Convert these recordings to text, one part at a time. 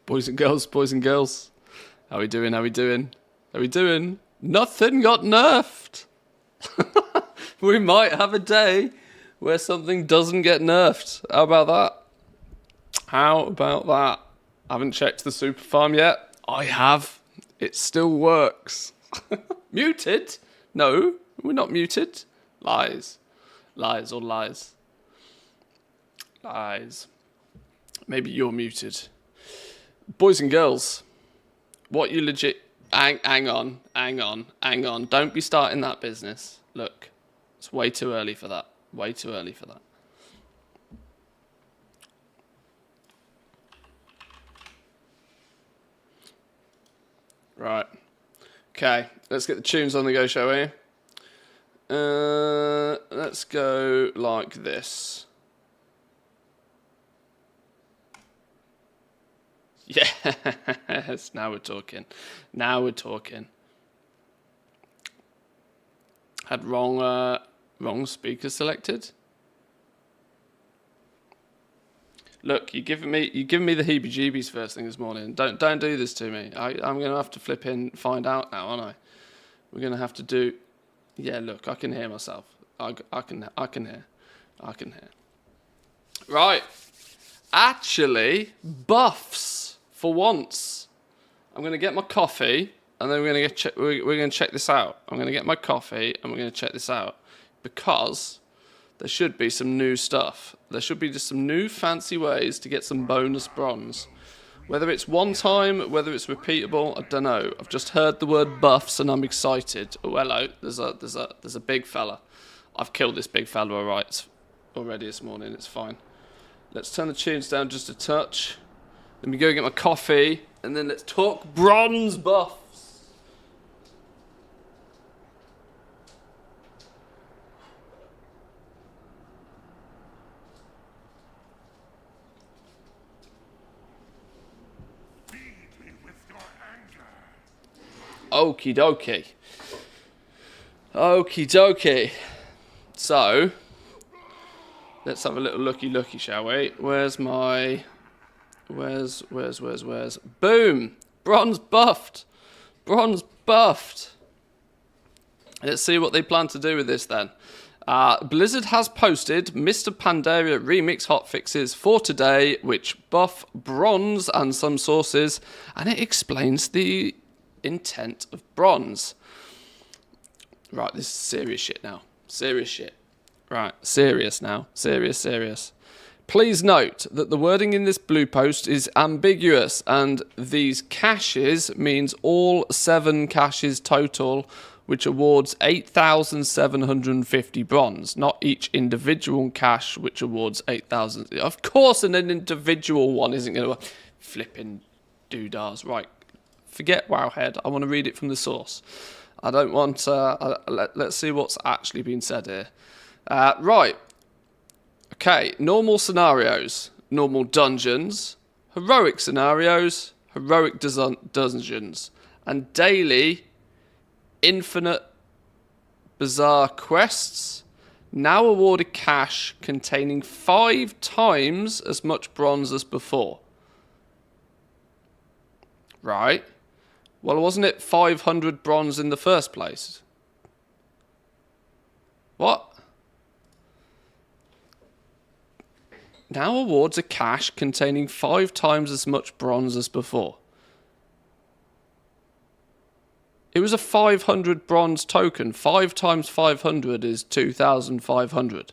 Boys and girls. How we doing? Nothing got nerfed. We might have a day where something doesn't get nerfed. How about that? I haven't checked the super farm yet. I have. It still works. Muted? No, we're not muted. Lies. Maybe you're muted. Boys and girls, what you legit... Hang on. Don't be starting that business. Look, it's way too early for that. Right. Okay, let's get the tunes on the go, shall we? Let's go like this. Yes, now we're talking. Had wrong speaker selected. Look, you're giving me the heebie-jeebies first thing this morning. Don't do this to me. I'm gonna have to flip in, find out now, aren't I? We're gonna have to do. Yeah, look, I can hear myself. I can hear. Right. Actually, buffs for once. I'm gonna get my coffee, and then we're gonna check this out. I'm gonna get my coffee, and we're gonna check this out because there should be some new stuff. There should be just some new fancy ways to get some bonus bronze. Whether it's one time, whether it's repeatable, I don't know. I've just heard the word buffs and I'm excited. Oh, hello. There's a big fella. I've killed this big fella alright already this morning. It's fine. Let's turn the tunes down just a touch. Let me go get my coffee and then let's talk bronze buffs. Okie dokie. So, let's have a little looky, shall we? Where's? Boom! Bronze buffed. Let's see what they plan to do with this then. Blizzard has posted Mr. Pandaria remix hotfixes for today, which buff bronze and some sources, and it explains the intent of bronze. Right, this is serious shit now. Right, serious now. Serious. Please note that the wording in this blue post is ambiguous, and these caches means all 7 caches total, which awards 8,750 bronze, not each individual cache, which awards 8,000. Of course, an individual one isn't going to flipping doodahs. Right. Forget Wowhead. I want to read it from the source. I don't want... let's see what's actually been said here. Right. Okay. Normal scenarios. Normal dungeons. Heroic scenarios. Heroic dungeons. And daily infinite bizarre quests now award a cache containing 5 times as much bronze as before. Right. Well, wasn't it 500 bronze in the first place? What? Now awards a cache containing 5 times as much bronze as before. It was a 500 bronze token. 5 times 500 is 2,500.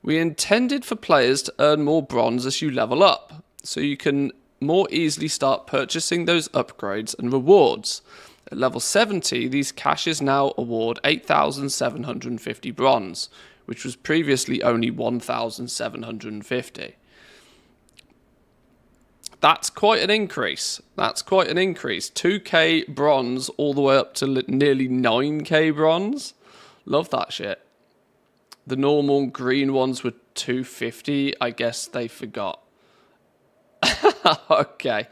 We intended for players to earn more bronze as you level up, so you can more easily start purchasing those upgrades and rewards. At level 70, these caches now award 8,750 bronze, which was previously only 1,750. That's quite an increase. 2k bronze all the way up to nearly 9k bronze. Love that shit. The normal green ones were 250. I guess they forgot. Okay.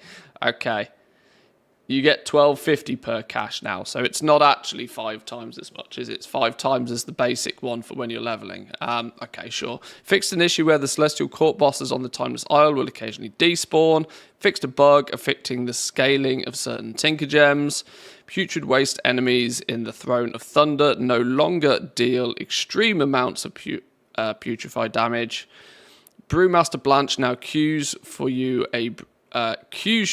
you get 12.50 per cash now. So it's not actually 5 times as much, is it? It's 5 times as the basic one for when you're leveling. Okay, sure. Fixed an issue where the Celestial Court bosses on the Timeless Isle will occasionally despawn. Fixed a bug affecting the scaling of certain Tinker Gems. Putrid Waste enemies in the Throne of Thunder no longer deal extreme amounts of putrefied damage. Brewmaster Blanche now queues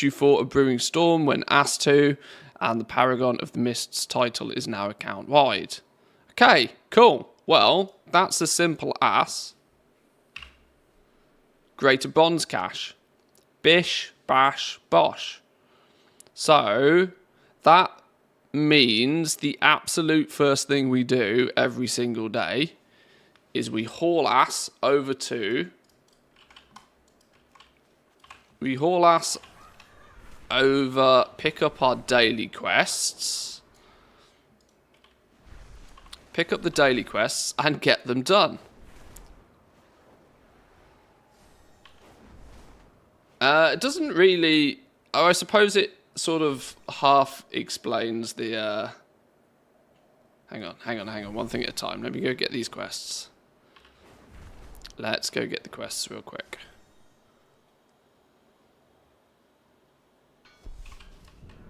you for a brewing storm when asked to, and the Paragon of the Mists title is now account wide. Okay, cool. Well, that's as simple as Greater Bronze Cache. Bish, bash, bosh. So, that means the absolute first thing we do every single day is we haul ass over to... pick up our daily quests, pick up the daily quests, and get them done. It doesn't really... Oh, I suppose it sort of half explains the... Hang on. One thing at a time. Let me go get these quests. Let's go get the quests real quick.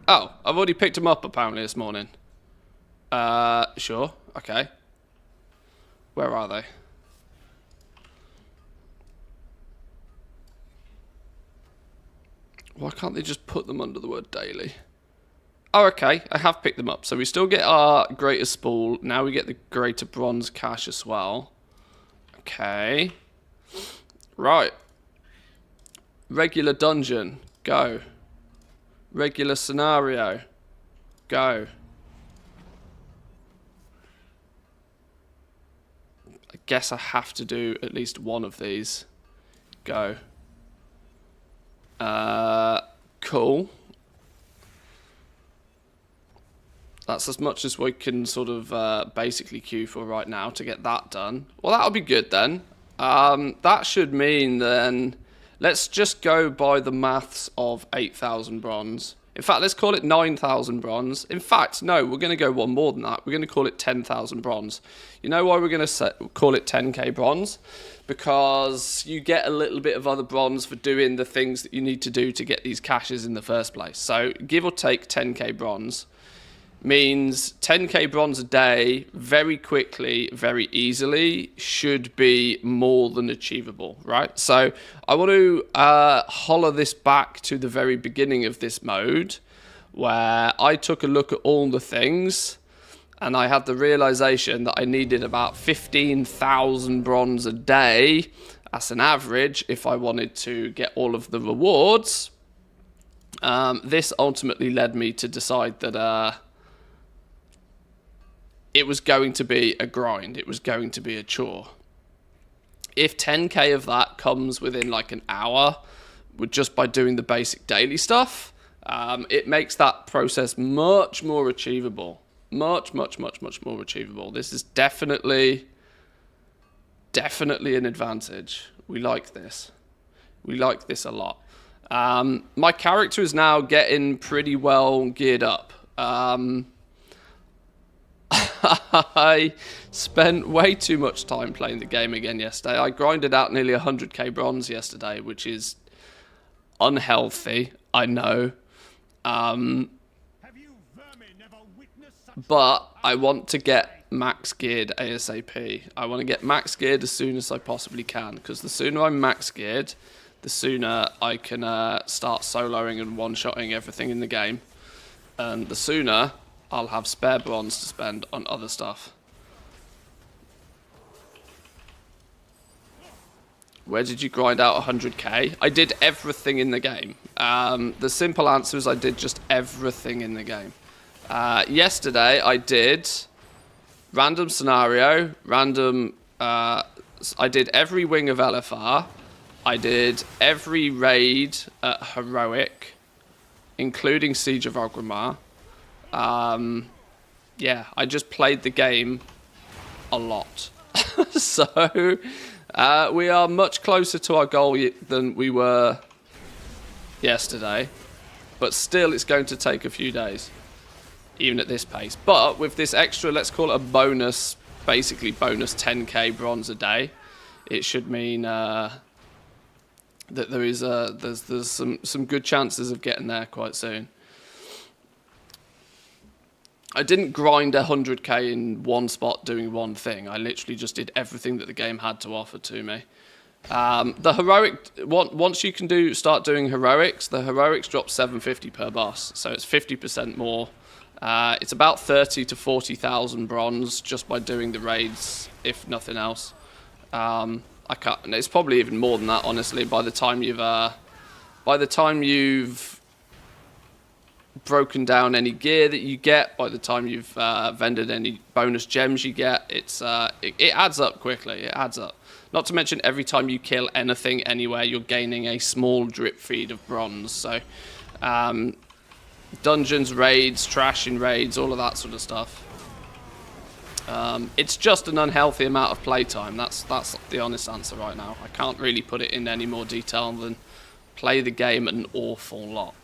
Oh, I've already picked them up apparently this morning. Sure. Okay. Where are they? Why can't they just put them under the word daily? Oh, okay. I have picked them up. So we still get our Greater Spool. Now we get the Greater Bronze Cache as well. Okay. Right. Regular Dungeon. Go. Regular Scenario. Go. I guess I have to do at least one of these. Go. Cool. That's as much as we can sort of basically queue for right now to get that done. Well, that'll be good then. That should mean then... Let's just go by the maths of 8,000 bronze. In fact, let's call it 9,000 bronze. In fact, no, we're going to go one more than that. We're going to call it 10,000 bronze. You know why we're going to call it 10k bronze? Because you get a little bit of other bronze for doing the things that you need to do to get these caches in the first place. So give or take 10k bronze means 10k bronze a day very quickly, very easily should be more than achievable, right? So I want to holler this back to the very beginning of this mode where I took a look at all the things and I had the realization that I needed about 15,000 bronze a day as an average if I wanted to get all of the rewards. This ultimately led me to decide that it was going to be a grind. It was going to be a chore. If 10k of that comes within like an hour, just by doing the basic daily stuff, it makes that process much more achievable. Much more achievable. This is definitely an advantage. We like this. We like this a lot. My character is now getting pretty well geared up. I spent way too much time playing the game again yesterday. I grinded out nearly 100k bronze yesterday, which is unhealthy, I know. But I want to get max geared ASAP. I want to get max geared as soon as I possibly can, because the sooner I'm max geared, the sooner I can start soloing and one-shotting everything in the game. And the sooner I'll have spare bronze to spend on other stuff. Where did you grind out 100k? I did everything in the game. The simple answer is I did just everything in the game. Yesterday I did random scenario, I did every wing of LFR. I did every raid at Heroic, including Siege of Orgrimmar. Yeah, I just played the game a lot. So, we are much closer to our goal than we were yesterday. but still it's going to take a few days, even at this pace. But with this extra, let's call it a bonus, basically bonus 10k bronze a day, it should mean that there's some good chances of getting there quite soon. I didn't grind 100k in one spot doing one thing. I literally just did everything that the game had to offer to me. The heroic, once you start doing heroics, the heroics drop 750 per boss, so it's 50% more. It's about 30 to 40,000 bronze just by doing the raids, if nothing else. I can't. It's probably even more than that, honestly. By the time you've broken down any gear that you get, by the time you've vended any bonus gems you get, it adds up quickly. It adds up. Not to mention, every time you kill anything anywhere, you're gaining a small drip feed of bronze. So, dungeons, raids, trash in raids, all of that sort of stuff. It's just an unhealthy amount of playtime. That's the honest answer right now. I can't really put it in any more detail than play the game an awful lot,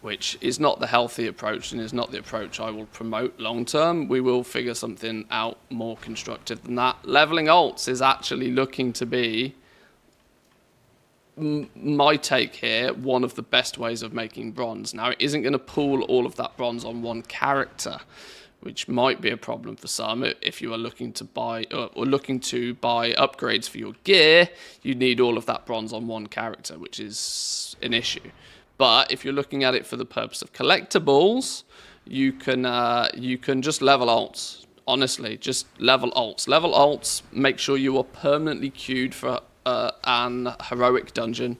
which is not the healthy approach and is not the approach I will promote long term. We will figure something out more constructive than that. Leveling alts is actually looking to be, my take here, one of the best ways of making bronze. Now, it isn't going to pool all of that bronze on one character, which might be a problem for some. If you are looking to buy upgrades for your gear, you need all of that bronze on one character, which is an issue. But if you're looking at it for the purpose of collectibles, you can just level alts. Honestly, just level alts. Level alts, make sure you are permanently queued for an heroic dungeon.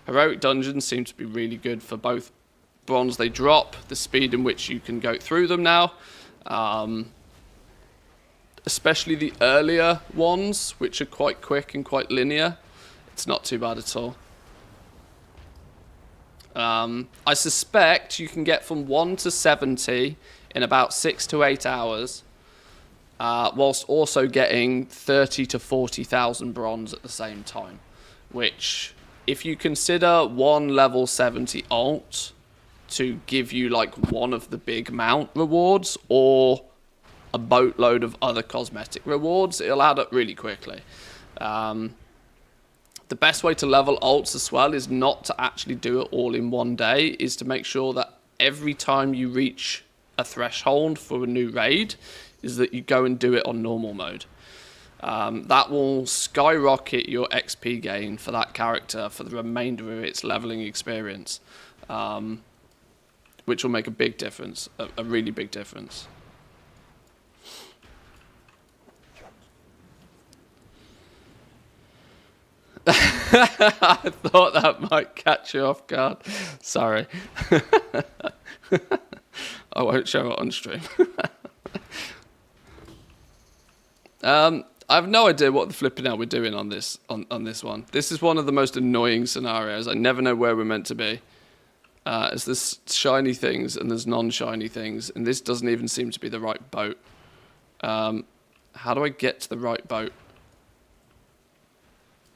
Heroic dungeons seem to be really good for both bronze they drop, the speed in which you can go through them now, especially the earlier ones, which are quite quick and quite linear. It's not too bad at all. I suspect you can get from 1 to 70 in about 6 to 8 hours, whilst also getting 30 to 40,000 bronze at the same time, which, if you consider one level 70 alt to give you like one of the big mount rewards or a boatload of other cosmetic rewards, it'll add up really quickly. The best way to level alts as well is not to actually do it all in one day, is to make sure that every time you reach a threshold for a new raid, is that you go and do it on normal mode. That will skyrocket your XP gain for that character for the remainder of its leveling experience, which will make a big difference, a really big difference. I thought that might catch you off guard. Sorry. I won't show it on stream. I have no idea what the flipping hell we're doing on this one. This is one of the most annoying scenarios. I never know where we're meant to be. There's shiny things and there's non-shiny things, and this doesn't even seem to be the right boat. How do I get to the right boat?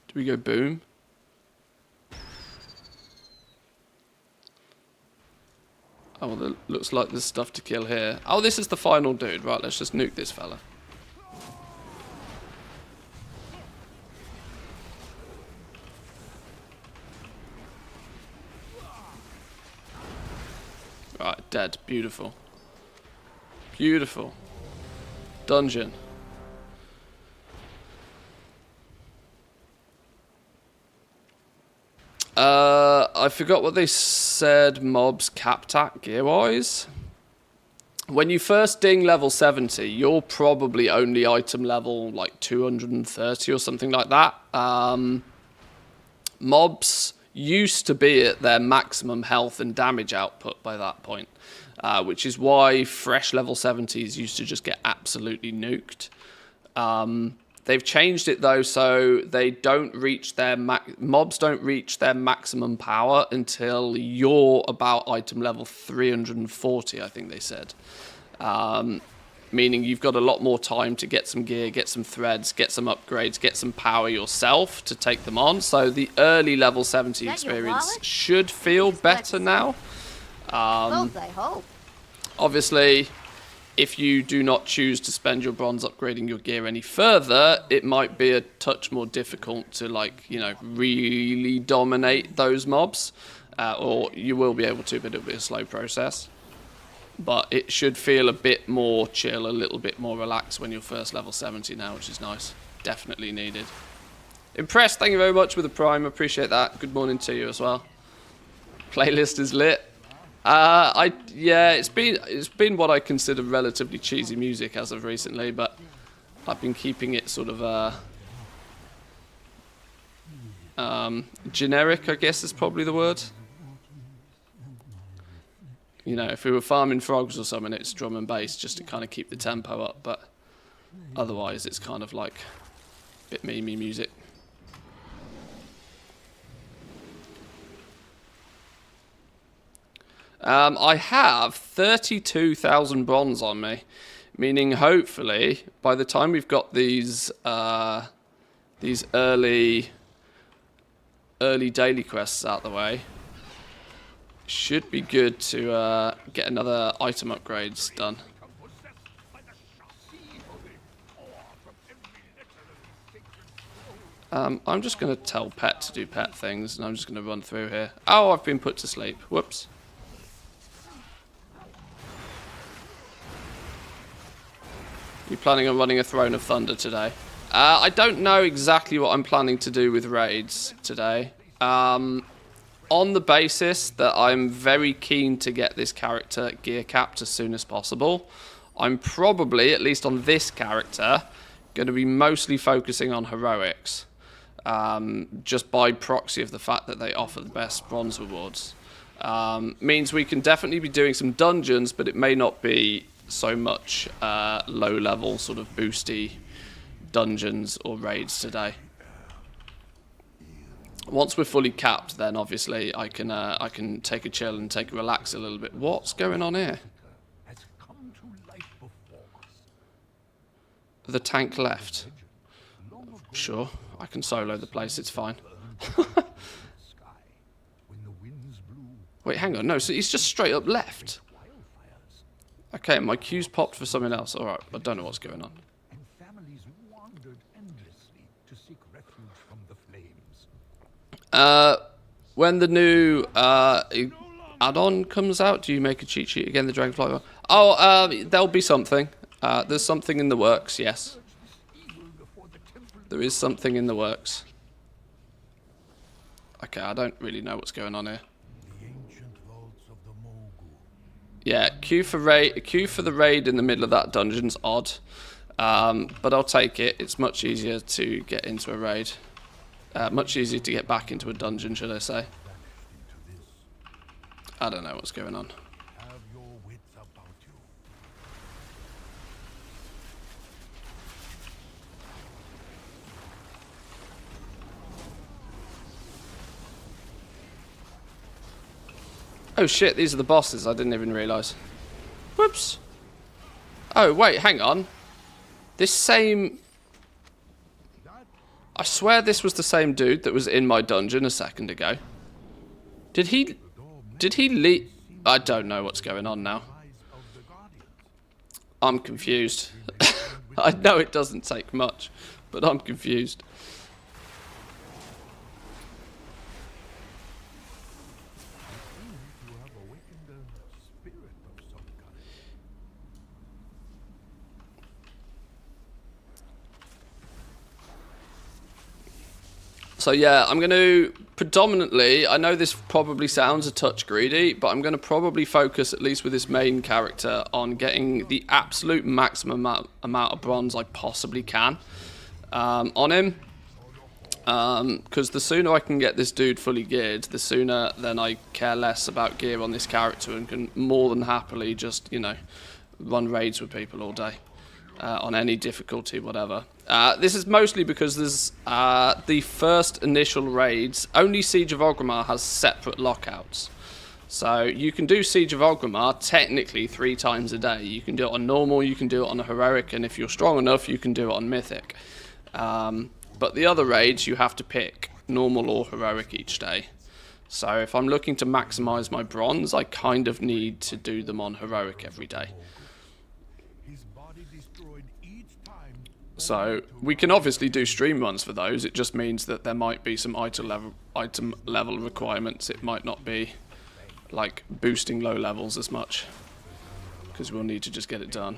Do we go boom? Oh, well, it looks like there's stuff to kill here. Oh, this is the final dude. Right, let's just nuke this fella. Right, dead. Beautiful. Beautiful. Dungeon. I forgot what they said mobs capped at gear-wise. When you first ding level 70, you're probably only item level like 230 or something like that. Mobs used to be at their maximum health and damage output by that point, which is why fresh level 70s used to just get absolutely nuked. They've changed it though, so they don't reach their mobs don't reach their maximum power until you're about item level 340, I think they said. meaning you've got a lot more time to get some gear, get some threads, get some upgrades, get some power yourself to take them on. So the early level 70 experience should feel better now. I hope. Obviously, if you do not choose to spend your bronze upgrading your gear any further, it might be a touch more difficult to, like, you know, really dominate those mobs. Or you will be able to, but it'll be a slow process. But it should feel a bit more chill, a little bit more relaxed when you're first level 70 now, which is nice. Definitely needed. Impressed, thank you very much with the Prime, appreciate that. Good morning to you as well. Playlist is lit. Yeah, it's been what I consider relatively cheesy music as of recently, but I've been keeping it sort of generic, I guess is probably the word. You know, if we were farming frogs or something, it's drum and bass just to kind of keep the tempo up, but otherwise it's kind of like a bit memey music. I have 32,000 bronze on me, meaning hopefully by the time we've got these early daily quests out the way, should be good to get another item upgrades done. I'm just going to tell Pet to do pet things, and I'm just going to run through here. Oh, I've been put to sleep. Whoops. You planning on running a Throne of Thunder today? I don't know exactly what I'm planning to do with raids today. On the basis that I'm very keen to get this character gear capped as soon as possible, I'm probably, at least on this character, going to be mostly focusing on heroics. Just by proxy of the fact that they offer the best bronze rewards. Means we can definitely be doing some dungeons, but it may not be so much low level sort of boosty dungeons or raids today. Once we're fully capped, then obviously I can take a chill and take a relax a little bit. What's going on here? The tank left. Sure, I can solo the place, it's fine. Wait, hang on, no, so he's just straight up left. Okay, my queue's popped for something else. Alright, I don't know what's going on. When the new add-on comes out, do you make a cheat sheet again, the Dragonfly one? Oh, there'll be something. There's something in the works, yes. There is something in the works. Okay, I don't really know what's going on here. Yeah, queue for the raid in the middle of that dungeon's odd. But I'll take it. It's much easier to get into a raid. Much easier to get back into a dungeon, should I say. I don't know what's going on. Oh shit, these are the bosses. I didn't even realise. Whoops. Oh, wait, hang on. This same... I swear this was the same dude that was in my dungeon a second ago. Did he leave? I don't know what's going on now. I'm confused. I know it doesn't take much, but I'm confused. So yeah, I'm going to predominantly, I know this probably sounds a touch greedy, but I'm going to probably focus, at least with this main character, on getting the absolute maximum amount of bronze I possibly can on him. Because the sooner I can get this dude fully geared, the sooner then I care less about gear on this character and can more than happily just, you know, run raids with people all day. On any difficulty, whatever. This is mostly because there's the first initial raids. Only Siege of Orgrimmar has separate lockouts. So you can do Siege of Orgrimmar technically 3 times a day. You can do it on normal, you can do it on a heroic, and if you're strong enough, you can do it on mythic. But the other raids, you have to pick normal or heroic each day. So if I'm looking to maximize my bronze, I kind of need to do them on heroic every day. So we can obviously do stream runs for those. It just means that there might be some item level requirements. It might not be like boosting low levels as much, because we'll need to just get it done.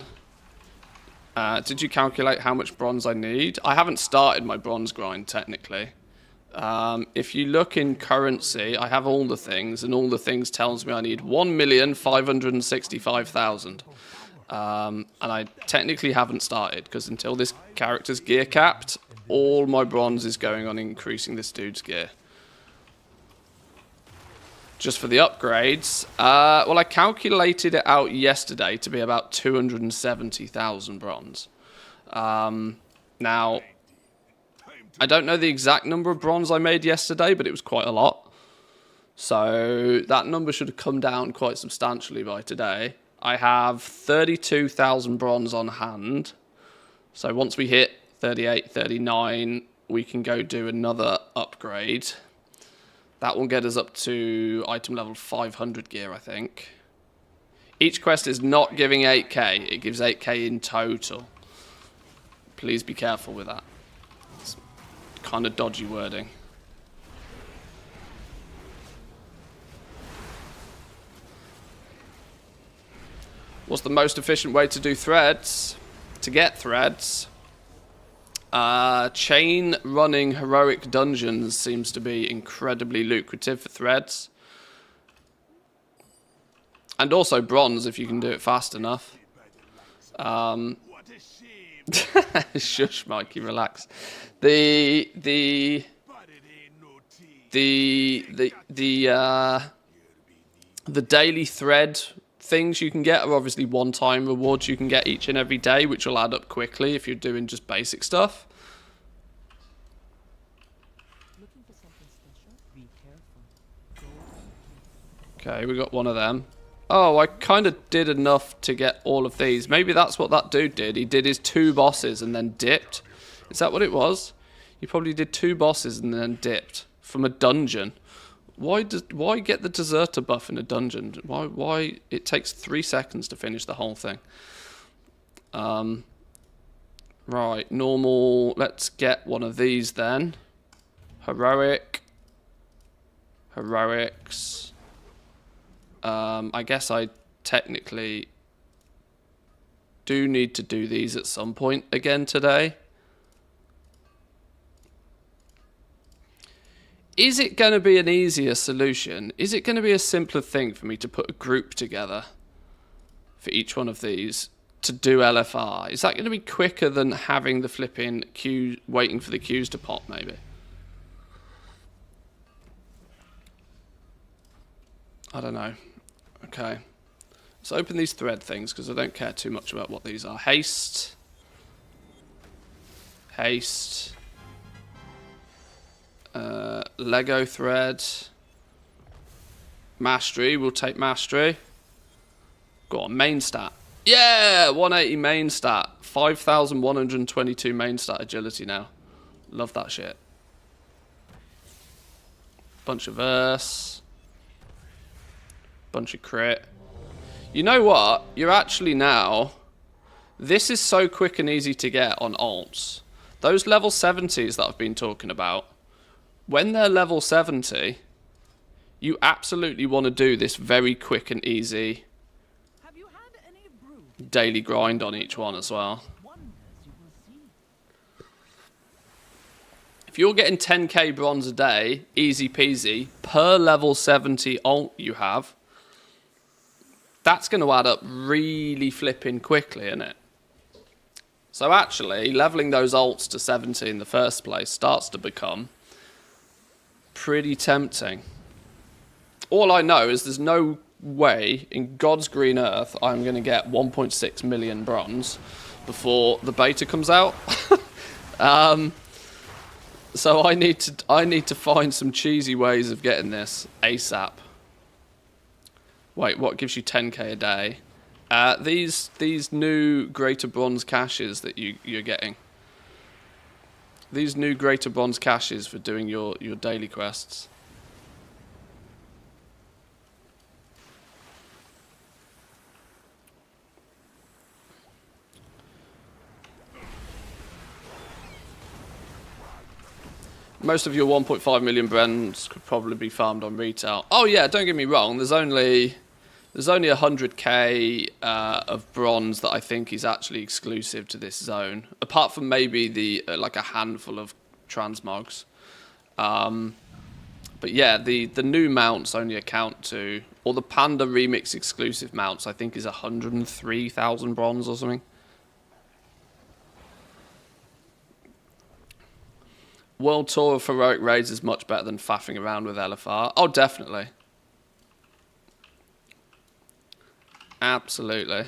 Did you calculate how much bronze I need? I haven't started my bronze grind technically. If you look in currency, I have all the things, and all the things tells me I need 1,565,000. And I technically haven't started, because until this character's gear capped, all my bronze is going on increasing this dude's gear. Just for the upgrades, well, I calculated it out yesterday to be about 270,000 bronze. Now, I don't know the exact number of bronze I made yesterday, but it was quite a lot. So that number should have come down quite substantially by today. I have 32,000 bronze on hand. So once we hit 38, 39, we can go do another upgrade. That will get us up to item level 500 gear, I think. Each quest is not giving 8k. It gives 8k in total. Please be careful with that. It's kind of dodgy wording. What's the most efficient way to do threads? To get threads? Chain running heroic dungeons seems to be incredibly lucrative for threads. And also bronze if you can do it fast enough. Shush, Mikey, relax. The daily thread things you can get are obviously one-time rewards you can get each and every day, which will add up quickly if you're doing just basic stuff. Okay, we got one of them. Oh, I kind of did enough to get all of these. Maybe that's what that dude did. He did his 2 bosses and then dipped. Is that what it was? He probably did 2 bosses and then dipped from a dungeon. Why get the deserter buff in a dungeon? Why it takes 3 seconds to finish the whole thing? Right, normal. Let's get one of these then. Heroic. Heroics. I guess I technically do need to do these at some point again today. Is it going to be an easier solution? Is it going to be a simpler thing for me to put a group together for each one of these to do LFR? Is that going to be quicker than having the flipping queue, waiting for the queues to pop, maybe? I don't know. Okay. Let's open these thread things, because I don't care too much about what these are. Haste. Haste. Lego thread. Mastery. We'll take mastery. Got a main stat. Yeah! 180 main stat. 5,122 main stat agility now. Love that shit. Bunch of verse. Bunch of crit. You know what? You're actually now... This is so quick and easy to get on alts. Those level 70s that I've been talking about, when they're level 70, you absolutely want to do this very quick and easy daily grind on each one as well. If you're getting 10k bronze a day, easy peasy, per level 70 alt you have, that's going to add up really flipping quickly, isn't it? So actually, leveling those alts to 70 in the first place starts to become pretty tempting. All I know is there's no way in God's green earth I'm going to get 1.6 million bronze before the beta comes out. So I need to find some cheesy ways of getting this ASAP. Wait, what gives you 10k a day? These new greater bronze caches that you're getting. These new greater bronze caches for doing your daily quests. Most of your 1.5 million Brens could probably be farmed on retail. Oh yeah, don't get me wrong. There's only 100k of bronze that I think is actually exclusive to this zone, apart from maybe the like a handful of transmogs. But yeah, the new mounts only account to, or the Panda remix exclusive mounts I think is 103,000 bronze or something. World Tour of Heroic Raids is much better than faffing around with LFR. Oh, definitely. Absolutely.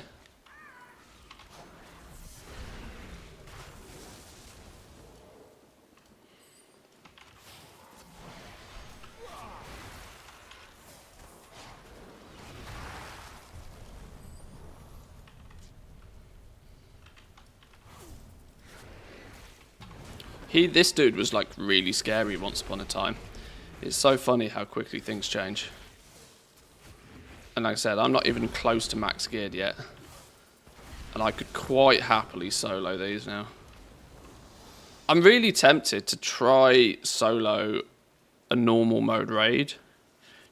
This dude was like really scary once upon a time. It's so funny how quickly things change. And like I said, I'm not even close to max geared yet. And I could quite happily solo these now. I'm really tempted to try solo a normal mode raid.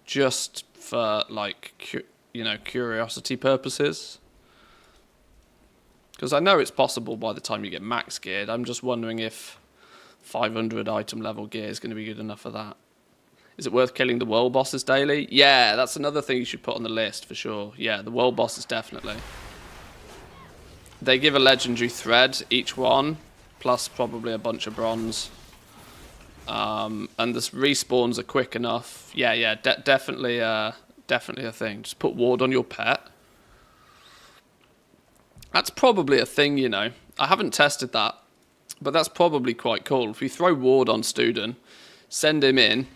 Just for like, you know, curiosity purposes. Because I know it's possible by the time you get max geared. I'm just wondering if 500 item level gear is going to be good enough for that. Is it worth killing the world bosses daily? Yeah, that's another thing you should put on the list for sure. Yeah, the world bosses definitely. They give a legendary thread, each one, plus probably a bunch of bronze. And the respawns are quick enough. Yeah, definitely a thing. Just put ward on your pet. That's probably a thing, you know. I haven't tested that, but that's probably quite cool. If you throw ward on Student, send him in,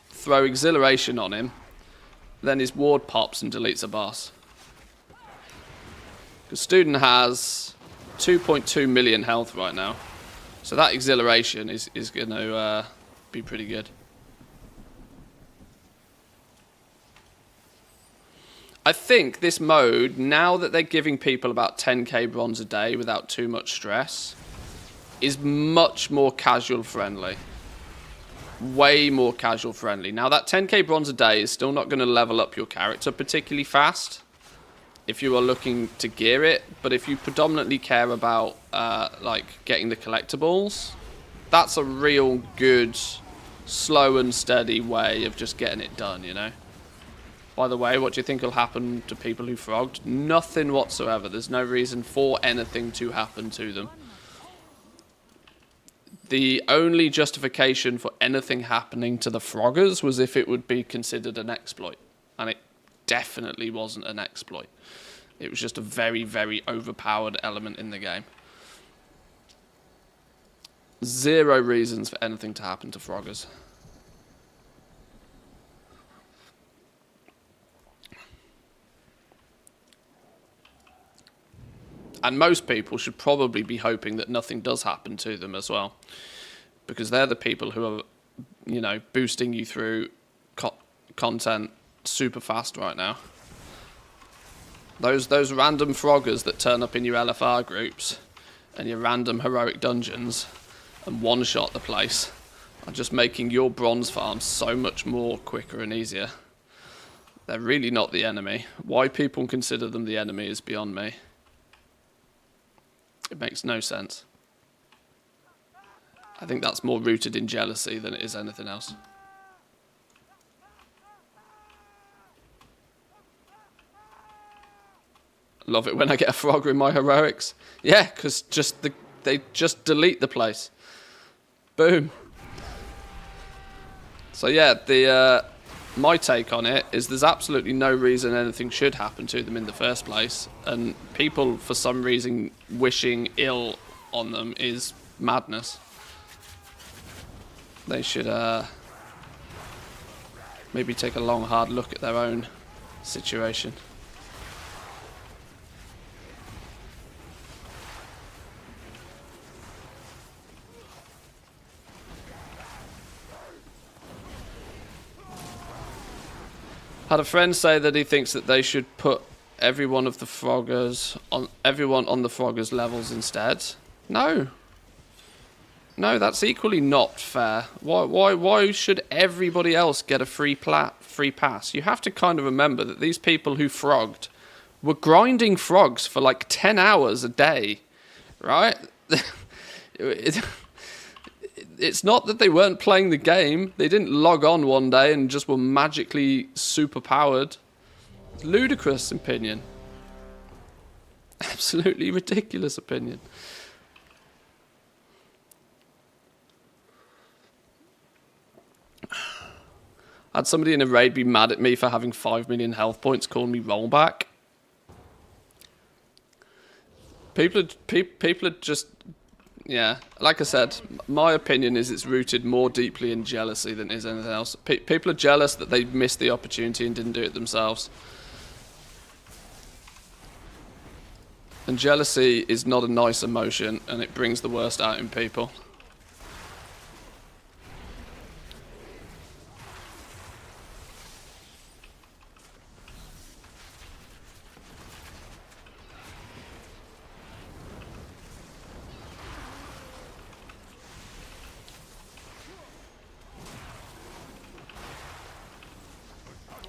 throw exhilaration on him, then his ward pops and deletes a boss. Because Student has 2.2 million health right now. So that exhilaration is going to be pretty good. I think this mode, now that they're giving people about 10k bronze a day without too much stress, is much more casual friendly. Way more casual friendly. Now that 10k bronze a day is still not going to level up your character particularly fast if you are looking to gear it, but if you predominantly care about like getting the collectibles, that's a real good slow and steady way of just getting it done, you know. By the way, what do you think will happen to people who frogged? Nothing whatsoever. There's no reason for anything to happen to them. The only justification for anything happening to the froggers was if it would be considered an exploit. And it definitely wasn't an exploit. It was just a very, very overpowered element in the game. Zero reasons for anything to happen to froggers. And most people should probably be hoping that nothing does happen to them as well. Because they're the people who are, you know, boosting you through content super fast right now. Those random froggers that turn up in your LFR groups and your random heroic dungeons and one-shot the place are just making your bronze farm so much more quicker and easier. They're really not the enemy. Why people consider them the enemy is beyond me. It makes no sense. I think that's more rooted in jealousy than it is anything else. Love it when I get a frogger in my heroics. Yeah, because they just delete the place. Boom. So yeah, my take on it is there's absolutely no reason anything should happen to them in the first place, and people for some reason wishing ill on them is madness. They should maybe take a long hard look at their own situation. Had a friend say that he thinks that they should put everyone on the Froggers levels instead. No. No, that's equally not fair. Why should everybody else get a free pass? You have to kind of remember that these people who frogged were grinding frogs for like 10 hours a day, right? It's not that they weren't playing the game. They didn't log on one day and just were magically super powered. Ludicrous opinion. Absolutely ridiculous opinion. I had somebody in a raid be mad at me for having 5 million health points, calling me rollback. People are just... Yeah, like I said, my opinion is it's rooted more deeply in jealousy than it is anything else. People are jealous that they missed the opportunity and didn't do it themselves. And jealousy is not a nice emotion, and it brings the worst out in people.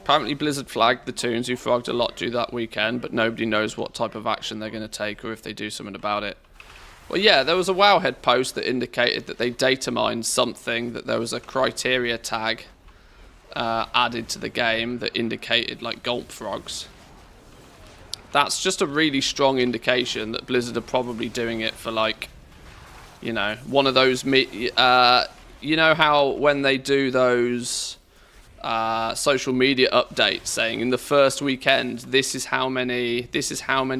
Apparently Blizzard flagged the Toons who frogged a lot due that weekend, but nobody knows what type of action they're going to take or if they do something about it. Well, yeah, there was a Wowhead post that indicated that they data mined something, that there was a criteria tag added to the game that indicated, like, gulp frogs. That's just a really strong indication that Blizzard are probably doing it for, like, you know, one of those... you know how when they do those... social media updates saying in the first weekend this is how many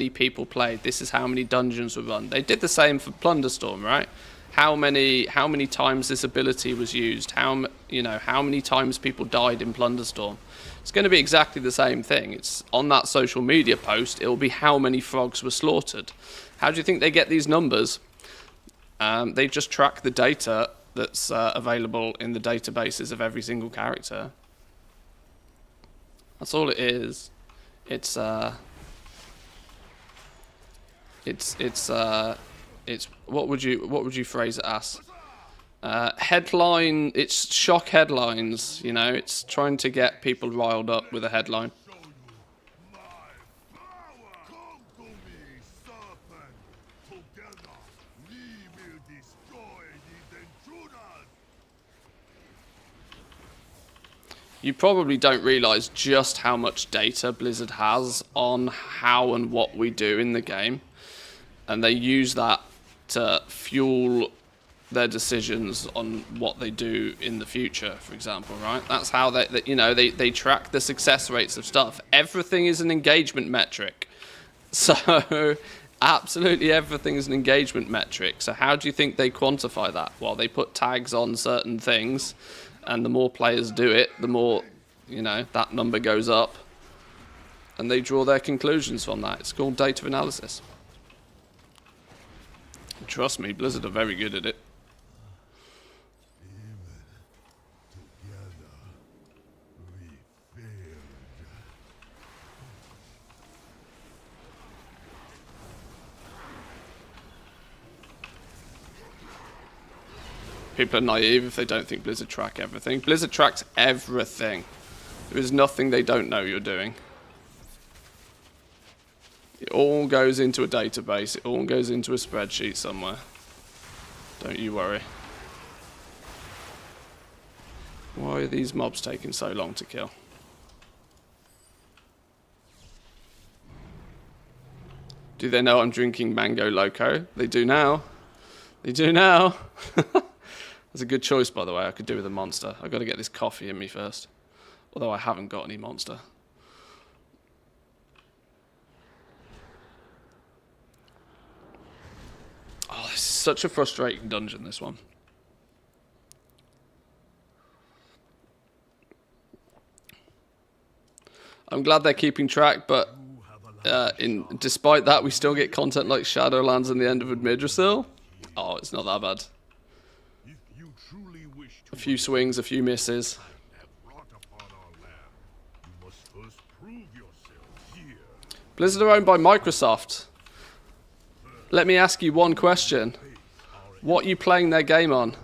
people played, this is how many dungeons were run. They did the same for Plunderstorm, right? How many times this ability was used, how many times people died in Plunderstorm. It's going to be exactly the same thing. It's on that social media post, it will be how many frogs were slaughtered. How do you think they get these numbers? They just track the data that's available in the databases of every single character. That's all it is. It's what would you phrase it as? Headline. It's shock headlines. You know, it's trying to get people riled up with a headline. You probably don't realise just how much data Blizzard has on how and what we do in the game. And they use that to fuel their decisions on what they do in the future, for example, right? That's how they track the success rates of stuff. Everything is an engagement metric. So absolutely everything is an engagement metric. So how do you think they quantify that? Well, they put tags on certain things. And the more players do it, the more, that number goes up. And they draw their conclusions from that. It's called data analysis. And trust me, Blizzard are very good at it. People are naive if they don't think Blizzard track everything. Blizzard tracks everything. There is nothing they don't know you're doing. It all goes into a database. It all goes into a spreadsheet somewhere. Don't you worry. Why are these mobs taking so long to kill? Do they know I'm drinking Mango Loco? They do now. They do now. That's a good choice, by the way. I could do with a Monster. I've got to get this coffee in me first. Although I haven't got any Monster. Oh, this is such a frustrating dungeon, this one. I'm glad they're keeping track, but despite that, we still get content like Shadowlands and the end of Yggdrasil. Oh, it's not that bad. A few swings, a few misses. Blizzard are owned by Microsoft. Let me ask you one question. What are you playing their game on?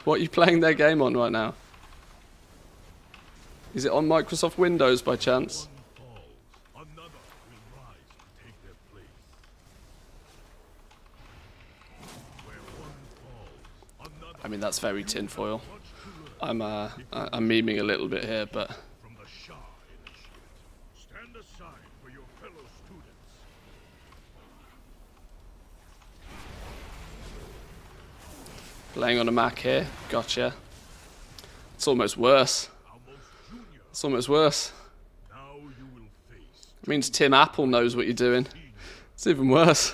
What are you playing their game on right now? Is it on Microsoft Windows by chance? I mean, that's very tinfoil. I'm memeing a little bit here, but... Playing on a Mac here, gotcha. It's almost worse. It's almost worse. It means Tim Apple knows what you're doing. It's even worse.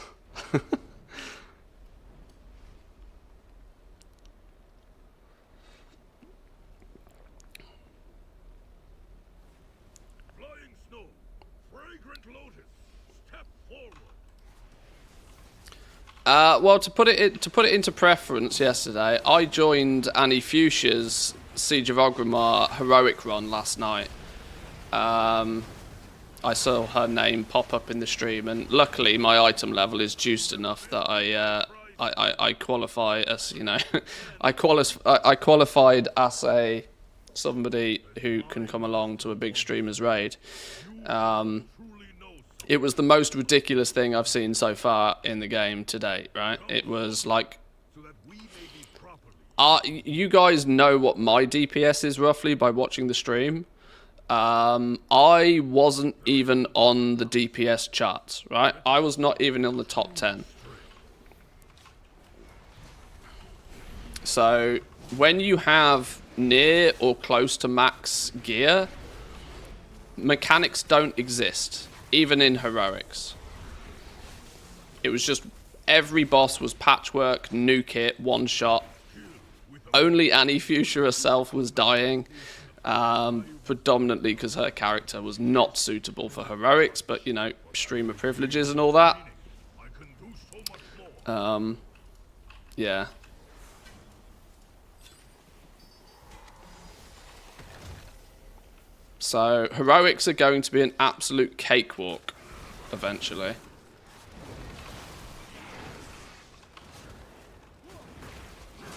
Well, to put it into preference, yesterday I joined Annie Fuchsia's Siege of Orgrimmar heroic run last night. I saw her name pop up in the stream, and luckily my item level is juiced enough that I qualify as, you know, I qualified as somebody who can come along to a big streamer's raid. It was the most ridiculous thing I've seen so far in the game to date, right? It was like... you guys know what my DPS is roughly by watching the stream. I wasn't even on the DPS charts, right? I was not even in the top 10. So, when you have near or close to max gear, mechanics don't exist. Even in heroics. It was just every boss was patchwork, new kit, one shot. Only Annie Fuchsia herself was dying, predominantly because her character was not suitable for heroics, but you know, streamer privileges and all that. Yeah. So, heroics are going to be an absolute cakewalk, eventually.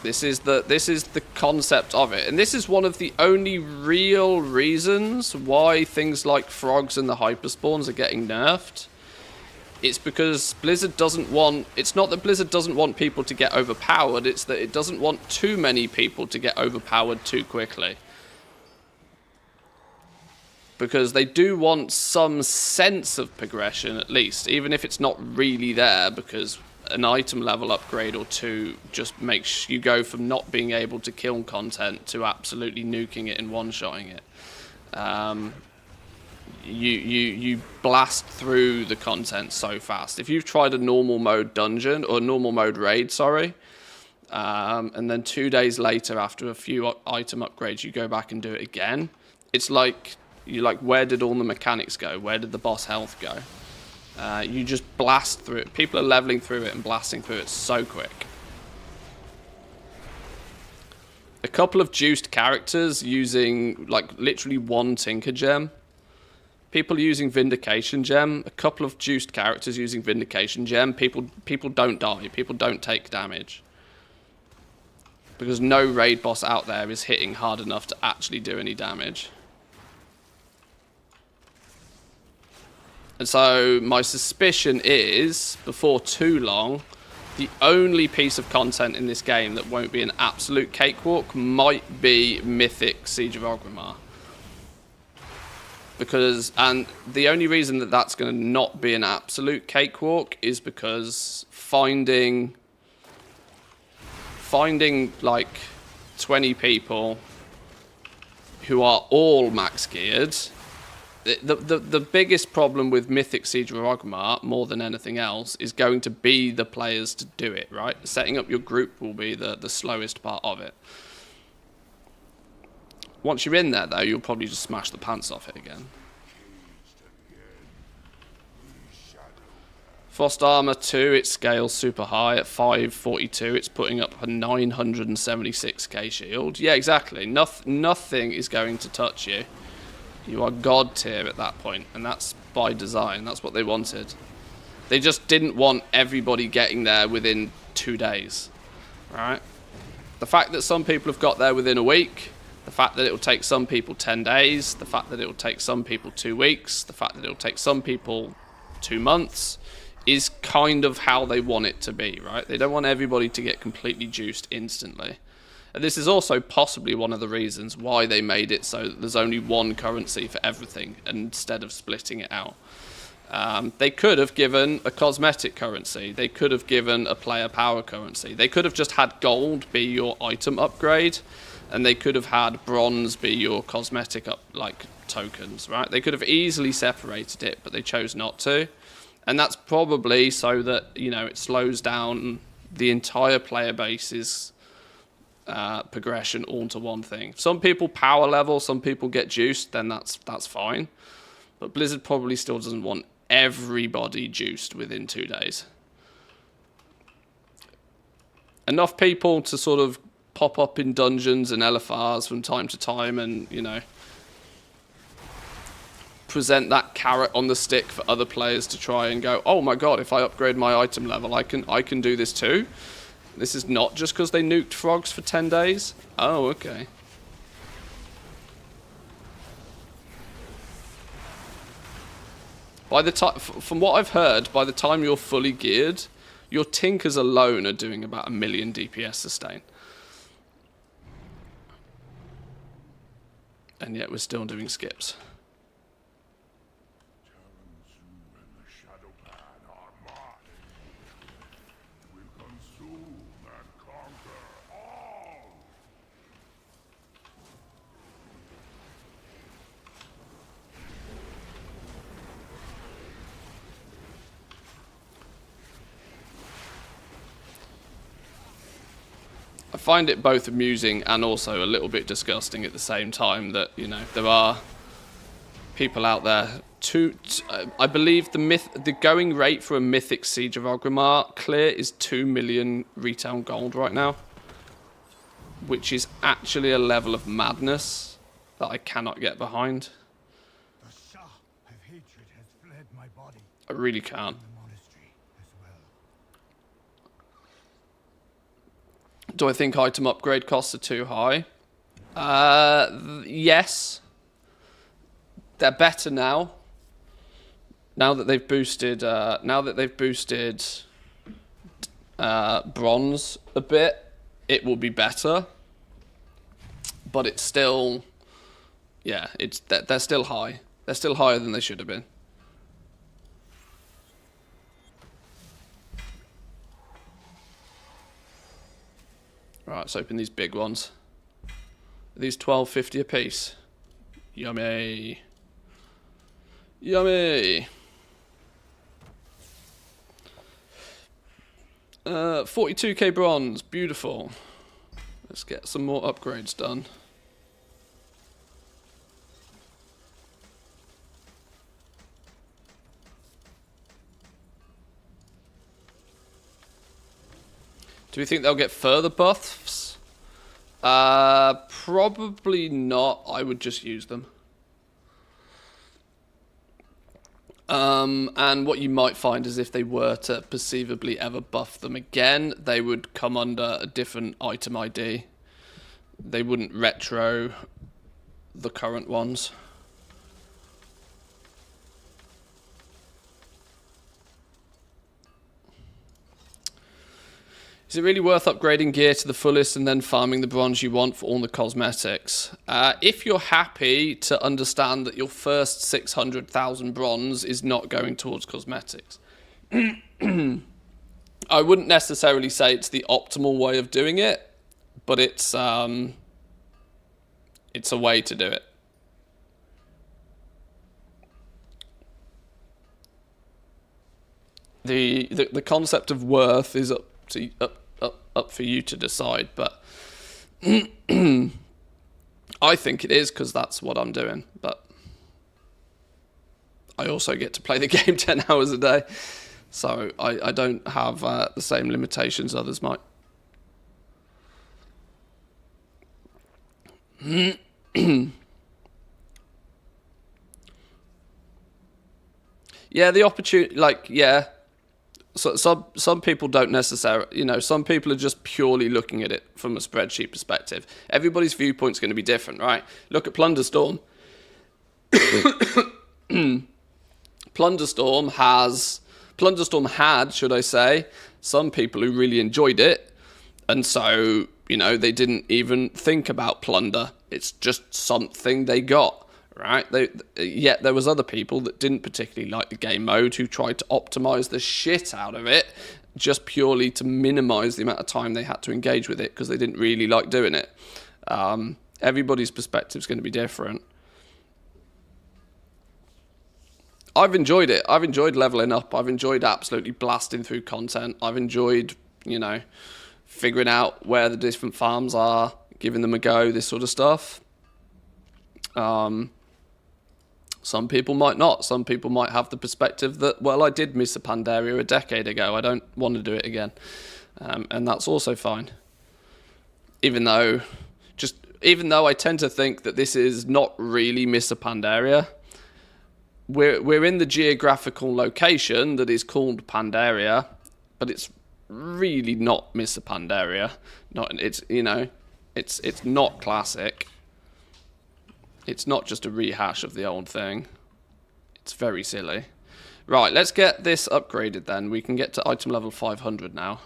This is the concept of it, and this is one of the only real reasons why things like frogs and the hyperspawns are getting nerfed. It's because Blizzard doesn't want... It's not that Blizzard doesn't want people to get overpowered, it's that it doesn't want too many people to get overpowered too quickly. Because they do want some sense of progression, at least, even if it's not really there, because an item level upgrade or two just makes you go from not being able to kill content to absolutely nuking it and one-shotting it. You blast through the content so fast. If you've tried a normal mode dungeon, or normal mode raid, sorry, and then 2 days later, after a few item upgrades, you go back and do it again, it's like... You're like, where did all the mechanics go? Where did the boss health go? You just blast through it. People are leveling through it and blasting through it so quick. A couple of juiced characters using, like, literally one Tinker Gem. People using Vindication Gem. A couple of juiced characters using Vindication Gem. People don't die. People don't take damage. Because no raid boss out there is hitting hard enough to actually do any damage. And so my suspicion is, before too long, the only piece of content in this game that won't be an absolute cakewalk might be Mythic Siege of Orgrimmar. Because, and the only reason that that's going to not be an absolute cakewalk is because finding like 20 people who are all max geared. The biggest problem with Mythic Siege of Orgrimmar, more than anything else, is going to be the players to do it, right? Setting up your group will be the slowest part of it. Once you're in there, though, you'll probably just smash the pants off it again. Frost Armor 2, it scales super high at 542. It's putting up a 976k shield. Yeah, exactly. Nothing is going to touch you. You are god tier at that point, and that's by design. That's what they wanted. They just didn't want everybody getting there within 2 days, right? The fact that some people have got there within a week, the fact that it will take some people 10 days, the fact that it will take some people 2 weeks, the fact that it will take some people 2 months, is kind of how they want it to be, right? They don't want everybody to get completely juiced instantly. And this is also possibly one of the reasons why they made it so that there's only one currency for everything instead of splitting it out. They could have given a cosmetic currency. They could have given a player power currency. They could have just had gold be your item upgrade, and they could have had bronze be your cosmetic tokens, right? They could have easily separated it, but they chose not to. And that's probably so that, you know, it slows down the entire player base's progression onto one thing. Some people power level, some people get juiced, then that's fine. But Blizzard probably still doesn't want everybody juiced within 2 days. Enough people to sort of pop up in dungeons and LFRs from time to time and, you know, present that carrot on the stick for other players to try and go, oh my god, if I upgrade my item level, I can do this too. This is not just because they nuked frogs for 10 days. Oh, okay. By the time, from what I've heard, by the time you're fully geared, your Tinkers alone are doing about 1 million DPS sustain. And yet we're still doing skips. I find it both amusing and also a little bit disgusting at the same time that, you know, there are people out there. I believe the going rate for a mythic Siege of Orgrimmar clear is 2 million retail gold right now, which is actually a level of madness that I cannot get behind. The Shah of hatred has fled my body. I really can't. The monastery as well. Do I think item upgrade costs are too high? Yes. They're better now. Now that they've boosted bronze a bit, it will be better. But it's still, yeah, they're still high. They're still higher than they should have been. Right, let's open these big ones. Are these $12.50 a piece? Yummy. Yummy. 42k bronze, beautiful. Let's get some more upgrades done. Do we think they'll get further buffs? Probably not. I would just use them. And what you might find is if they were to perceivably ever buff them again, they would come under a different item ID. They wouldn't retro the current ones. Is it really worth upgrading gear to the fullest and then farming the bronze you want for all the cosmetics? If you're happy to understand that your first 600,000 bronze is not going towards cosmetics. I wouldn't necessarily say it's the optimal way of doing it, but it's a way to do it. The concept of worth is up for you to decide, but I I think it is because that's what I'm doing, but I also get to play the game 10 hours a day, so I don't have the same limitations others might. Yeah, the opportunity, like, yeah. So some people don't necessarily, you know, some people are just purely looking at it from a spreadsheet perspective. Everybody's viewpoint's going to be different, right? Look at Plunderstorm. Plunderstorm had, should I say, some people who really enjoyed it, and so, you know, they didn't even think about plunder. It's just something they got. Right? Yet there was other people that didn't particularly like the game mode who tried to optimize the shit out of it just purely to minimize the amount of time they had to engage with it because they didn't really like doing it. Everybody's perspective is going to be different. I've enjoyed it. I've enjoyed leveling up. I've enjoyed absolutely blasting through content. I've enjoyed, you know, figuring out where the different farms are, giving them a go, this sort of stuff. Some people might not. Some people might have the perspective that, well, I did miss a Pandaria a decade ago. I don't want to do it again. And that's also fine. Even though I tend to think that this is not really miss a Pandaria. We're in the geographical location that is called Pandaria, but it's really not miss a Pandaria. It's not classic. It's not just a rehash of the old thing. It's very silly. Right, let's get this upgraded then. We can get to item level 500 now.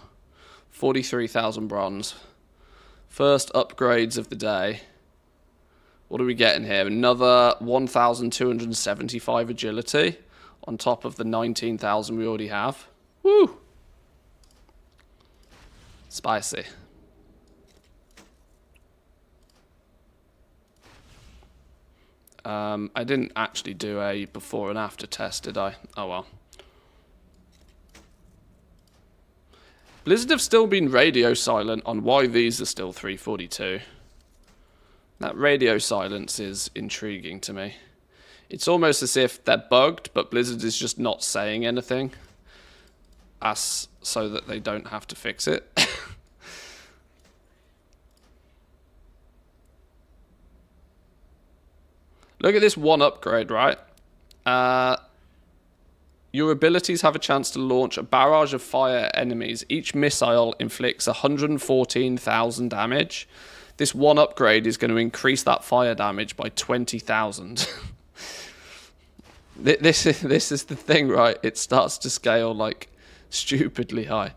43,000 bronze. First upgrades of the day. What are we getting here? Another 1,275 agility on top of the 19,000 we already have. Woo! Spicy. I didn't actually do a before and after test, did I? Oh well. Blizzard have still been radio silent on why these are still 342. That radio silence is intriguing to me. It's almost as if they're bugged, but Blizzard is just not saying anything, so that they don't have to fix it. Look at this one upgrade, right? Your abilities have a chance to launch a barrage of fire enemies. Each missile inflicts 114,000 damage. This one upgrade is going to increase that fire damage by 20,000. This is the thing, right? It starts to scale like stupidly high.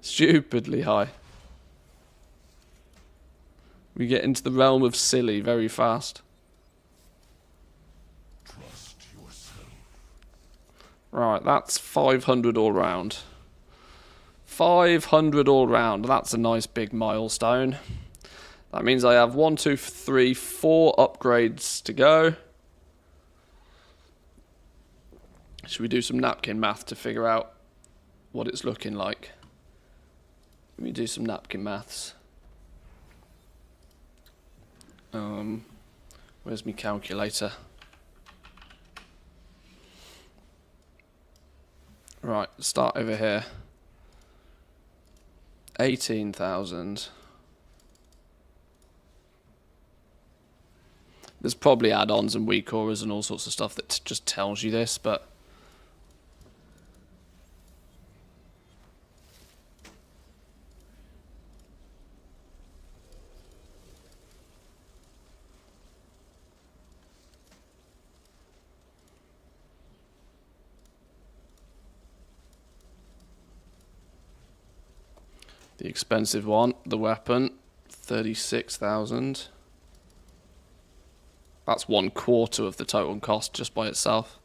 Stupidly high. We get into the realm of silly very fast. Right, that's 500 all round. 500 all round. That's a nice big milestone. That means I have 1, 2, 3, 4 upgrades to go. Should we do some napkin math to figure out what it's looking like? Let me do some napkin maths. Where's my calculator? Right, start over here. 18,000. There's probably add-ons and weak auras and all sorts of stuff that just tells you this, but the expensive one, the weapon, 36,000. That's 1/4 of the total cost just by itself.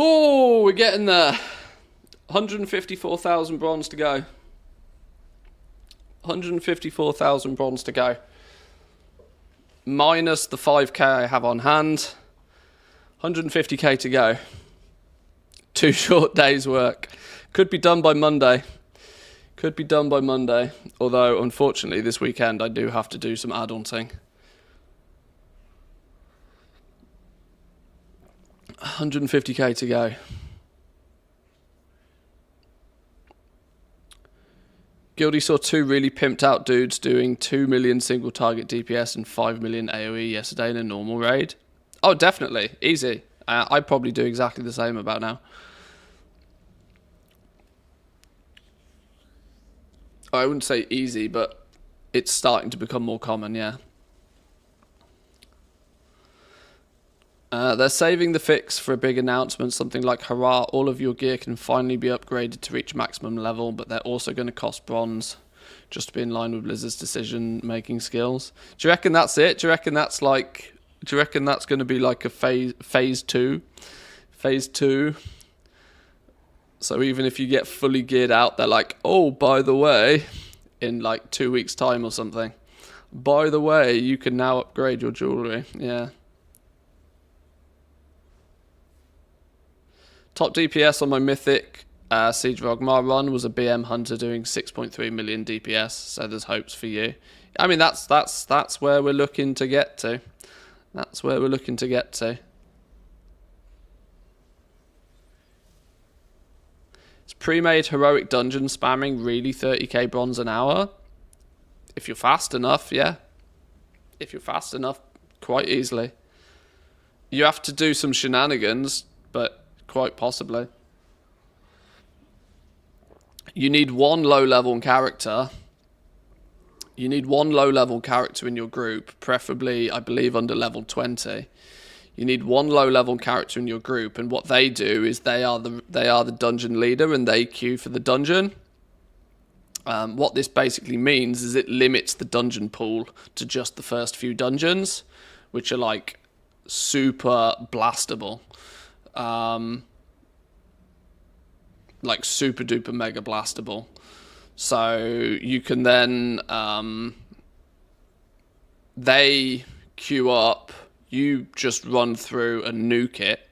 Oh, we're getting there. 154,000 bronze to go. 154,000 bronze to go. Minus the 5k I have on hand. 150k to go. 2 short days work. Could be done by Monday. Could be done by Monday. Although, unfortunately, this weekend I do have to do some add-onsing. 150k to go. Guildie saw 2 really pimped out dudes doing 2 million single target DPS and 5 million AoE yesterday in a normal raid. Oh, definitely. Easy. I'd probably do exactly the same about now. I wouldn't say easy, but it's starting to become more common, yeah. They're saving the fix for a big announcement, something like, hurrah, all of your gear can finally be upgraded to reach maximum level, but they're also going to cost bronze, just to be in line with Blizzard's decision-making skills. Do you reckon that's it? Do you reckon that's like... Do you reckon that's going to be like a phase 2? Phase 2? So even if you get fully geared out, they're like, oh, by the way, in like 2 weeks' time or something, by the way, you can now upgrade your jewellery. Yeah. Top DPS on my mythic Siege of Orgrimmar run was a BM Hunter doing 6.3 million DPS, so there's hopes for you. I mean, that's where we're looking to get to. That's where we're looking to get to. It's pre-made heroic dungeon spamming really 30k bronze an hour? If you're fast enough, yeah. If you're fast enough, quite easily. You have to do some shenanigans, but... quite possibly. You need one low-level character. You need one low-level character in your group, preferably, I believe, under level 20. You need one low-level character in your group, and what they do is they are the dungeon leader, and they queue for the dungeon. What this basically means is it limits the dungeon pool to just the first few dungeons, which are like super blastable. Like super duper mega blastable. So you can then they queue up, you just run through and nuke it,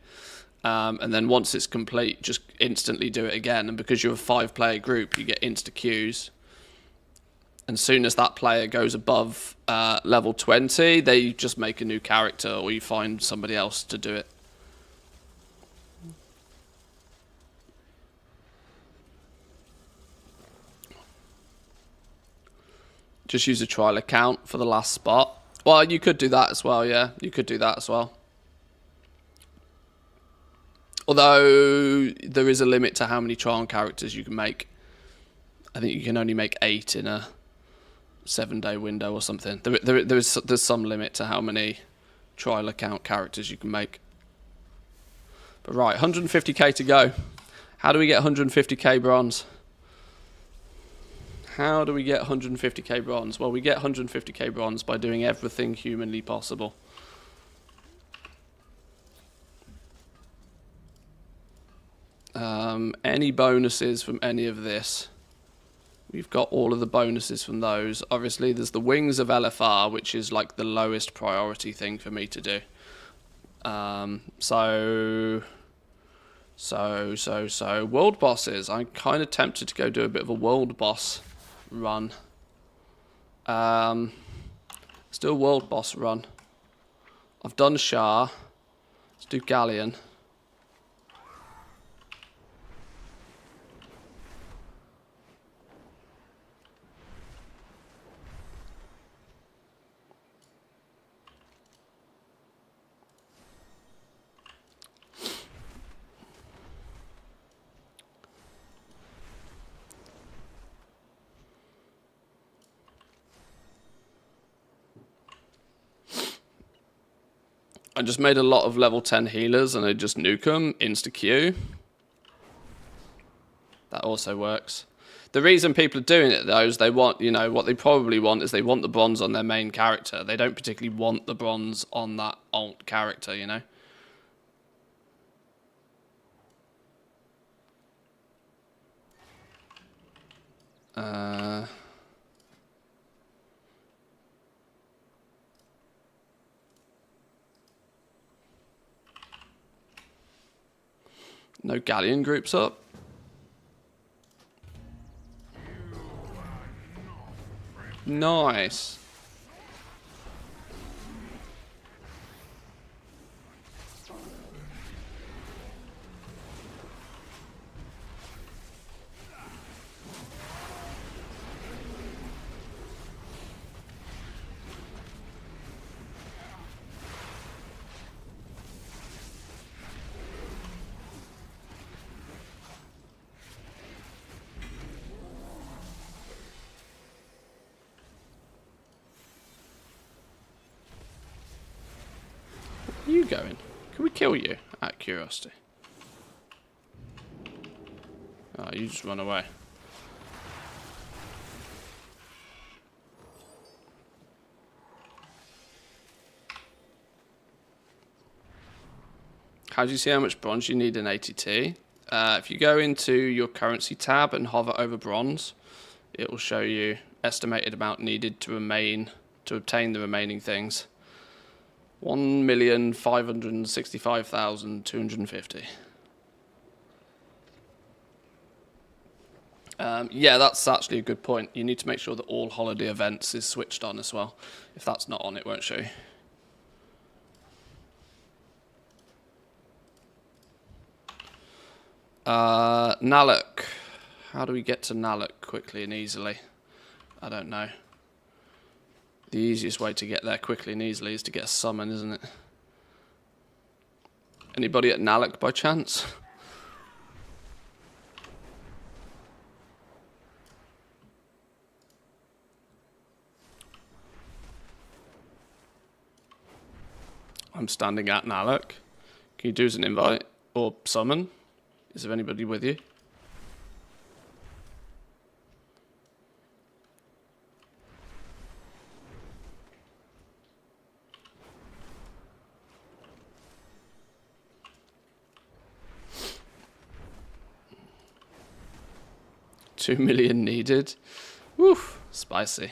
and then once it's complete, just instantly do it again. And because you're a 5-player group, you get insta queues. And as soon as that player goes above level 20, they just make a new character, or you find somebody else to do it. Just use a trial account for the last spot. Well, you could do that as well, yeah. You could do that as well. Although, there is a limit to how many trial characters you can make. I think you can only make 8 in a 7-day window or something. There's some limit to how many trial account characters you can make. But right, 150k to go. How do we get 150k bronze? How do we get 150k bronze? Well, we get 150k bronze by doing everything humanly possible. Any bonuses from any of this? We've got all of the bonuses from those. Obviously, there's the Wings of LFR, which is like the lowest priority thing for me to do. So world bosses. I'm kind of tempted to go do a bit of a world boss run. Let's do a world boss run. I've done Shah. Let's do Galleon. I just made a lot of level 10 healers and I just nuke them, insta-Q. That also works. The reason people are doing it, though, is they want, you know, what they probably want is they want the bronze on their main character. They don't particularly want the bronze on that alt character, you know. No galleon groups up. Nice. Where are you going? Can we kill you? Out of curiosity. Oh, you just run away. How do you see how much bronze you need in ATT? If you go into your currency tab and hover over bronze, it will show you estimated amount needed to obtain the remaining things. 1,565,250. Yeah, that's actually a good point. You need to make sure that all holiday events is switched on as well. If that's not on, it won't show you. Naluk. How do we get to Naluk quickly and easily? I don't know. The easiest way to get there quickly and easily is to get a summon, isn't it? Anybody at Naluk by chance? I'm standing at Naluk. Can you do as an invite or summon? Is there anybody with you? $2 million needed. Woof, spicy.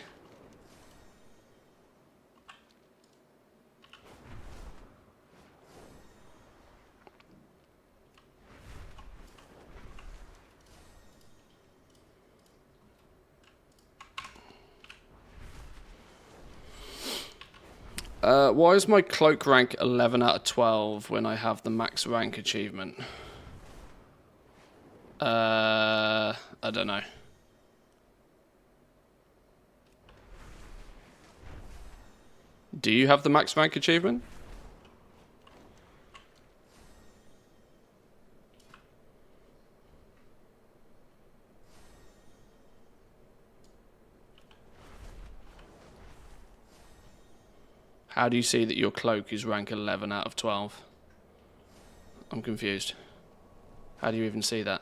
Why is my cloak rank 11 out of 12 when I have the max rank achievement? I don't know. Do you have the max rank achievement? How do you see that your cloak is rank 11 out of 12? I'm confused. How do you even see that?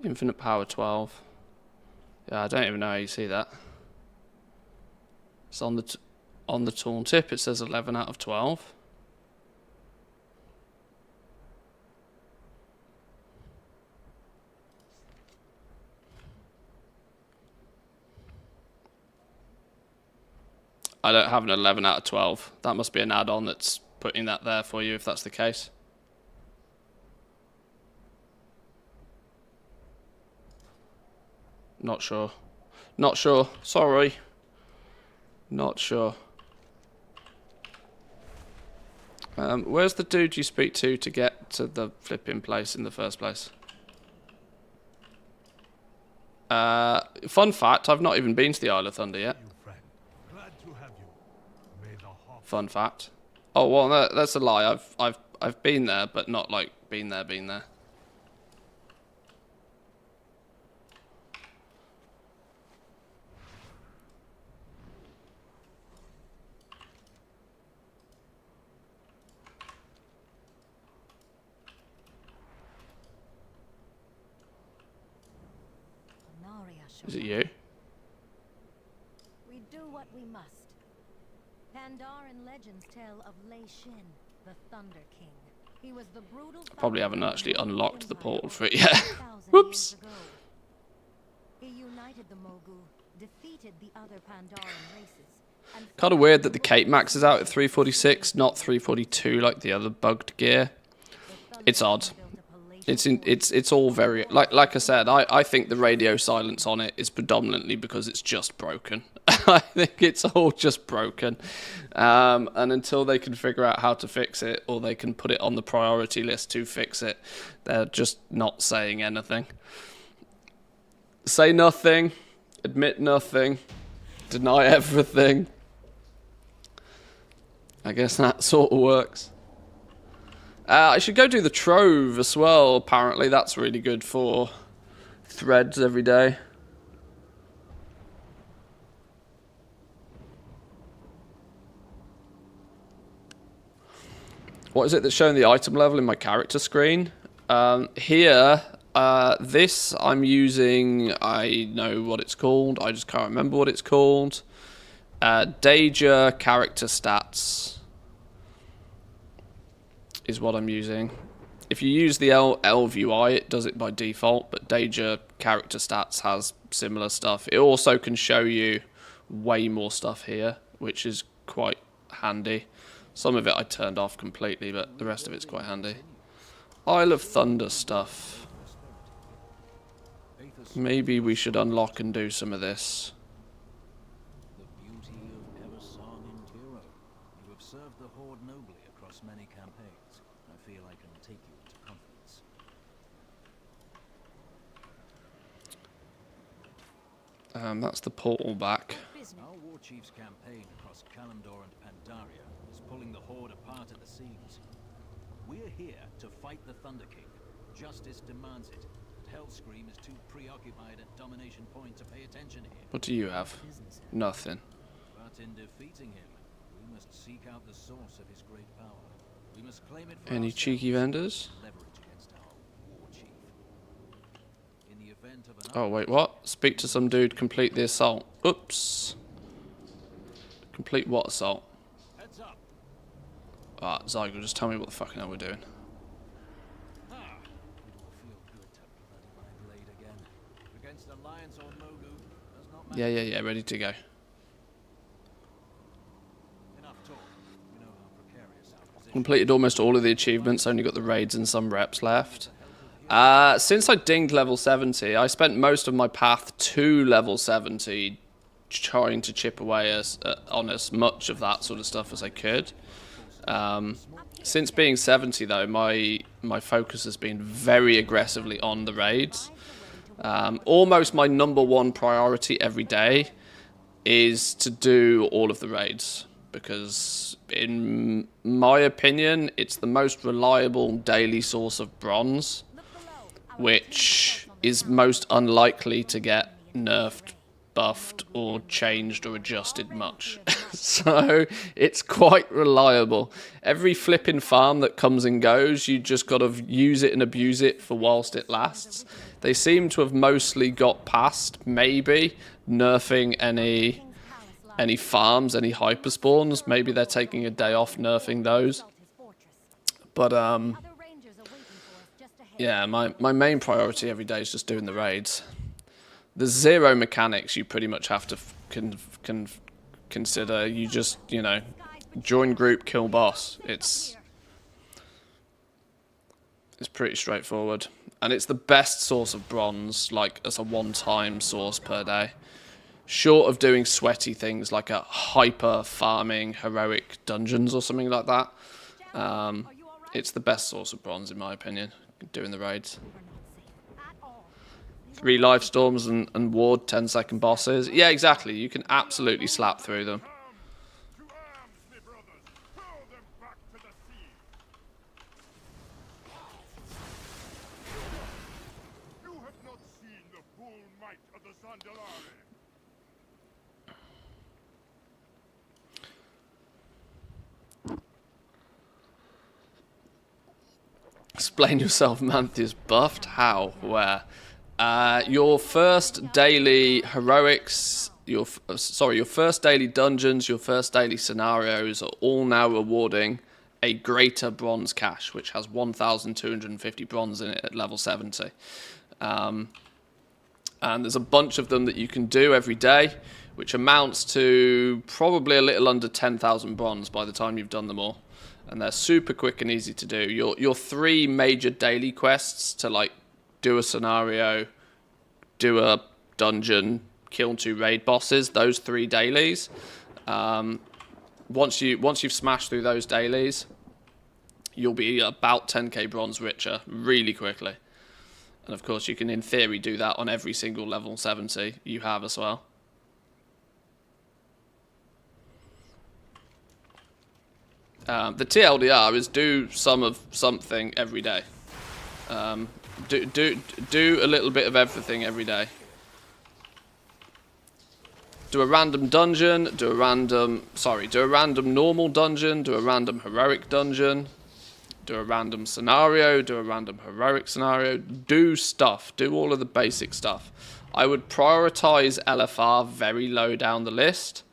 Infinite power 12. Yeah, I don't even know how you see that. It's on the tooltip. It says 11 out of 12. I don't have an 11 out of 12. That must be an add-on that's putting that there for you if that's the case. Not sure. Not sure. Sorry. Not sure. Where's the dude you speak to get to the flipping place in the first place? Fun fact, I've not even been to the Isle of Thunder yet. Glad to have you. May the hawk Fun fact. Oh well, no, that's a lie. I've been there, but not like been there. Is it you? We do what we must. Pandaren legends tell of Lei Shin, the Thunder King. He was the brutal Probably haven't thunder actually king of unlocked the Empire portal for it yet. 1,000 Whoops. years ago. He united the Mogu, defeated the other Pandaren races, and Kind of weird that the cape max is out at 346, not 342 like the other bugged gear. It's odd. It's all very like I said. I think the radio silence on it is predominantly because it's just broken. I think it's all just broken, and until they can figure out how to fix it, or they can put it on the priority list to fix it, they're just not saying anything. Say nothing, admit nothing, deny everything. I guess that sort of works. I should go do the Trove as well, apparently. That's really good for threads every day. What is it that's showing the item level in my character screen? Here, this I'm using, I know what it's called, I just can't remember what it's called. Danger character stats is what I'm using. If you use the LVUI, it does it by default, but Danger character stats has similar stuff. It also can show you way more stuff here, which is quite handy. Some of it I turned off completely, but the rest of it's quite handy. Isle of Thunder stuff. Maybe we should unlock and do some of this. The beauty of ever song in Terrace. You have served the Horde nobly across many campaigns. I feel I can take you into confidence. That's the portal back. Our war chief's campaign across Kalimdor and Pandaria is pulling the Horde apart at the seams. We're here to fight the Thunder King. Justice demands it. But Hellscream is too preoccupied at Domination Point to pay attention here. What do you have? Nothing. But in defeating him, we must seek out the source of his great power. We must claim it for Any ourselves, cheeky vendors? leverage against our war chief. In the event of an Oh, wait, what? Speak to some dude, complete the assault. Oops. Complete what assault? heads up. Ah, Zygo, just tell me what the fucking hell we're doing. It will feel good to bloody my blade again. Against Alliance or Mogu does not matter. Yeah, ready to go. Enough talk. We know how precarious our position. Completed almost all of the achievements, only got the raids and some reps left. Since I dinged level 70, I spent most of my path to level 70 trying to chip away on as much of that sort of stuff as I could. Since being 70 though, my focus has been very aggressively on the raids. Almost my #1 priority every day is to do all of the raids, because in my opinion it's the most reliable daily source of bronze, which is most unlikely to get nerfed, buffed, or changed or adjusted much. So it's quite reliable. Every flipping farm that comes and goes, you just got to use it and abuse it for whilst it lasts. They seem to have mostly got past maybe nerfing any farms, any hyper spawns. Maybe they're taking a day off nerfing those. But yeah, my main priority every day is just doing the raids. There's zero mechanics you pretty much have to consider. You just, you know, join group, kill boss. It's pretty straightforward. And it's the best source of bronze, like as a one-time source per day. Short of doing sweaty things like a hyper farming heroic dungeons or something like that. It's the best source of bronze in my opinion, doing the raids. 3 life storms and ward 10-second bosses. Yeah, exactly. You can absolutely slap through them. To arms, me brothers! Hurl them back to the sea! You have not seen the full might of the Sandalari. Explain yourself, Mantheus buffed? How? Where? Your first daily heroics, your first daily dungeons, your first daily scenarios are all now rewarding a greater bronze cache, which has 1,250 bronze in it at level 70. And there's a bunch of them that you can do every day, which amounts to probably a little under 10,000 bronze by the time you've done them all. And they're super quick and easy to do. Your 3 major daily quests to like do a scenario, do a dungeon, kill 2 raid bosses, those 3 dailies. Once you've smashed through those dailies, you'll be about 10k bronze richer really quickly. And of course, you can in theory do that on every single level 70 you have as well. The TLDR is do something every day. Do a little bit of everything every day. Do a random dungeon, do a random normal dungeon, do a random heroic dungeon, do a random scenario, do a random heroic scenario, do stuff, do all of the basic stuff. I would prioritize LFR very low down the list.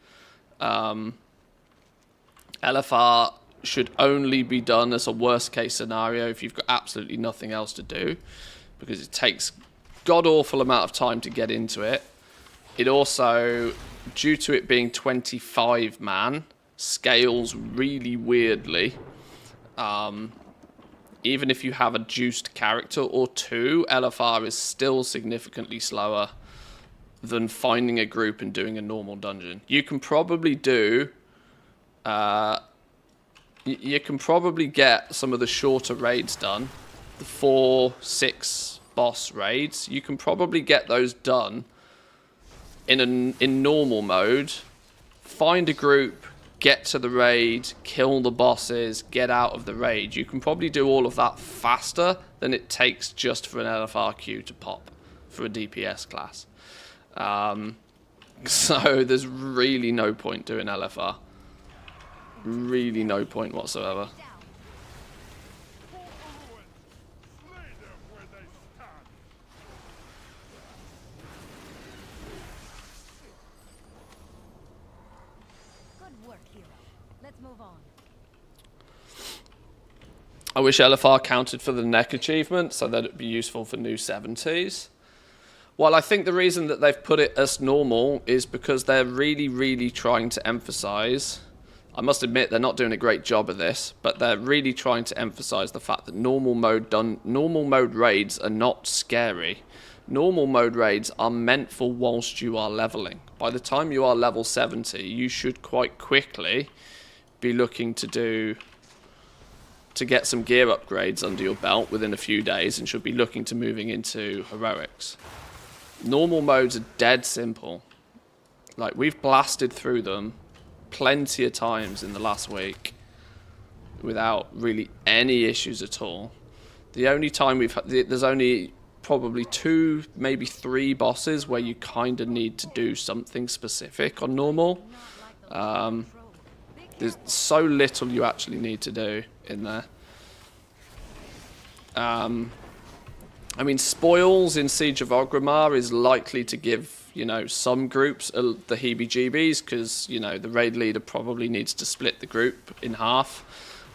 LFR should only be done as a worst case scenario if you've got absolutely nothing else to do, because it takes god-awful amount of time to get into it. It also, due to it being 25 man, scales really weirdly. Even if you have a juiced character or 2, LFR is still significantly slower than finding a group and doing a normal dungeon. You can probably do... you can probably get some of the shorter raids done. The 4-6 boss raids. You can probably get those done in normal mode. Find a group, get to the raid, kill the bosses, get out of the raid. You can probably do all of that faster than it takes just for an LFR queue to pop for a DPS class. So there's really no point doing LFR. Really no point whatsoever. Good work, hero. Let's move on. I wish LFR counted for the neck achievement so that it'd be useful for new 70s. Well, I think the reason that they've put it as normal is because they're really trying to emphasize... I must admit they're not doing a great job of this, but they're really trying to emphasize the fact that normal mode raids are not scary. Normal mode raids are meant for whilst you are leveling. By the time you are level 70, you should quite quickly be looking to get some gear upgrades under your belt within a few days, and should be looking to moving into heroics. Normal modes are dead simple. Like, we've blasted through them plenty of times in the last week without really any issues at all. The only time there's only probably 2, maybe 3 bosses where you kind of need to do something specific on normal. There's so little you actually need to do in there. I mean, spoils in Siege of Orgrimmar is likely to give, you know, some groups the heebie-jeebies, because, you know, the raid leader probably needs to split the group in half.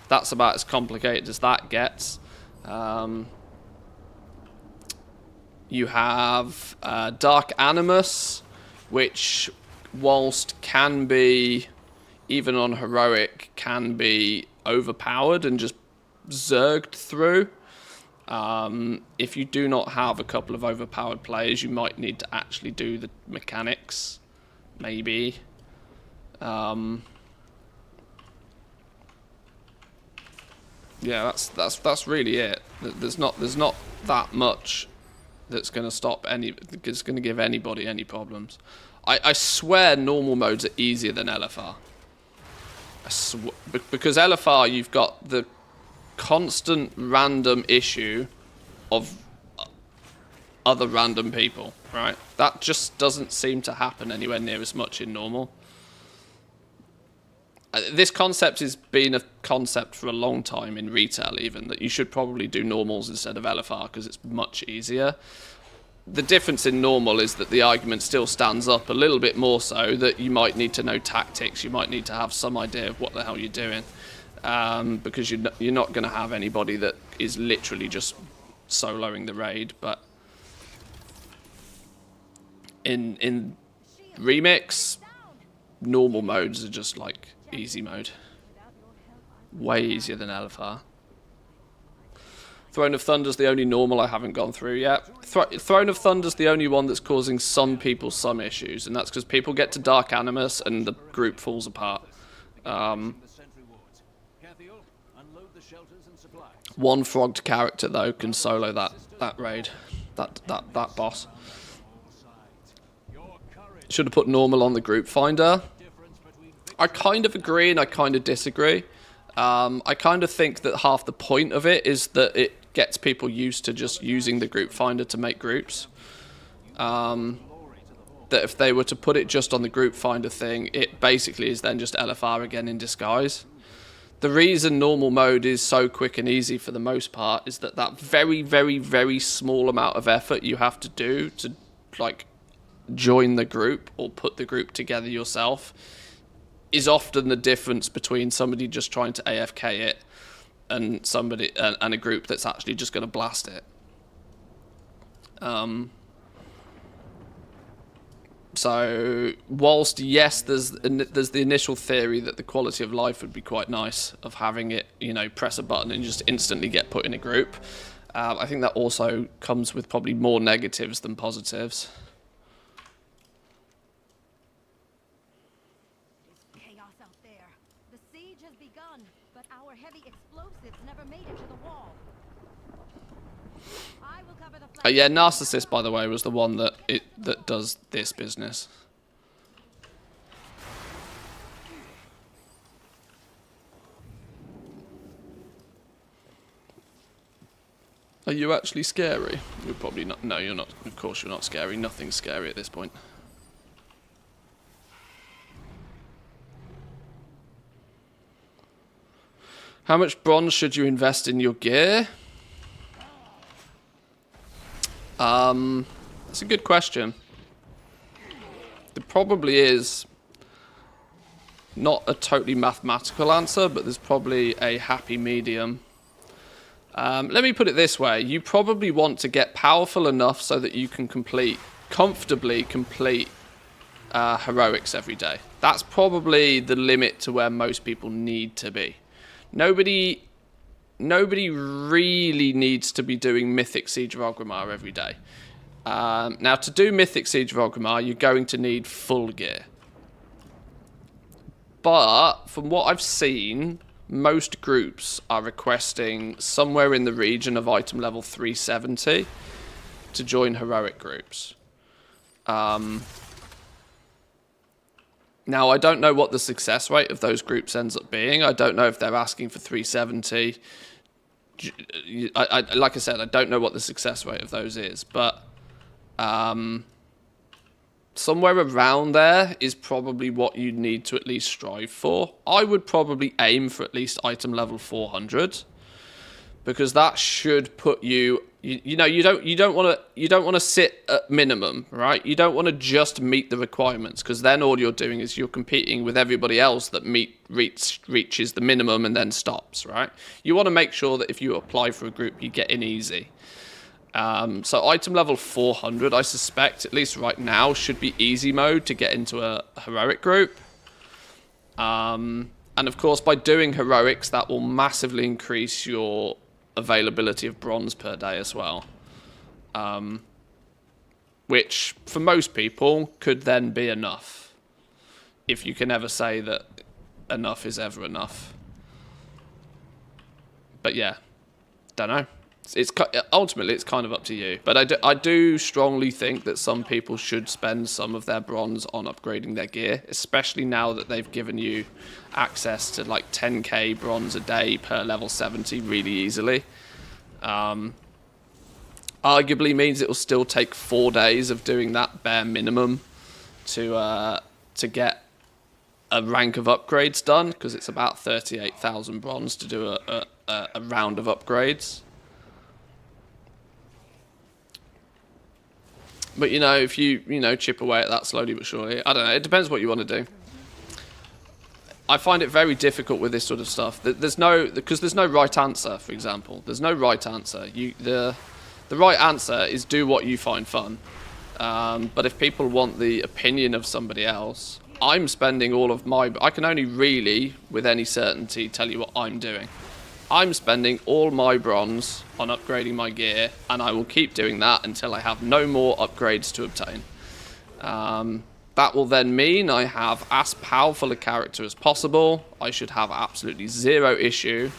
That's about as complicated as that gets. You have Dark Animus, which, whilst can be, even on heroic, can be overpowered and just zerged through. If you do not have a couple of overpowered players, you might need to actually do the mechanics, maybe. Yeah, that's really it. There's not that much that's going to stop that's going to give anybody any problems. I swear normal modes are easier than LFR. Because LFR, you've got the constant random issue of other random people, right? That just doesn't seem to happen anywhere near as much in normal. This concept has been a concept for a long time in retail, even, that you should probably do normals instead of LFR because it's much easier. the difference in normal is that the argument still stands up a little bit more so that you might need to know tactics. You might need to have some idea of what the hell you're doing, because you're not going to have anybody that is literally just soloing the raid. But in Remix, normal modes are just like easy mode. Way easier than LFR. Throne of Thunder's the only normal I haven't gone through yet. Throne of Thunder's the only one that's causing some people some issues, and that's because people get to Dark Animus and the group falls apart. One frogged character though can solo that raid, that boss. Should have put normal on the group finder. I kind of agree and I kind of disagree. I kind of think that half the point of it is that it gets people used to just using the group finder to make groups. That if they were to put it just on the group finder thing, it basically is then just LFR again in disguise. The reason normal mode is so quick and easy for the most part is that very, very, very small amount of effort you have to do to like join the group or put the group together yourself is often the difference between somebody just trying to AFK it and somebody and a group that's actually just going to blast it. So whilst yes, there's the initial theory that the quality of life would be quite nice of having it, you know, press a button and just instantly get put in a group. I think that also comes with probably more negatives than positives. Yeah, Narcissist, by the way, was the one that does this business. Are you actually scary? You're probably not. No, you're not. Of course, you're not scary. Nothing's scary at this point. How much bronze should you invest in your gear? That's a good question. There probably is not a totally mathematical answer, but there's probably a happy medium. Let me put it this way. You probably want to get powerful enough so that you can comfortably complete heroics every day. That's probably the limit to where most people need to be. Nobody really needs to be doing Mythic Siege of Orgrimmar every day. Now, to do Mythic Siege of Orgrimmar, you're going to need full gear. But, from what I've seen, most groups are requesting somewhere in the region of item level 370 to join heroic groups. Now, I don't know what the success rate of those groups ends up being. I don't know if they're asking for 370. Like I said, I don't know what the success rate of those is, but somewhere around there is probably what you need to at least strive for. I would probably aim for at least item level 400, because that should put you. You don't want to sit at minimum, right? You don't want to just meet the requirements, because then all you're doing is you're competing with everybody else that reaches the minimum and then stops, right? You want to make sure that if you apply for a group, you get in easy. So item level 400, I suspect, at least right now, should be easy mode to get into a heroic group. And of course, by doing heroics, that will massively increase your availability of bronze per day as well, which for most people could then be enough, if you can ever say that enough is ever enough. But yeah, don't know. Ultimately it's kind of up to you, but I do strongly think that some people should spend some of their bronze on upgrading their gear, especially now that they've given you access to like 10k bronze a day per level 70 really easily. Arguably means it will still take 4 days of doing that bare minimum to get a rank of upgrades done, because it's about 38,000 bronze to do a round of upgrades. But, you know, if you chip away at that slowly but surely, I don't know, it depends what you want to do. I find it very difficult with this sort of stuff. Because there's no right answer, for example. There's no right answer. The right answer is do what you find fun. But if people want the opinion of somebody else, I'm spending all of my... I can only really, with any certainty, tell you what I'm doing. I'm spending all my bronze on upgrading my gear, and I will keep doing that until I have no more upgrades to obtain. That will then mean I have as powerful a character as possible. I should have absolutely zero issue.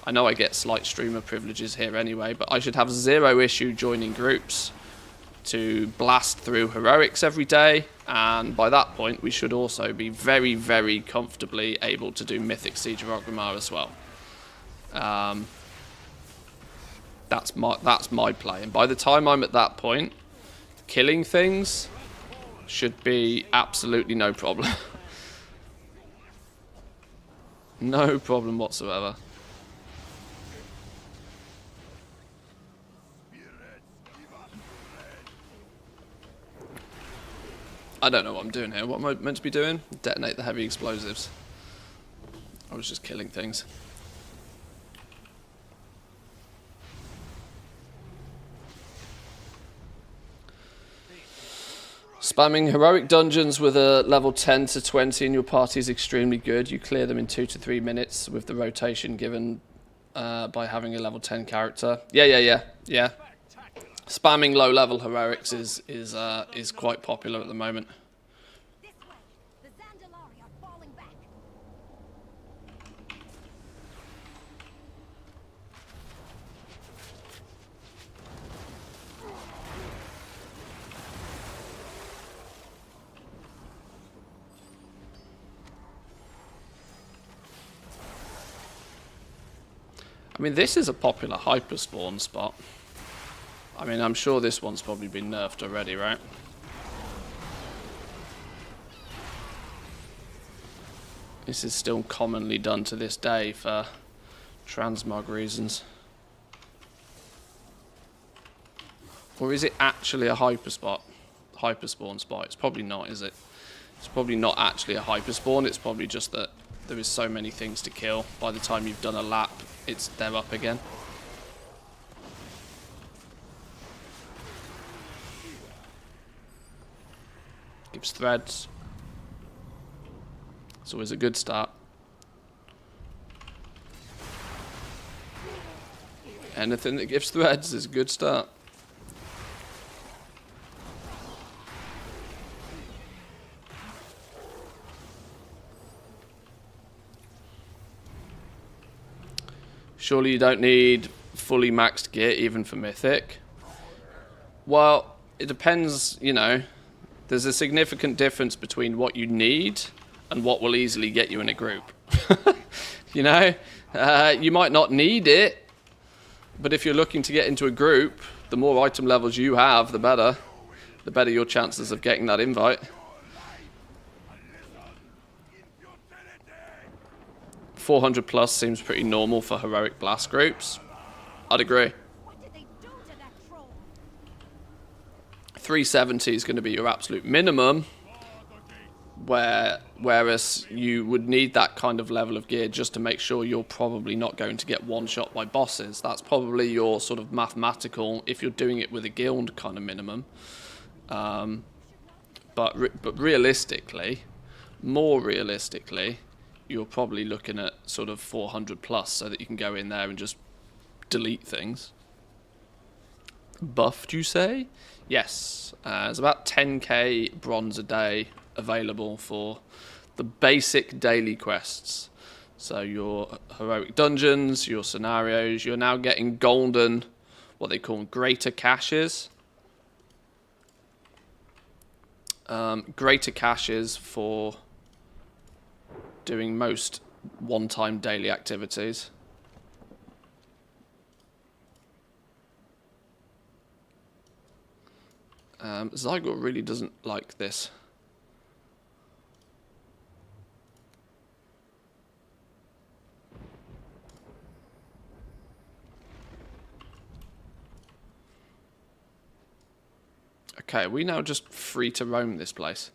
I know I get slight streamer privileges here anyway, but I should have zero issue joining groups to blast through heroics every day, and by that point we should also be very, very comfortably able to do Mythic Siege of Orgrimmar as well. That's my play, and by the time I'm at that point, killing things should be absolutely no problem. No problem whatsoever. I don't know what I'm doing here. What am I meant to be doing? Detonate the heavy explosives. I was just killing things. Spamming heroic dungeons with a level 10 to 20 in your party is extremely good. You clear them in 2 to 3 minutes with the rotation given by having a level 10 character. Yeah. Spamming low level heroics is quite popular at the moment. This way. The Zandalari are falling back. I mean, this is a popular hyperspawn spot. I mean, I'm sure this one's probably been nerfed already, right? This is still commonly done to this day for transmog reasons. Or is it actually a hyperspawn spot? It's probably not, is it? It's probably not actually a hyperspawn. It's probably just that there is so many things to kill. By the time you've done a lap, they're up again. Gives threads. It's always a good start. Anything that gives threads is a good start. Surely you don't need fully maxed gear even for Mythic. Well, it depends, you know. There's a significant difference between what you need and what will easily get you in a group. You know? You might not need it, but if you're looking to get into a group, the more item levels you have, the better. The better your chances of getting that invite. 400 plus seems pretty normal for heroic blast groups. I'd agree. What did they do to that troll? 370 is going to be your absolute minimum, whereas you would need that kind of level of gear just to make sure you're probably not going to get one shot by bosses. That's probably your sort of mathematical, if you're doing it with a guild kind of minimum. But realistically, more realistically, you're probably looking at sort of 400 plus so that you can go in there and just delete things. Buffed, you say? Yes. There's about 10k bronze a day available for the basic daily quests. So your heroic dungeons, your scenarios, you're now getting golden, what they call greater caches. Greater caches for doing most one-time daily activities. Zygot really doesn't like this. Okay, we now just free to roam this place.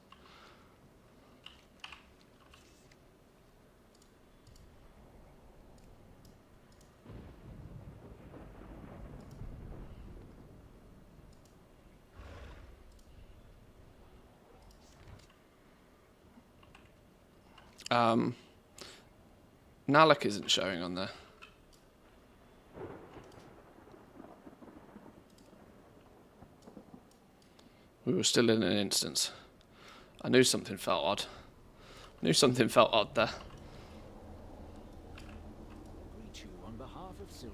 Nalek isn't showing on there. We were still in an instance. I knew something felt odd. There. Greet you on behalf of Silvermoon.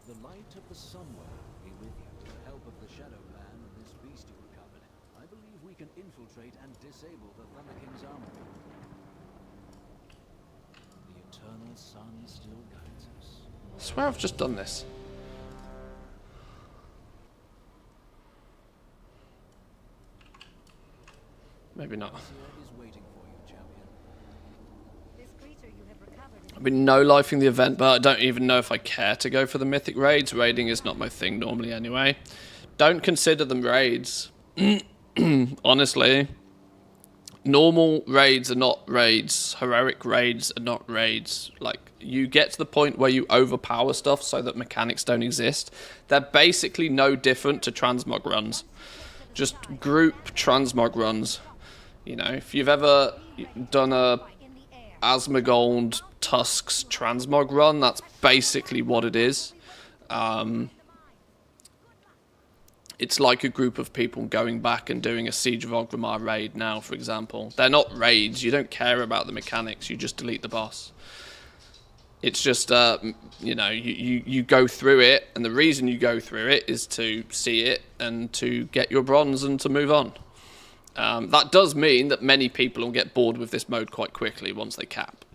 The light of the Sunwell be with you with the help of the Shadow Clan and this beast you recovered. I believe we can infiltrate and disable the Thunder King's armory. The eternal sun still guides us. I swear I've just done this. Maybe not. Is waiting for you, champion. This creature you have recovered is I've been no-lifing the event, but I don't even know if I care to go for the mythic raids. Raiding is not my thing normally anyway. Don't consider them raids. Honestly. Normal raids are not raids. Heroic raids are not raids. Like, you get to the point where you overpower stuff so that mechanics don't exist. They're basically no different to transmog runs. Just group transmog runs. You know, if you've ever done a Asmongold Tusks transmog run, that's basically what it is. It's like a group of people going back and doing a Siege of Orgrimmar raid now, for example. They're not raids, you don't care about the mechanics, you just delete the boss. It's just, you know, you go through it, and the reason you go through it is to see it and to get your bronze and to move on. That does mean that many people will get bored with this mode quite quickly once they cap.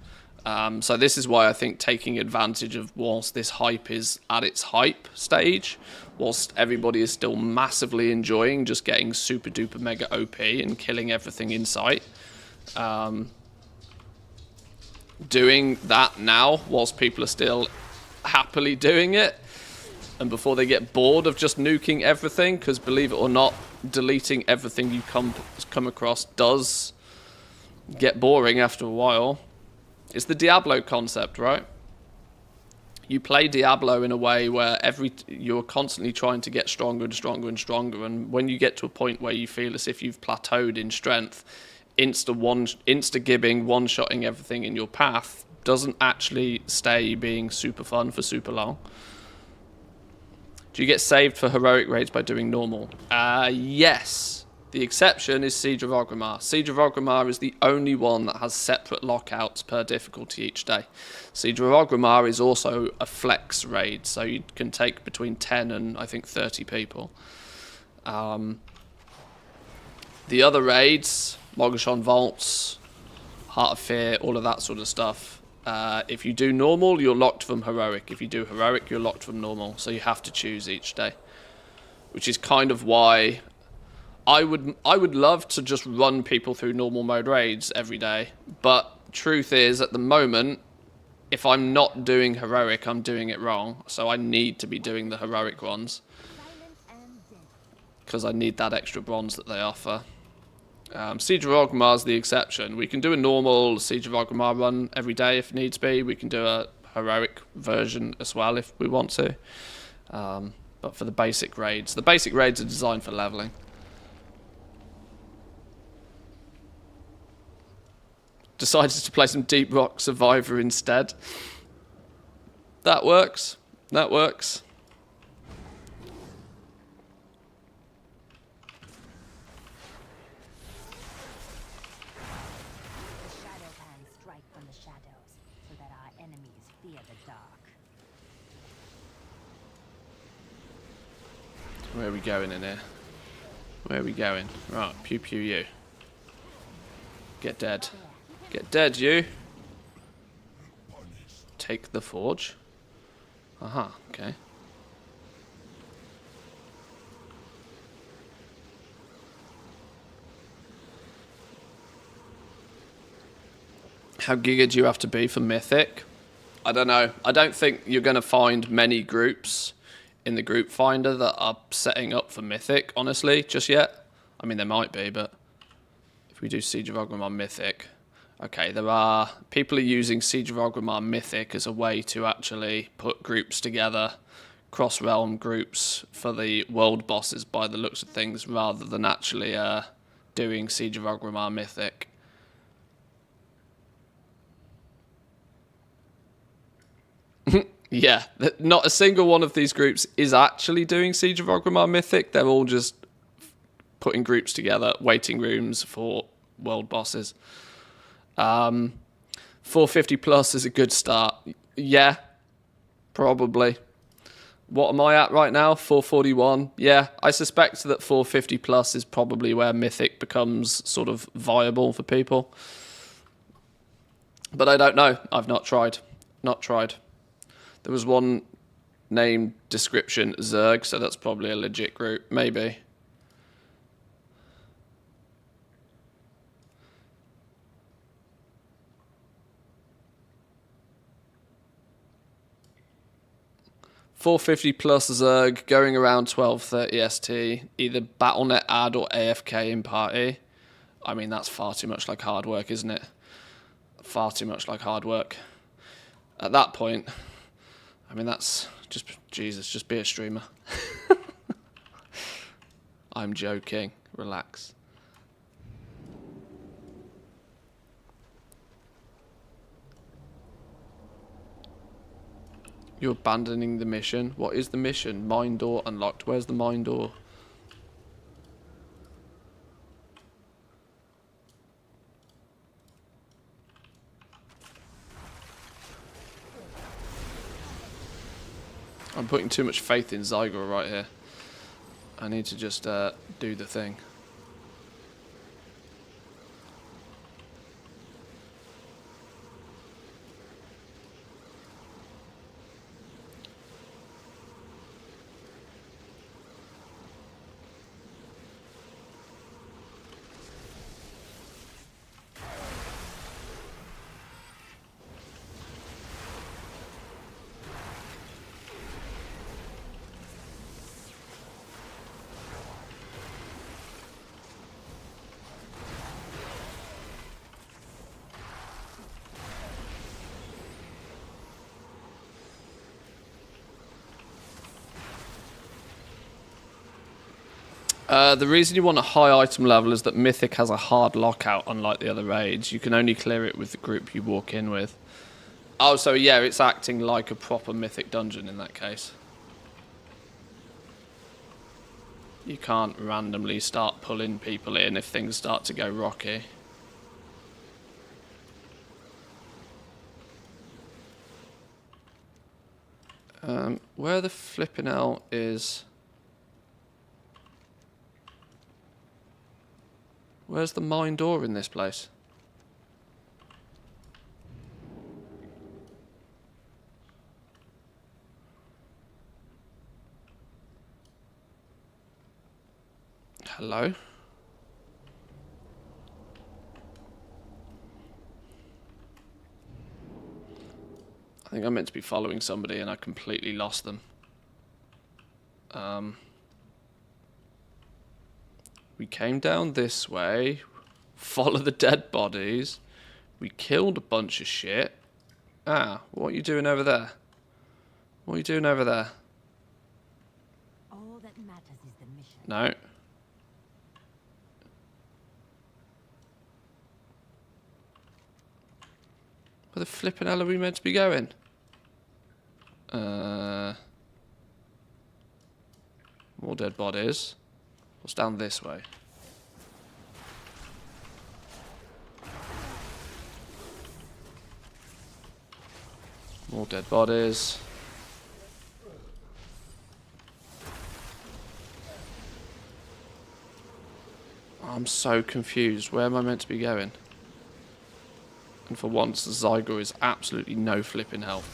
So this is why I think taking advantage of whilst this hype is at its hype stage, whilst everybody is still massively enjoying just getting super duper mega OP and killing everything in sight. Doing that now whilst people are still happily doing it, and before they get bored of just nuking everything, because believe it or not, deleting everything you come across does get boring after a while. It's the Diablo concept, right? You play Diablo in a way where you're constantly trying to get stronger and stronger and stronger, and when you get to a point where you feel as if you've plateaued in strength, insta-gibbing, one-shotting everything in your path doesn't actually stay being super fun for super long. Do you get saved for heroic raids by doing normal? Yes. The exception is Siege of Orgrimmar. Siege of Orgrimmar is the only one that has separate lockouts per difficulty each day. Siege of Orgrimmar is also a flex raid, so you can take between 10 and I think 30 people. The other raids, Mogashon Vaults, Heart of Fear, all of that sort of stuff. If you do normal, you're locked from heroic. If you do heroic, you're locked from normal. So you have to choose each day, which is kind of why I would love to just run people through normal mode raids every day. But truth is, at the moment, if I'm not doing heroic, I'm doing it wrong. So I need to be doing the heroic ones because I need that extra bronze that they offer. Siege of Orgrimmar is the exception. We can do a normal Siege of Orgrimmar run every day if needs be. We can do a heroic version as well if we want to. But for the basic raids are designed for leveling. Decided to play some Deep Rock Survivor instead. That works. That works. Where are we going in here? Where are we going? Right, pew pew you. Get dead. Get dead, you. Take the forge. Aha, okay. How giga do you have to be for Mythic? I don't know. I don't think you're going to find many groups in the group finder that are setting up for Mythic, honestly, just yet. I mean, there might be, but if we do Siege of Orgrimmar Mythic, okay, there are people are using Siege of Orgrimmar Mythic as a way to actually put groups together, cross-realm groups for the world bosses by the looks of things, rather than actually doing Siege of Orgrimmar Mythic. Yeah, not a single one of these groups is actually doing Siege of Orgrimmar Mythic. They're all just putting groups together, waiting rooms for world bosses. 450 plus is a good start. Yeah, probably. What am I at right now? 441. Yeah, I suspect that 450 plus is probably where Mythic becomes sort of viable for people. But I don't know. I've not tried. Not tried. There was one named description Zerg, so that's probably a legit group. Maybe. $450 plus Zerg, going around 1230 ST, either Battle.net ad or AFK in party. I mean, that's far too much like hard work, isn't it? Far too much like hard work. At that point, I mean, that's just, Jesus, just be a streamer. I'm joking. Relax. You're abandoning the mission. What is the mission? Mine door unlocked. Where's the mine door? I'm putting too much faith in Zygor right here. I need to just do the thing. The reason you want a high item level is that Mythic has a hard lockout, unlike the other raids. You can only clear it with the group you walk in with. Oh, so yeah, it's acting like a proper Mythic dungeon in that case. You can't randomly start pulling people in if things start to go rocky. Where the flipping hell is... Where's the mine door in this place? Hello? I think I meant to be following somebody and I completely lost them. We came down this way, follow the dead bodies, we killed a bunch of shit. Ah, what are you doing over there? What are you doing over there? All that matters is the mission. No. Where the flipping hell are we meant to be going? More dead bodies. What's down this way? More dead bodies. I'm so confused. Where am I meant to be going? And for once, the Zygor is absolutely no flipping help.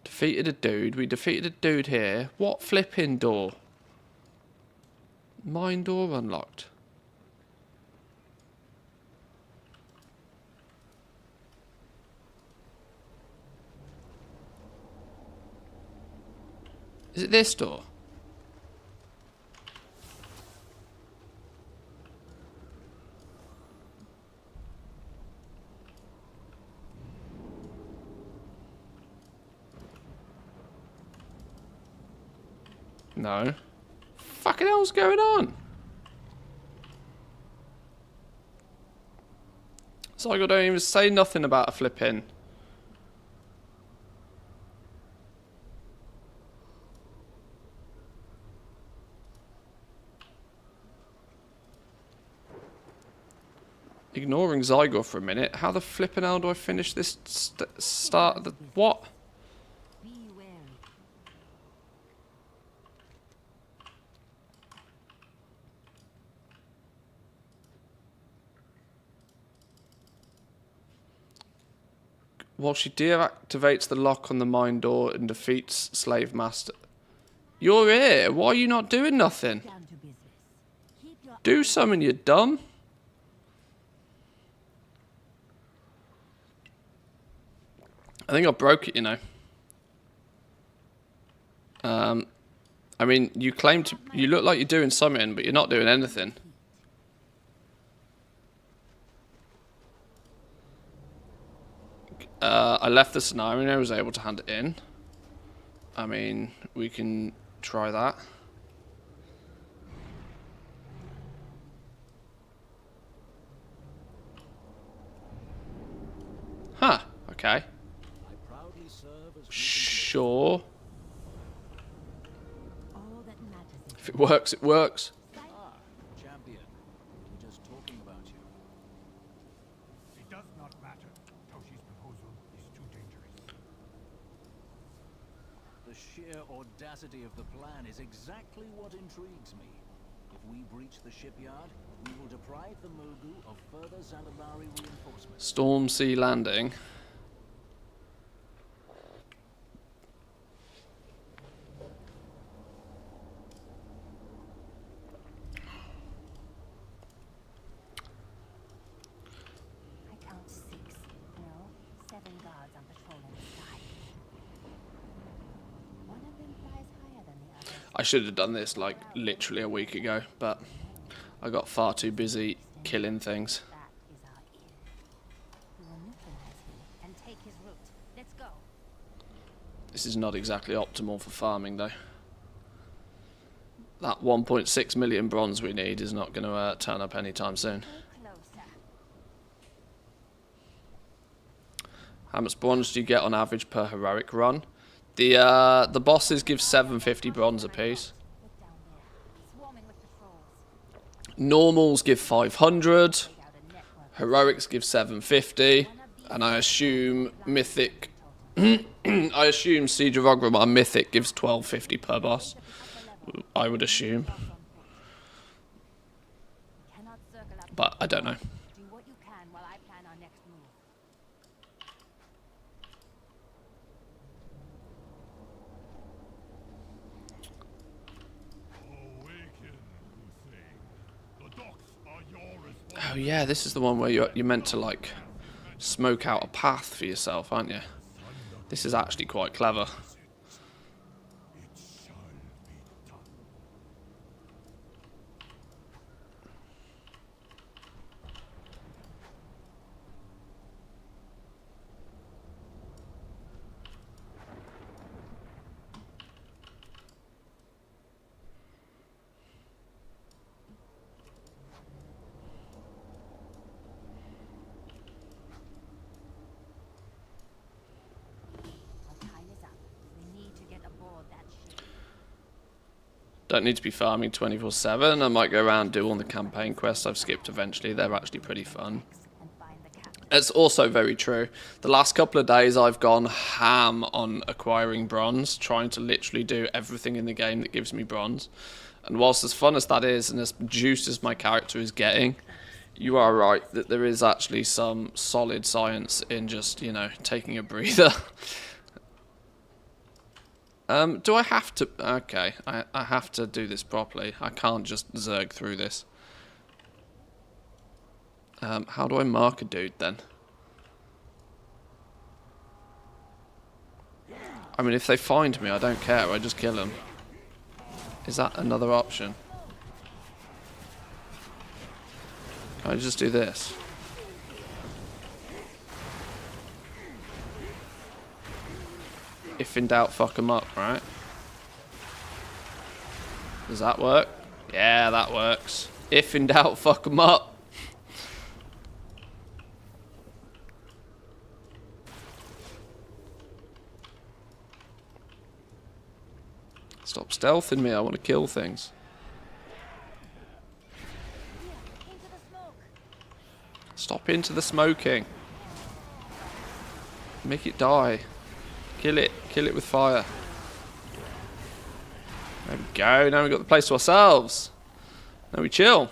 Defeated a dude. We defeated a dude here. What flipping door? Mine door unlocked. Is it this door? No. Fucking hell's going on? So I don't even say nothing about a flipping. Ignoring Zygo for a minute. How the flipping hell do I finish this start? What? Be wary. While she deactivates the lock on the mine door and defeats Slave Master. You're here. Why are you not doing nothing? Down to business. Keep your Do something, you dumb. I think I broke it, you know. I mean, you claim to... You look like you're doing something, but you're not doing anything. I left the scenario and I was able to hand it in. I mean, we can try that. Huh, okay. I proudly serve as Sure. all that matters is If it works, it works. champion. We're just talking about you. It does not matter. Toshi's proposal is too dangerous. The sheer audacity of the plan is exactly what intrigues me. If we breach the shipyard, we will deprive the Mogu of further Zandalari reinforcements. Storm Sea Landing. I count 6. No, 7 guards on patrol in the sky. One of them flies higher than the others. I should have done this like literally a week ago, but I got far too busy killing things. That is our in. We will neutralize him and take his route. Let's go. This is not exactly optimal for farming though. That 1.6 million bronze we need is not going to turn up anytime soon. Go closer. How much bronze do you get on average per heroic run? The bosses give 750 bronze apiece. Look down there. Swarming with patrols. Normals give 500. Take out a network. Heroics give 750. And I assume Mythic... I assume Siege of Orgrimmar Mythic gives 1250 per boss. I would assume. Cannot circle up. But I don't know. Do what you can while I plan our next move. Awaken, Thusday. The docks are your responsibility. Oh yeah, this is the one where you're meant to like smoke out a path for yourself, aren't you? This is actually quite clever. It shall be done. Our time is up. We need to get aboard that ship. Don't need to be farming 24/7. I might go around and do all the campaign quests I've skipped eventually. They're actually pretty fun. And find the captain. It's also very true. The last couple of days I've gone ham on acquiring bronze, trying to literally do everything in the game that gives me bronze. And whilst as fun as that is, and as juiced as my character is getting, you are right that there is actually some solid science in just, you know, taking a breather. Do I have to? Okay, I have to do this properly. I can't just zerg through this. How do I mark a dude then? I mean, if they find me, I don't care. I just kill them. Is that another option? Can I just do this? If in doubt, fuck them up, right? Does that work? Yeah, that works. If in doubt, fuck them up. Stop stealthing me, I want to kill things. Into the smoke. Stop into the smoking. Make it die. Kill it with fire. There we go, now we've got the place to ourselves. Now we chill.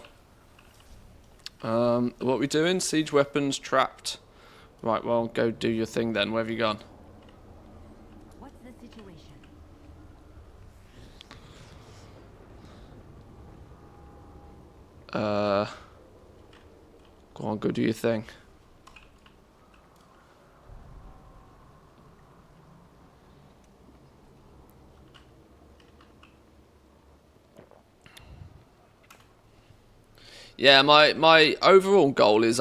What are we doing? Siege weapons trapped. Right, well, go do your thing then. Where have you gone? What's the situation? Go on, go do your thing. Yeah, my overall goal is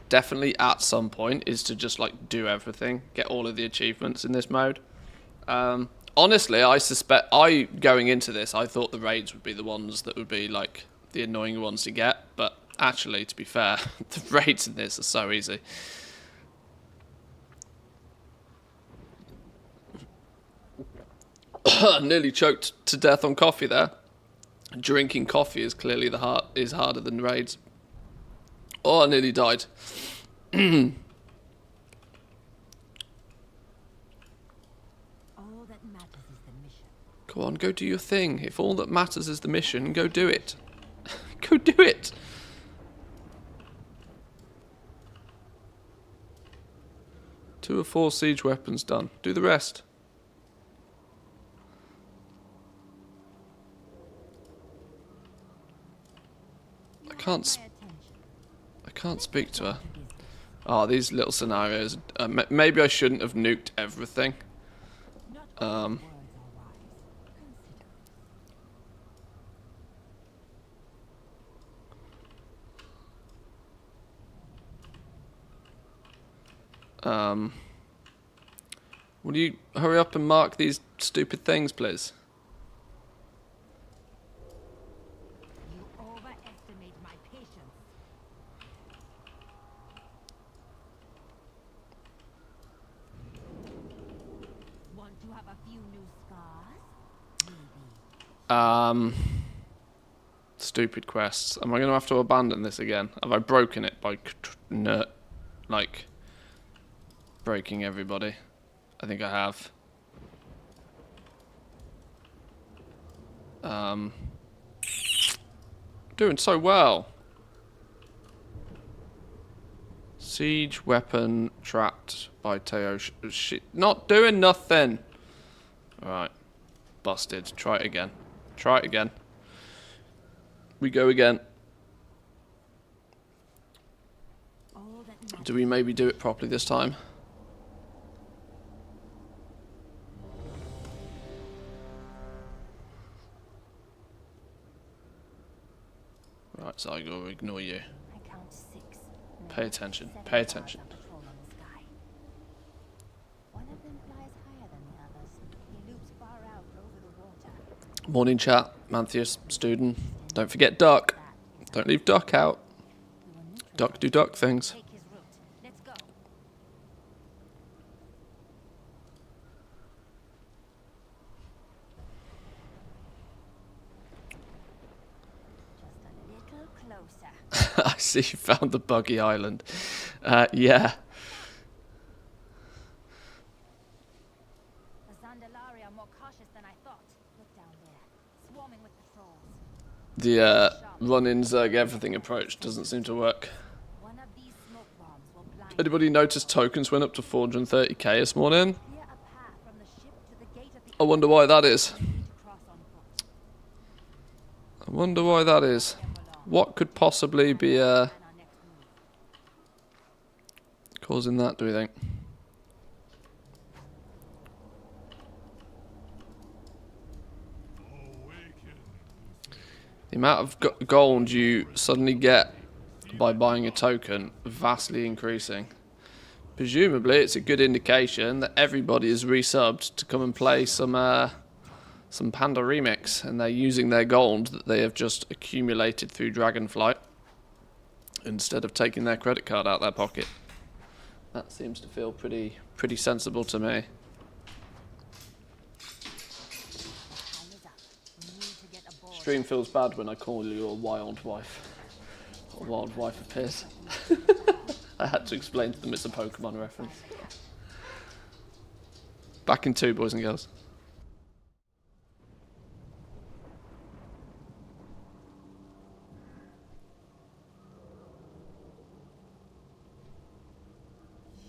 definitely at some point is to just like do everything, get all of the achievements in this mode. Honestly, going into this, I thought the raids would be the ones that would be like the annoying ones to get, but actually, to be fair, the raids in this are so easy. Nearly choked to death on coffee there. Drinking coffee is clearly harder than raids. Oh, I nearly died. All that matters is the mission. Go on, go do your thing. If all that matters is the mission, go do it. Go do it. Two or four siege weapons done. Do the rest. I can't speak to her. Oh, these little scenarios. Maybe I shouldn't have nuked everything. Will you hurry up and mark these stupid things, please? You overestimate my patience. Want to have a few new scars? Maybe. Stupid quests. Am I going to have to abandon this again? Have I broken it by like breaking everybody? I think I have. Doing so well. Siege weapon trapped by Teo. Shit, not doing nothing. Alright. Busted. Try it again. Try it again. We go again. Do we maybe do it properly this time? Right, so I go ignore you. I count 6. Pay attention. Pay attention. One of them flies higher than the others. He loops far out over the water. Morning chat. Manthius, student. Don't forget duck. Don't leave duck out. Duck do duck things. Take his route. Let's go. Just a little closer. I see you found the buggy island. Yeah. The Zandalari are more cautious than I thought. Look down there, swarming with patrols. The run-in zerg everything approach doesn't seem to work. One of these smoke bombs will blind. Anybody notice tokens went up to 430k this morning? Clear a path from the ship to the gate of the I wonder why that is. Cross on foot. I wonder why that is. What could possibly be And our next move. causing that, do we think? The amount of gold you suddenly get by buying a token vastly increasing. Presumably, it's a good indication that everybody is resubbed to come and play some Panda Remix, and they're using their gold that they have just accumulated through Dragonflight instead of taking their credit card out their pocket. That seems to feel pretty sensible to me. Time is up. We need to get aboard. Stream feels bad when I call you a wild wife. A wild wife appears. I had to explain to them it's a Pokemon reference. Back in 2, boys and girls.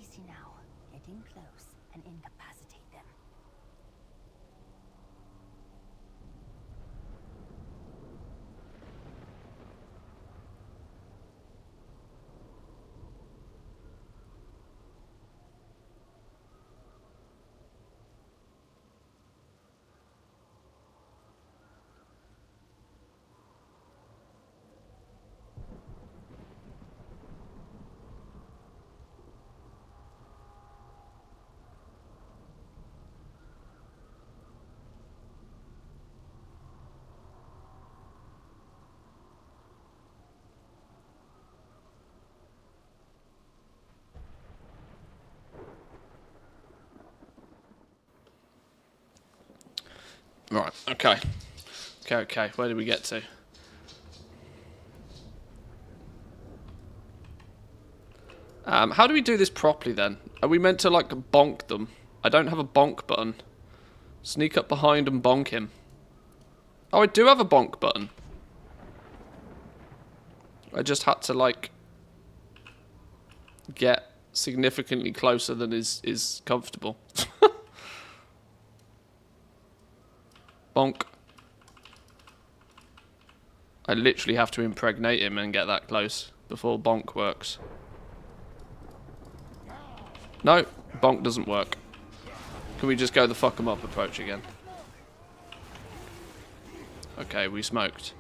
Easy now. Get in close and incapacitate them. Right, okay. Okay, where did we get to? How do we do this properly then? Are we meant to like bonk them? I don't have a bonk button. Sneak up behind and bonk him. Oh, I do have a bonk button. I just had to like get significantly closer than is comfortable. Bonk. I literally have to impregnate him and get that close before bonk works. No, bonk doesn't work. Can we just go the fuck 'em up approach again? Okay, we smoked.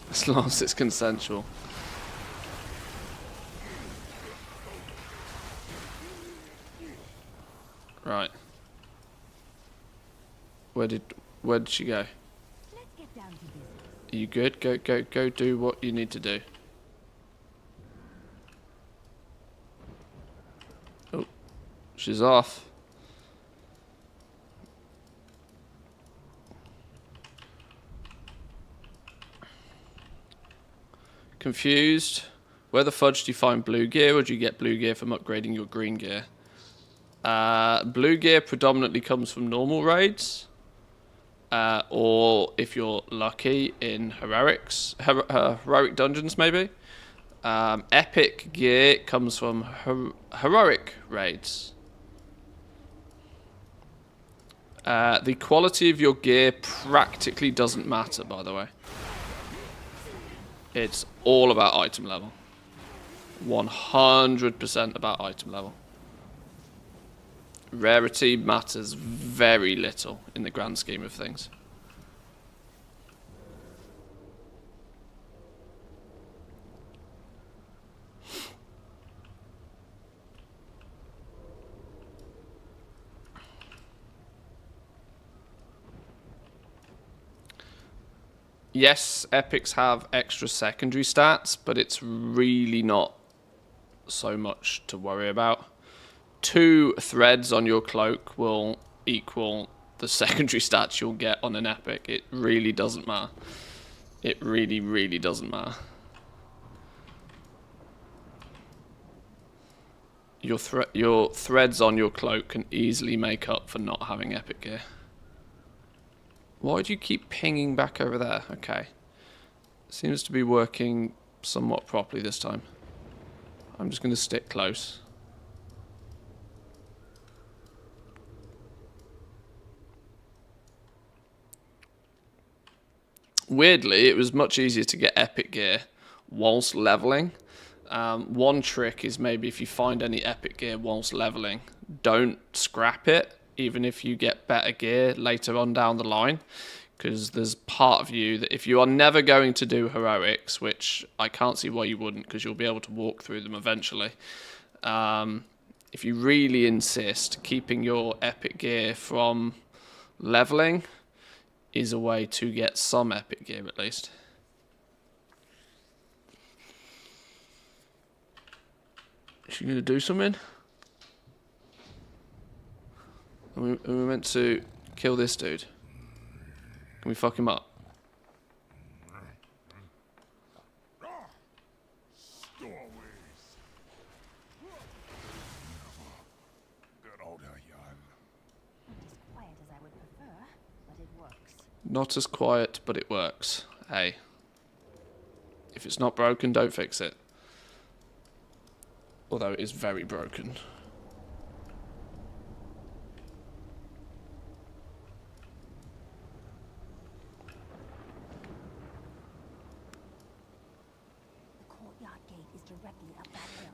As long as it's consensual. Right. Where did she go? Let's get down to business. Are you good? Go do what you need to do. Oh, she's off. Confused. Where the fudge do you find blue gear, or do you get blue gear from upgrading your green gear? Blue gear predominantly comes from normal raids, or if you're lucky in heroic dungeons maybe. Epic gear comes from heroic raids. The quality of your gear practically doesn't matter, by the way. It's all about item level. 100% about item level. Rarity matters very little in the grand scheme of things. Yes, epics have extra secondary stats, but it's really not so much to worry about. 2 threads on your cloak will equal the secondary stats you'll get on an epic. It really doesn't matter. It really, really doesn't matter. Your threads on your cloak can easily make up for not having epic gear. Why do you keep pinging back over there? Okay. Seems to be working somewhat properly this time. I'm just going to stick close. Weirdly, it was much easier to get epic gear whilst leveling. One trick is maybe if you find any epic gear whilst leveling, don't scrap it, even if you get better gear later on down the line. Because there's part of you that if you are never going to do heroics, which I can't see why you wouldn't, because you'll be able to walk through them eventually. If you really insist, keeping your epic gear from leveling is a way to get some epic gear at least. Is she going to do something? Are we meant to kill this dude? Can we fuck him up? Not as quiet, but it works. Hey. If it's not broken, don't fix it. Although it is very broken.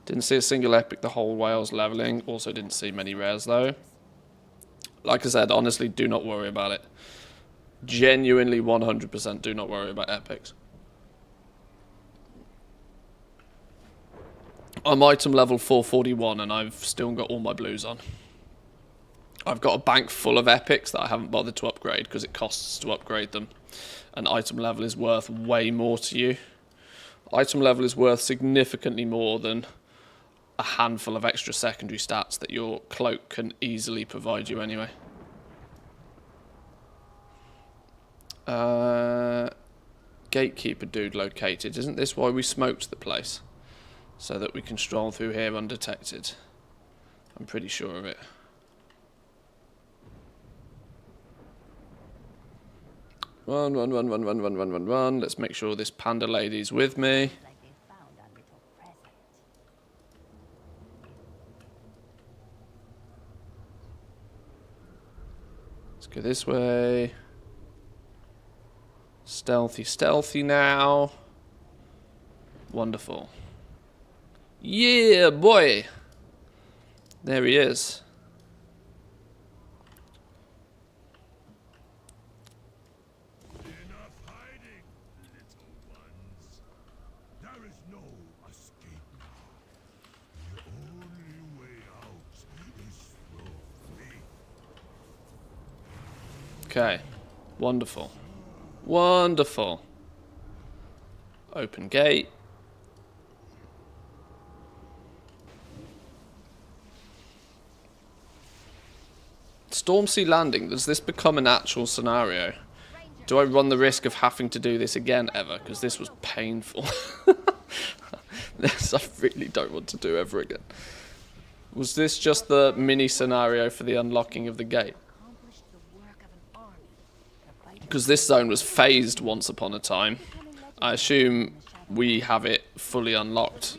Didn't see a single epic the whole way I was leveling. Also didn't see many rares though. Like I said, honestly, do not worry about it. Genuinely 100% do not worry about epics. I'm item level 441 and I've still got all my blues on. I've got a bank full of epics that I haven't bothered to upgrade because it costs to upgrade them. And item level is worth way more to you. Item level is worth significantly more than a handful of extra secondary stats that your cloak can easily provide you anyway. Gatekeeper dude located. Isn't this why we smoked the place? So that we can stroll through here undetected. I'm pretty sure of it. Run, run, run, run, run, run, run, run, run. Let's make sure this panda lady's with me. Let's go this way. Stealthy, stealthy now. Wonderful. Yeah, boy. There he is. Enough hiding, little ones. There is no escape now. The only way out is through faith. Okay. Wonderful. Wonderful. Open gate. Stormsea Landing, does this become an actual scenario? Do I run the risk of having to do this again ever? Because this was painful. This I really don't want to do ever again. Was this just the mini scenario for the unlocking of the gate? Because this zone was phased once upon a time. I assume we have it fully unlocked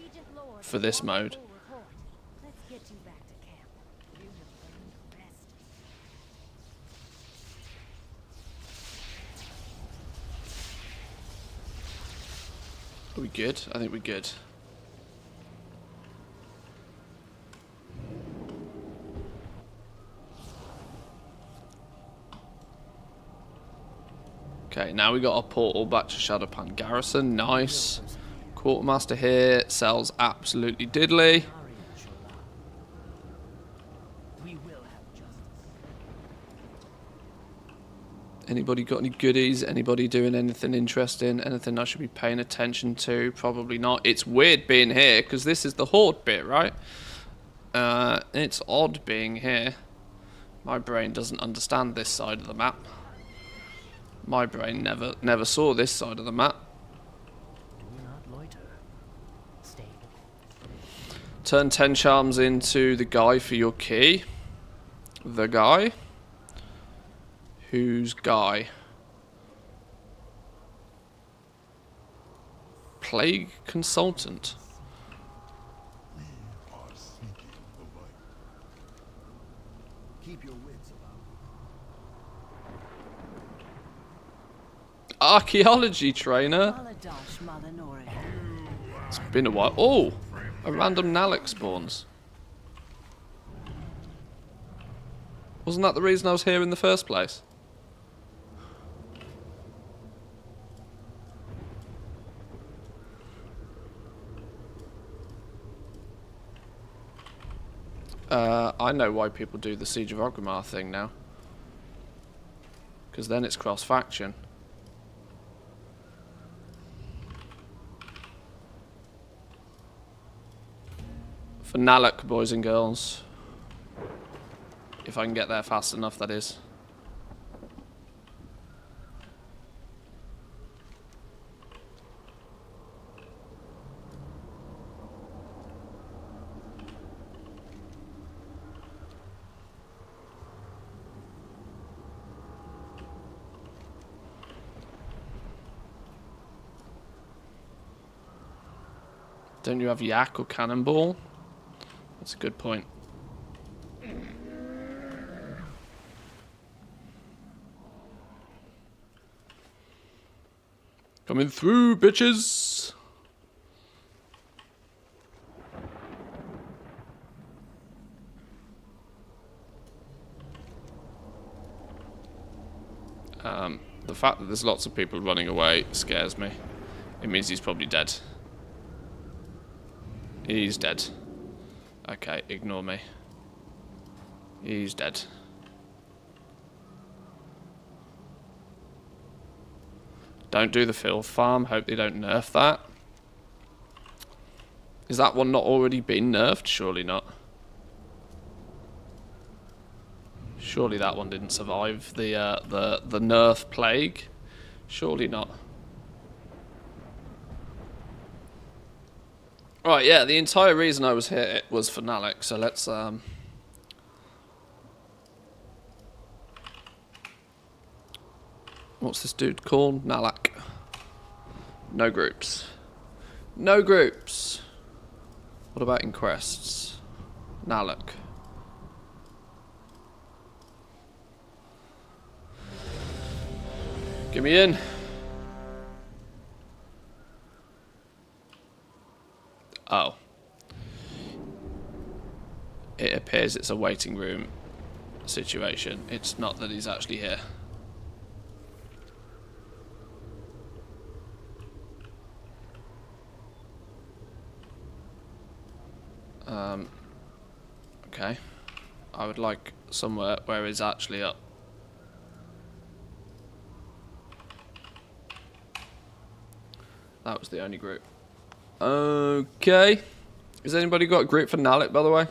for this mode. Are we good? I think we're good. Okay, now we got our portal back to Shadowpan Garrison. Nice. Quartermaster here sells absolutely diddly. Anybody got any goodies? Anybody doing anything interesting? Anything I should be paying attention to? Probably not. It's weird being here because this is the horde bit, right? It's odd being here. My brain doesn't understand this side of the map. My brain never saw this side of the map. Turn 10 charms into the guy for your key. The guy? Who's guy? Plague Consultant. We are seeking the light. Keep your wits about. Archaeology trainer. Baladash Malanori. It's been a while. Oh, a random Nalek spawns. Wasn't that the reason I was here in the first place? I know why people do the Siege of Orgrimmar thing now. Because then it's cross-faction. For Nalek, boys and girls. If I can get there fast enough, that is. Don't you have Yak or Cannonball? That's a good point. Coming through, bitches! The fact that there's lots of people running away scares me. It means he's probably dead. He's dead. Okay, ignore me. He's dead. Don't do the filth farm. Hope they don't nerf that. Is that one not already been nerfed? Surely not. Surely that one didn't survive the nerf plague. Surely not. Right, yeah, the entire reason I was here was for Nalek, so let's what's this dude called? Nalak. No groups. No groups. What about in crests? Nalak. Get me in. Oh. It appears it's a waiting room situation. It's not that he's actually here. Okay. I would like somewhere where he's actually up. That was the only group. Okay. Has anybody got a group for Nalek, by the way?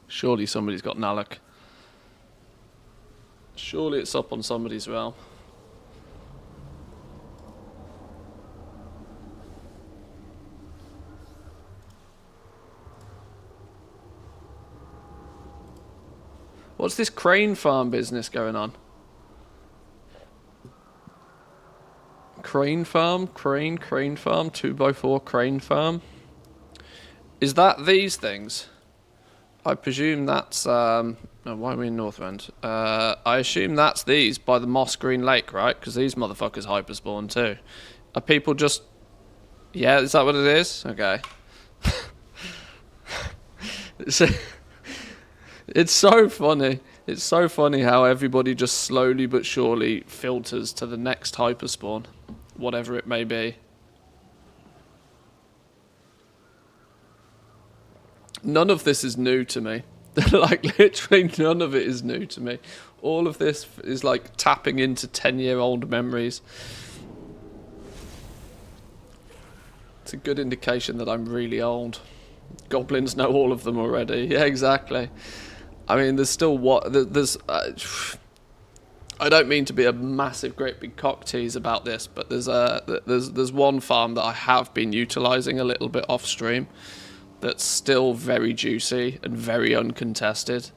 Surely somebody's got Nalek. Surely it's up on somebody's realm. What's this crane farm business going on? Crane farm? Crane farm? 2x4 crane farm? Is that these things? I presume that's, no, why are we in Northrend? I assume that's these by the Moss Green Lake, right? Because these motherfuckers hyperspawn too. Are people just... Yeah, is that what it is? Okay. It's so funny. It's so funny how everybody just slowly but surely filters to the next hyperspawn. Whatever it may be. None of this is new to me. Like, literally none of it is new to me. All of this is like tapping into 10-year-old memories. It's a good indication that I'm really old. Goblins know all of them already. Yeah, exactly. I mean, there's still what... There's... I don't mean to be a massive, great big cock tease about this, but there's one farm that I have been utilising a little bit off stream that's still very juicy and very uncontested.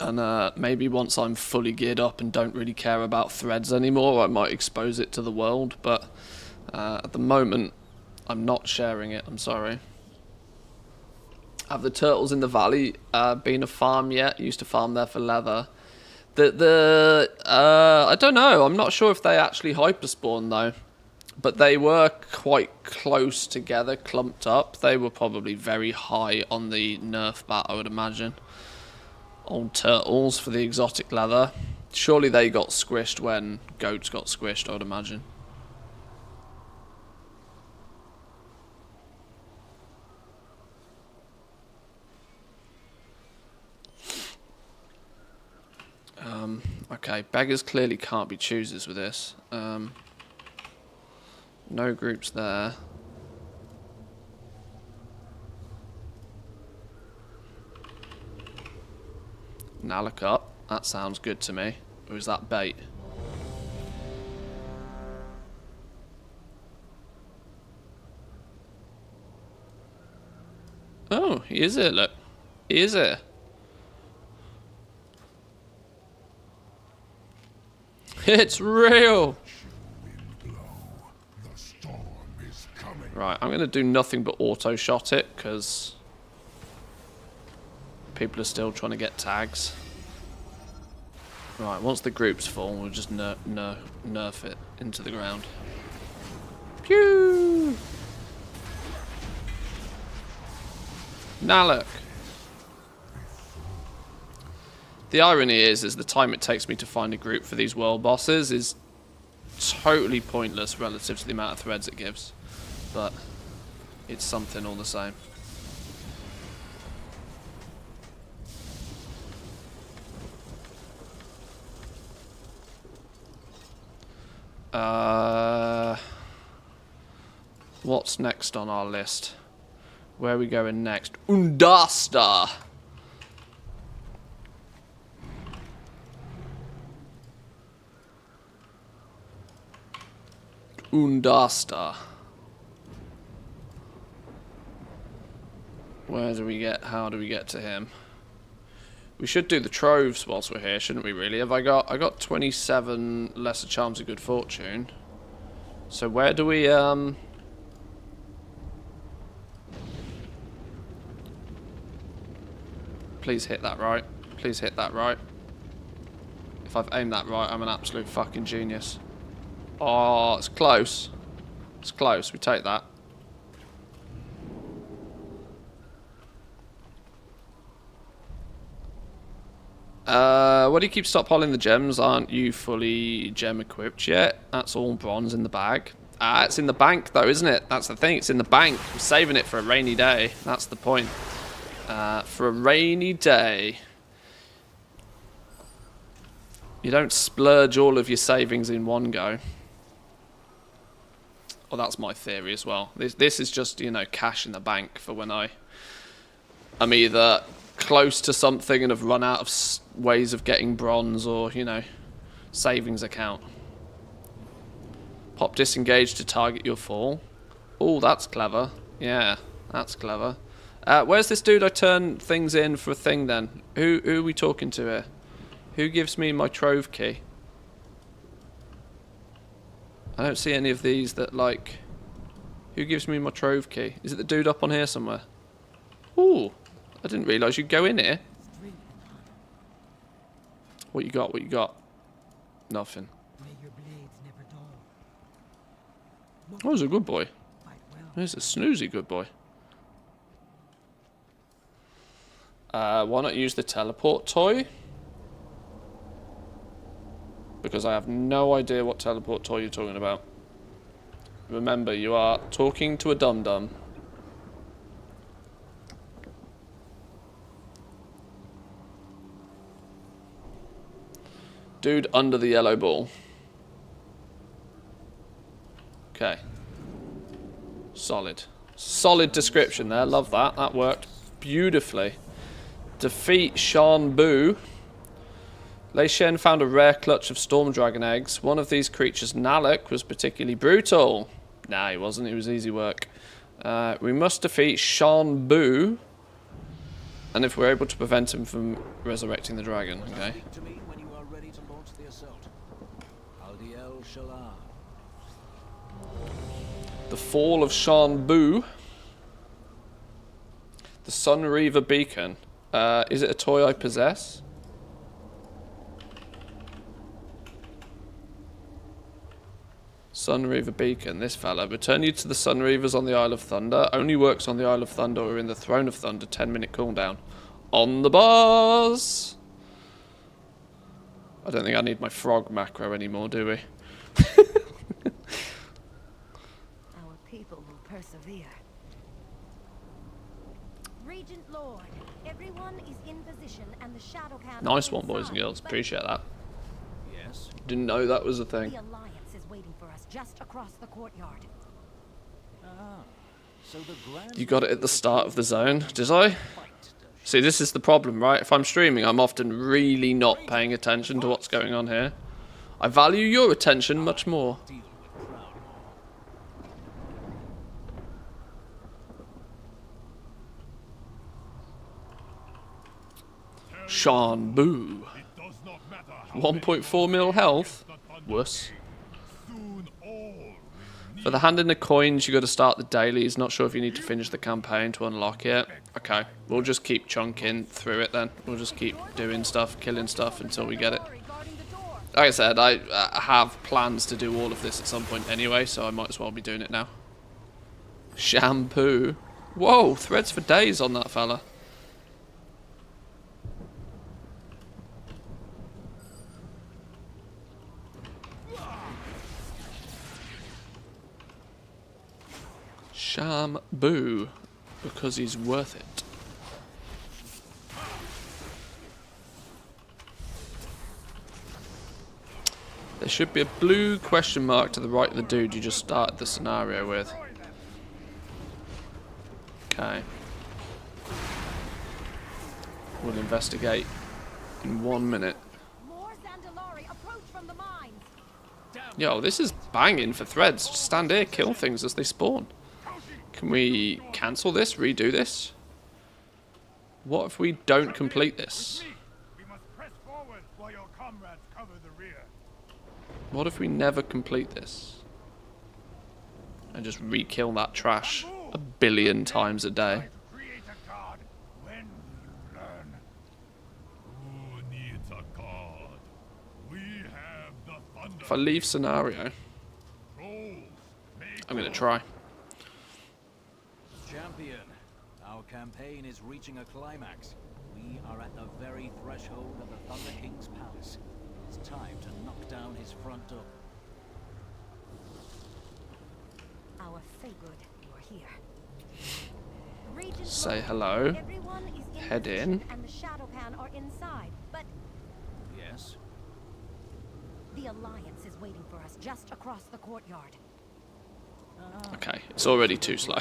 And maybe once I'm fully geared up and don't really care about threads anymore, I might expose it to the world. But at the moment, I'm not sharing it. I'm sorry. Have the turtles in the valley been a farm yet? Used to farm there for leather. I don't know. I'm not sure if they actually hyperspawn though. But they were quite close together, clumped up. They were probably very high on the nerf bat, I would imagine. Old turtles for the exotic leather. Surely they got squished when goats got squished, I would imagine. Okay, beggars clearly can't be choosers with this. No groups there. Now look up. That sounds good to me. Or is that bait? Oh, he is here, look. He is here. It's real! Right, I'm going to do nothing but auto-shot it, because people are still trying to get tags. Right, once the group's full, we'll just nerf it into the ground. Pew! Now look. The irony is the time it takes me to find a group for these world bosses is totally pointless relative to the amount of threads it gives. But it's something all the same. What's next on our list? Where are we going next? Undasta! Undasta. Where do we get? How do we get to him? We should do the troves whilst we're here, shouldn't we? Really? I got 27 lesser charms of good fortune. So where do we Please hit that right. Please hit that right. If I've aimed that right, I'm an absolute fucking genius. Oh, it's close. It's close. We take that. Why do you keep stockpiling the gems? Aren't you fully gem equipped yet? That's all bronze in the bag. It's in the bank though, isn't it? That's the thing. It's in the bank. I'm saving it for a rainy day. That's the point. For a rainy day. You don't splurge all of your savings in one go. Well, that's my theory as well. This is just, you know, cash in the bank for when I'm either close to something and have run out of ways of getting bronze, or, you know, savings account. Pop disengage to target your fall. Oh, that's clever. Yeah, that's clever. Where's this dude I turn things in for a thing then? Who are we talking to here? Who gives me my Trove key? I don't see any of these that, like... Who gives me my Trove key? Is it the dude up on here somewhere? Ooh, I didn't realise you'd go in here. What you got? What you got? Nothing. Oh, he's a good boy. He's a snoozy good boy. Why not use the teleport toy? Because I have no idea what teleport toy you're talking about. Remember, you are talking to a dum-dum. Dude under the yellow ball. Okay. Solid. Solid description there. Love that. That worked beautifully. Defeat Shan Bu. Lei Shen found a rare clutch of storm dragon eggs. One of these creatures, Nalek, was particularly brutal. Nah, he wasn't. It was easy work. We must defeat Shan Bu. And if we're able to prevent him from resurrecting the dragon, okay. Speak to me when you are ready to launch the assault. Aldiel Shalar. The Fall of Shanbu. The Sun Reaver Beacon. Is it a toy I possess? Sun Reaver Beacon, this fella. Return you to the Sun Reavers on the Isle of Thunder. Only works on the Isle of Thunder or in the Throne of Thunder. 10-minute cooldown. On the buzz! I don't think I need my frog macro anymore, do we? Our people will persevere. Regent Lord, everyone is in position and the shadow can. Nice one, boys and girls. Appreciate that. Yes. Didn't know that was a thing. The Alliance is waiting for us just across the courtyard. Ah. So the grand You got it at the start of the zone, did I? fight, does See, this is the problem, right? If I'm streaming, I'm often really not paying attention to what's going on here. I value your attention much more. deal with Proudmoore. Shanbu. It does not matter how 1.4 mil health. Wuss. soon all will For the hand in the coins, you got to start the dailies. Not sure if you need to finish the campaign to unlock it. Okay, we'll just keep chunking through it then. We'll just keep doing stuff, killing stuff until we get it. Like I said, I have plans to do all of this at some point anyway, so I might as well be doing it now. Shampoo. Whoa, threads for days on that fella. Shampoo. Because he's worth it. There should be a blue question mark to the right of the dude you just started the scenario with. Okay. We'll investigate in 1 minute. More Zandalari approach from the mines. Yo, this is banging for threads. Just stand here, kill things as they spawn. Can we cancel this, redo this? What if we don't complete this? we must press forward while your comrades cover the rear. What if we never complete this? And just re-kill that trash 1 billion times a day? To create a god, when will you learn? Who needs a god? We have the thunder. If I leave scenario, Trolls, I'm going to try. Champion, our campaign is reaching a climax. We are at the very threshold of the Thunder King's palace. It's time to knock down his front door. Our Feygood, you are here. Regent Say Lord, hello. everyone is in Head position in. and the shadow pan are inside, but Yes? the Alliance is waiting for us just across the courtyard. Okay, it's already too slow.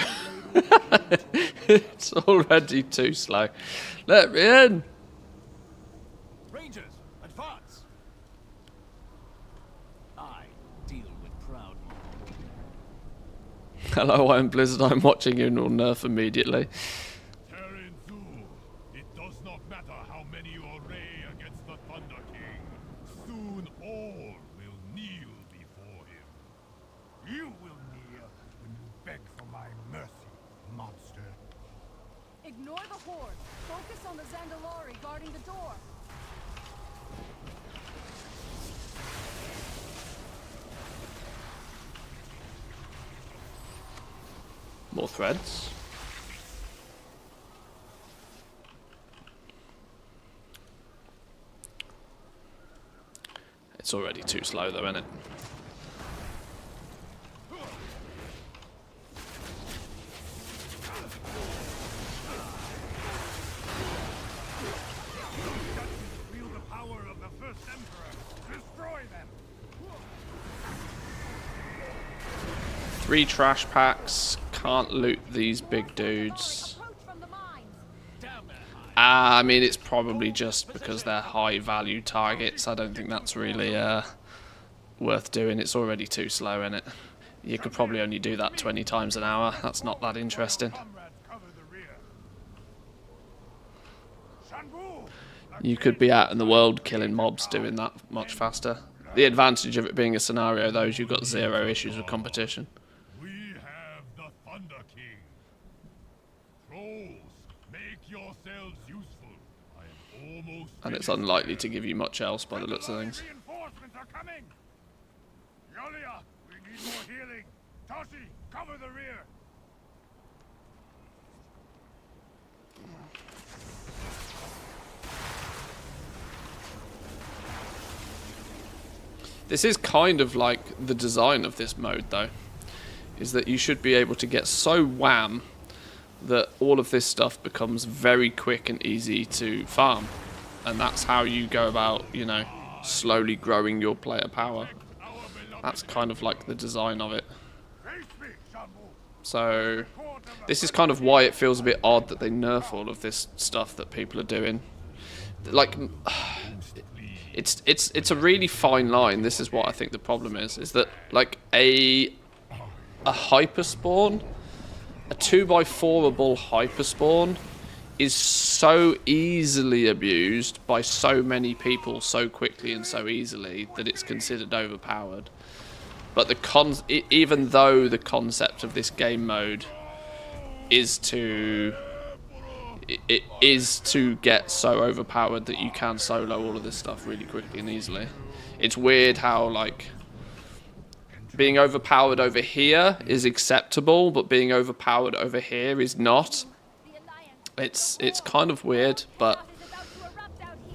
It's already too slow. Let me in! Rangers, advance! I deal with Proudmoore. Hello, I'm Blizzard. I'm watching you and will nerf immediately. Terrace, it does not matter how many you array against the Thunder King. Soon all will kneel before him. You will kneel when you beg for my mercy, monster. Ignore the horde. Focus on the Zandalari guarding the door. More threads. It's already too slow though, isn't it? Feel the power of the first emperor. Destroy them. 3 trash packs. Can't loot these big dudes. Approach from the mines. I mean, it's probably just because they're high value targets. I don't think that's really worth doing. It's already too slow, isn't it? You could probably only do that 20 times an hour. That's not that interesting. Comrades cover the rear. you could be out in the world killing mobs doing that much faster. The advantage of it being a scenario, though, is you've got 0 issues with competition. We have the Thunder King. Trolls, make yourselves useful. I am almost. And it's unlikely to give you much else by the looks of things. Reinforcements are coming. Yolia, we need more healing. Toshi, cover the rear. This is kind of like the design of this mode, though, is that you should be able to get so wham that all of this stuff becomes very quick and easy to farm. And that's how you go about, you know, slowly growing your player power. That's kind of like the design of it. So this is kind of why it feels a bit odd that they nerf all of this stuff that people are doing. Like, it's a really fine line. This is what I think the problem is that like a hyper spawn, a 2x4able hyper spawn, is so easily abused by so many people so quickly and so easily that it's considered overpowered. But even though the concept of this game mode is to get so overpowered that you can solo all of this stuff really quickly and easily, it's weird how like being overpowered over here is acceptable, but being overpowered over here is not. It's kind of weird, but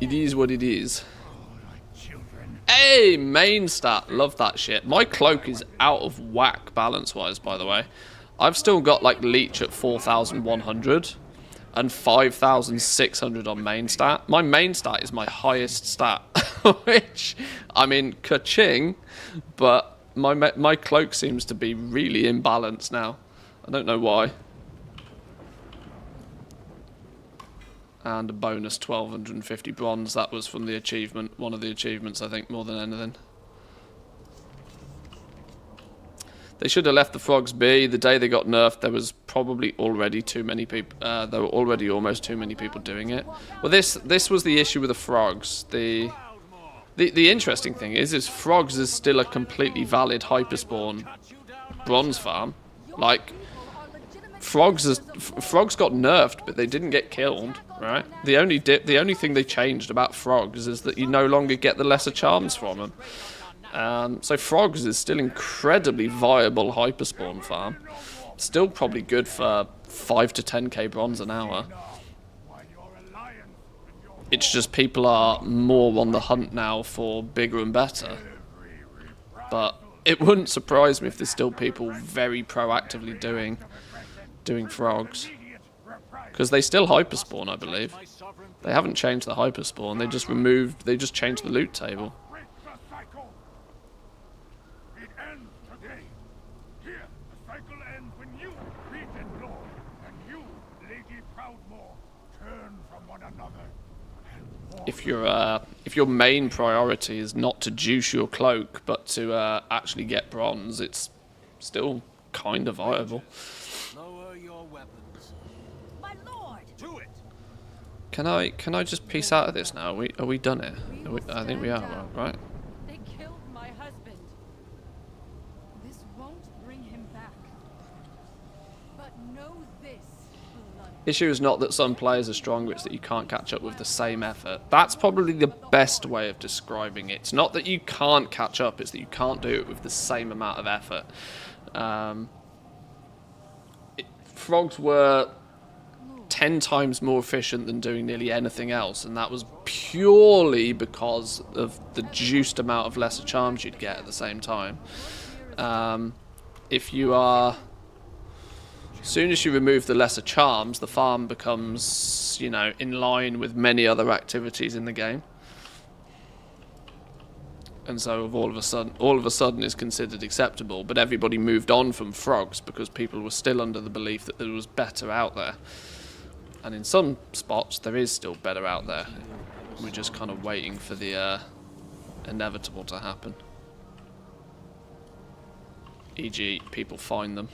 it is what it is. Hey, main stat. Love that shit. My cloak is out of whack balance-wise, by the way. I've still got, like, leech at 4,100 and 5,600 on main stat. My main stat is my highest stat, which, I mean, ka-ching, but my cloak seems to be really imbalanced now. I don't know why. And a bonus 1,250 bronze. That was from the achievement. One of the achievements, I think, more than anything. They should have left the frogs be. The day they got nerfed, there was probably already too many people. There were already almost too many people doing it. Well, this was the issue with the frogs. The interesting thing is frogs is still a completely valid hyperspawn bronze farm. Like, Frogs got nerfed, but they didn't get killed, right? The only thing they changed about frogs is that you no longer get the lesser charms from them. So frogs is still incredibly viable hyperspawn farm. Still probably good for 5 to 10k bronze an hour. It's just people are more on the hunt now for bigger and better. But it wouldn't surprise me if there's still people very proactively doing frogs, because they still hyperspawn, I believe. They haven't changed the hyperspawn. They just changed the loot table. It ends today. Here, the cycle ends when you, Regent Lord, and you, Lady Proudmore, turn from one another. If your main priority is not to juice your cloak, but to actually get bronze, it's still kind of viable. Can I just piece out of this now? Are we done it? I think we are, right? They killed my husband. This won't bring him back. But know this, blood. Issue is not that some players are stronger, it's that you can't catch up with the same effort. That's probably the best way of describing it. It's not that you can't catch up, it's that you can't do it with the same amount of effort. Frogs were 10 times more efficient than doing nearly anything else, and that was purely because of the juiced amount of lesser charms you'd get at the same time. If you are... As soon as you remove the lesser charms, the farm becomes, you know, in line with many other activities in the game. And so all of a sudden is considered acceptable, but everybody moved on from frogs because people were still under the belief that there was better out there. And in some spots, there is still better out there. We're just kind of waiting for the inevitable to happen. E.g., people find them.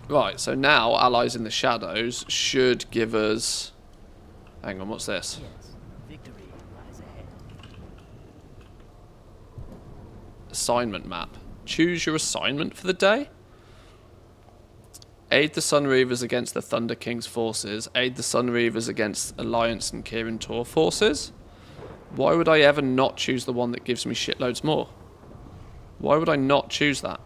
Right, so now Allies in the Shadows should give us... Hang on, what's this? Yes, victory lies ahead. Assignment map. Choose your assignment for the day. Aid the Sunreavers against the Thunder King's forces. Aid the Sunreavers against Alliance and Kirin Tor forces. Why would I ever not choose the one that gives me shitloads more? Why would I not choose that?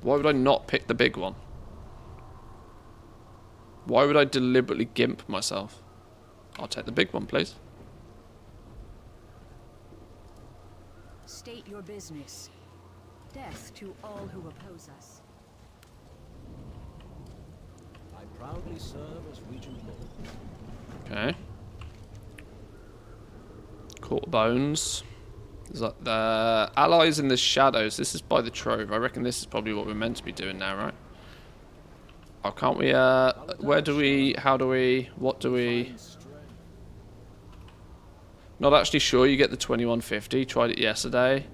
Why would I not pick the big one? Why would I deliberately gimp myself? I'll take the big one, please. State your business. Death to all who oppose us. I proudly serve as Regent Lord. Okay. Court Bones. Is that the Allies in the Shadows? This is by the Trove. I reckon this is probably what we're meant to be doing now, right? Oh, can't we, where do we, how do we, what do we... Not actually sure you get the 2150. Tried it yesterday.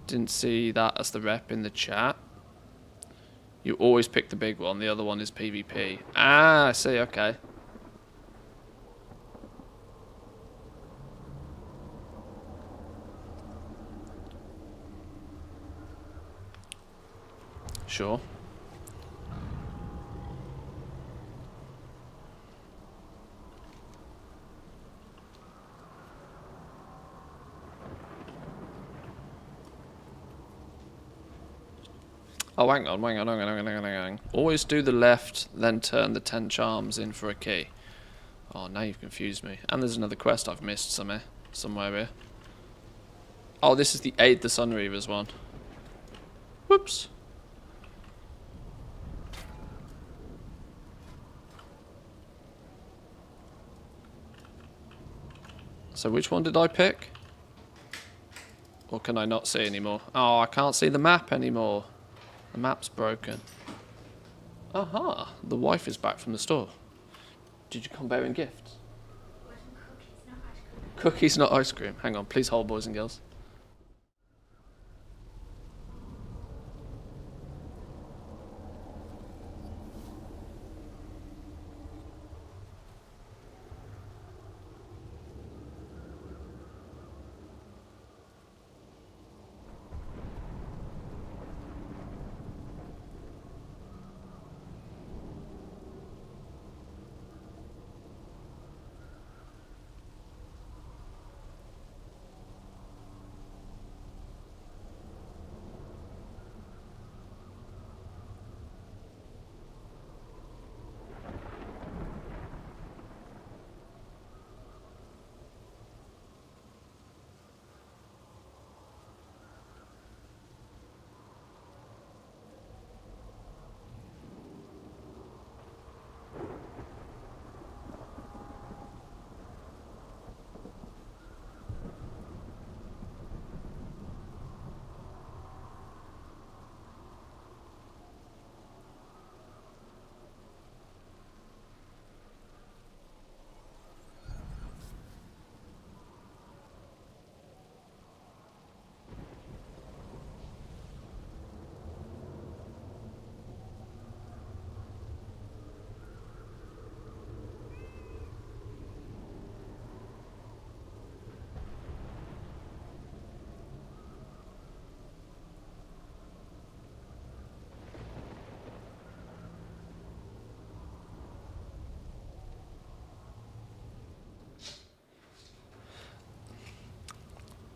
Didn't see that as the rep in the chat. You always pick the big one. The other one is PvP. Ah, I see, okay. Sure. Oh, hang on. Always do the left, then turn the 10 charms in for a key. Oh, now you've confused me. And there's another quest I've missed somewhere here. Oh, this is the Aid the Sunreavers one. Whoops. So which one did I pick? Or can I not see anymore? Oh, I can't see the map anymore. The map's broken. Aha! The wife is back from the store. Did you come bearing gifts? Cookies, not ice cream. Hang on, please hold, boys and girls.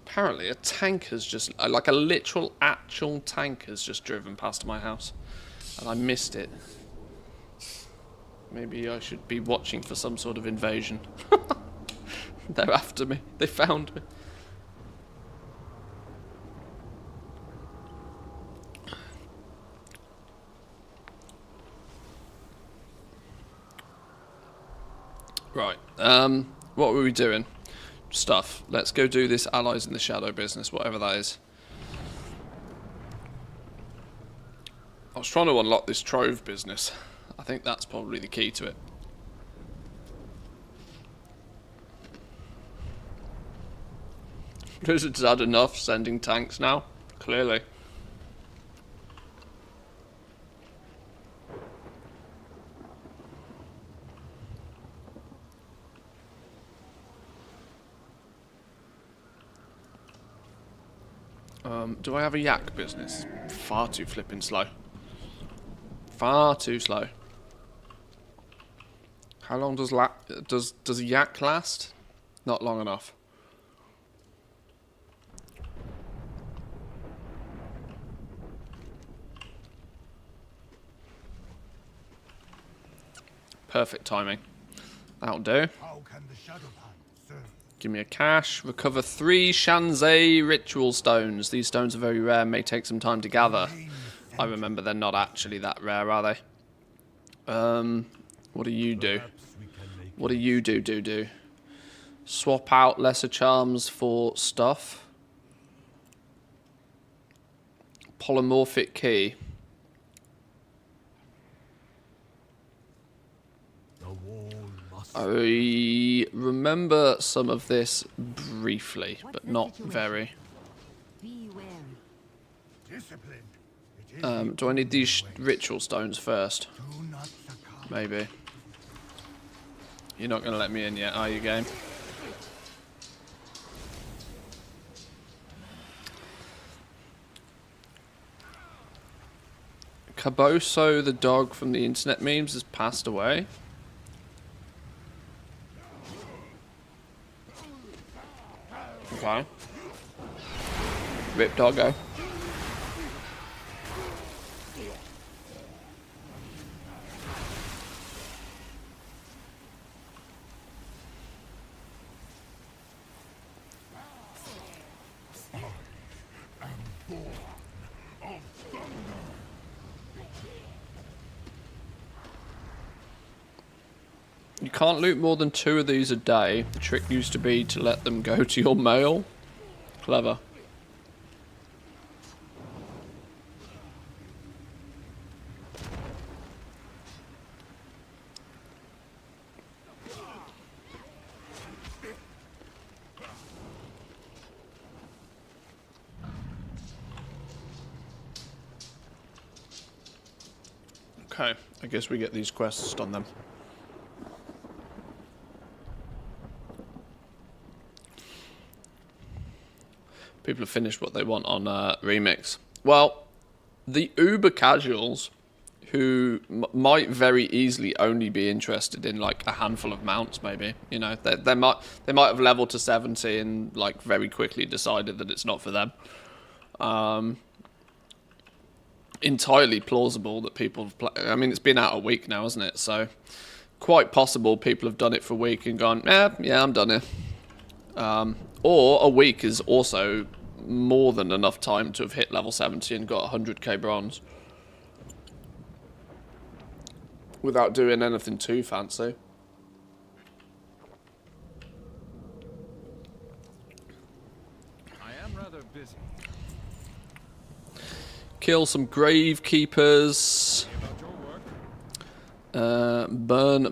Apparently a tank has just, like a literal actual tank has just driven past my house. And I missed it. Maybe I should be watching for some sort of invasion. They're after me. They found me. Right. What were we doing? Stuff. Let's go do this Allies in the Shadow business, whatever that is. I was trying to unlock this Trove business. I think that's probably the key to it. Blizzard's had enough sending tanks now. Clearly. Do I have a yak business? Far too flipping slow. Far too slow. How long does a yak last? Not long enough. Perfect timing. That'll do. How can the Shadow Hand serve? Give me a cash. Recover 3 Shanzai ritual stones. These stones are very rare and may take some time to gather. I remember they're not actually that rare, are they? What do you do? What do you do? Swap out lesser charms for stuff. Polymorphic key. I remember some of this briefly, but not very. Be wary. Disciplined. Do I need these ritual stones first? Do not succumb. Maybe. You're not going to let me in yet, are you, game? Caboso, the dog from the internet memes, has passed away. Okay. Rip doggo. You can't loot more than 2 of these a day. The trick used to be to let them go to your mail. Clever. Okay, I guess we get these quests done then. People have finished what they want on Remix. Well, the uber casuals who might very easily only be interested in like a handful of mounts, maybe, you know, they might have leveled to 70 and like very quickly decided that it's not for them. Entirely plausible that people have I mean, it's been out a week now, isn't it? So quite possible people have done it for a week and gone, yeah, I'm done here. Or a week is also more than enough time to have hit level 70 and got 100k bronze without doing anything too fancy. I am rather busy. Kill some grave keepers. Burn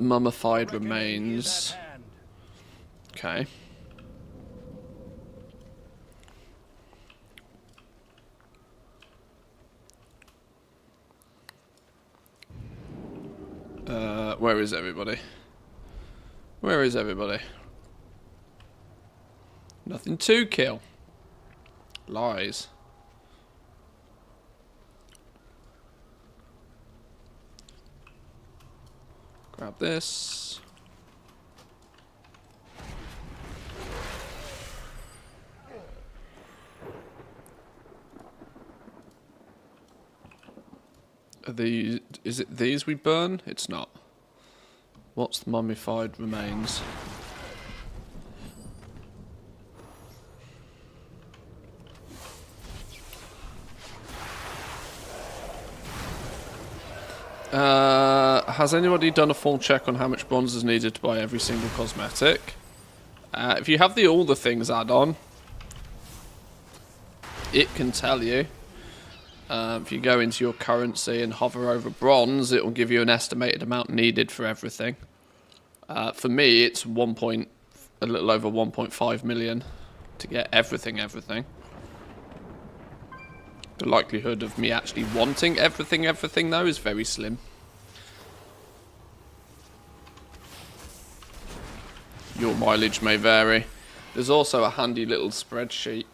mummified remains. Okay. Where is everybody? Where is everybody? Nothing to kill. Lies. Grab this. Are these, is it these we burn? It's not. What's the mummified remains? Has anybody done a full check on how much bronze is needed to buy every single cosmetic? If you have the all the things add-on, it can tell you. If you go into your currency and hover over bronze, it will give you an estimated amount needed for everything. For me, it's a little over 1.5 million to get everything. The likelihood of me actually wanting everything though is very slim. Your mileage may vary. There's also a handy little spreadsheet,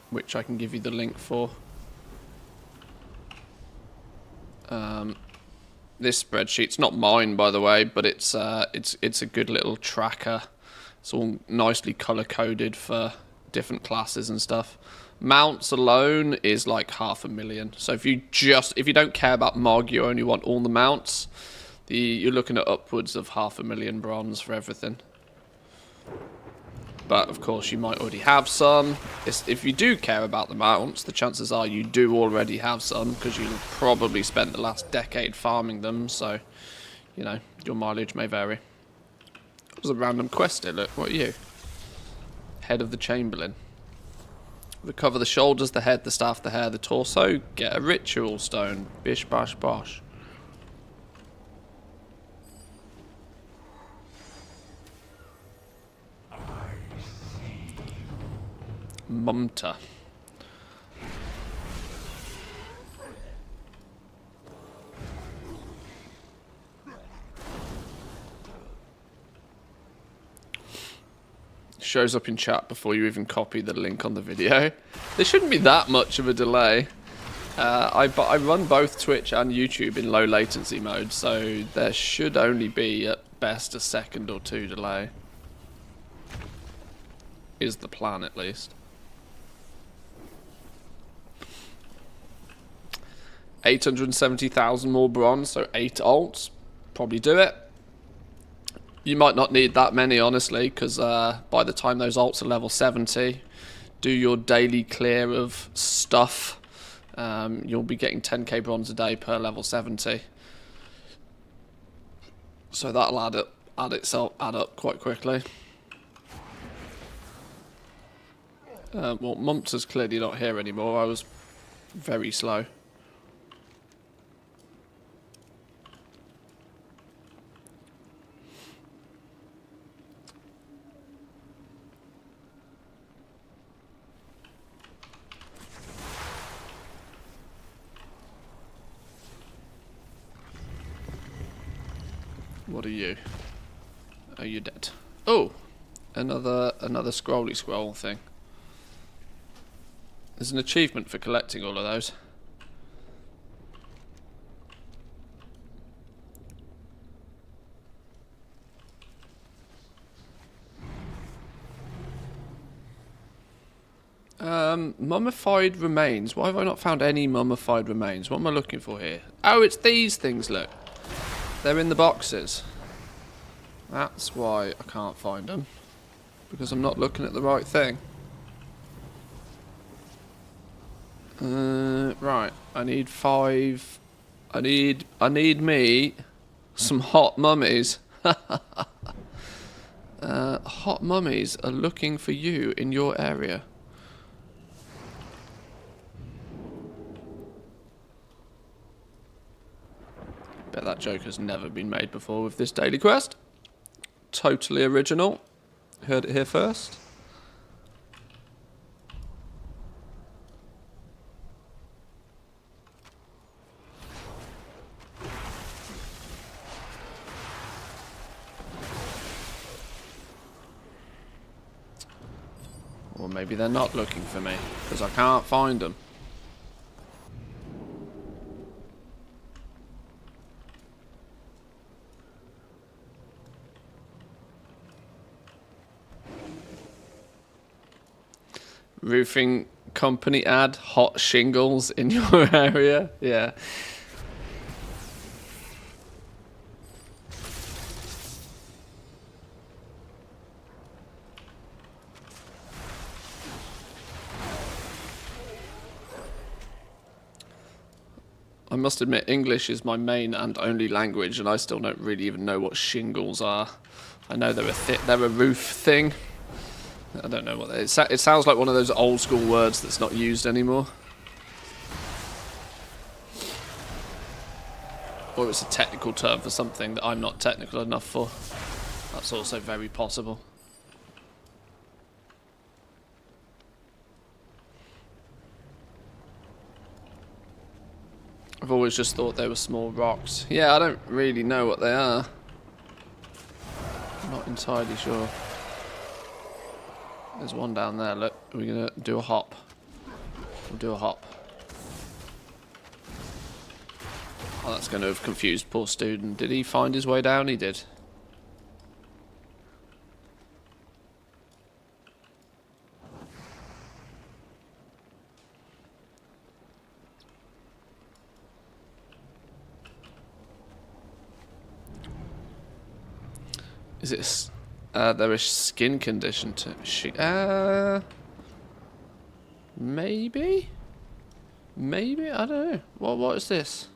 which I can give you the link for. This spreadsheet's not mine, by the way, but it's a good little tracker. It's all nicely color coded for different classes and stuff. Mounts alone is like 500,000. So if you don't care about Mog, you only want all the mounts, you're looking at upwards of 500,000 bronze for everything. But of course you might already have some. If you do care about the mounts, the chances are you do already have some, because you've probably spent the last decade farming them, so you know, your mileage may vary. It was a random quest here, look, what are you? Head of the Chamberlain. Recover the shoulders, the head, the staff, the hair, the torso, get a ritual stone. Bish bash bosh. Mumta. Shows up in chat before you even copy the link on the video. There shouldn't be that much of a delay. I run both Twitch and YouTube in low latency mode, so there should only be at best a second or two delay. Is the plan, at least. 870,000 more bronze, so 8 alts. Probably do it. You might not need that many, honestly, because by the time those alts are level 70, do your daily clear of stuff. You'll be getting 10k bronze a day per level 70. So that'll add up quite quickly. Well, Mumps clearly not here anymore. I was very slow. What are you? Are you dead? Oh, another scrolly scroll thing. There's an achievement for collecting all of those. Mummified remains. Why have I not found any mummified remains? What am I looking for here? Oh, it's these things, look. They're in the boxes. That's why I can't find them. Because I'm not looking at the right thing. Right. I need 5. I need me some hot mummies. Hot mummies are looking for you in your area. Bet that joke has never been made before with this daily quest. Totally original. Heard it here first. Or maybe they're not looking for me, because I can't find them. Roofing company ad, hot shingles in your area. Yeah. I must admit, English is my main and only language, and I still don't really even know what shingles are. I know they're a roof thing. I don't know what they are. It sounds like one of those old school words that's not used anymore. Or it's a technical term for something that I'm not technical enough for. That's also very possible. I've always just thought they were small rocks. Yeah, I don't really know what they are. I'm not entirely sure. There's one down there, look. We're gonna do a hop. We'll do a hop. Oh, that's going to have confused poor student. Did he find his way down? He did. Is it there is skin condition to maybe? Maybe? I don't know. What is this?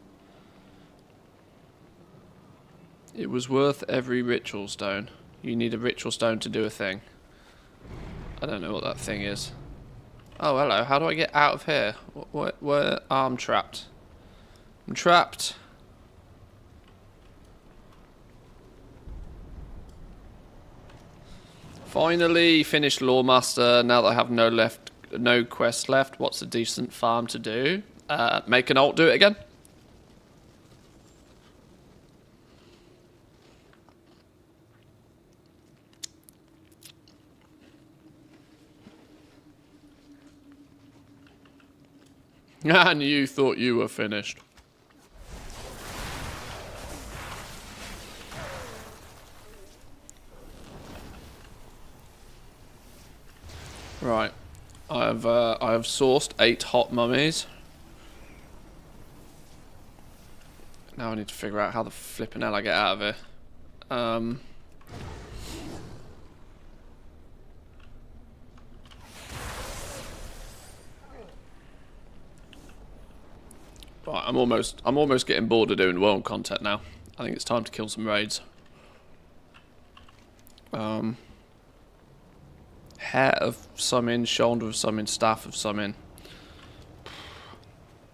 It was worth every ritual stone. You need a ritual stone to do a thing. I don't know what that thing is. Oh, hello. How do I get out of here? Where? Oh, I'm trapped. I'm trapped. Finally finished Lawmaster. Now that I have no quest left, what's a decent farm to do? Make an alt do it again. And you thought you were finished. Right. I have sourced 8 hot mummies. Now I need to figure out how the flipping hell I get out of here. Right, I'm almost getting bored of doing world content now. I think it's time to kill some raids. Hair of summon, shoulder of summon, staff of summon.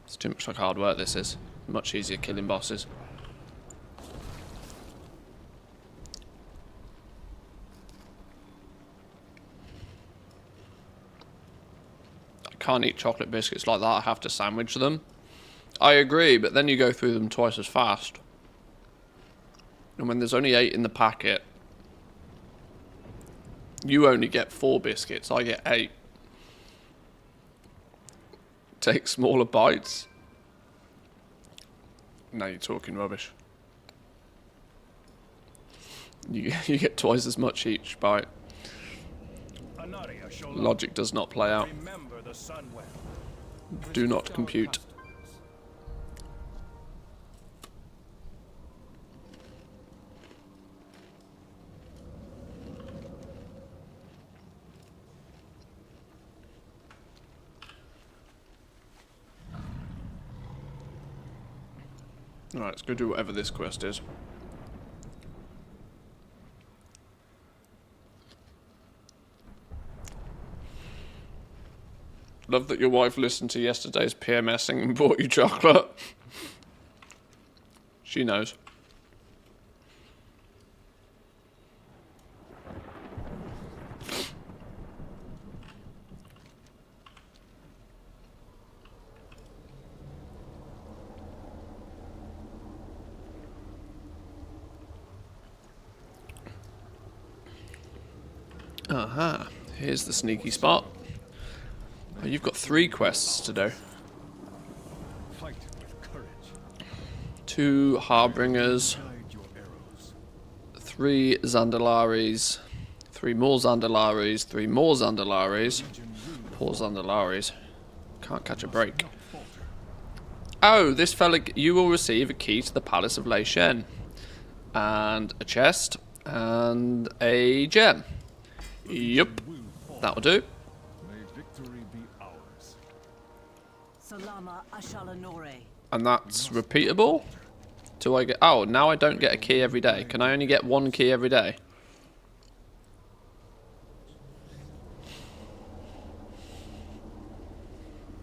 It's too much like hard work, this is. Much easier killing bosses. I can't eat chocolate biscuits like that, I have to sandwich them. I agree, but then you go through them twice as fast. And when there's only 8 in the packet, you only get 4 biscuits, I get 8. Take smaller bites. Now you're talking rubbish. You get twice as much each bite. Logic does not play out. Do not compute. Alright, let's go do whatever this quest is. Love that your wife listened to yesterday's PMSing and bought you chocolate. She knows. Aha, here's the sneaky spot. Oh, you've got 3 quests to do. Fight with courage. 2 Harbingers, 3 Zandalaris, 3 more Zandalaris, 3 more Zandalaris. Poor Zandalaris. Can't catch a break. Oh, this fella, you will receive a key to the Palace of Lei Shen. And a chest. And a gem. Yup. That'll do. May victory be ours. Salama Ashalanore. And that's repeatable? Do I get... Oh, now I don't get a key every day. Can I only get 1 key every day?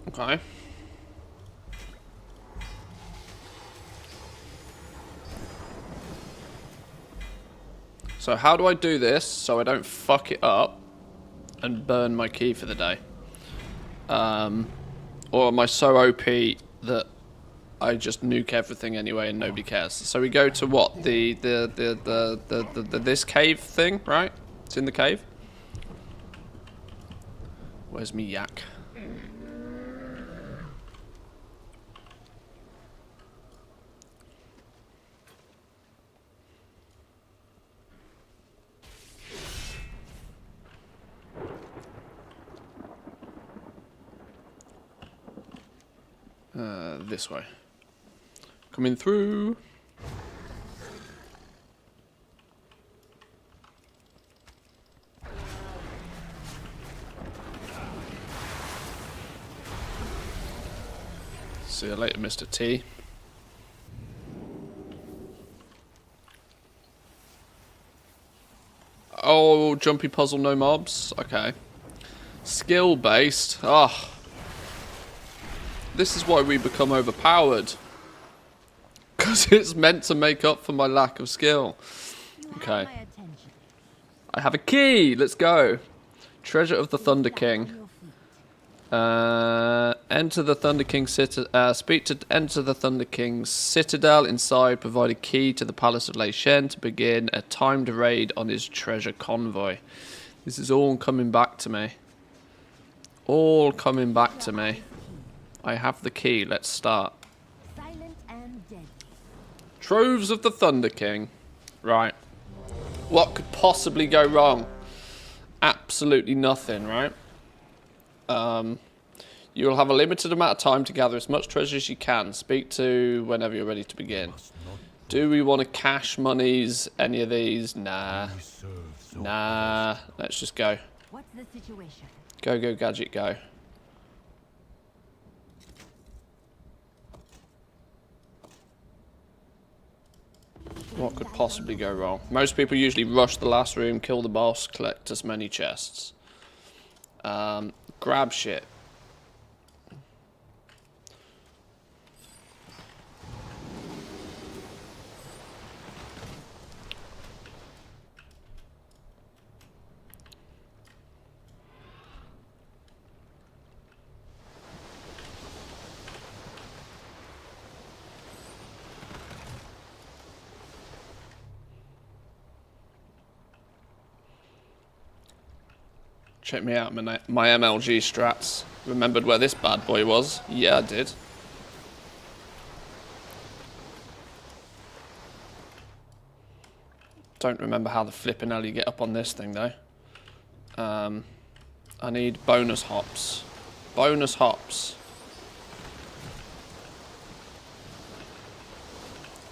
Okay. So how do I do this so I don't fuck it up and burn my key for the day? Or am I so OP that I just nuke everything anyway, and nobody cares. So we go to what this cave thing, right? It's in the cave. Where's me yak? This way. Coming through. See you later, Mr. T. Oh, jumpy puzzle, no mobs. Okay. Skill based. Ah. This is why we become overpowered. Because it's meant to make up for my lack of skill. Okay. I have a key. Let's go. Treasure of the Thunder King. Enter the Thunder King speak to enter the Thunder King's citadel. Inside, provide a key to the Palace of Lei Shen to begin a timed raid on his treasure convoy. This is all coming back to me. All coming back to me. I have the key. Let's start. Silent and deadly. Troves of the Thunder King. Right. What could possibly go wrong? Absolutely nothing, right? You will have a limited amount of time to gather as much treasure as you can. Speak to whenever you're ready to begin. Do we want to cash monies? Any of these? Nah. Nah. Let's just go. What's the situation? Go, go, gadget, go. What could possibly go wrong? Most people usually rush the last room, kill the boss, collect as many chests. Grab shit. Check me out, my MLG strats. Remembered where this bad boy was? Yeah, I did. Don't remember how the flipping hell you get up on this thing, though. I need bonus hops. Bonus hops.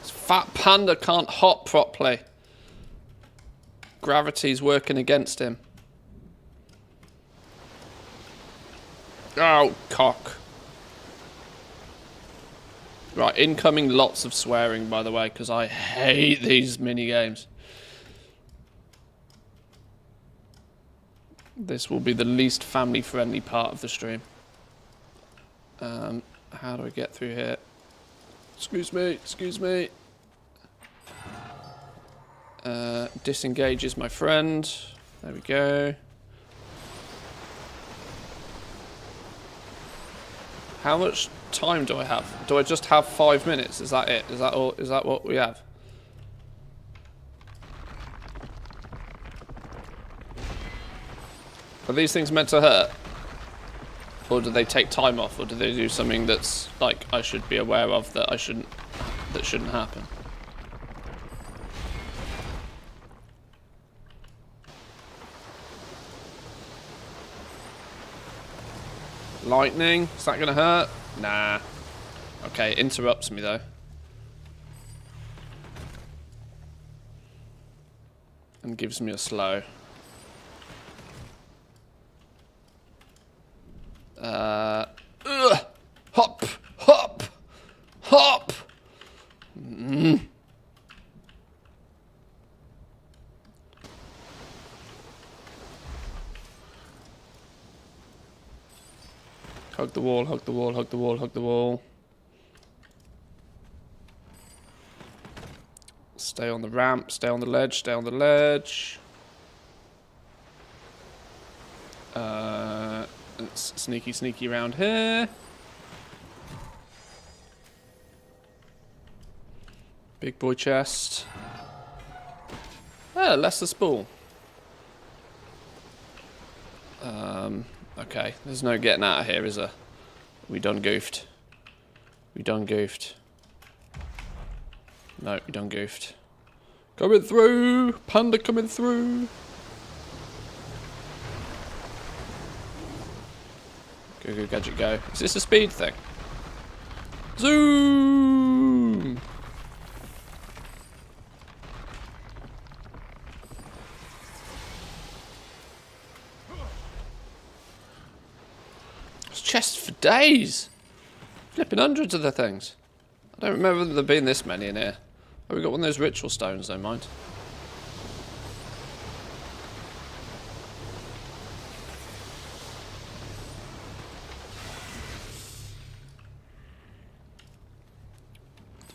This fat panda can't hop properly. Gravity's working against him. Oh, cock. Right, incoming lots of swearing, by the way, because I hate these mini-games. This will be the least family-friendly part of the stream. How do I get through here? Excuse me, excuse me. Disengage is my friend. There we go. How much time do I have? Do I just have 5 minutes? Is that it? Is that all? Is that what we have? Are these things meant to hurt? Or do they take time off? Or do they do something that's like I should be aware of that shouldn't happen? Lightning? Is that gonna hurt? Nah. Okay, it interrupts me though. And gives me a slow. Hop! Hop! Hop! Hug the wall, hug the wall, hug the wall, hug the wall. Stay on the ramp, stay on the ledge, stay on the ledge. It's sneaky, sneaky around here. Big boy chest. Oh, Lesser Spool. Okay, there's no getting out of here, is there? We done goofed. We done goofed. No, we done goofed. Coming through! Panda coming through! Go, go, gadget, go. Is this a speed thing? Zoom! It's chests for days! Flipping hundreds of the things. I don't remember there being this many in here. Oh, we got one of those ritual stones, don't mind.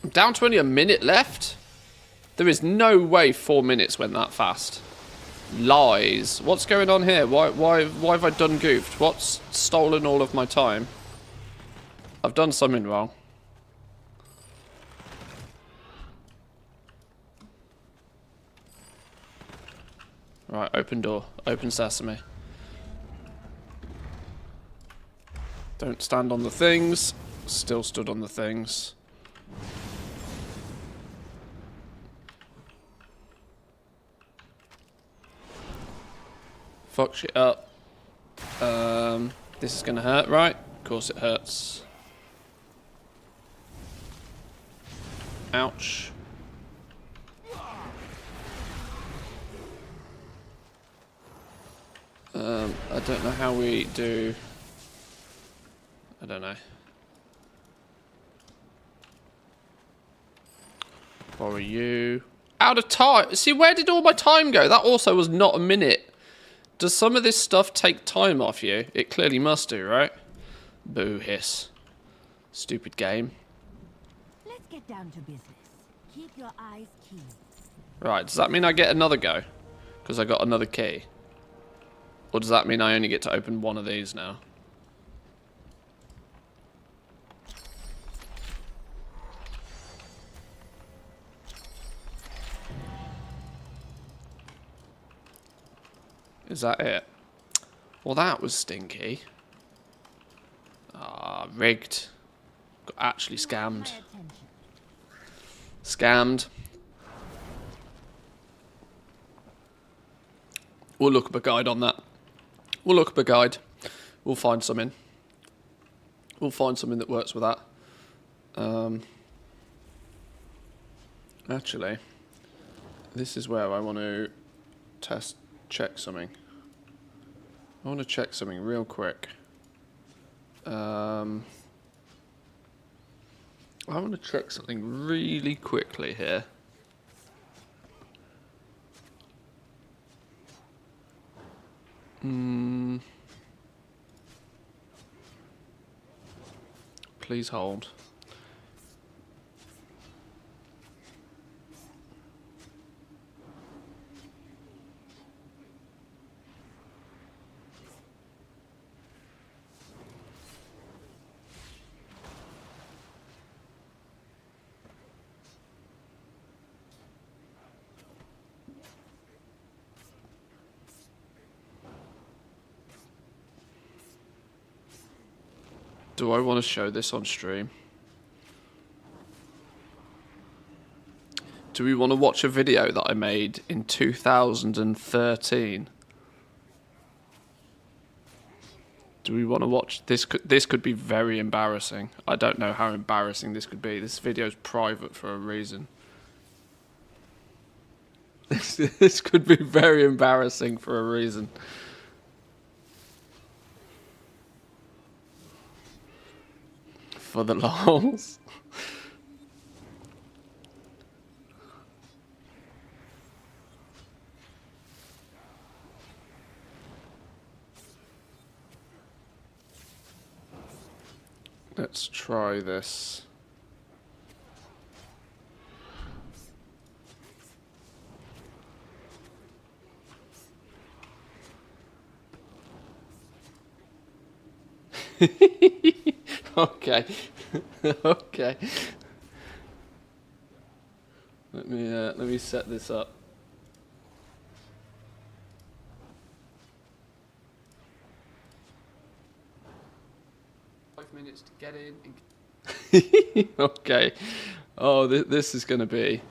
I'm down to only a minute left? There is no way 4 minutes went that fast. Lies. What's going on here? Why have I done goofed? What's stolen all of my time? I've done something wrong. Right, open door. Open sesame. Don't stand on the things. Still stood on the things. Fuck shit up. This is gonna hurt, right? Of course it hurts. Ouch. I don't know how we do. I don't know. Borrow you. Out of time. See, where did all my time go? That also was not a minute. Does some of this stuff take time off you? It clearly must do, right? Boo hiss. Stupid game. Let's get down to business. Keep your eyes keen. Right, does that mean I get another go? Because I got another key. Or does that mean I only get to open one of these now? Is that it? Well, that was stinky. Ah, rigged. Got actually scammed. Scammed. We'll look up a guide on that. We'll look up a guide. We'll find something. We'll find something that works with that. Actually, this is where I want to check something. I want to check something real quick. I want to check something really quickly here. Please hold. Do I want to show this on stream? Do we want to watch a video that I made in 2013? Do we want to watch this? This could be very embarrassing. I don't know how embarrassing this could be. This video is private for a reason. This could be very embarrassing for a reason. For the lols. Let's try this. Okay. Okay. Let me set this up. Minutes to get in. Okay. Oh, this is gonna be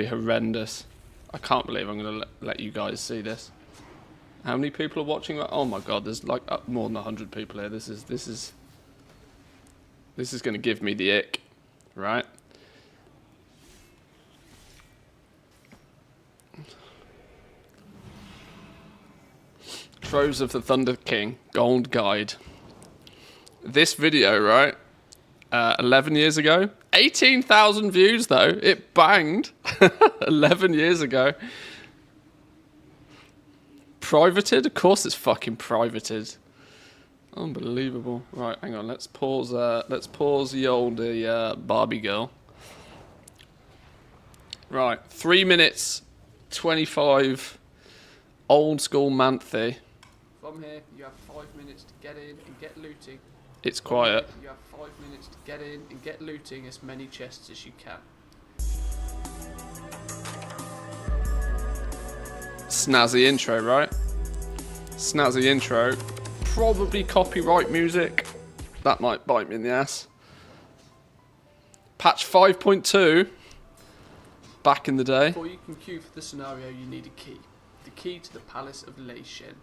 horrendous. I can't believe I'm gonna let you guys see this. How many people are watching? Oh my god, there's like more than 100 people here. This is gonna give me the ick, right? Troves of the Thunder King Gold Guide. This video, right, 11 years ago, 18,000 views though, it banged, 11 years ago. Privated? Of course it's fucking privated. Unbelievable. Right, hang on, let's pause the old Barbie girl. Right, 3 minutes, 25, old school Manthe. From here, you have 5 minutes to get in and get looting. It's quiet. You have 5 minutes to get in and get looting as many chests as you can. Snazzy intro, right? Snazzy intro. Probably copyright music. That might bite me in the ass. Patch 5.2. Back in the day. Before you can queue for the scenario, you need a key. The key to the Palace of Shen.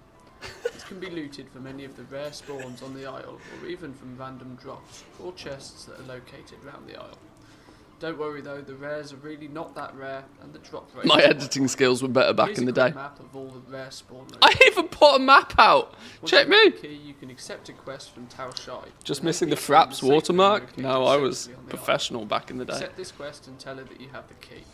This can be looted from any of the rare spawns on the isle, or even from random drops, or chests that are located around the isle. Don't worry though, the rares are really not that rare, and the drop rate... My editing skills were better back in the day. Map of all the rare spawn I even put a map out! Check me! Key, you can accept a quest from Thusday. Just missing the Fraps watermark? No, I was professional back in the day. Accept this quest and tell her that you have the key.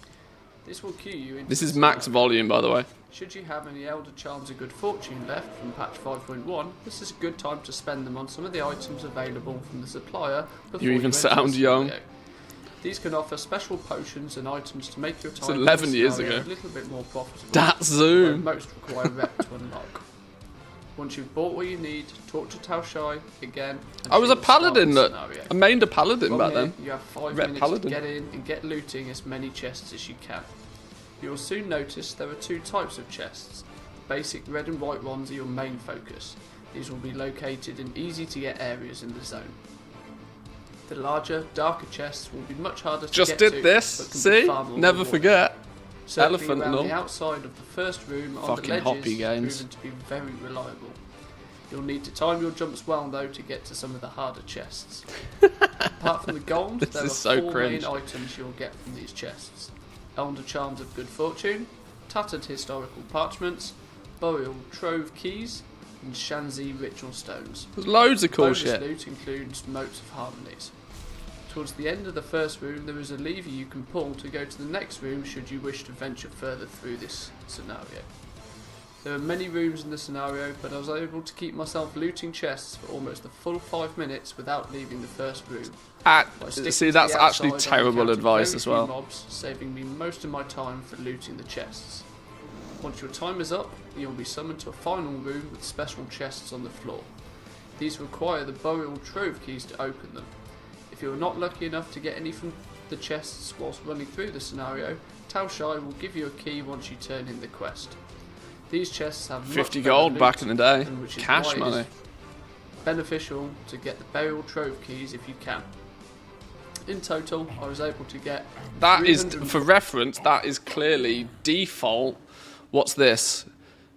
This will queue you into... This is max volume, by the way. Should you have any Elder Charms of Good Fortune left from patch 5.1, this is a good time to spend them on some of the items available from the supplier before you even sound young. These can offer special potions and items to make your time 11 years ago. A little bit more profitable. That zoom! Most require rep to unlock. Once you've bought what you need, talk to Thusday again. I was a paladin, look. I mained a paladin back then. You have 5 minutes to get in and get looting as many chests as you can. You will soon notice there are two types of chests. The basic red and white ones are your main focus. These will be located in easy to get areas in the zone. The larger, darker chests will be much harder to get to. Just did this, see? Never forget. Elephant and all. The outside of the first room on the ledges is proven to be very reliable. You'll need to time your jumps well though to get to some of the harder chests. Apart from the gold, there are four main items you'll get from these chests. Elder Charms of Good Fortune, Tattered Historical Parchments, Burial Trove Keys, and Shanzi Ritual Stones. There's loads of cool shit. Loot includes Motes of Harmonies. Towards the end of the first room, there is a lever you can pull to go to the next room should you wish to venture further through this scenario. There are many rooms in the scenario, but I was able to keep myself looting chests for almost the full 5 minutes without leaving the first room. See, that's actually terrible advice as well. Mobs, saving me most of my time for looting the chests. Once your time is up, you'll be summoned to a final room with special chests on the floor. These require the Burial Trove keys to open them. If you are not lucky enough to get any from the chests whilst running through the scenario, Thusday will give you a key once you turn in the quest. These chests have 50 gold back in the day, cash money. Beneficial to get the Burial Trove keys if you can. In total, I was able to get... That is, for reference, that is clearly default. What's this?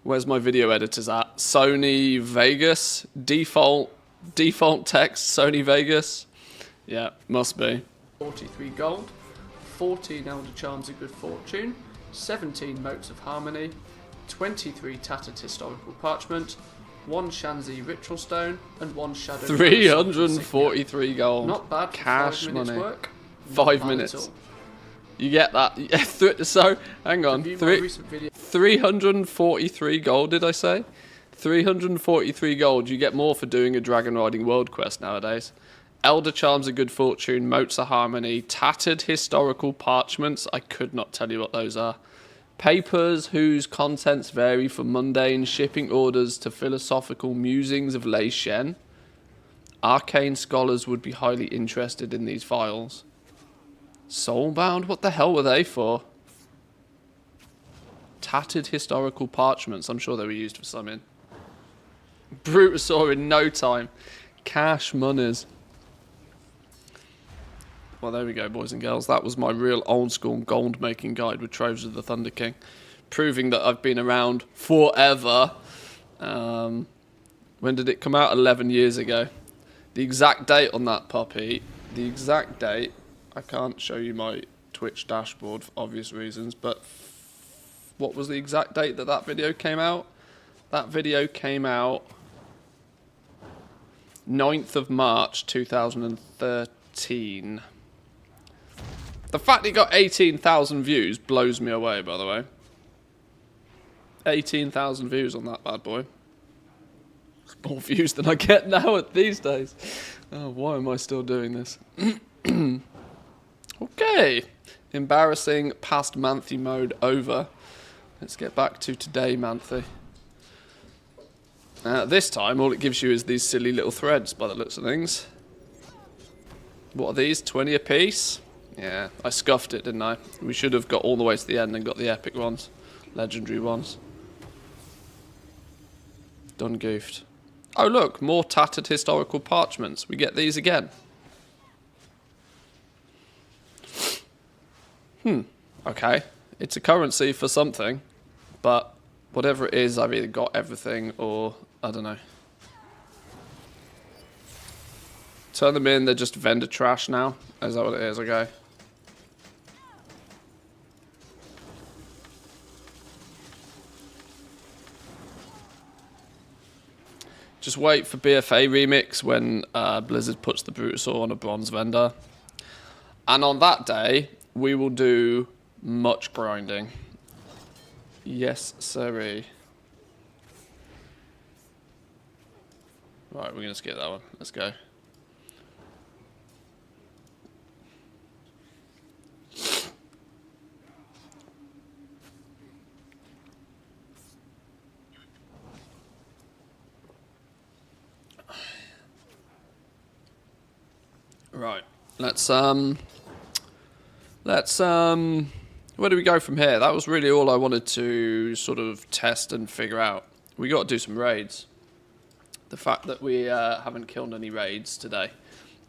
Where's my video editors at? Sony Vegas, default text, Sony Vegas. Yeah, must be. 43 gold, 14 Elder Charms of Good Fortune, 17 Motes of Harmony, 23 Tattered Historical Parchment, 1 Shanzi Ritual Stone, and 1 Shadow. 343 gold. Not bad for cash 5 minutes money. Work. 5 minutes. You get that? So, hang on. 343 gold, did I say? 343 gold. You get more for doing a Dragon Riding World quest nowadays. Elder Charms of Good Fortune, Motes of Harmony, Tattered Historical Parchments. I could not tell you what those are. Papers whose contents vary from mundane shipping orders to philosophical musings of Shen. Arcane scholars would be highly interested in these files. Soulbound? What the hell were they for? Tattered historical parchments. I'm sure they were used for something. Brutosaur in no time. Cash monies. Well, there we go, boys and girls. That was my real old school gold making guide with Troves of the Thunder King. Proving that I've been around forever. When did it come out? 11 years ago. The exact date on that puppy, the exact date, I can't show you my Twitch dashboard for obvious reasons, but what was the exact date that that video came out? That video came out 9th of March 2013. The fact it got 18,000 views blows me away, by the way. 18,000 views on that bad boy. More views than I get now these days. Oh, why am I still doing this? Okay. Embarrassing past Manthe mode over. Let's get back to today, Manthe. This time, all it gives you is these silly little threads by the looks of things. What are these? 20 a piece? Yeah, I scuffed it, didn't I? We should have got all the way to the end and got the epic ones. Legendary ones. Done goofed. Oh look, more tattered historical parchments. We get these again. Okay. It's a currency for something. But whatever it is, I've either got everything or I don't know. Turn them in, they're just vendor trash now. Is that what it is? Okay. Just wait for BFA Remix when Blizzard puts the Brutosaur on a bronze vendor. And on that day, we will do much grinding. Yes, sirree. Right, we're going to skip that one. Let's go. Right, let's where do we go from here? That was really all I wanted to sort of test and figure out. We got to do some raids. The fact that we haven't killed any raids today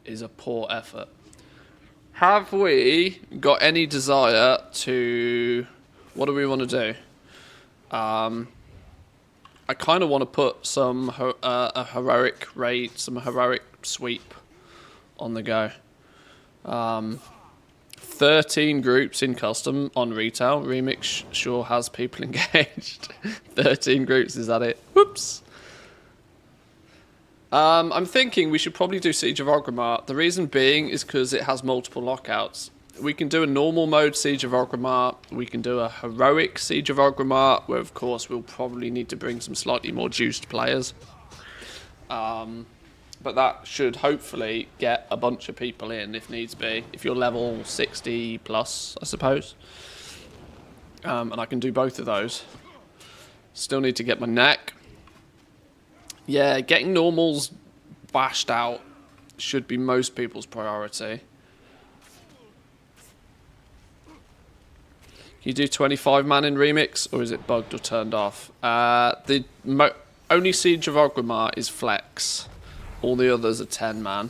is a poor effort. Have we got any desire to... What do we want to do? I kind of want to put some a heroic raid, some heroic sweep on the go. 13 groups in custom on retail. Remix sure has people engaged. 13 groups, is that it? Whoops. I'm thinking we should probably do Siege of Orgrimmar. The reason being is because it has multiple lockouts. We can do a normal mode Siege of Orgrimmar. We can do a heroic Siege of Orgrimmar, where of course we'll probably need to bring some slightly more juiced players. But that should hopefully get a bunch of people in if needs be. If you're level 60 plus, I suppose. And I can do both of those. Still need to get my neck. Yeah, getting normals bashed out should be most people's priority. Can you do 25 man in Remix, or is it bugged or turned off? The only Siege of Orgrimmar is flex. All the others are 10 man.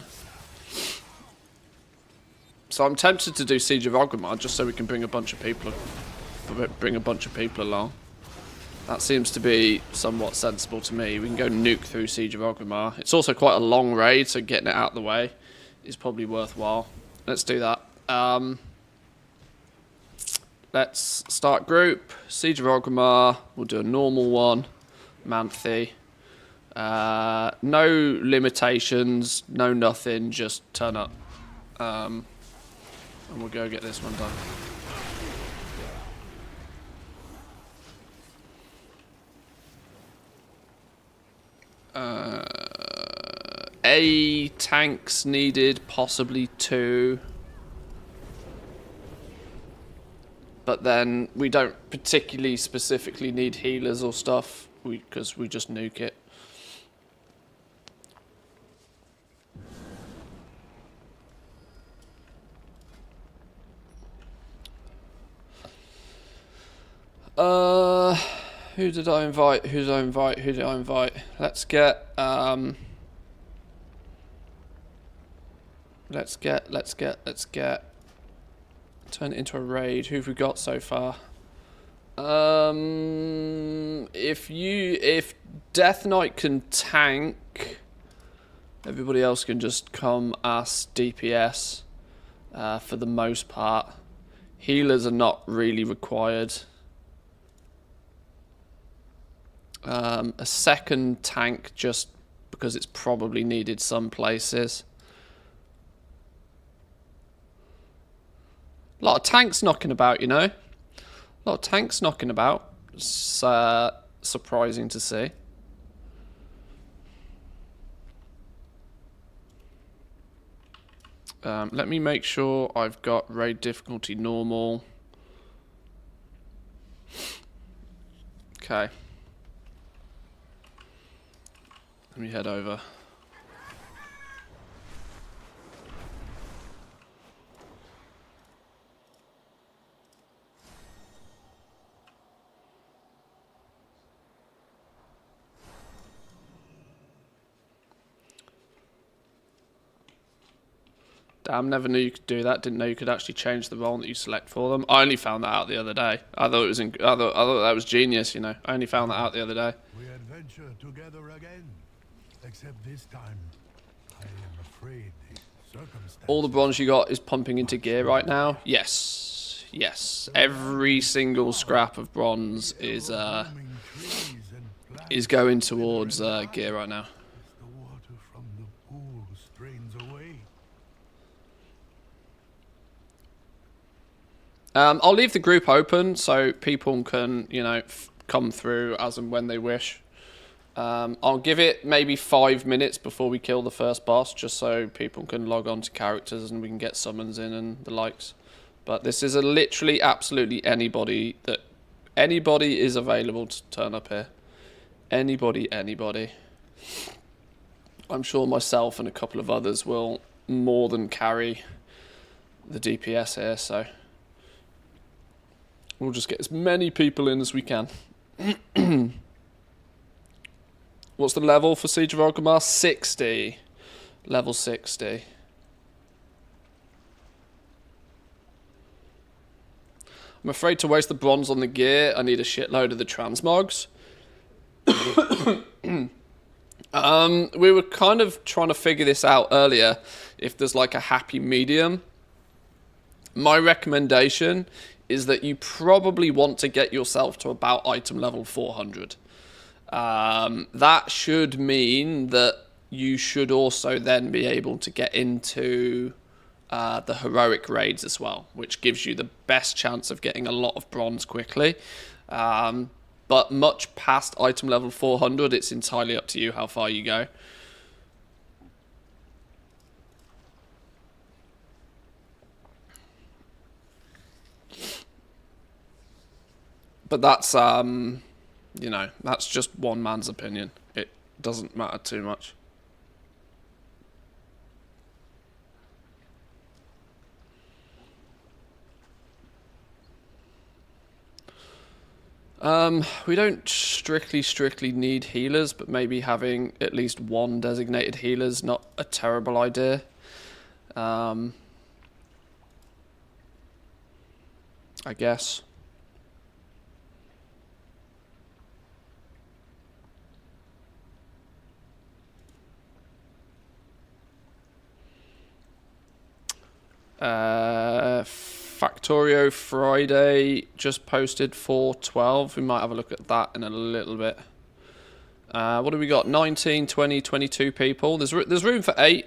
So I'm tempted to do Siege of Orgrimmar just so we can bring a bunch of people along. That seems to be somewhat sensible to me. We can go nuke through Siege of Orgrimmar. It's also quite a long raid, so getting it out of the way is probably worthwhile. Let's do that. Let's start group. Siege of Orgrimmar. We'll do a normal one. Manthe. No limitations, no nothing, just turn up. And we'll go get this one done. A tanks needed, possibly 2. But then we don't particularly specifically need healers or stuff, because we just nuke it. Who did I invite? Who did I invite? Who did I invite? Let's get turn it into a raid. Who have we got so far? If Death Knight can tank, everybody else can just come as DPS for the most part. Healers are not really required. A second tank just because it's probably needed some places. A lot of tanks knocking about, you know. A lot of tanks knocking about. It's surprising to see. Let me make sure I've got raid difficulty normal. Okay. Let me head over. Damn, never knew you could do that. Didn't know you could actually change the role that you select for them. I only found that out the other day. I thought that was genius, you know. I only found that out the other day. We adventure together again. Except this time, I am afraid the circumstances... All the bronze you got is pumping into gear right now? Yes. Yes. Every single scrap of bronze is going towards gear right now. The water from the pool strains away. I'll leave the group open so people can, you know, come through as and when they wish. I'll give it maybe 5 minutes before we kill the first boss, just so people can log on to characters and we can get summons in and the likes. But this is literally absolutely anybody is available to turn up here. Anybody. I'm sure myself and a couple of others will more than carry the DPS here, so we'll just get as many people in as we can. What's the level for Siege of Orgrimmar? 60. Level 60. I'm afraid to waste the bronze on the gear. I need a shitload of the transmogs. We were kind of trying to figure this out earlier, if there's like a happy medium. My recommendation is that you probably want to get yourself to about item level 400. That should mean that you should also then be able to get into the heroic raids as well, which gives you the best chance of getting a lot of bronze quickly. But much past item level 400, it's entirely up to you how far you go. But that's, you know, that's just one man's opinion. It doesn't matter too much. We don't strictly need healers, but maybe having at least one designated healer is not a terrible idea. I guess. Factorio Friday just posted 412. We might have a look at that in a little bit. What do we got? 19, 20, 22 people. There's room for 8.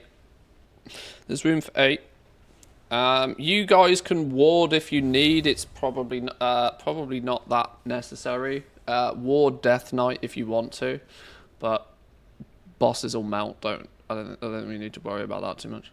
There's room for 8. You guys can ward if you need. It's probably not that necessary. Ward Death Knight if you want to, but bosses will melt. I don't think we need to worry about that too much.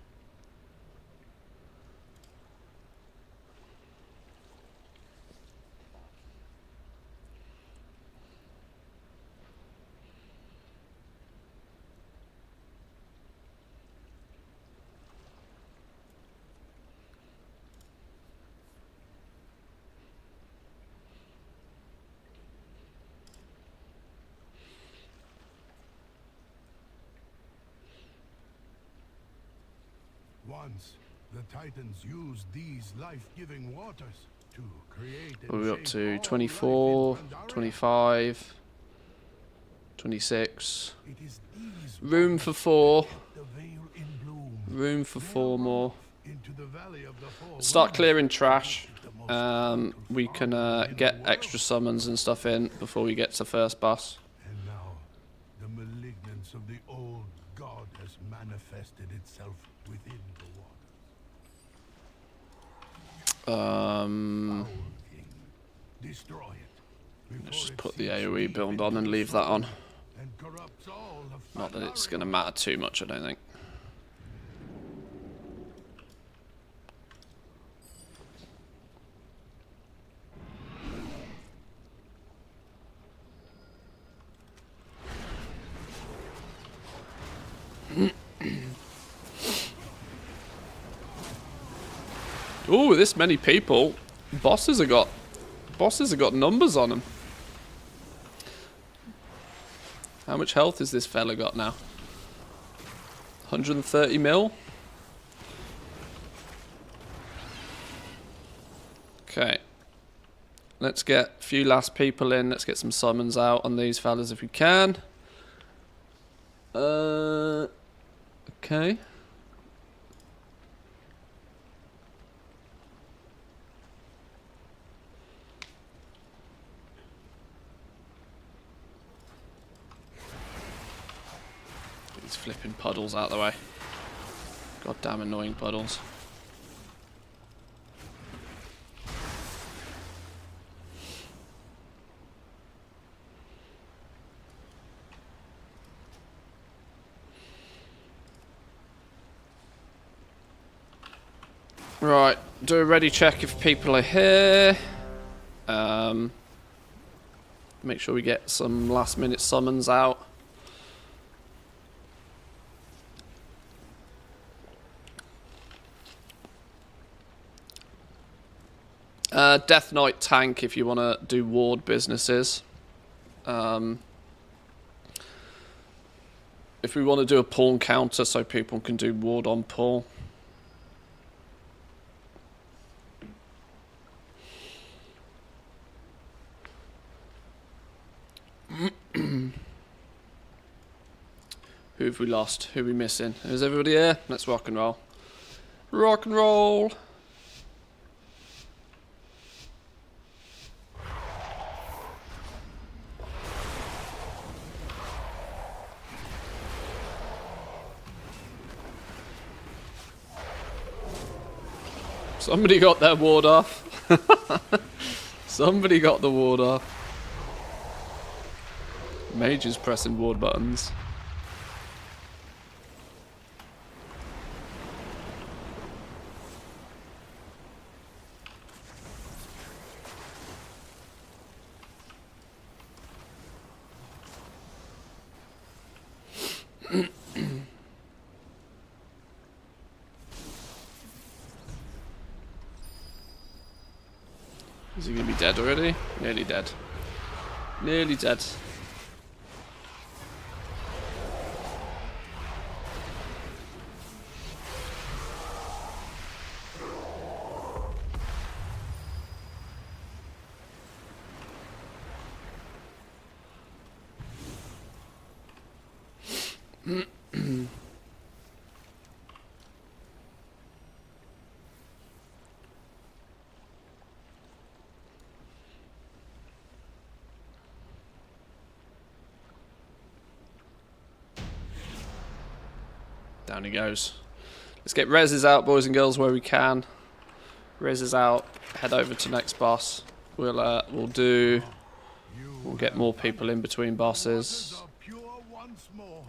Once, the Titans used these life-giving waters to create and What are we up shape to? all 24, life in Pandaria. 25, 26. It is these Room waters for 4. that the Vale in bloom. Room for Their 4 more. runoff into the Valley of the Four Start Winds clearing trash. makes it the most powerful We can farm in get the extra world. summons and stuff in before we get to first boss. And now, the malignance of the old god has manifested itself within the waters. Foul King, destroy it. Let's before just it put the seeps AoE deep build into on and the leave that on. soil and corrupts all of Not that it's Pandaria. going to matter too much, I don't think. Ooh, this many people. Bosses have got numbers on them. How much health has this fella got now? 130 mil. Okay. Let's get a few last people in. Let's get some summons out on these fellas if we can. Okay. These flipping puddles out the way. Goddamn annoying puddles. Right, do a ready check if people are here. Make sure we get some last minute summons out. Death Knight tank if you want to do ward businesses. If we want to do a pawn counter so people can do ward on pawn. Who have we lost? Who are we missing? Is everybody here? Let's rock and roll. Rock and roll! Somebody got their ward off. Somebody got the ward off. Mage is pressing ward buttons. Is he gonna be dead already? Nearly dead. Nearly dead. Down he goes. Let's get reses out, boys and girls, where we can. Reses out. Head over to next boss. We'll get more people in between bosses. Waters are pure once more.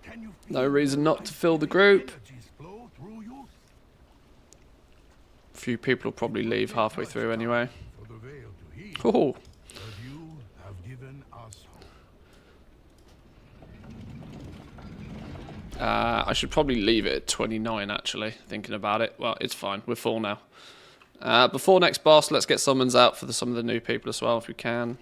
Can you No feel reason not to fill the life-giving group. energies flow through you? A few people will probably leave halfway through anyway. For the veil to heal, Oh, but you have given us hope. I should probably leave it at 29 actually, thinking about it. Well, it's fine. We're full now. Before next boss, let's get summons out for some of the new people as well if we can.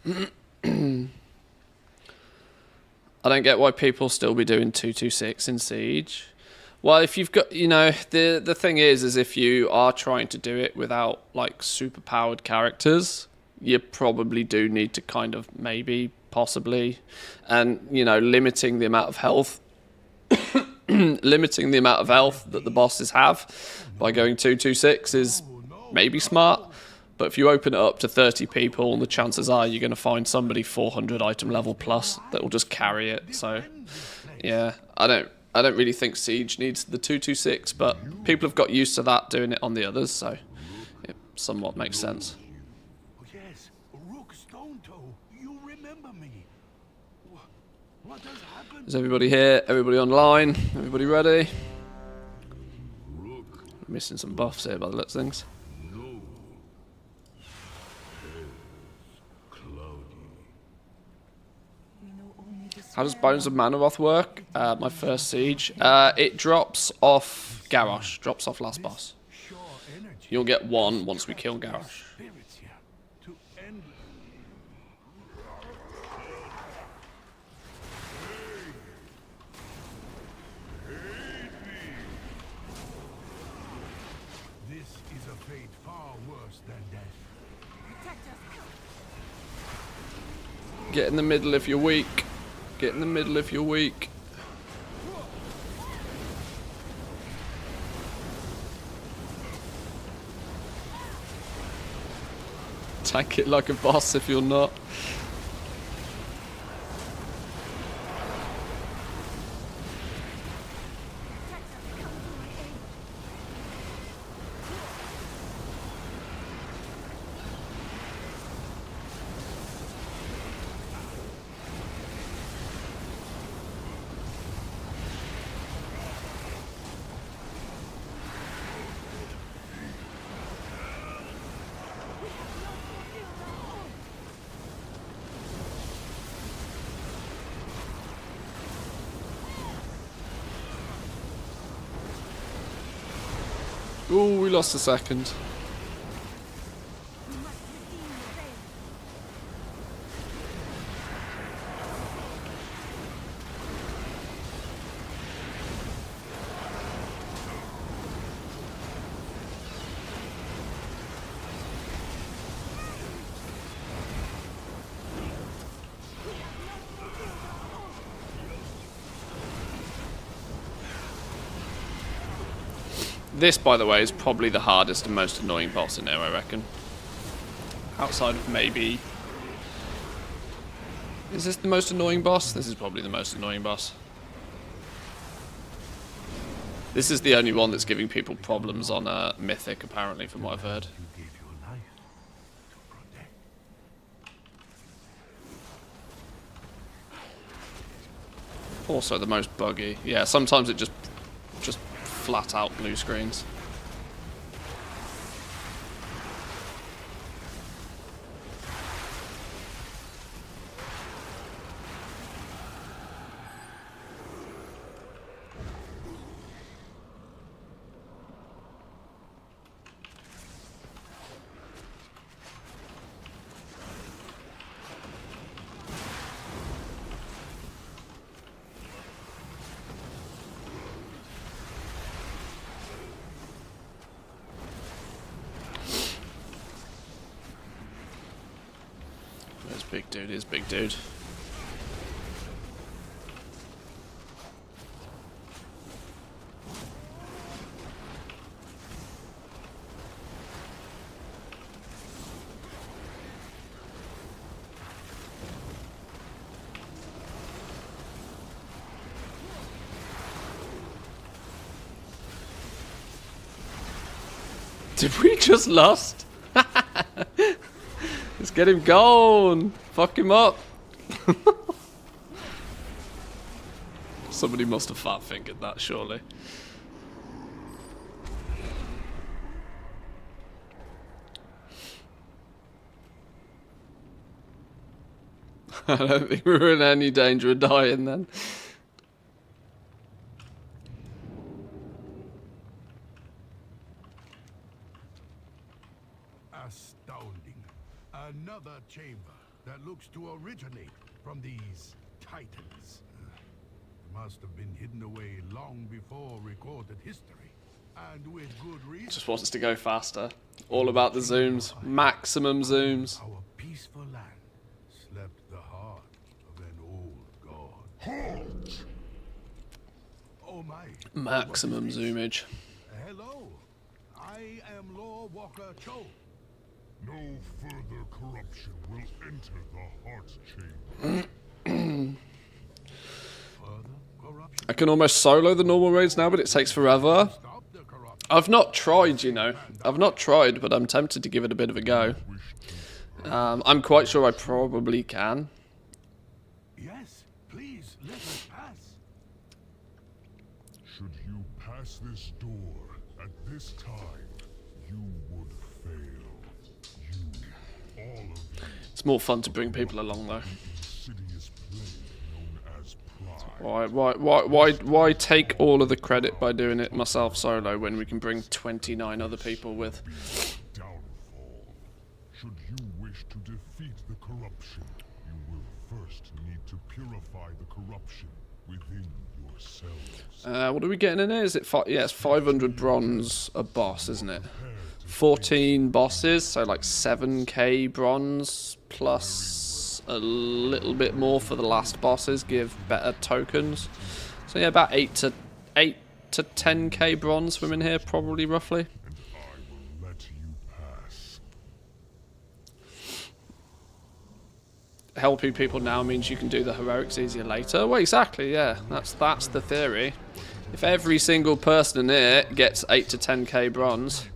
I don't get why people still be doing 226 in Siege. Well, if you've got, you know, the thing is if you are trying to do it without, like, super powered characters, you probably do need to kind of maybe, possibly, and, you know, limiting the amount of health limiting the amount of health that the bosses have by going 226 is maybe smart. But if you open it up to 30 people, the chances are you're going to find somebody 400 item level plus that will just carry it. So, yeah, I don't really think Siege needs the 226, but people have got used to that doing it on the others, so it somewhat makes sense. Yes, Rook Stonetoe, you remember me. What has happened? Is everybody here? Everybody online? Everybody ready? Missing some buffs here by the looks of things. How does Bones of Manoroth work? My first Siege. It drops off Garrosh, drops off last boss. You'll get one once we kill Garrosh. This is a fate far worse than death. Get in the middle if you're weak. Get in the middle if you're weak. Tank it like a boss if you're not. Ooh, we lost a second. This, by the way, is probably the hardest and most annoying boss in there, I reckon. Outside of maybe... Is this the most annoying boss? This is probably the most annoying boss. This is the only one that's giving people problems on Mythic, apparently, from what I've heard. You gave your life to protect. Also the most buggy. Yeah, sometimes it just flat out blue screens. There's big dude, here's big dude. Did we just lost? Let's get him gone. Fuck him up. Somebody must have fat fingered that, surely. I don't think we were in any danger of dying then. Astounding. Another chamber. that looks to originate from these titans. It must have been hidden away long before recorded history, and with good reason. Just wants to go faster. All about the zooms. Maximum zooms. Our peaceful land slept the heart of an old god. Halt! Oh my. Maximum zoomage. Hello. I am Lord Walker Trove. No further corruption will enter the heart chamber. Further corruption. I can almost solo the normal raids now, but it takes forever. Stop the corruption. I've not tried, you know. I've not tried, but I'm tempted to give it a bit of a go. I'm quite sure I probably can. Yes, please let us pass. Should you pass this door at this time, you would fail. You, all of you, It's more fun to bring people along, though. insidious plague known as pride. Why take all of the credit by doing it myself solo when we can bring 29 other people with? Downfall. Should you wish to defeat the corruption, you will first need to purify the corruption within yourselves. What are we getting in here? Is it yeah, it's 500 bronze a boss, isn't it? 14 bosses, so like 7k bronze plus a little bit more for the last bosses, give better tokens. So yeah, about 8 to 10k bronze from in here, probably roughly. And I will let you pass. Helping people now means you can do the heroics easier later. Well, exactly, yeah. That's the theory. If every single person in here gets 8 to 10k bronze,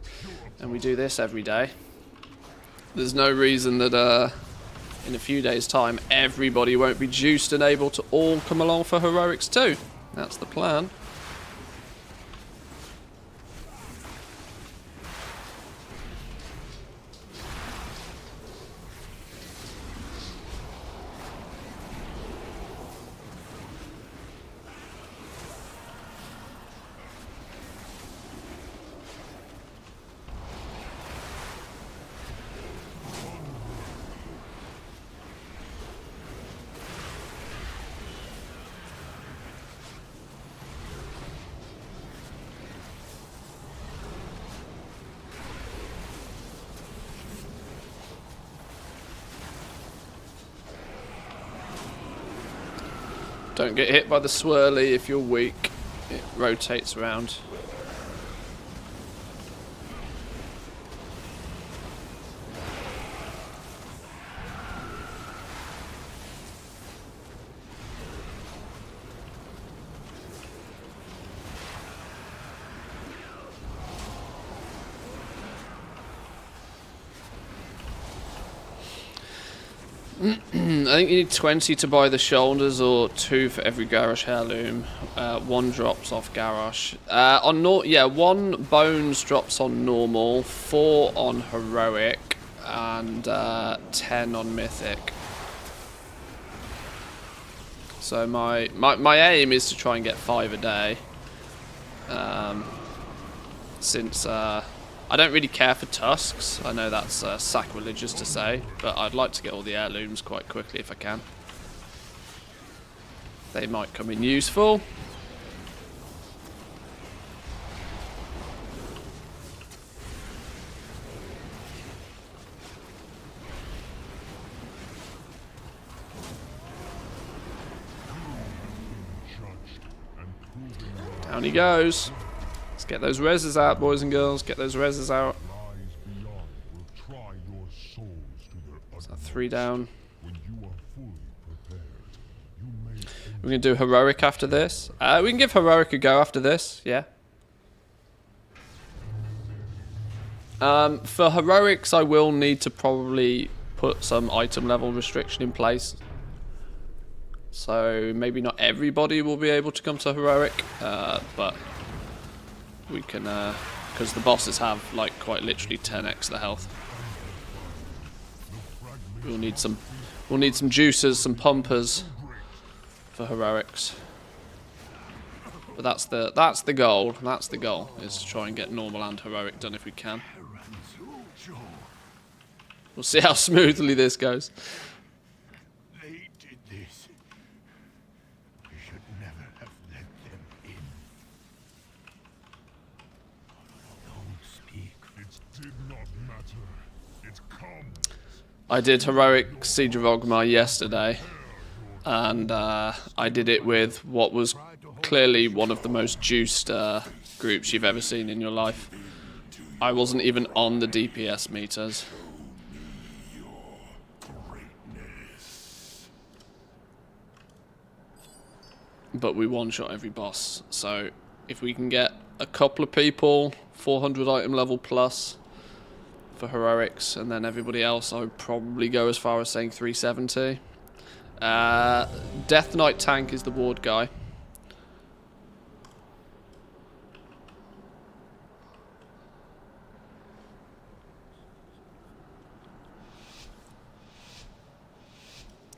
and we do this every day, there's no reason that in a few days' time everybody won't be juiced and able to all come along for heroics too. That's the plan. Don't get hit by the swirly if you're weak. It rotates around. I think you need 20 to buy the shoulders, or 2 for every Garrosh heirloom. 1 drops off Garrosh. Yeah, 1 bones drops on normal, 4 on heroic, and 10 on mythic. So my aim is to try and get 5 a day. Since I don't really care for tusks. I know that's sacrilegious to say, but I'd like to get all the heirlooms quite quickly if I can. They might come in useful. Down he goes. Let's get those reses out, boys and girls. Get those reses out. Lies beyond will try your souls to their utmost. 3 down. When you are fully prepared, you may We're going to do heroic after this. We can give heroic a go after this, yeah. For heroics, I will need to probably put some item level restriction in place. So maybe not everybody will be able to come to heroic, but we can, because the bosses have like quite literally 10x the health. We'll need some juicers, some pumpers for heroics. But that's the goal. That's the goal, is to try and get normal and heroic done if we can. We'll see how smoothly this goes. should never have let them in. Don't speak. It did not matter. It comes. I did heroic Siege of Orgrimmar yesterday, and I did it with what was clearly one of the most juiced groups you've ever seen in your life. I wasn't even on the DPS meters. But we one-shot every boss, so if we can get a couple of people, 400 item level plus for heroics, and then everybody else, I would probably go as far as saying 370. Death Knight tank is the ward guy.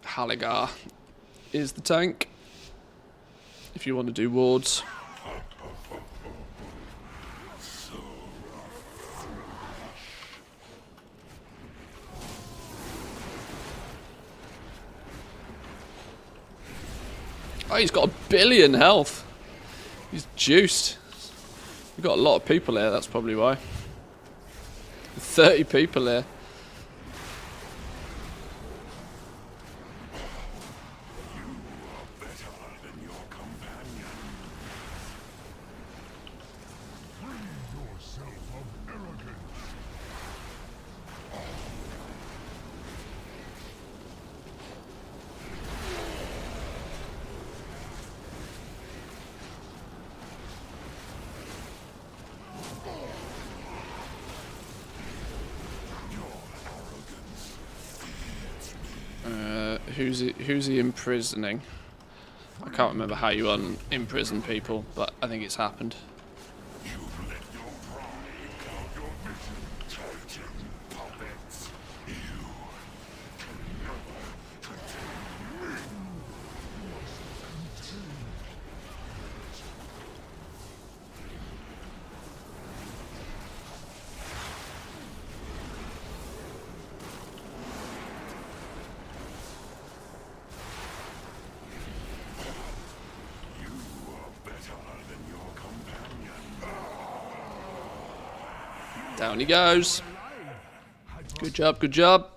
Haligar is the tank, if you want to do wards. Oh, he's got 1 billion health. He's juiced. We've got a lot of people here, that's probably why. 30 people here. Who's he imprisoning? I can't remember how you imprison people, but I think it's happened. Down he goes. Good job, good job.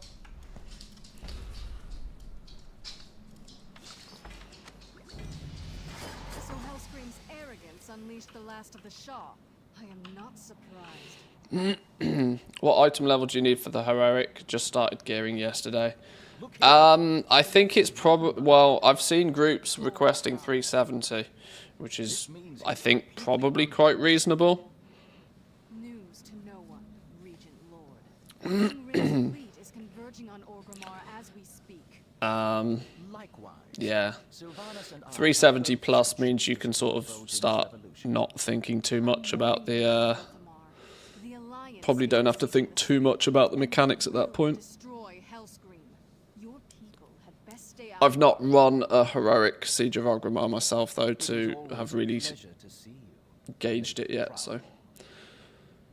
So Hellscream's arrogance unleashed the last of the Shah. I am not surprised. What item level do you need for the heroic? Just started gearing yesterday. I think it's probably, well, I've seen groups requesting 370, which is, I think, probably quite reasonable. News to no one, Regent Lord. King fleet is converging on Orgrimmar as we speak. Likewise, Yeah. Sylvanas and I 370 plus means you can sort of start not thinking too much about the, The Alliance probably don't have to think too much about the mechanics at that point. destroy Hellscream. Your people had best stay out. I've not run a heroic Siege of Orgrimmar myself, though, to have really pleasure to see you. gauged it yet, so.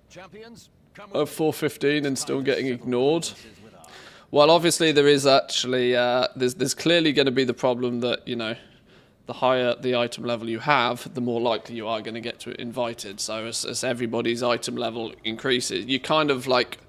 Champions, come Of 415 and still getting ignored. Well, obviously there is actually, there's clearly going to be the problem that, you know, the higher the item level you have, the more likely you are going to get to invited. So as everybody's item level increases, you kind of like,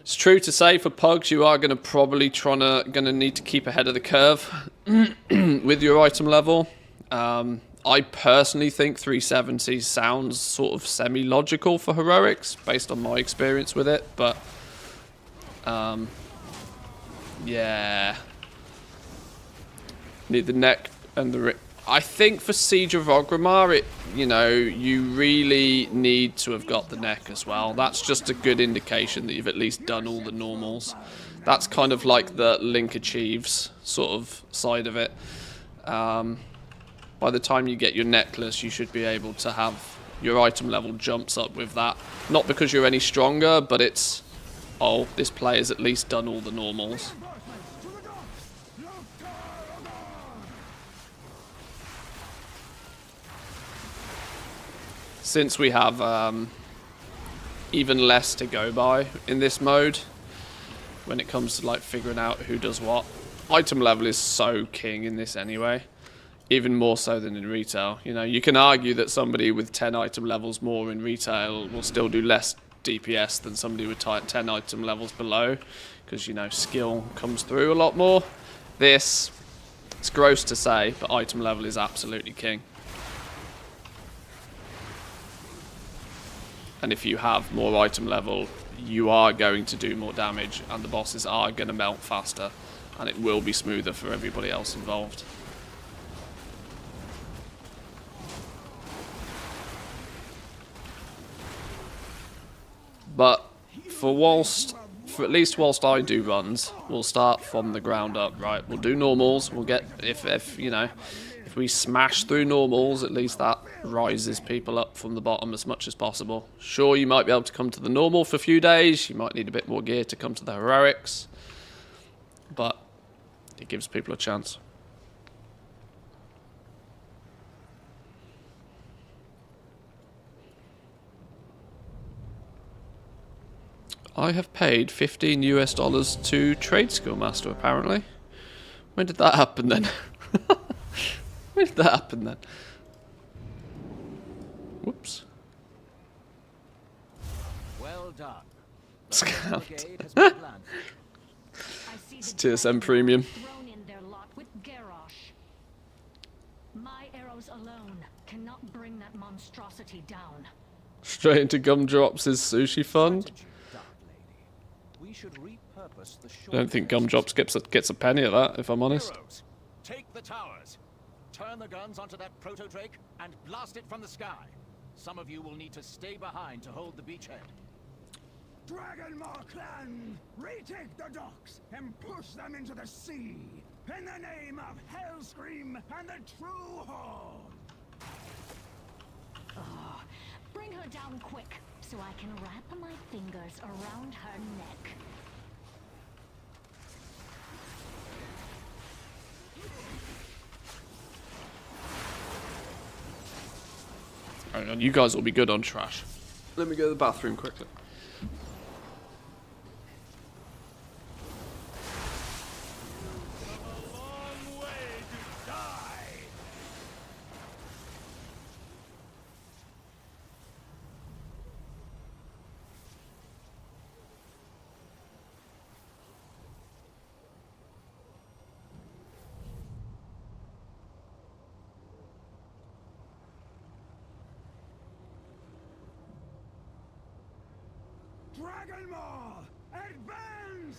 it's true to say for pugs, you are going to probably gonna need to keep ahead of the curve with your item level. I personally think 370 sounds sort of semi-logical for heroics based on my experience with it, but yeah, need the neck and the I think for Siege of Orgrimmar, you know, you really need to have got the neck as well. That's just a good indication that you've at least done all the normals. That's kind of like the Link achieves sort of side of it. By the time you get your necklace, you should be able to have your item level jumps up with that. Not because you're any stronger, but it's, oh, this player's at least done all the normals. Since we have even less to go by in this mode, when it comes to like figuring out who does what, item level is so king in this anyway. even more so than in retail. You know, you can argue that somebody with 10 item levels more in retail will still do less DPS than somebody with 10 item levels below, because, you know, skill comes through a lot more. This, it's gross to say, but item level is absolutely king. And if you have more item level, you are going to do more damage, and the bosses are going to melt faster, and it will be smoother for everybody else involved. But for at least whilst I do runs, we'll start from the ground up, right? We'll do normals. We'll get, if you know, if we smash through normals, at least that rises people up from the bottom as much as possible. Sure, you might be able to come to the normal for a few days. You might need a bit more gear to come to the heroics, but it gives people a chance. I have paid $15 US to Trade Skill Master, apparently. When did that happen then? When did that happen then? Whoops. Well done. Scammed. I see It's the TSM Premium. thrown in their lot with Garrosh. My arrows alone cannot bring that monstrosity down. Straight into Gumdrops' sushi fund. Strategy, Dark Lady. We should repurpose the I don't think Gumdrops gets a penny of that, if I'm honest. Heroes, take the towers. Turn the guns onto that proto-drake and blast it from the sky. Some of you will need to stay behind to hold the beachhead. Dragonmaw clan, retake the docks and push them into the sea in the name of Hellscream and the True Horde. Bring her down quick, so I can wrap my fingers around her neck. Hang on, you guys will be good on trash. Let me go to the bathroom quickly. A long way to die. Dragonmaw, advance!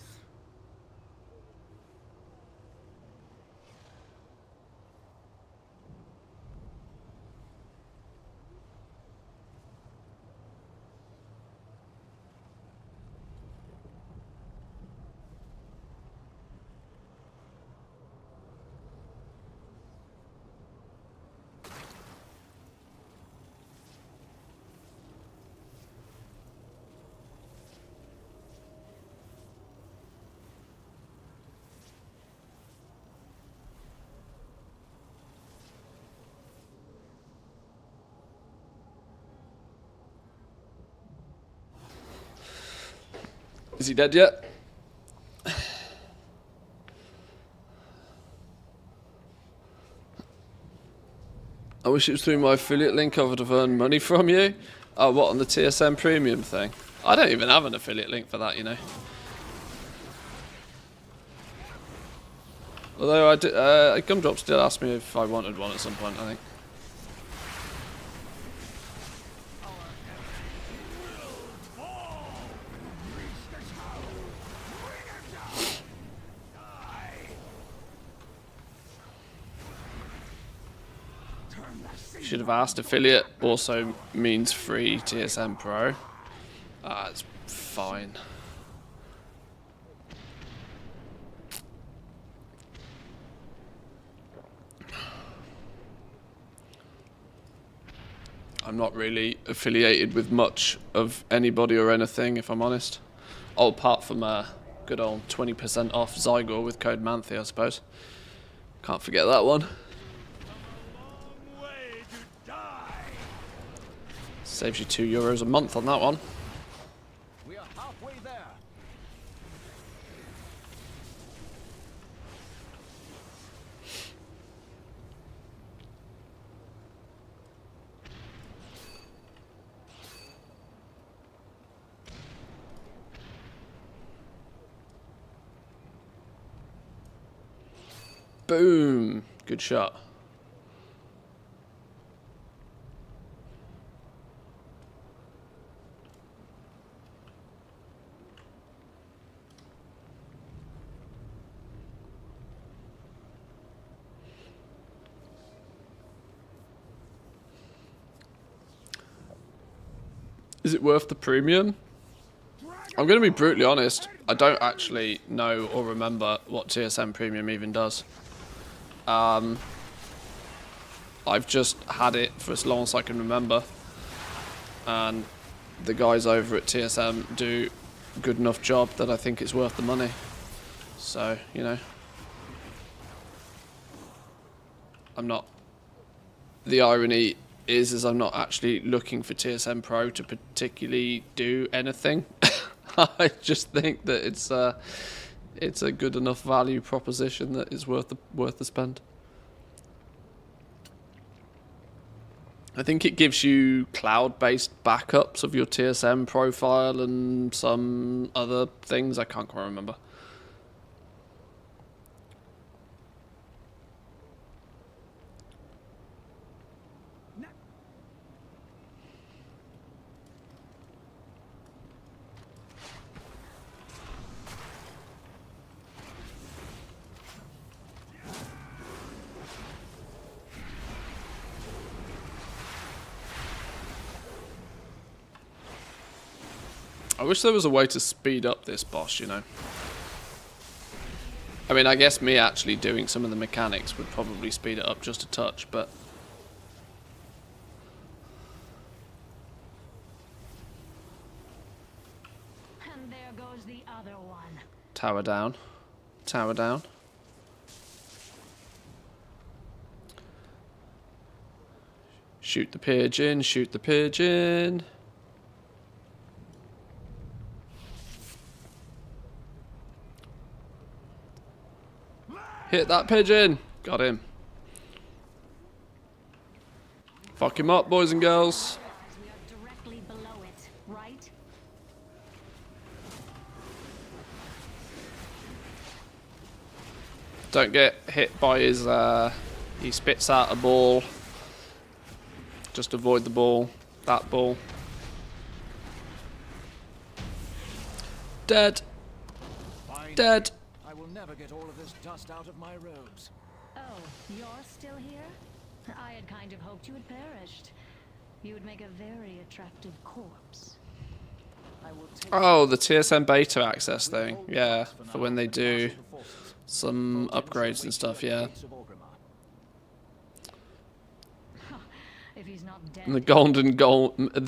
Is he dead yet? I wish it was through my affiliate link. I would have earned money from you. Oh, what, on the TSM Premium thing? I don't even have an affiliate link for that, you know. Although I did, Gumdrops did ask me if I wanted one at some point, I think. Should have asked. Affiliate also means free TSM Pro. It's fine. I'm not really affiliated with much of anybody or anything, if I'm honest. Oh, apart from a good old 20% off Zygor with code Manthe, I suppose. Can't forget that one. Saves you €2 a month on that one. We are halfway there. Boom. Good shot. Is it worth the premium? I'm going to be brutally honest. I don't actually know or remember what TSM Premium even does. I've just had it for as long as I can remember. And the guys over at TSM do a good enough job that I think it's worth the money. So, you know. I'm not... The irony is I'm not actually looking for TSM Pro to particularly do anything. I just think that it's a good enough value proposition that is worth the spend. I think it gives you cloud-based backups of your TSM profile and some other things I can't quite remember. I wish there was a way to speed up this boss, you know. I mean, I guess me actually doing some of the mechanics would probably speed it up just a touch, but... And there goes the other one. Tower down. Tower down. Shoot the pigeon, shoot the pigeon. Hit that pigeon. Got him. Fuck him up, boys and girls. We are directly below it, right? Don't get hit by his, he spits out a ball. Just avoid the ball. That ball. Dead. Fine. Dead. I will never get all of this dust out of my robes. Oh, you're still here? I had kind of hoped you had perished. You would make a very attractive corpse. I will take Oh, the TSM beta access thing. Yeah, for when they do some upgrades and stuff, yeah. If he's not dead. And the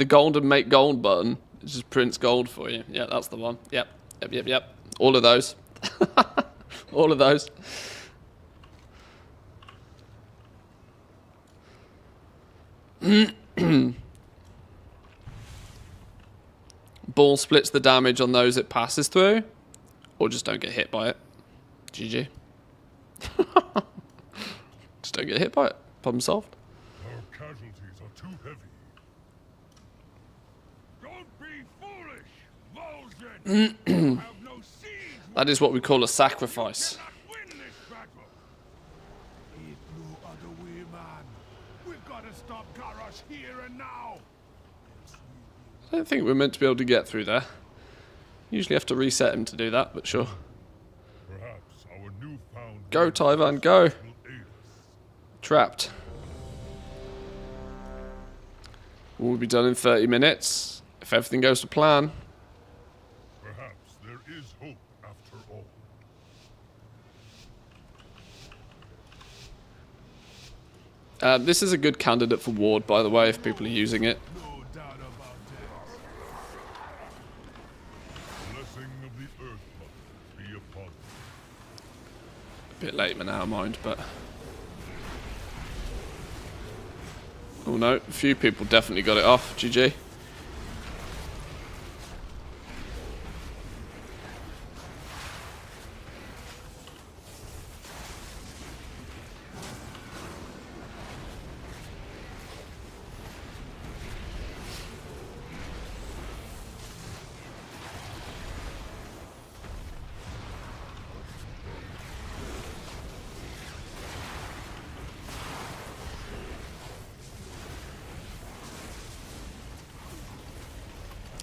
golden make gold button. It just prints gold for you. Yeah, that's the one. Yep. Yep. All of those. All of those. Ball splits the damage on those it passes through, or just don't get hit by it. GG. Just don't get hit by it. Problem solved. Our casualties are too heavy. Don't be foolish, Vol'jin! You have no siege. That is what we call a sacrifice. Cannot win this battle. It no other way, man. We've got to stop Garrosh here and now. I don't think we're meant to be able to get through there. Usually have to reset him to do that, but sure. Perhaps our newfound Go, Tyvan, go. will aid us. Trapped. We'll be done in 30 minutes, if everything goes to plan. Perhaps there is hope after all. This is a good candidate for ward, by the way, if people are using it. No doubt about that. Blessing of the Earth Mother be upon us. A bit late now, mind, but... Oh no, a few people definitely got it off. GG.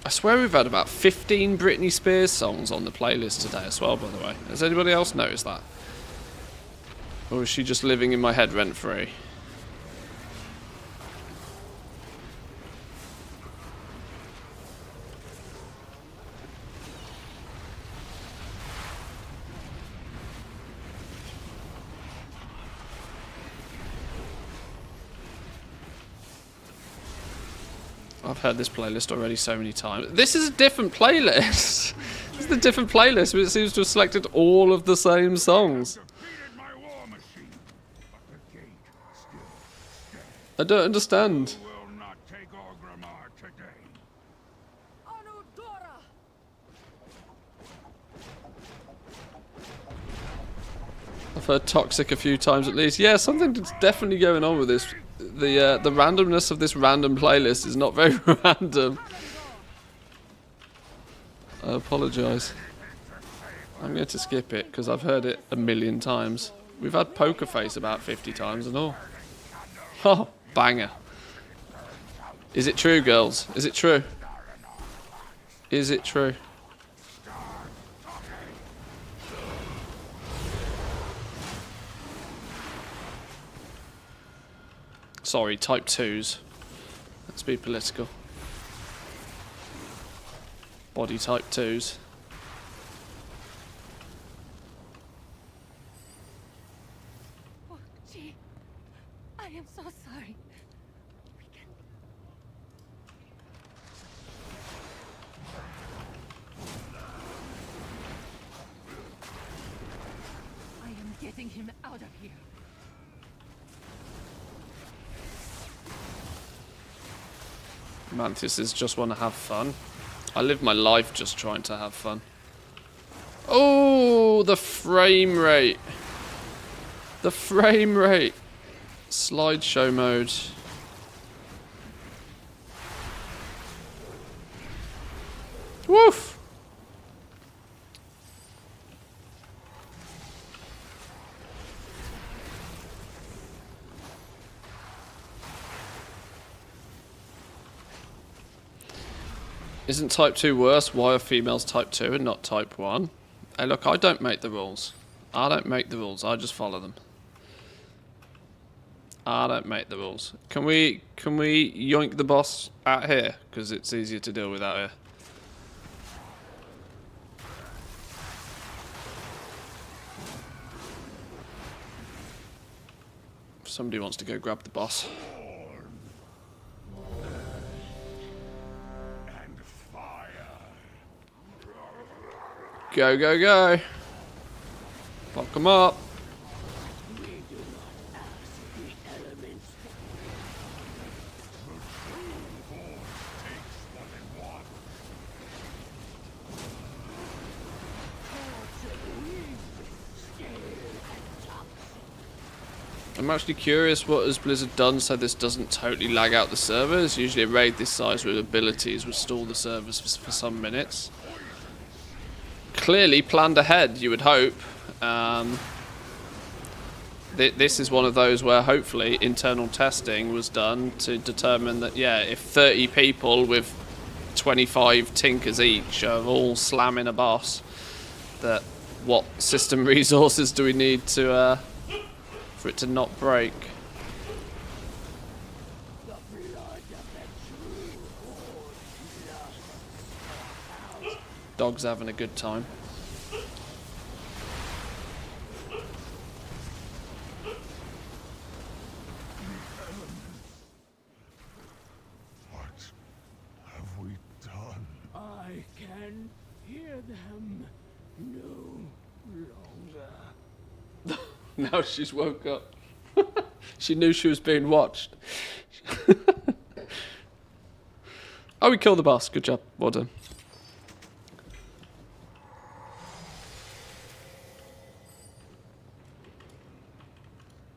I swear we've had about 15 Britney Spears songs on the playlist today as well, by the way. Has anybody else noticed that? Or is she just living in my head rent-free? I've heard this playlist already so many times. This is a different playlist. This is a different playlist, but it seems to have selected all of the same songs. Defeated my war machine, but the gate still stands. I don't understand. You will not take Orgrimmar today. Anudora! I've heard toxic a few times at least. Yeah, something's definitely going on with this. The randomness of this random playlist is not very random. I apologise. I'm going to skip it because I've heard it a million times. We've had Poker Face about 50 times and all. Oh, banger. Is it true, girls? Is it true? Is it true? Sorry, type 2s. Let's be political. Body type 2s. Oh, gee. I am so sorry. We can... I am getting him out of here. Mantises just want to have fun. I live my life just trying to have fun. Oh, the frame rate. The frame rate. Slideshow mode. Woof. Isn't type 2 worse? Why are females type 2 and not type 1? Hey look, I don't make the rules. I don't make the rules, I just follow them. I don't make the rules. Can we yoink the boss out here? Because it's easier to deal with out here. If somebody wants to go grab the boss. Go, go, go. Fuck them up. I'm actually curious what has Blizzard done so this doesn't totally lag out the servers. Usually a raid this size with abilities would stall the servers for some minutes. Clearly planned ahead, you would hope. This is one of those where hopefully internal testing was done to determine that, yeah, if 30 people with 25 tinkers each are all slamming a boss, that what system resources do we need to for it to not break? Dog's having a good time. What have we done? I can hear them no longer. Now she's woke up. She knew she was being watched. Oh, we killed the boss. Good job. Well done.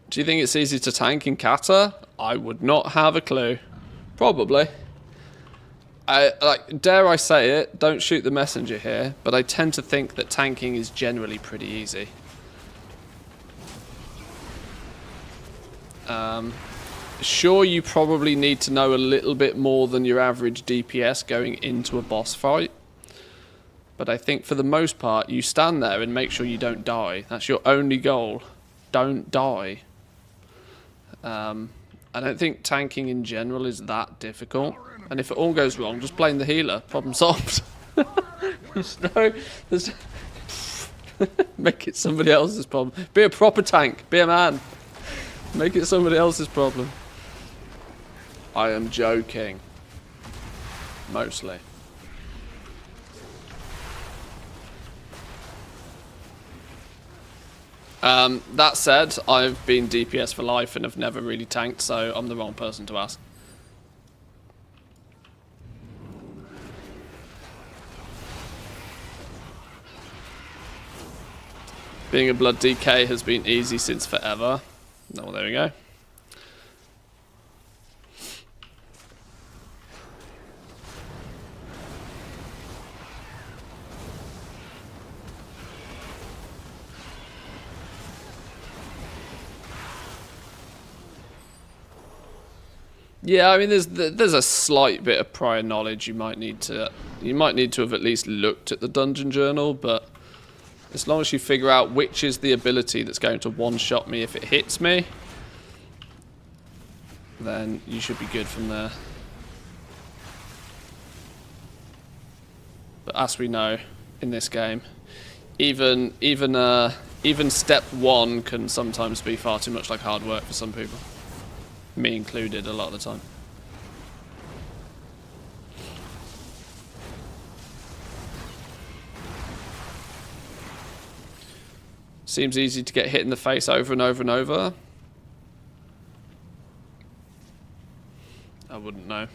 Do you think it's easy to tank in Kata? I would not have a clue. Probably. Dare I say it, don't shoot the messenger here, but I tend to think that tanking is generally pretty easy. Sure, you probably need to know a little bit more than your average DPS going into a boss fight. But I think for the most part, you stand there and make sure you don't die. That's your only goal. Don't die. I don't think tanking in general is that difficult. And if it all goes wrong, just blame the healer. Problem solved. there's make it somebody else's problem. Be a proper tank. Be a man. Make it somebody else's problem. I am joking. Mostly. That said, I've been DPS for life and have never really tanked, so I'm the wrong person to ask. Being a blood DK has been easy since forever. Oh, well, there we go. Yeah, I mean, there's a slight bit of prior knowledge you might need to have at least looked at the dungeon journal, but as long as you figure out which is the ability that's going to one-shot me if it hits me, then you should be good from there. But as we know in this game, even step one can sometimes be far too much like hard work for some people. Me included a lot of the time. Seems easy to get hit in the face over and over and over. I wouldn't know.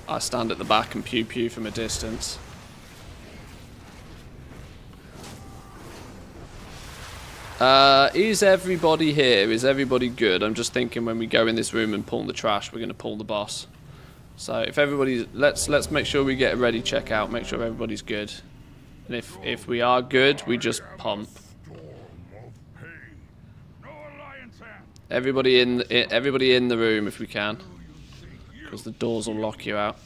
I stand at the back and pew pew from a distance. Is everybody here? Is everybody good? I'm just thinking when we go in this room and pull the trash, we're going to pull the boss. So if everybody's... Let's make sure we get a ready check out, make sure everybody's good. And if we are good, we just pump. Everybody in the room if we can. Because the doors will lock you out.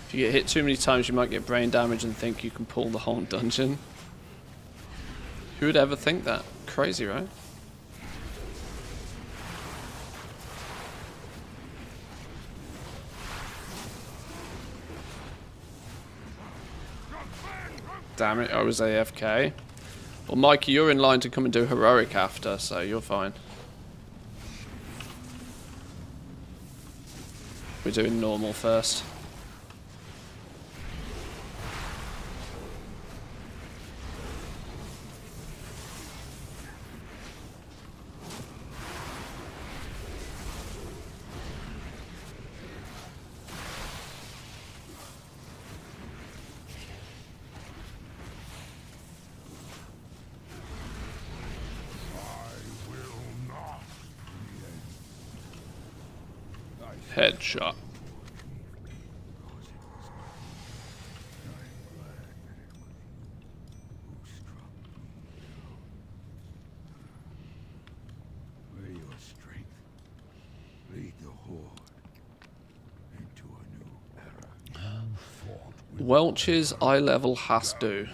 If you get hit too many times, you might get brain damage and think you can pull the whole dungeon. Who would ever think that? Crazy, right? Damn it, I was AFK. Well, Mikey, you're in line to come and do heroic after, so you're fine. We're doing normal first. Headshot. May your strength lead the horde into a new era. Welch's eye level has to.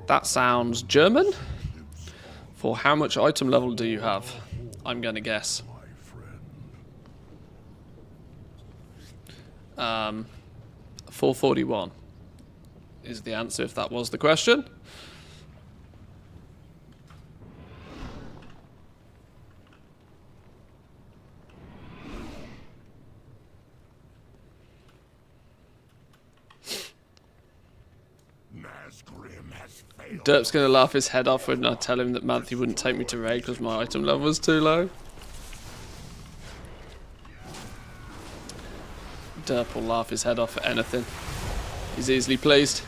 That sounds German? For how much item level do you have? I'm gonna guess. 441 is the answer if that was the question. Nazgrim has failed Derp's gonna laugh his head off when I tell him that Matthew wouldn't take me to raid because my item level was too low. Derp will laugh his head off at anything. He's easily pleased.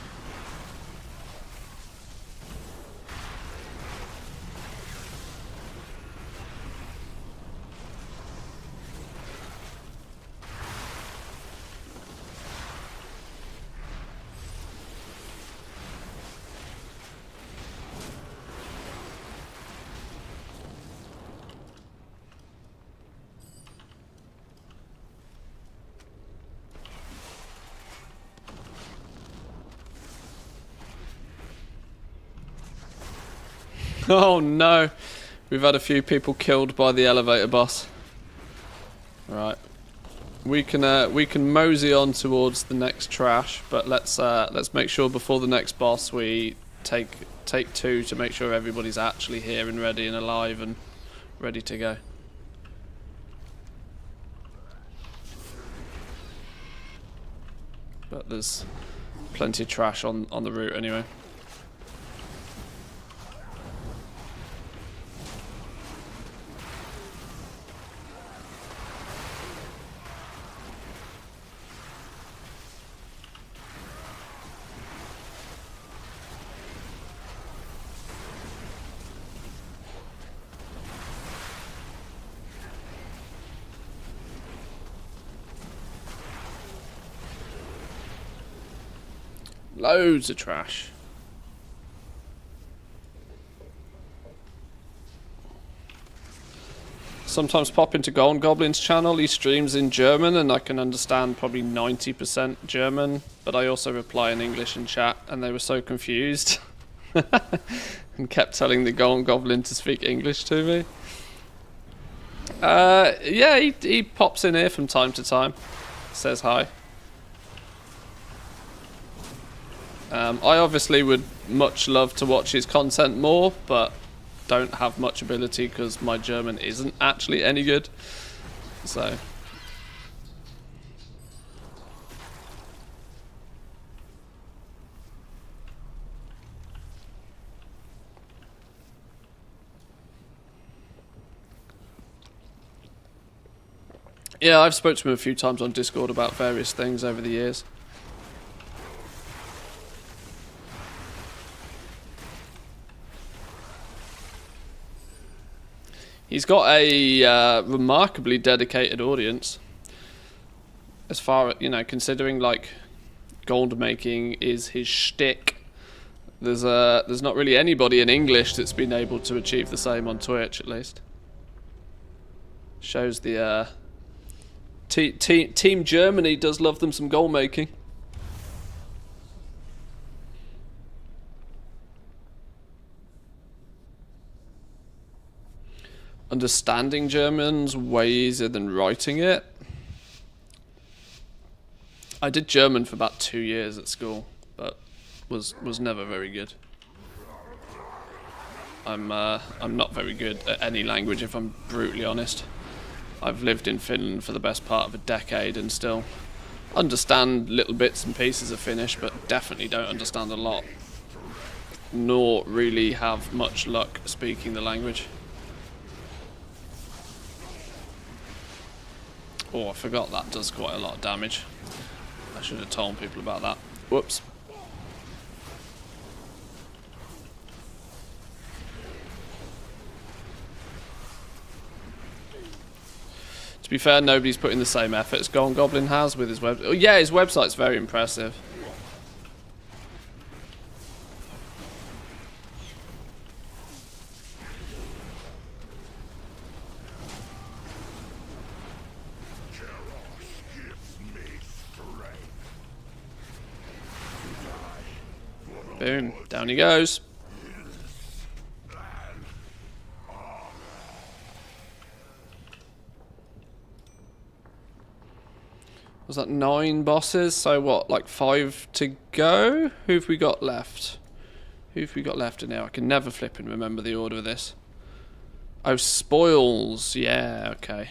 Oh no, we've had a few people killed by the elevator boss. Right, we can mosey on towards the next trash, but let's make sure before the next boss we take 2 to make sure everybody's actually here and ready and alive and ready to go. But there's plenty of trash on the route anyway. Loads of trash. Sometimes pop into Golden Goblin's channel. He streams in German and I can understand probably 90% German, but I also reply in English in chat and they were so confused and kept telling the Golden Goblin to speak English to me. Yeah, he pops in here from time to time, says hi. I obviously would much love to watch his content more, but don't have much ability because my German isn't actually any good. So. Yeah, I've spoken to him a few times on Discord about various things over the years. He's got a remarkably dedicated audience. As far, you know, considering like gold making is his shtick. There's not really anybody in English that's been able to achieve the same on Twitch, at least. Shows the Team Germany does love them some goal making. Understanding German's way easier than writing it. I did German for about 2 years at school, but was never very good. I'm not very good at any language, if I'm brutally honest. I've lived in Finland for the best part of a decade and still understand little bits and pieces of Finnish, but definitely don't understand a lot. Nor really have much luck speaking the language. Oh, I forgot that does quite a lot of damage. I should have told people about that. Whoops. To be fair, nobody's putting the same effort as Golden Goblin has with his web. Oh, yeah, his website's very impressive. Boom, down he goes. Was that 9 bosses? So what, like 5 to go? Who've we got left? Who've we got left in here? I can never flip and remember the order of this. Oh, spoils. Yeah, okay.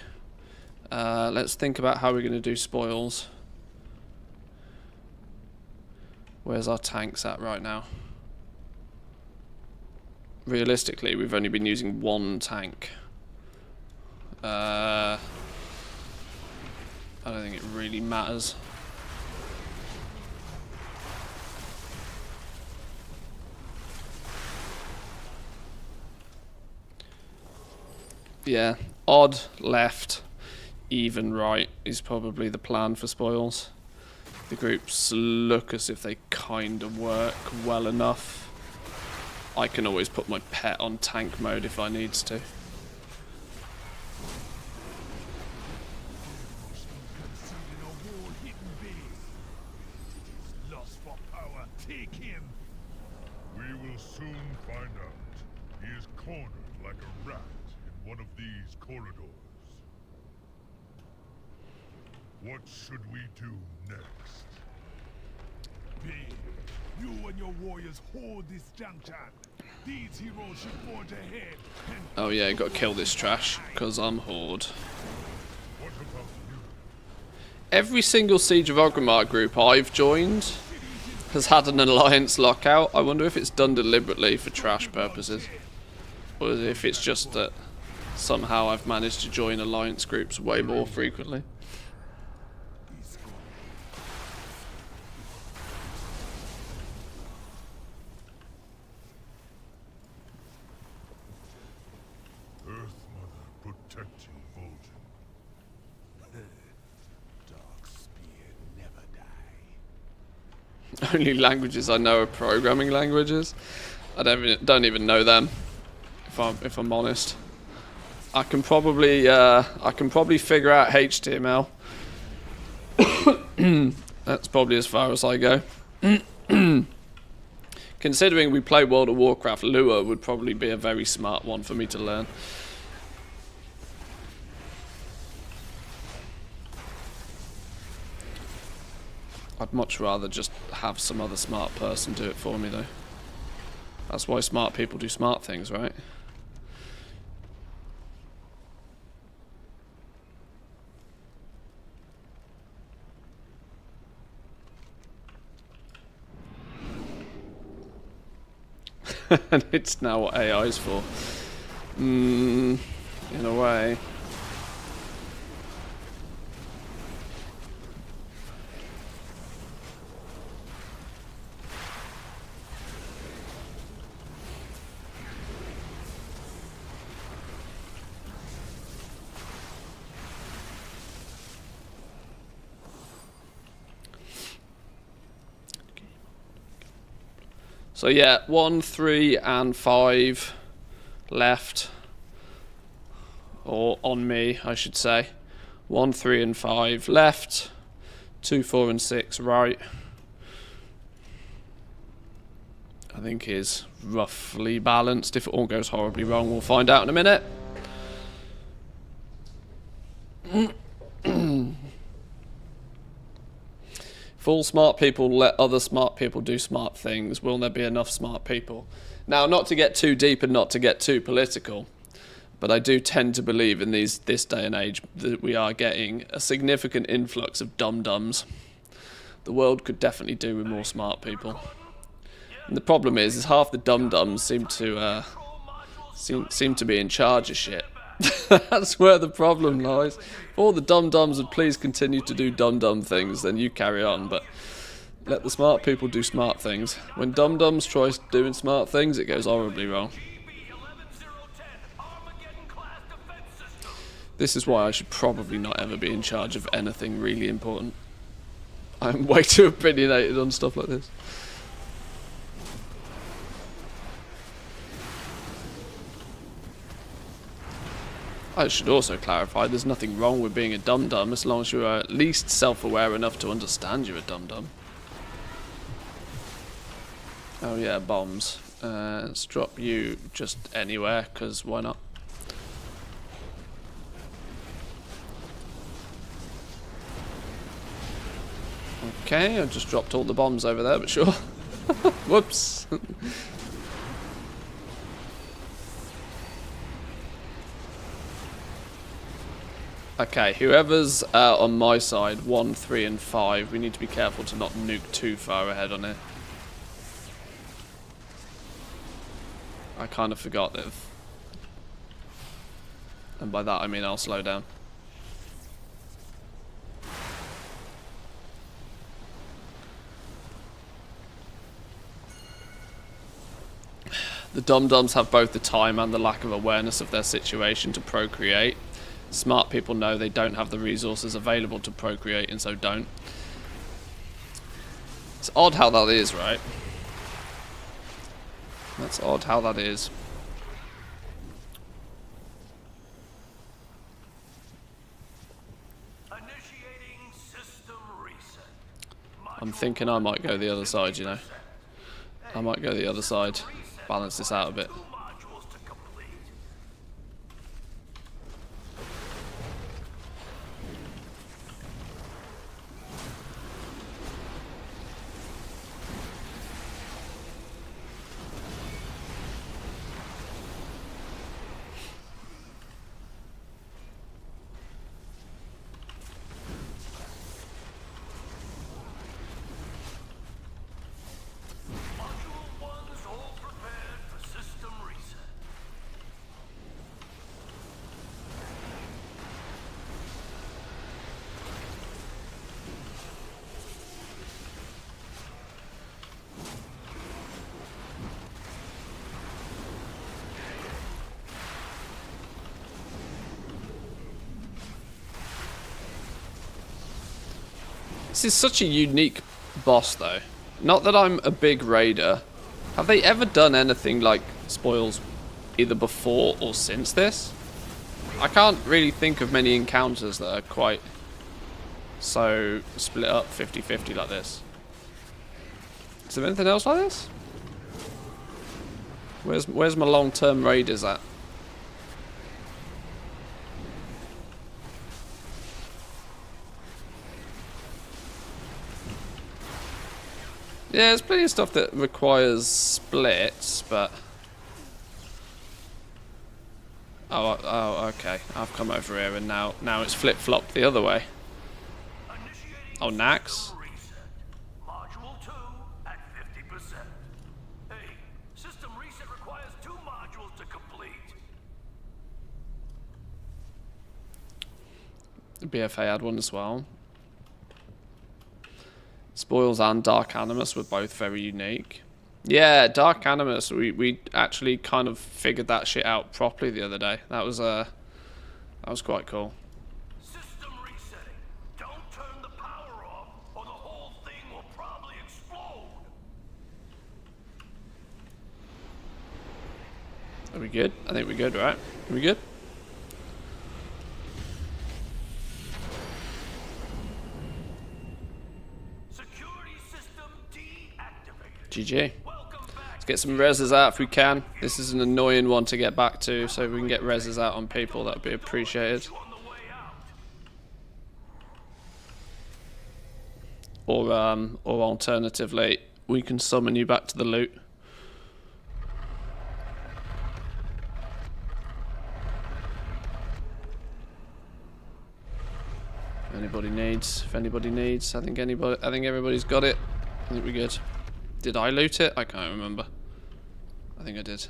Let's think about how we're going to do spoils. Where's our tanks at right now? realistically, we've only been using one tank. I don't think it really matters. Yeah, odd left, even right is probably the plan for spoils. The groups look as if they kind of work well enough. I can always put my pet on tank mode if I needs to. Take him. We will soon find out. He is cornered like a rat in one of these corridors. What should we do next? Big, you and your warriors hold this junction. These heroes should forge ahead. Oh yeah, you gotta kill this trash, because I'm Horde. What about you? Every single Siege of Orgrimmar group I've joined has had an alliance lockout. I wonder if it's done deliberately for trash purposes, or if it's just that somehow I've managed to join alliance groups way more frequently. Earth Mother, protect you, Vulcan. Dark spear never die. Only languages I know are programming languages. I don't even know them. If I'm honest, I can probably figure out HTML. That's probably as far as I go. Considering we play World of Warcraft, Lua would probably be a very smart one for me to learn. I'd much rather just have some other smart person do it for me, though. That's why smart people do smart things, right? And it's now what AI is for. In a way. So yeah, 1, 3, and 5 left, or on me, I should say. 1, 3, and 5 left. 2, 4, and 6 right. I think is roughly balanced. If it all goes horribly wrong, we'll find out in a minute. If all smart people let other smart people do smart things, will there be enough smart people? Now, not to get too deep and not to get too political, but I do tend to believe in this day and age that we are getting a significant influx of dum-dums. The world could definitely do with more smart people. And the problem is half the dum-dums seem to be in charge of shit. That's where the problem lies. If all the dum-dums would please continue to do dum-dum things, then you carry on, but let the smart people do smart things. When dum-dums try doing smart things, it goes horribly wrong. This is why I should probably not ever be in charge of anything really important. I'm way too opinionated on stuff like this. I should also clarify, there's nothing wrong with being a dum-dum as long as you are at least self-aware enough to understand you're a dum-dum. Oh yeah, bombs. Let's drop you just anywhere, because why not? Okay, I just dropped all the bombs over there, but sure. Whoops. Okay, whoever's on my side, 1, 3, and 5, we need to be careful to not nuke too far ahead on it. I kind of forgot that. And by that I mean I'll slow down. The dum-dums have both the time and the lack of awareness of their situation to procreate. Smart people know they don't have the resources available to procreate and so don't. It's odd how that is, right? That's odd how that is. Initiating system reset. I'm thinking I might go the other side, you know. I might go the other side. Balance this out a bit. Modules to complete. Module 1's all prepared for system reset. This is such a unique boss, though. Not that I'm a big raider. Have they ever done anything like spoils either before or since this? I can't really think of many encounters that are quite so split up 50-50 like this. Is there anything else like this? Where's my long-term raiders at? Yeah, there's plenty of stuff that requires splits, but... Oh, okay. I've come over here and now it's flip-flopped the other way. Initiating Oh, Nax. system reset. Module 2 at 50%. Hey, system reset requires 2 modules to complete. The BFA had one as well. Spoils and Dark Animus were both very unique. Yeah, Dark Animus, we actually kind of figured that shit out properly the other day. That was quite cool. System resetting. Don't turn the power off or the whole thing will probably explode. Are we good? I think we're good, right? Are we good? Security system deactivated. GG. Welcome back. Let's get some reses out if we can. This is an annoying one to get back to, so if we can get reses out on people, that'd be appreciated. On the way out. Or alternatively, we can summon you back to the loot. If anybody needs, I think everybody's got it. I think we're good. Did I loot it? I can't remember. I think I did.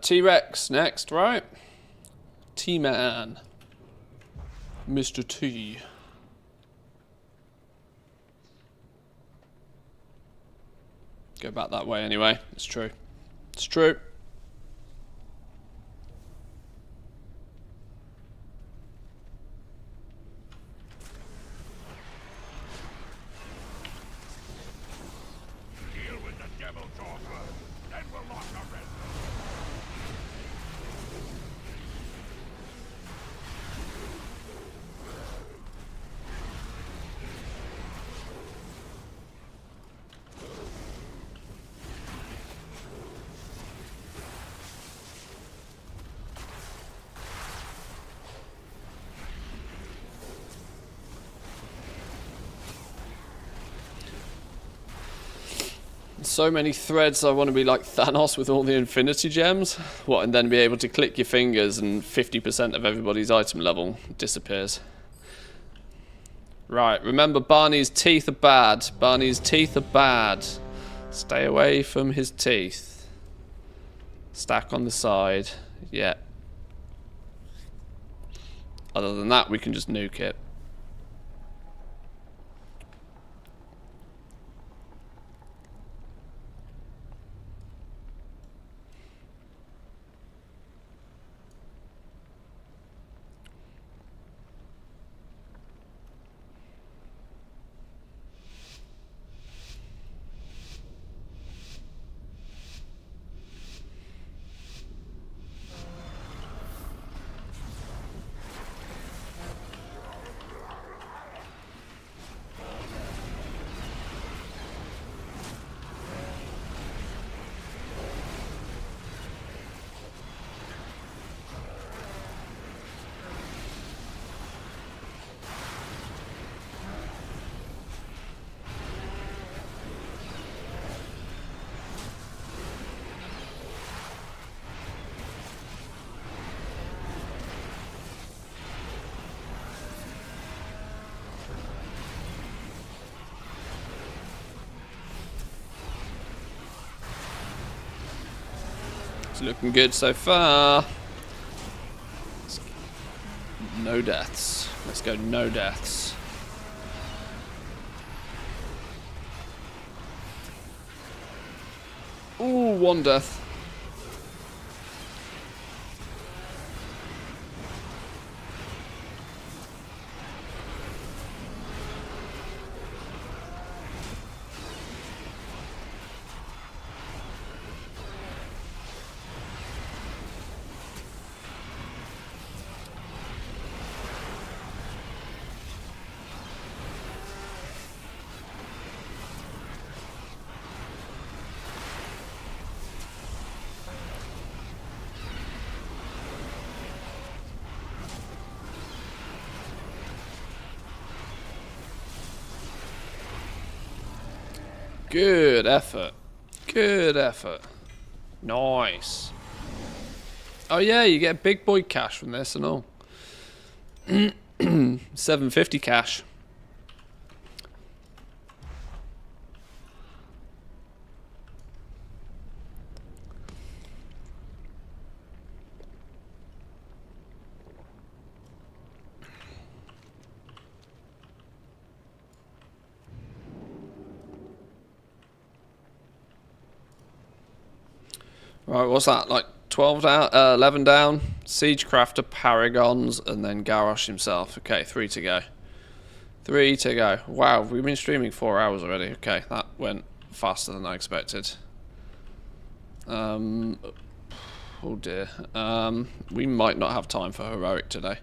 T-Rex next, right? T-Man. Mr. T. Go back that way anyway. It's true. It's true. Deal with the devil talker, then we'll lock the rest. so many threads. I want to be like Thanos with all the infinity gems. What, and then be able to click your fingers and 50% of everybody's item level disappears. Right, remember Barney's teeth are bad. Barney's teeth are bad. Stay away from his teeth. Stack on the side. Yeah. Other than that, we can just nuke it. It's looking good so far. No deaths. Let's go no deaths. Ooh, one death. Good effort. Good effort. Nice. Oh yeah, you get big boy cash from this and all. 750 cash. Right, what's that? Like 12 down, 11 down. Siegecrafter, Paragons, and then Garrosh himself. Okay, 3 to go. 3 to go. Wow, we've been streaming 4 hours already. Okay, that went faster than I expected. Oh dear. We might not have time for heroic today.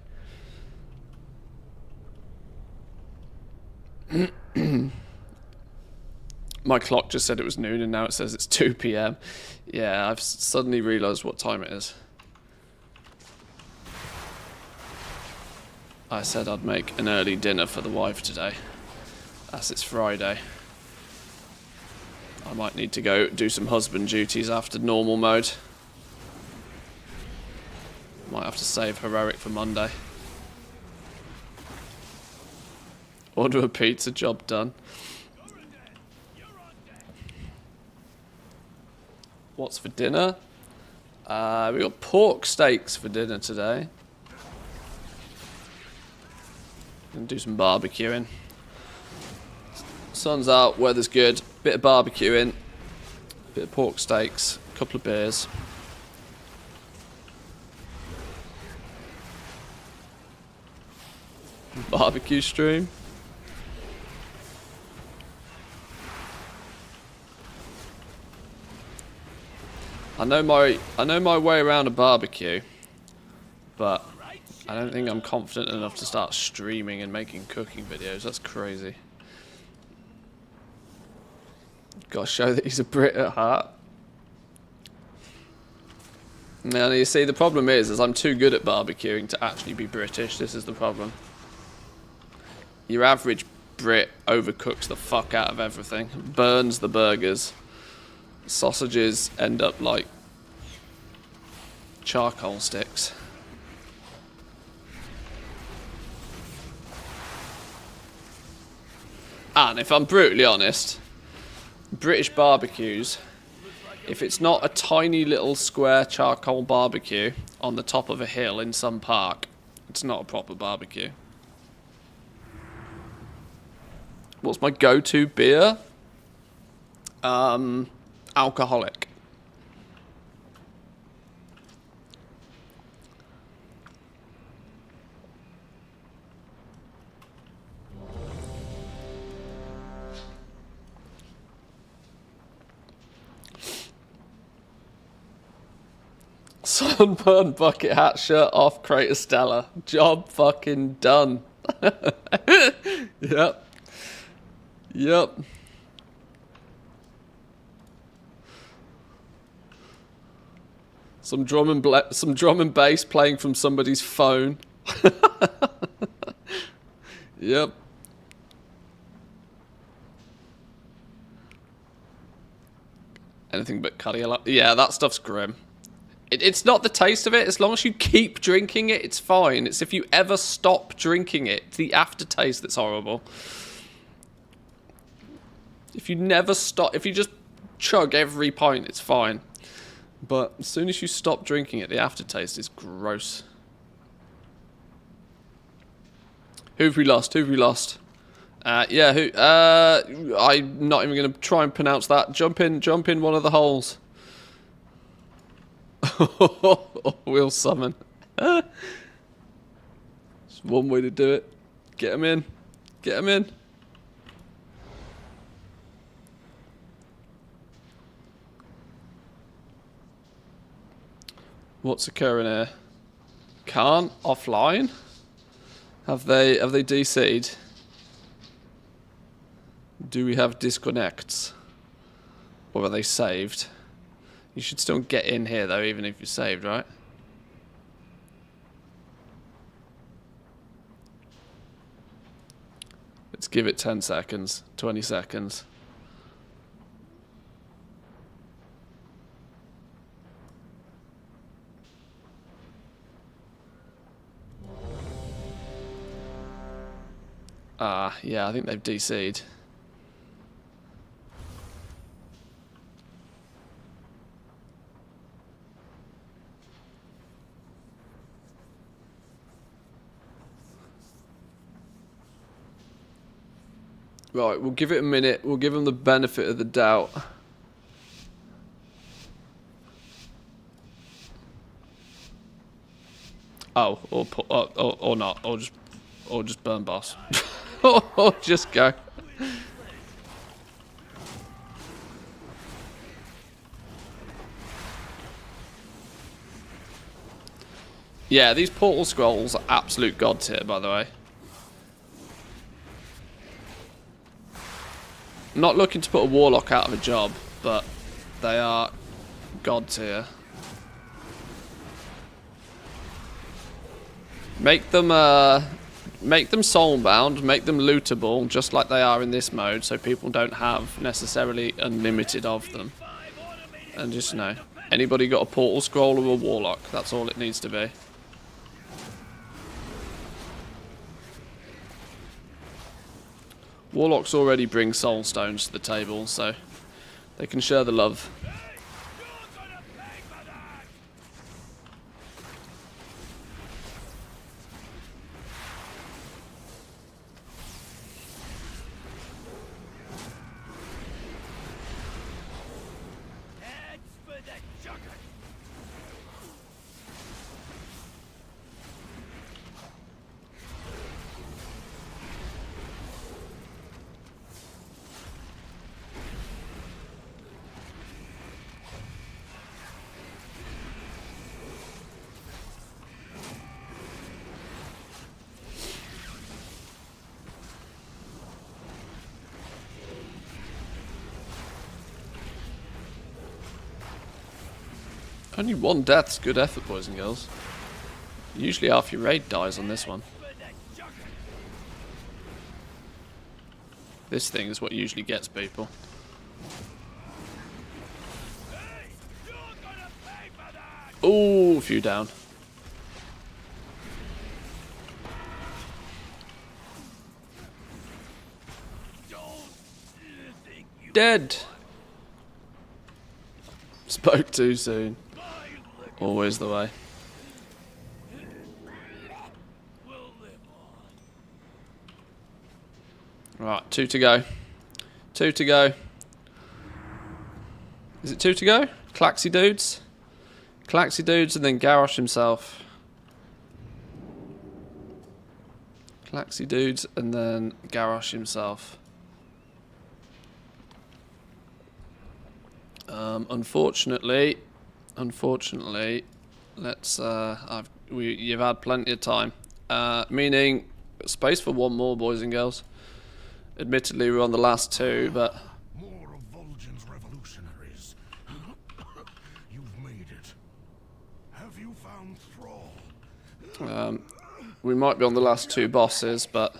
My clock just said it was noon and now it says it's 2 PM. Yeah, I've suddenly realised what time it is. I said I'd make an early dinner for the wife today, as it's Friday. I might need to go do some husband duties after normal mode. Might have to save heroic for Monday. Order a pizza, job done. What's for dinner? We got pork steaks for dinner today. Gonna do some barbecuing. Sun's out, weather's good. Bit of barbecuing, bit of pork steaks, a couple of beers. Barbecue stream. I know my way around a barbecue, but I don't think I'm confident enough to start streaming and making cooking videos. That's crazy. Gotta show that he's a Brit at heart. Now you see, the problem is I'm too good at barbecuing to actually be British. This is the problem. Your average Brit overcooks the fuck out of everything, burns the burgers. sausages end up like charcoal sticks. And if I'm brutally honest, British barbecues, if it's not a tiny little square charcoal barbecue on the top of a hill in some park, it's not a proper barbecue. What's my go-to beer? Alcoholic. Sunburn, bucket hat, shirt off, Crater Stella. Job fucking done. Yep. Yep. Some drum and bass playing from somebody's phone. Yep. Anything but cardiac. Yeah, that stuff's grim. It's not the taste of it. As long as you keep drinking it, it's fine. It's if you ever stop drinking it, it's the aftertaste that's horrible. If you never stop, if you just chug every pint, it's fine. But as soon as you stop drinking it, the aftertaste is gross. Who've we lost? Who've we lost? Yeah, who? I'm not even going to try and pronounce that. Jump in one of the holes. We'll summon. It's one way to do it. Get him in. Get him in. What's occurring here? Can't offline? Have they DC'd? Do we have disconnects? Or are they saved? You should still get in here though, even if you're saved, right? Let's give it 10 seconds, 20 seconds. Yeah, I think they've DC'd. Right, we'll give it a minute. We'll give them the benefit of the doubt. Oh, or not, or just burn boss. Or just go. Yeah, these portal scrolls are absolute god tier, by the way. Not looking to put a warlock out of a job, but they are god tier. Make them soulbound, make them lootable, just like they are in this mode, so people don't have necessarily unlimited of them. And just know, anybody got a portal scroll or a warlock, that's all it needs to be. Warlocks already bring soul stones to the table, so they can share the love. Only one death's good effort, boys and girls. Usually half your raid dies on this one. This thing is what usually gets people. Ooh, a few down. Dead. Spoke too soon. Always the way. Right, 2 to go. 2 to go. Is it 2 to go? Claxy dudes? Claxy dudes and then Garrosh himself. Claxy dudes and then Garrosh himself. Unfortunately, let's. You've had plenty of time, meaning space for one more, boys and girls. Admittedly, we're on the last 2, but More of Vol'jin's revolutionaries. You've made it. Have you found Thrall? we might be on the last 2 bosses, but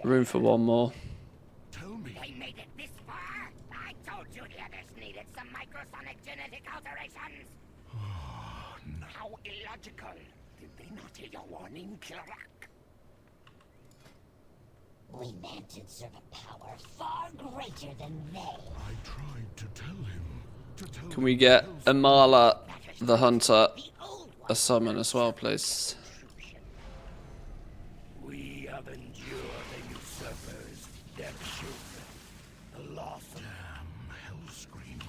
room for one more. Tell me. They made it this far? I told you the others needed some microsonic genetic alterations. How illogical. Did they not hear your warning, Kilrak? We man to exert a power far greater than they. I tried to tell him. Can we get Amala the Hunter a summon as well, please? We have endured the usurpers, their children, the loss of Hellscream.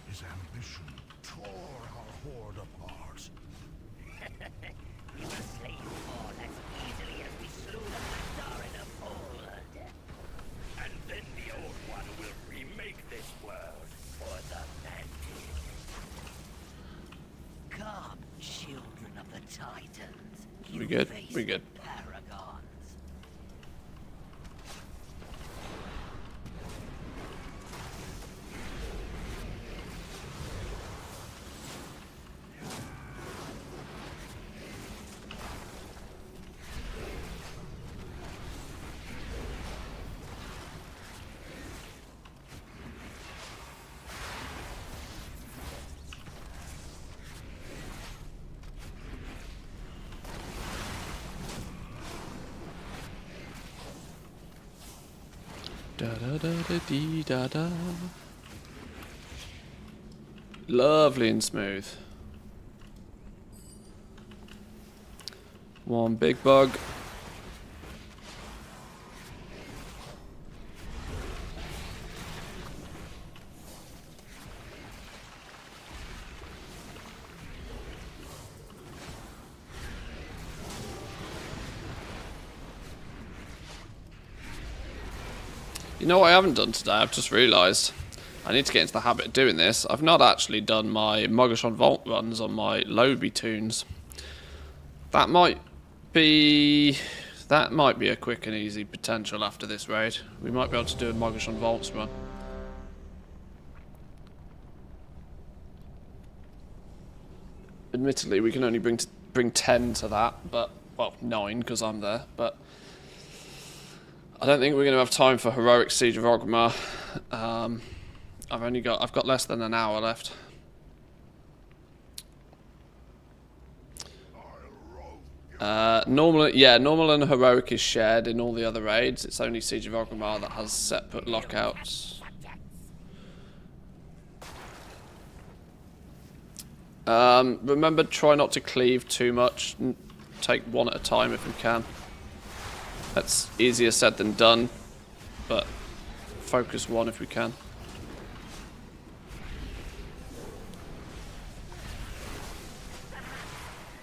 His ambition tore our horde apart. We will slay you all as easily as we slew the Pandaren of old. and then the Old One will remake this world for the Mantis. Come, children of the Titans. We good? face We good. the Paragons. Da da da da dee da da. Lovely and smooth. One big bug. You know what I haven't done today? I've just realised. I need to get into the habit of doing this. I've not actually done my Mogashon Vault runs on my Lobby tunes. That might be a quick and easy potential after this raid. We might be able to do a Mogashon Vaults run. Admittedly, we can only bring 10 to that, but well, 9 because I'm there. But I don't think we're going to have time for Heroic Siege of Orgrimmar. I've got less than an hour left. Normal and Heroic is shared in all the other raids. It's only Siege of Orgrimmar that has separate lockouts. Remember, try not to cleave too much. Take one at a time if we can. That's easier said than done, but focus one if we can.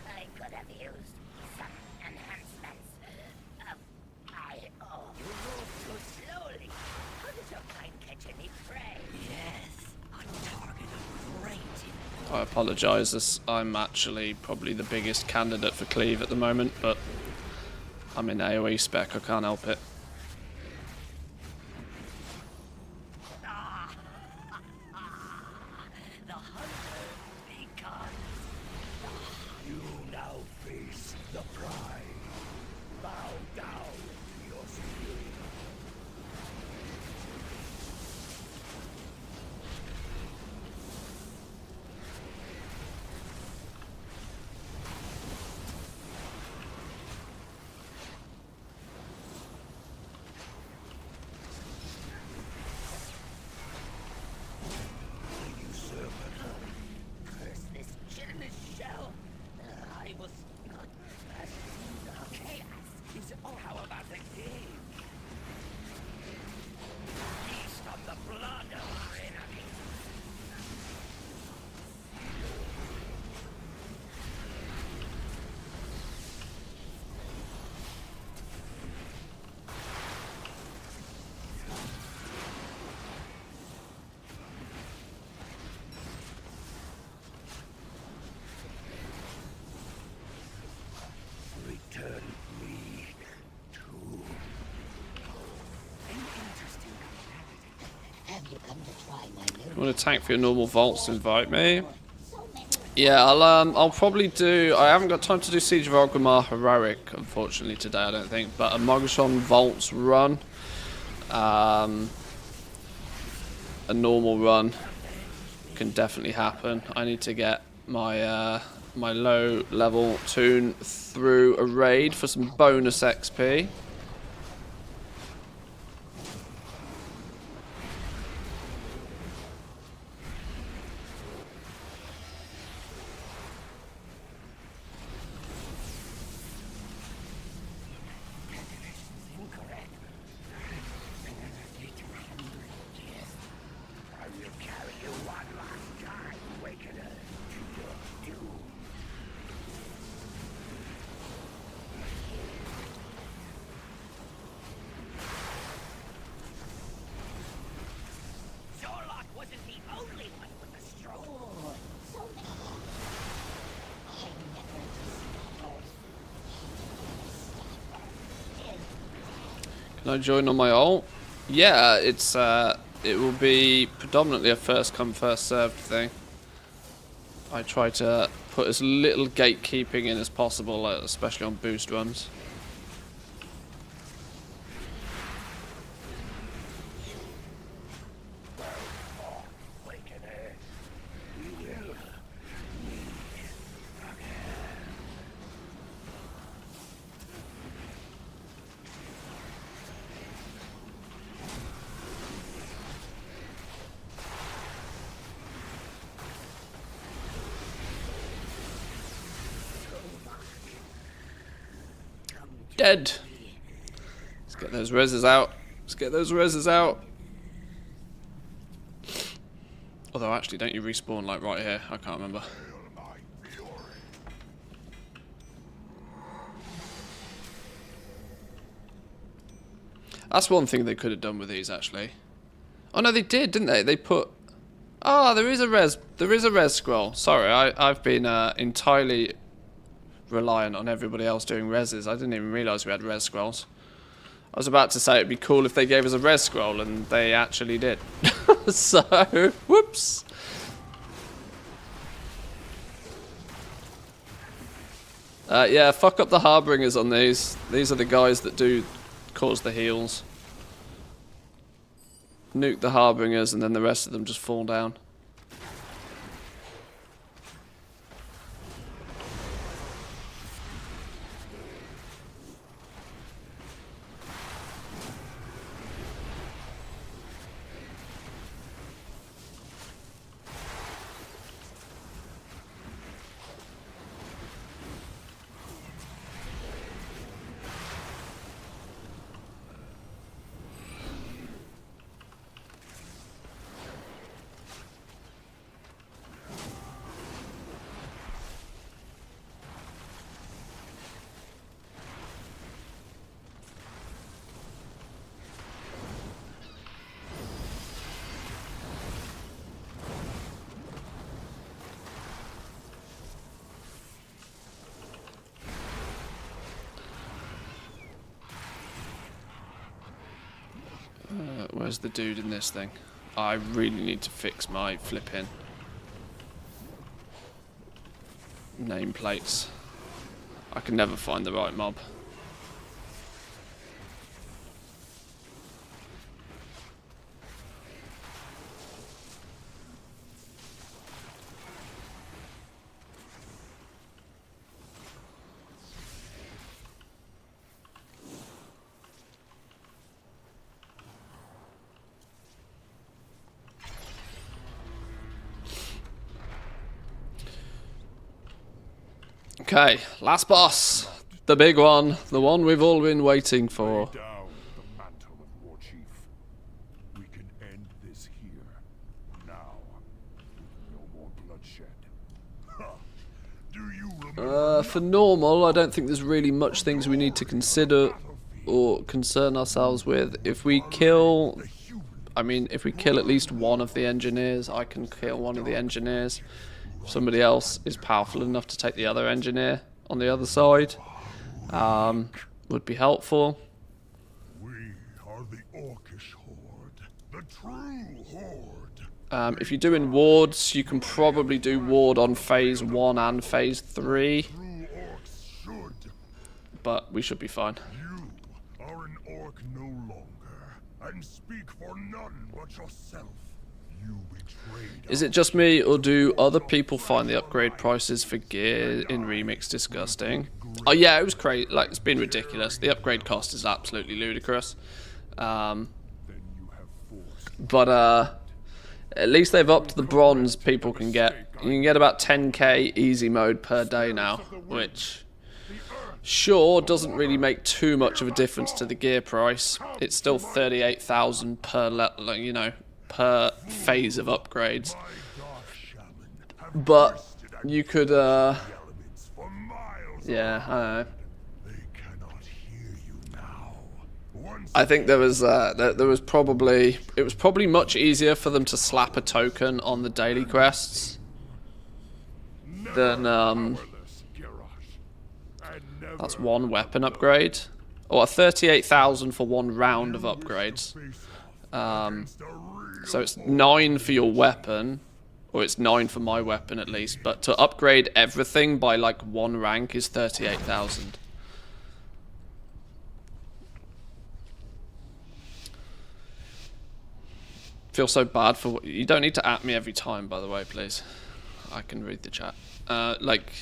I could have used some enhancements of my own. You move too slowly. How does your kind catch any prey? Yes, a target of great importance. I apologise, as I'm actually probably the biggest candidate for cleave at the moment, but I'm in AoE spec, I can't help it. The hunter becomes. You now face the pride. Bow down to your superior. You want to tank for your normal vaults? Invite me. Yeah, I'll probably do. I haven't got time to do Siege of Orgrimmar heroic, unfortunately, today. I don't think, but a Mogashon vaults run, a normal run can definitely happen. I need to get my my low level toon through a raid for some bonus XP. Can I join on my ult? Yeah, it's it will be predominantly a first come first served thing. I try to put as little gatekeeping in as possible, especially on boost runs. Dead. Let's get those reses out. Let's get those reses out. Although, actually, don't you respawn like right here? I can't remember. That's one thing they could have done with these, actually. Oh no, they did, didn't they? They put. Oh, there is a res. There is a res scroll. Sorry, I've been entirely reliant on everybody else doing reses. I didn't even realise we had res scrolls. I was about to say it'd be cool if they gave us a res scroll, and they actually did. So, whoops. Yeah, fuck up the Harbingers on these. These are the guys that do cause the heals. Nuke the Harbingers, and then the rest of them just fall down. Where's the dude in this thing? I really need to fix my flipping nameplates. I can never find the right mob. Okay, last boss. The big one. The one we've all been waiting for. Lay down the mantle of War Chief. We can end this here. Now. No more bloodshed. Ha! Do you remember? For normal, I don't think there's really much things we need to consider or concern ourselves with. If we kill... I mean, if we kill at least one of the engineers, I can kill one of the engineers. If somebody else is powerful enough to take the other engineer on the other side, would be helpful. We are the Orcish Horde. The true Horde. If you're doing wards, you can probably do ward on phase 1 and phase 3. True orcs should. But we should be fine. You are an orc no longer, and speak for none but yourself. You betrayed. Is it just me, or do other people find the upgrade prices for gear in Remix disgusting? Oh yeah, it was crazy. Like, it's been ridiculous. The upgrade cost is absolutely ludicrous. But at least they've upped the bronze people can get. You can get about 10k easy mode per day now, which sure doesn't really make too much of a difference to the gear price. It's still 38,000 per per phase of upgrades. But you could yeah, I don't know. I think there was probably it was probably much easier for them to slap a token on the daily quests than that's one weapon upgrade, or 38,000 for one round of upgrades. So it's 9 for your weapon, or it's 9 for my weapon at least. But to upgrade everything by like 1 rank is 38,000. Feel so bad for you. Don't need to at me every time, by the way, please. I can read the chat. Like,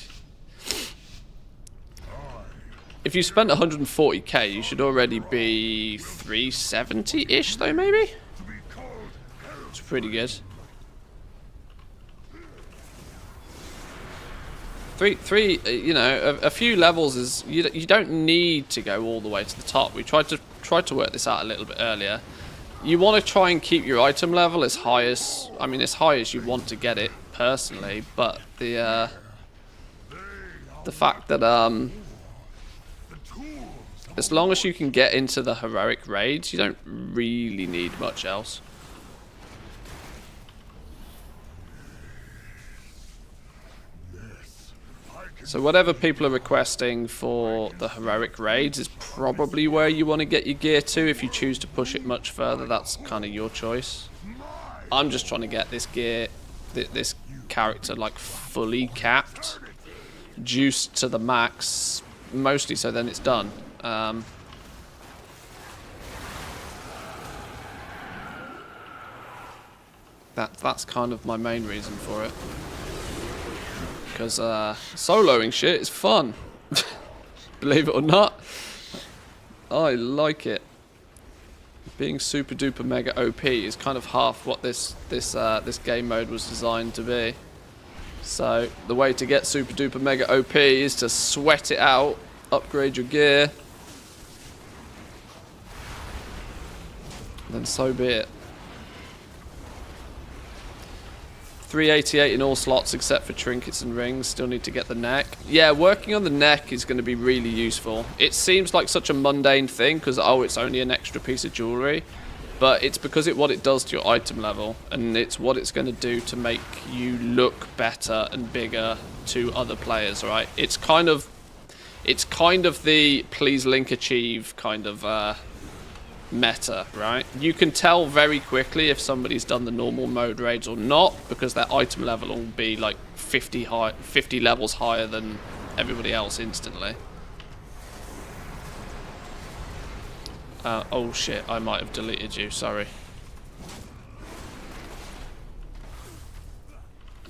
if you spent 140k, you should already be 370-ish, though, maybe. It's pretty good. Three. You know, a few levels is you don't need to go all the way to the top. We tried to work this out a little bit earlier. You want to try and keep your item level as high as, I mean, as high as you want to get it personally, but the fact that as long as you can get into the heroic raids, you don't really need much else. So whatever people are requesting for the heroic raids is probably where you want to get your gear to. If you choose to push it much further, that's kind of your choice. I'm just trying to get this gear, this character, like fully capped, juiced to the max, mostly so then it's done. That's kind of my main reason for it. Because soloing shit is fun. Believe it or not. I like it. Being super duper mega OP is kind of half what this game mode was designed to be. So the way to get super duper mega OP is to sweat it out, upgrade your gear, then so be it. 388 in all slots except for trinkets and rings. Still need to get the neck. Yeah, working on the neck is going to be really useful. It seems like such a mundane thing because, oh, it's only an extra piece of jewelry. But it's because what it does to your item level, and it's what it's going to do to make you look better and bigger to other players, right? It's kind of the please link achieve kind of meta, right? You can tell very quickly if somebody's done the normal mode raids or not because their item level will be like 50 levels higher than everybody else instantly. Oh shit, I might have deleted you, sorry.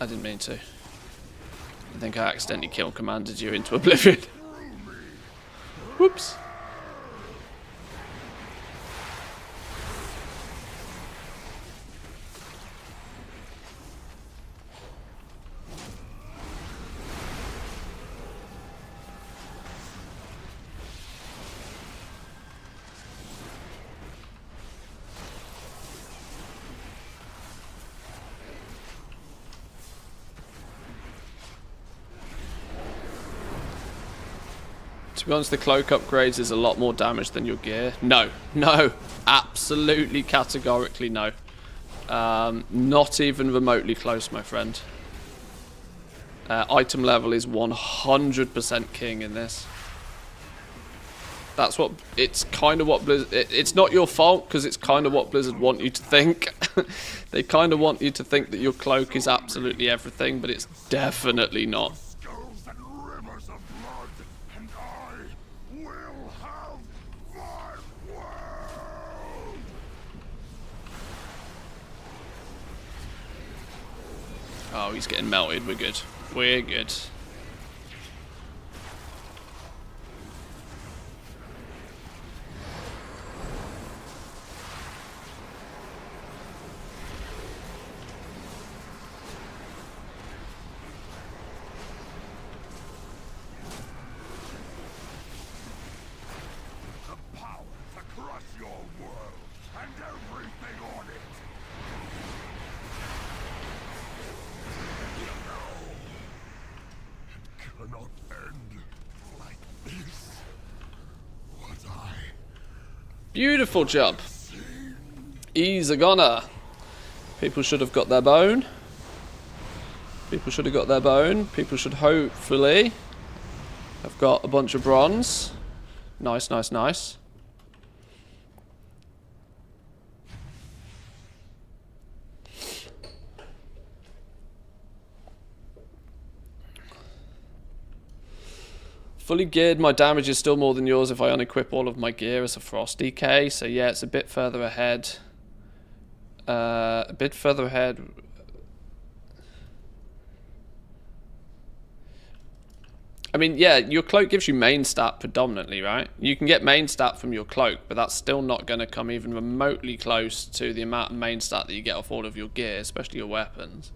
I didn't mean to. I think I accidentally kill commanded you into oblivion. Whoops. To be honest, the cloak upgrades is a lot more damage than your gear. No, absolutely categorically no. Not even remotely close, my friend. Item level is 100% king in this. That's what, it's kind of what Blizzard, it's not your fault because it's kind of what Blizzard want you to think. They kind of want you to think that your cloak is absolutely everything, but it's definitely not. Skulls and rivers of blood, and I will have my world! Oh, he's getting melted. We're good. We're good. The power to crush your world, and everything on it! Cannot end like this. What I Beautiful job. He's a goner. People should have got their bone. People should have got their bone. People should hopefully have got a bunch of bronze. Nice, nice, nice. Fully geared, my damage is still more than yours if I unequip all of my gear as a frost DK. So yeah, it's a bit further ahead. A bit further ahead. I mean, yeah, your cloak gives you main stat predominantly, right? You can get main stat from your cloak, but that's still not going to come even remotely close to the amount of main stat that you get off all of your gear, especially your weapons.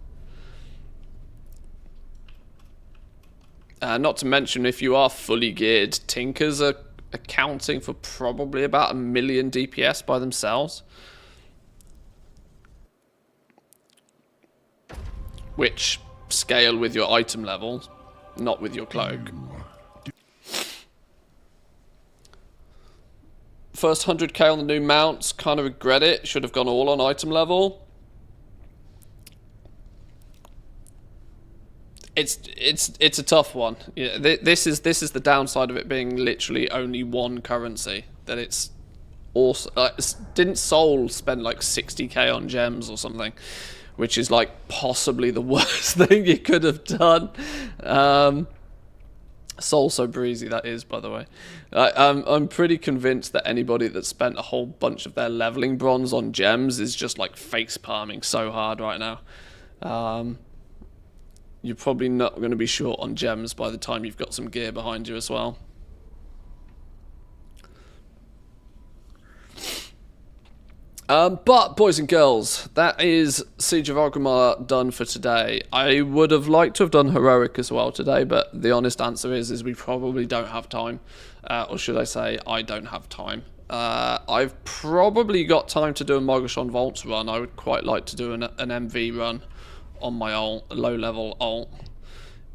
Not to mention, if you are fully geared, Tinkers are accounting for probably about 1 million DPS by themselves. Which scale with your item levels, not with your cloak. First 100k on the new mounts, kind of regret it. Should have gone all on item level. It's a tough one. Yeah, this is the downside of it being literally only one currency. That it's also didn't Soul spend like 60k on gems or something, which is like possibly the worst thing you could have done. Soul so breezy that is, by the way. I'm pretty convinced that anybody that spent a whole bunch of their leveling bronze on gems is just like face palming so hard right now. You're probably not going to be short on gems by the time you've got some gear behind you as well. But, boys and girls, that is Siege of Orgrimmar done for today. I would have liked to have done Heroic as well today, but the honest answer is we probably don't have time. Or should I say, I don't have time. I've probably got time to do a Mogashon Vaults run. I would quite like to do an MV run on my ult, a low-level ult,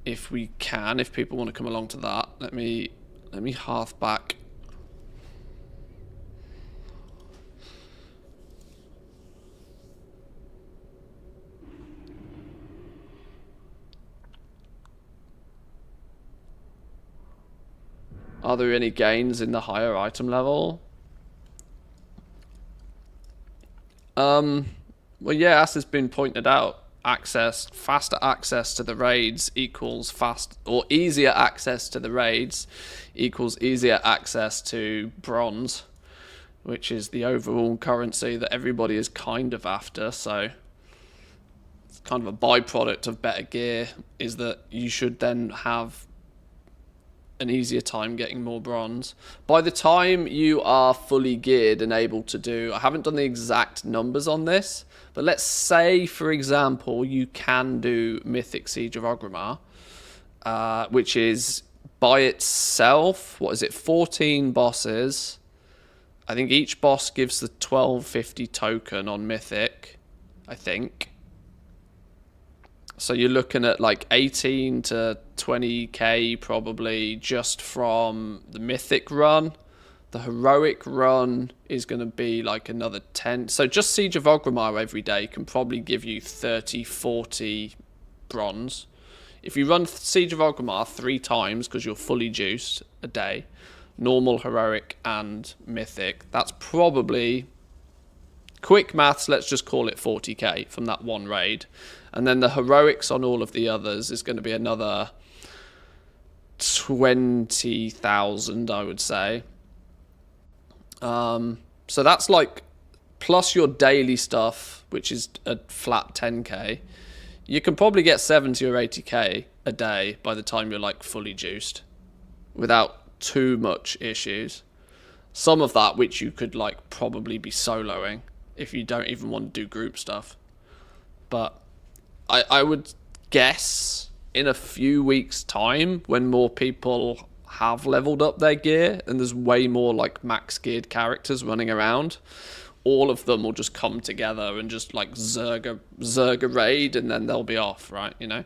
if we can. If people want to come along to that, let me half back. Are there any gains in the higher item level? Well, yeah, as has been pointed out, faster access to the raids equals easier access to the raids equals easier access to bronze, which is the overall currency that everybody is kind of after. So it's kind of a byproduct of better gear, is that you should then have an easier time getting more bronze. By the time you are fully geared and able to do, I haven't done the exact numbers on this, but let's say, for example, you can do Mythic Siege of Orgrimmar, which is by itself, 14 bosses. I think each boss gives the 1250 token on Mythic, I think. So you're looking at like 18 to 20k probably just from the Mythic run. The Heroic run is going to be like another 10. So just Siege of Orgrimmar every day can probably give you 30, 40 bronze. If you run Siege of Orgrimmar 3 times because you're fully juiced a day, normal, Heroic and Mythic, that's probably quick maths, let's just call it 40k from that one raid. And then the heroics on all of the others is going to be another 20,000, I would say. So that's like, plus your daily stuff, which is a flat 10k. You can probably get 70 or 80k a day by the time you're like fully juiced without too much issues. Some of that which you could like probably be soloing if you don't even want to do group stuff. But I would guess in a few weeks time, when more people have leveled up their gear and there's way more like max geared characters running around, all of them will just come together and just like zerg a raid, and then they'll be off, right? You know.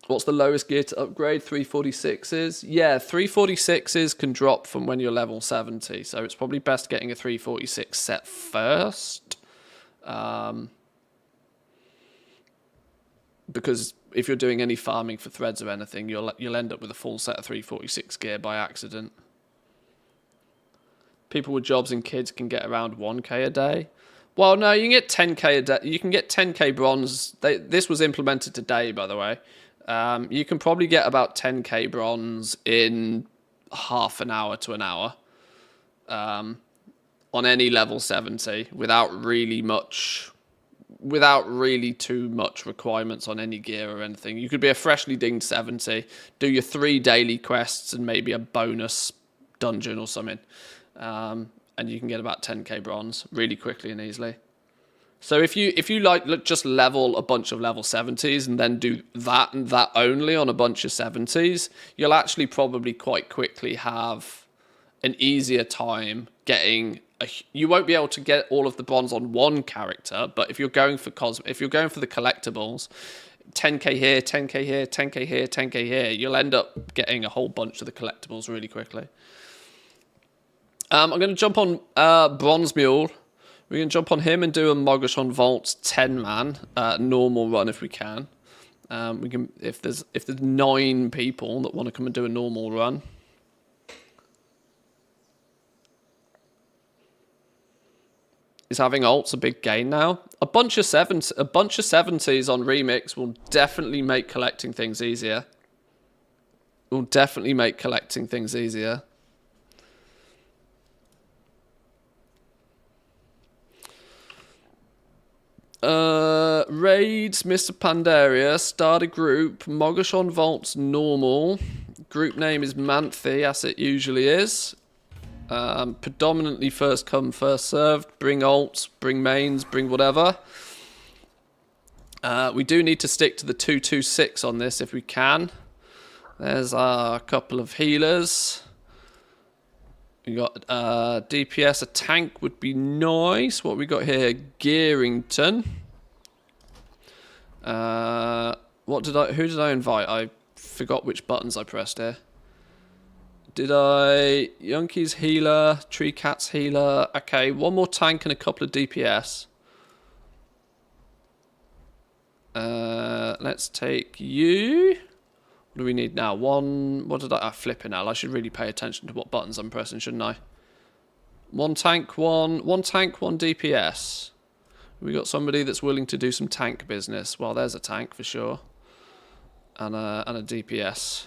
What's the lowest gear to upgrade? 346s? Yeah, 346s can drop from when you're level 70. So it's probably best getting a 346 set first. Because if you're doing any farming for threads or anything, you'll end up with a full set of 346 gear by accident. People with jobs and kids can get around 1k a day. Well, no, you can get 10k a day. You can get 10k bronze. This was implemented today, by the way. You can probably get about 10k bronze in half an hour to an hour on any level 70 without really too much requirements on any gear or anything. You could be a freshly dinged 70, do your 3 daily quests and maybe a bonus dungeon or something, and you can get about 10k bronze really quickly and easily. So if you like just level a bunch of level 70s and then do that and that only on a bunch of 70s, you'll actually probably quite quickly have an easier time getting you won't be able to get all of the bronze on one character, but if you're going for the collectibles, 10k here, 10k here, 10k here, 10k here, you'll end up getting a whole bunch of the collectibles really quickly. I'm going to jump on Bronze Mule. We're going to jump on him and do a Mogoshon Vaults 10-man normal run if we can. We can if there's 9 people that want to come and do a normal run. Is having ults a big gain now? A bunch of 70s on Remix will definitely make collecting things easier. Raids, Mr. Pandaria, start a group, Mogoshon Vaults normal, group name is Manthe, as it usually is, predominantly first come, first served, bring ults, bring mains, bring whatever. We do need to stick to the 226 on this if we can. There's a couple of healers. We got DPS, a tank would be nice. What we got here? Gearington. Who did I invite? I forgot which buttons I pressed here. Younkies healer, Tree Cats healer. Okay, one more tank and a couple of DPS. Let's take you. What do we need now? What did I flipping out? I should really pay attention to what buttons I'm pressing, shouldn't I? One tank, one DPS. We got somebody that's willing to do some tank business. Well, there's a tank for sure. And a DPS.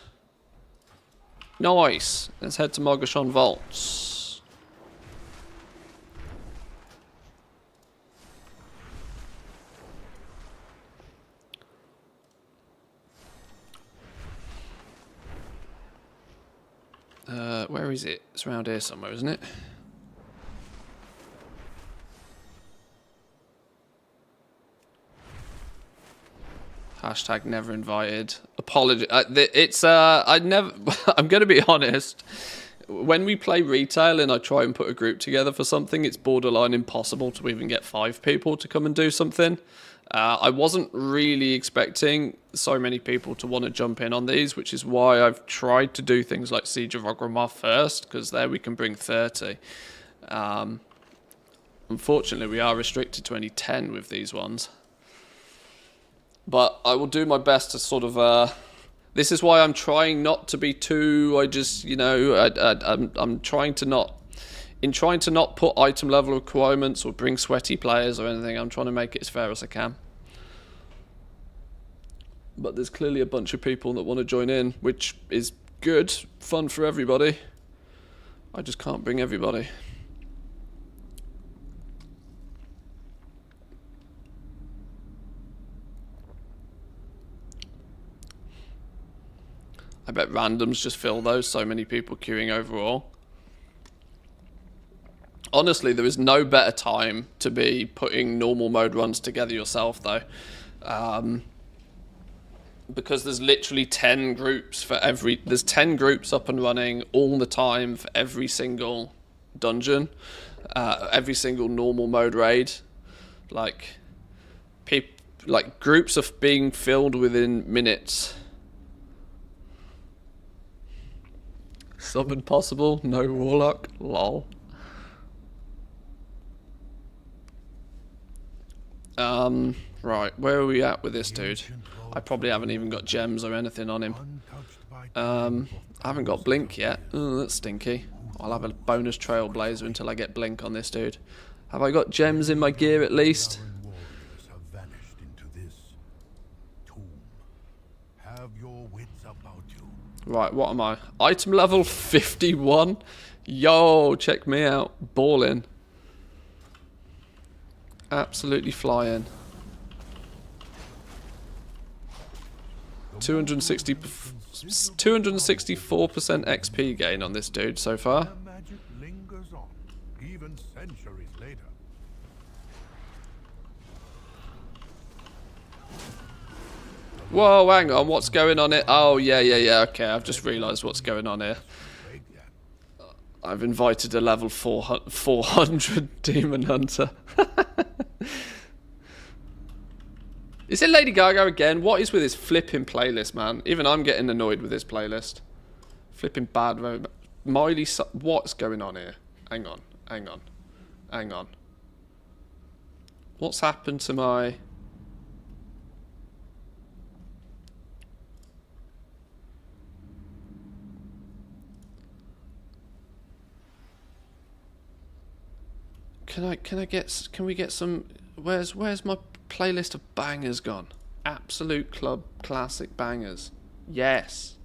Nice. Let's head to Mogoshon Vaults. Where is it? It's around here somewhere, isn't it? Hashtag never invited. Apology. I'm going to be honest. When we play retail and I try and put a group together for something, it's borderline impossible to even get 5 people to come and do something. I wasn't really expecting so many people to want to jump in on these, which is why I've tried to do things like Siege of Orgrimmar first, because there we can bring 30. Unfortunately, we are restricted to only 10 with these ones. But I will do my best to sort of This is why I'm trying not to be too. I just, you know, I'm trying to not. In trying to not put item level requirements or bring sweaty players or anything, I'm trying to make it as fair as I can. But there's clearly a bunch of people that want to join in, which is good, fun for everybody. I just can't bring everybody. I bet randoms just fill those, so many people queuing overall. Honestly, there is no better time to be putting normal mode runs together yourself, though. Because there's literally 10 groups for every... There's 10 groups up and running all the time for every single dungeon. Every single normal mode raid. Like groups are being filled within minutes. Summon possible? No warlock? Lol. Right, where are we at with this dude? I probably haven't even got gems or anything on him. I haven't got blink yet. Oh, that's stinky. I'll have a bonus trailblazer until I get blink on this dude. Have I got gems in my gear at least? Right, what am I? Item level 51? Yo, check me out. Ballin'. Absolutely flying. 264% XP gain on this dude so far. Magic lingers on, even centuries later. Whoa, hang on, what's going on here? Oh, yeah, okay, I've just realised what's going on here. I've invited a level 400 Demon Hunter. Is it Lady Gaga again? What is with his flipping playlist, man? Even I'm getting annoyed with this playlist. Flipping bad. Miley, what's going on here? Hang on. What's happened to my... Can we get some... Where's my playlist of bangers gone? Absolute Club Classic bangers. Yes.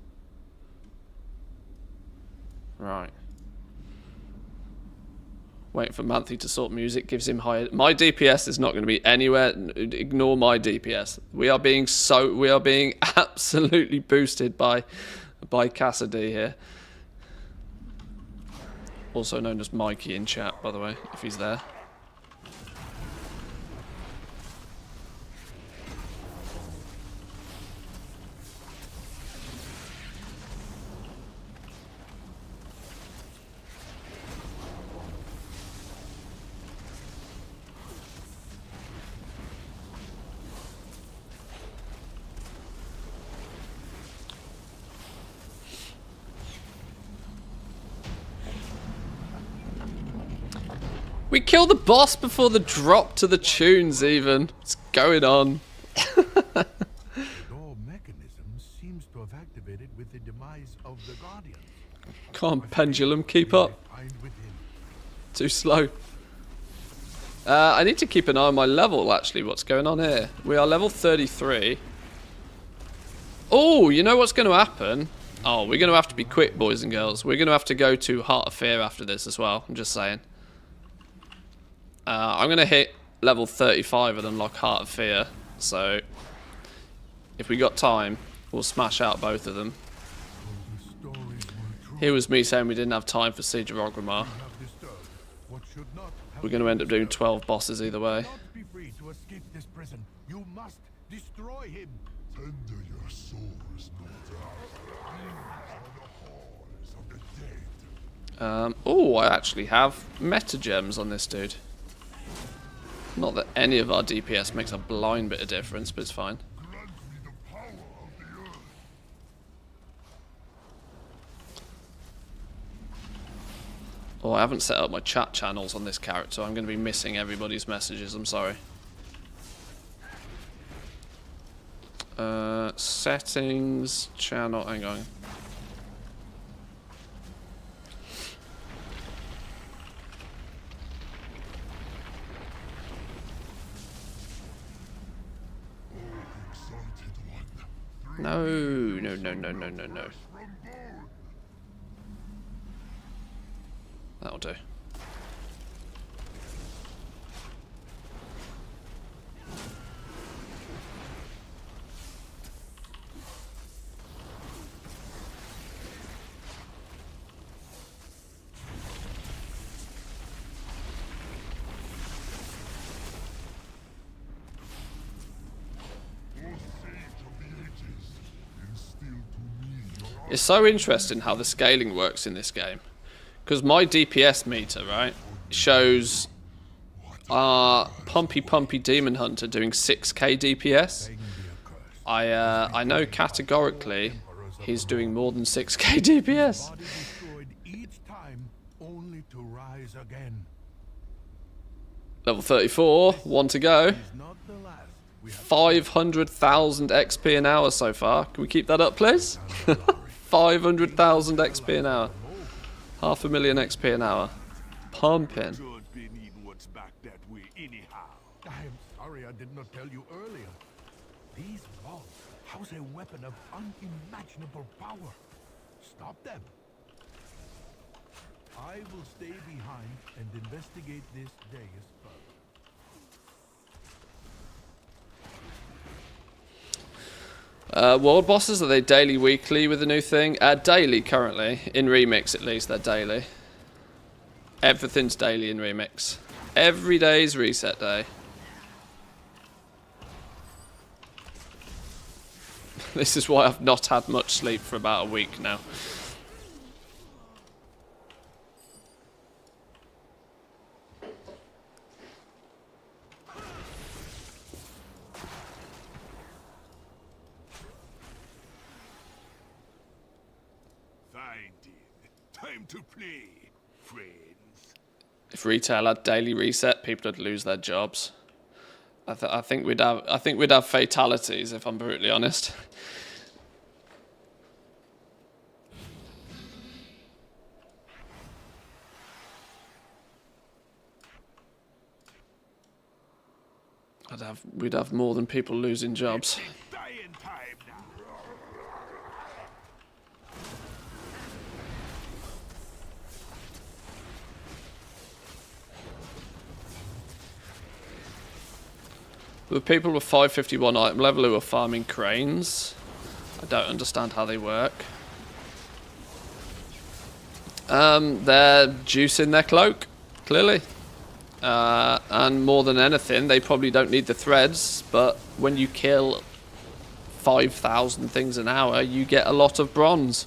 Right. Waiting for Manthe to sort music, gives him higher... My DPS is not going to be anywhere... Ignore my DPS. We are being absolutely boosted by Cassidy here. Also known as Mikey in chat, by the way, if he's there. We killed the boss before the drop to the tunes even. What's going on? The door mechanism seems to have activated with the demise of the Guardians. Come on, Pendulum, keep up. Too slow. I need to keep an eye on my level, actually. What's going on here? We are level 33. Oh, you know what's going to happen? Oh, we're going to have to be quick, boys and girls. We're going to have to go to Heart of Fear after this as well. I'm just saying. I'm going to hit level 35 and unlock Heart of Fear. So, if we got time, we'll smash out both of them. Here was me saying we didn't have time for Siege of Orgrimmar. We're going to end up doing 12 bosses either way. Be free to escape this prison. You must destroy him. Tender your sores, daughter. These are the halls of the dead. Oh, I actually have meta gems on this dude. Not that any of our DPS makes a blind bit of difference, but it's fine. Grant me the power of the earth. Oh, I haven't set up my chat channels on this character. I'm going to be missing everybody's messages. I'm sorry. Settings, channel, hang on. No, no, no, no, no, no, no. That'll do. It's so interesting how the scaling works in this game, because my DPS meter, right, shows our pumpy demon hunter doing 6k DPS. I know categorically he's doing more than 6k DPS. Body destroyed each time, only to rise again. Level 34, one to go. Is not the last. We have 500,000 XP an hour so far. Can we keep that up, please? 500,000 XP an hour. 500,000 XP an hour. Pumping. should be needing what's back that way anyhow. I am sorry I did not tell you earlier. These vaults house a weapon of unimaginable power. Stop them. I will stay behind and investigate this day as further. World bosses, are they daily, weekly with the new thing? Daily currently. In Remix at least, they're daily. Everything's daily in Remix. Every day's reset day. This is why I've not had much sleep for about a week now. Time to play, friends. If retail had daily reset, people would lose their jobs. I think we'd have fatalities, if I'm brutally honest. We'd have more than people losing jobs. Dying time now. The people with 551 item level who are farming cranes, I don't understand how they work. They're juicing their cloak, clearly. And more than anything, they probably don't need the threads, but when you kill 5,000 things an hour, you get a lot of bronze.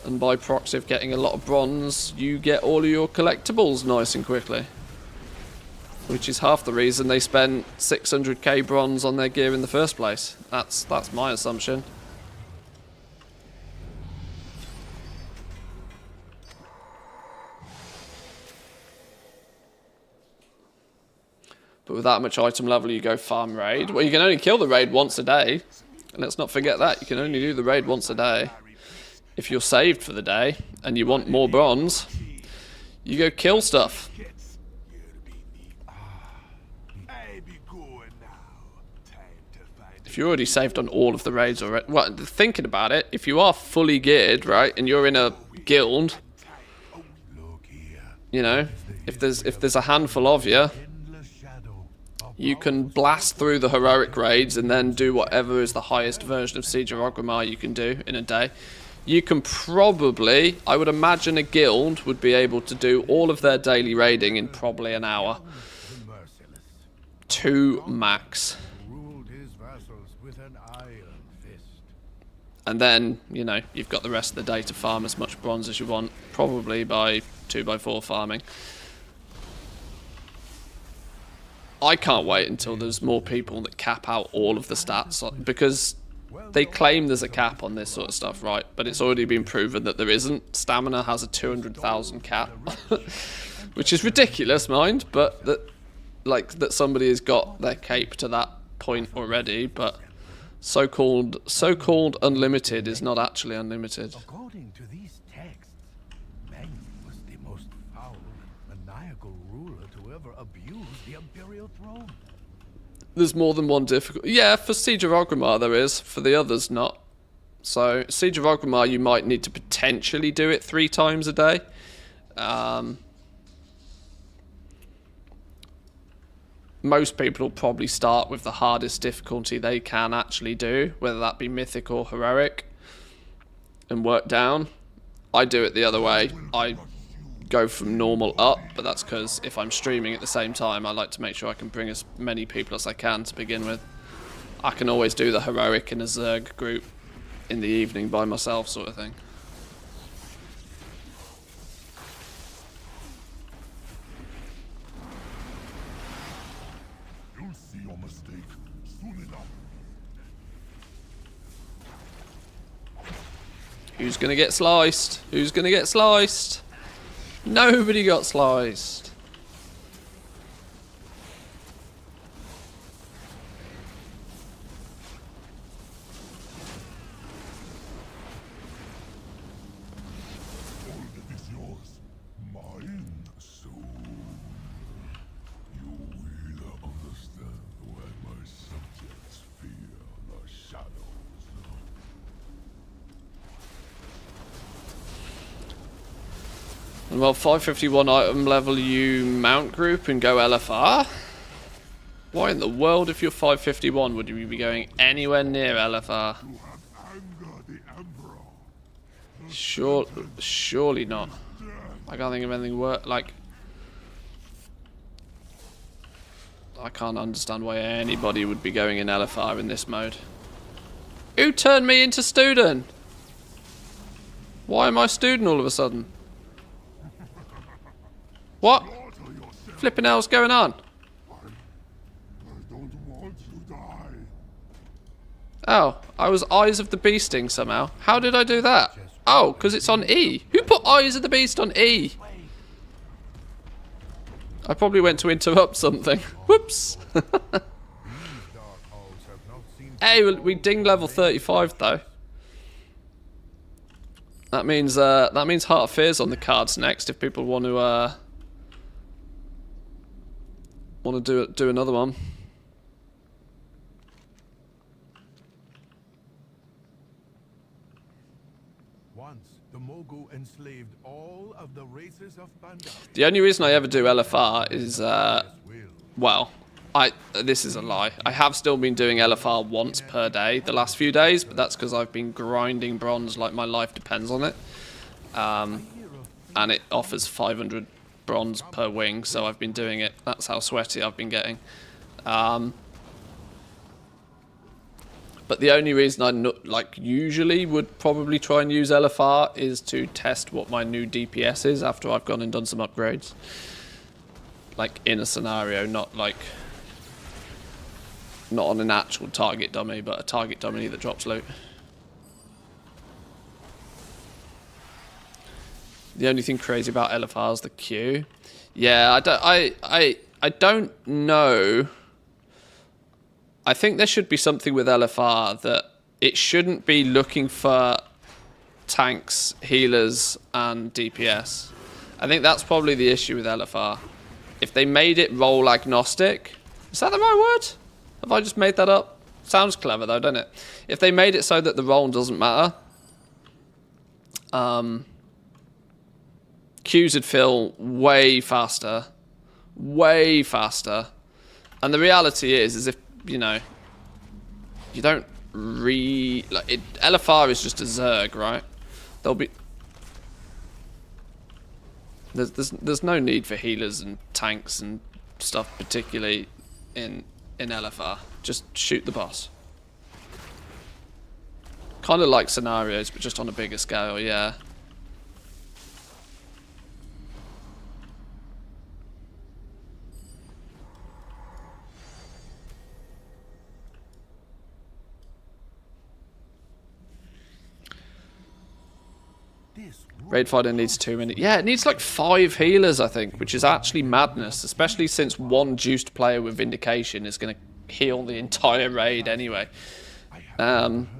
And by proxy of getting a lot of bronze, you get all of your collectibles nice and quickly. Which is half the reason they spent 600k bronze on their gear in the first place. That's my assumption. But with that much item level, you go farm raid. Well, you can only kill the raid once a day. And let's not forget that. You can only do the raid once a day. If you're saved for the day, and you want more bronze, you go kill stuff. If you're already saved on all of the raids already, well, thinking about it, if you are fully geared, right, and you're in a guild, you know, if there's a handful of you, you can blast through the heroic raids and then do whatever is the highest version of Siege of Orgrimmar you can do in a day. You can probably, I would imagine a guild would be able to do all of their daily raiding in probably an hour. 2 max. And then, you know, you've got the rest of the day to farm as much bronze as you want, probably by 2x4 farming. I can't wait until there's more people that cap out all of the stats, because they claim there's a cap on this sort of stuff, right? But it's already been proven that there isn't. Stamina has a 200,000 cap, which is ridiculous, mind, but that somebody has got their cape to that point already. But So-called unlimited is not actually unlimited. According to these texts, Meng was the most foul and maniacal ruler to ever abuse the Imperial throne. There's more than one difficulty. Yeah, for Siege of Orgrimmar there is. For the others, not. So, Siege of Orgrimmar, you might need to potentially do it 3 times a day. Most people will probably start with the hardest difficulty they can actually do, whether that be Mythic or Heroic, and work down. I do it the other way. I go from normal up, but that's because if I'm streaming at the same time, I like to make sure I can bring as many people as I can to begin with. I can always do the Heroic in a Zerg group in the evening by myself, sort of thing. You'll see your mistake soon enough. Who's gonna get sliced? Who's gonna get sliced? Nobody got sliced. All that is yours, mine soon. You will understand when my subjects fear the shadows. Well, 551 item level you mount group and go LFR? Why in the world, if you're 551, would you be going anywhere near LFR? You have angered the Emperor. Surely not. I can't think of anything worse. Like, I can't understand why anybody would be going in LFR in this mode. Who turned me into student? Why am I student all of a sudden? What? Flipping hell's going on? I don't want you to die. Oh, I was Eyes of the Beasting somehow. How did I do that? Oh, because it's on E. Who put Eyes of the Beast on E? I probably went to interrupt something. Whoops. Hey, we dinged level 35 though. That means Heart of Fear's on the cards next if people want to do another one. Once, the Mogu enslaved all of the races of Panda. The only reason I ever do LFR is, well, this is a lie. I have still been doing LFR once per day the last few days, but that's because I've been grinding bronze like my life depends on it. And it offers 500 bronze per wing, so I've been doing it. That's how sweaty I've been getting. But the only reason I usually would probably try and use LFR is to test what my new DPS is after I've gone and done some upgrades. Like in a scenario, not on an actual target dummy, but a target dummy that drops loot. The only thing crazy about LFR is the queue. Yeah, I don't know. I think there should be something with LFR that it shouldn't be looking for tanks, healers, and DPS. I think that's probably the issue with LFR. If they made it role agnostic, is that the right word? Have I just made that up? Sounds clever though, doesn't it? If they made it so that the role doesn't matter, queues would fill way faster, and the reality is if you know, you don't LFR is just a Zerg, right? There'll be there's no need for healers and tanks and stuff, particularly in LFR. Just shoot the boss. Kind of like scenarios, but just on a bigger scale, yeah. Raid fighter needs too many. Yeah, it needs like 5 healers, I think, which is actually madness, especially since one juiced player with Vindication is going to heal the entire raid anyway.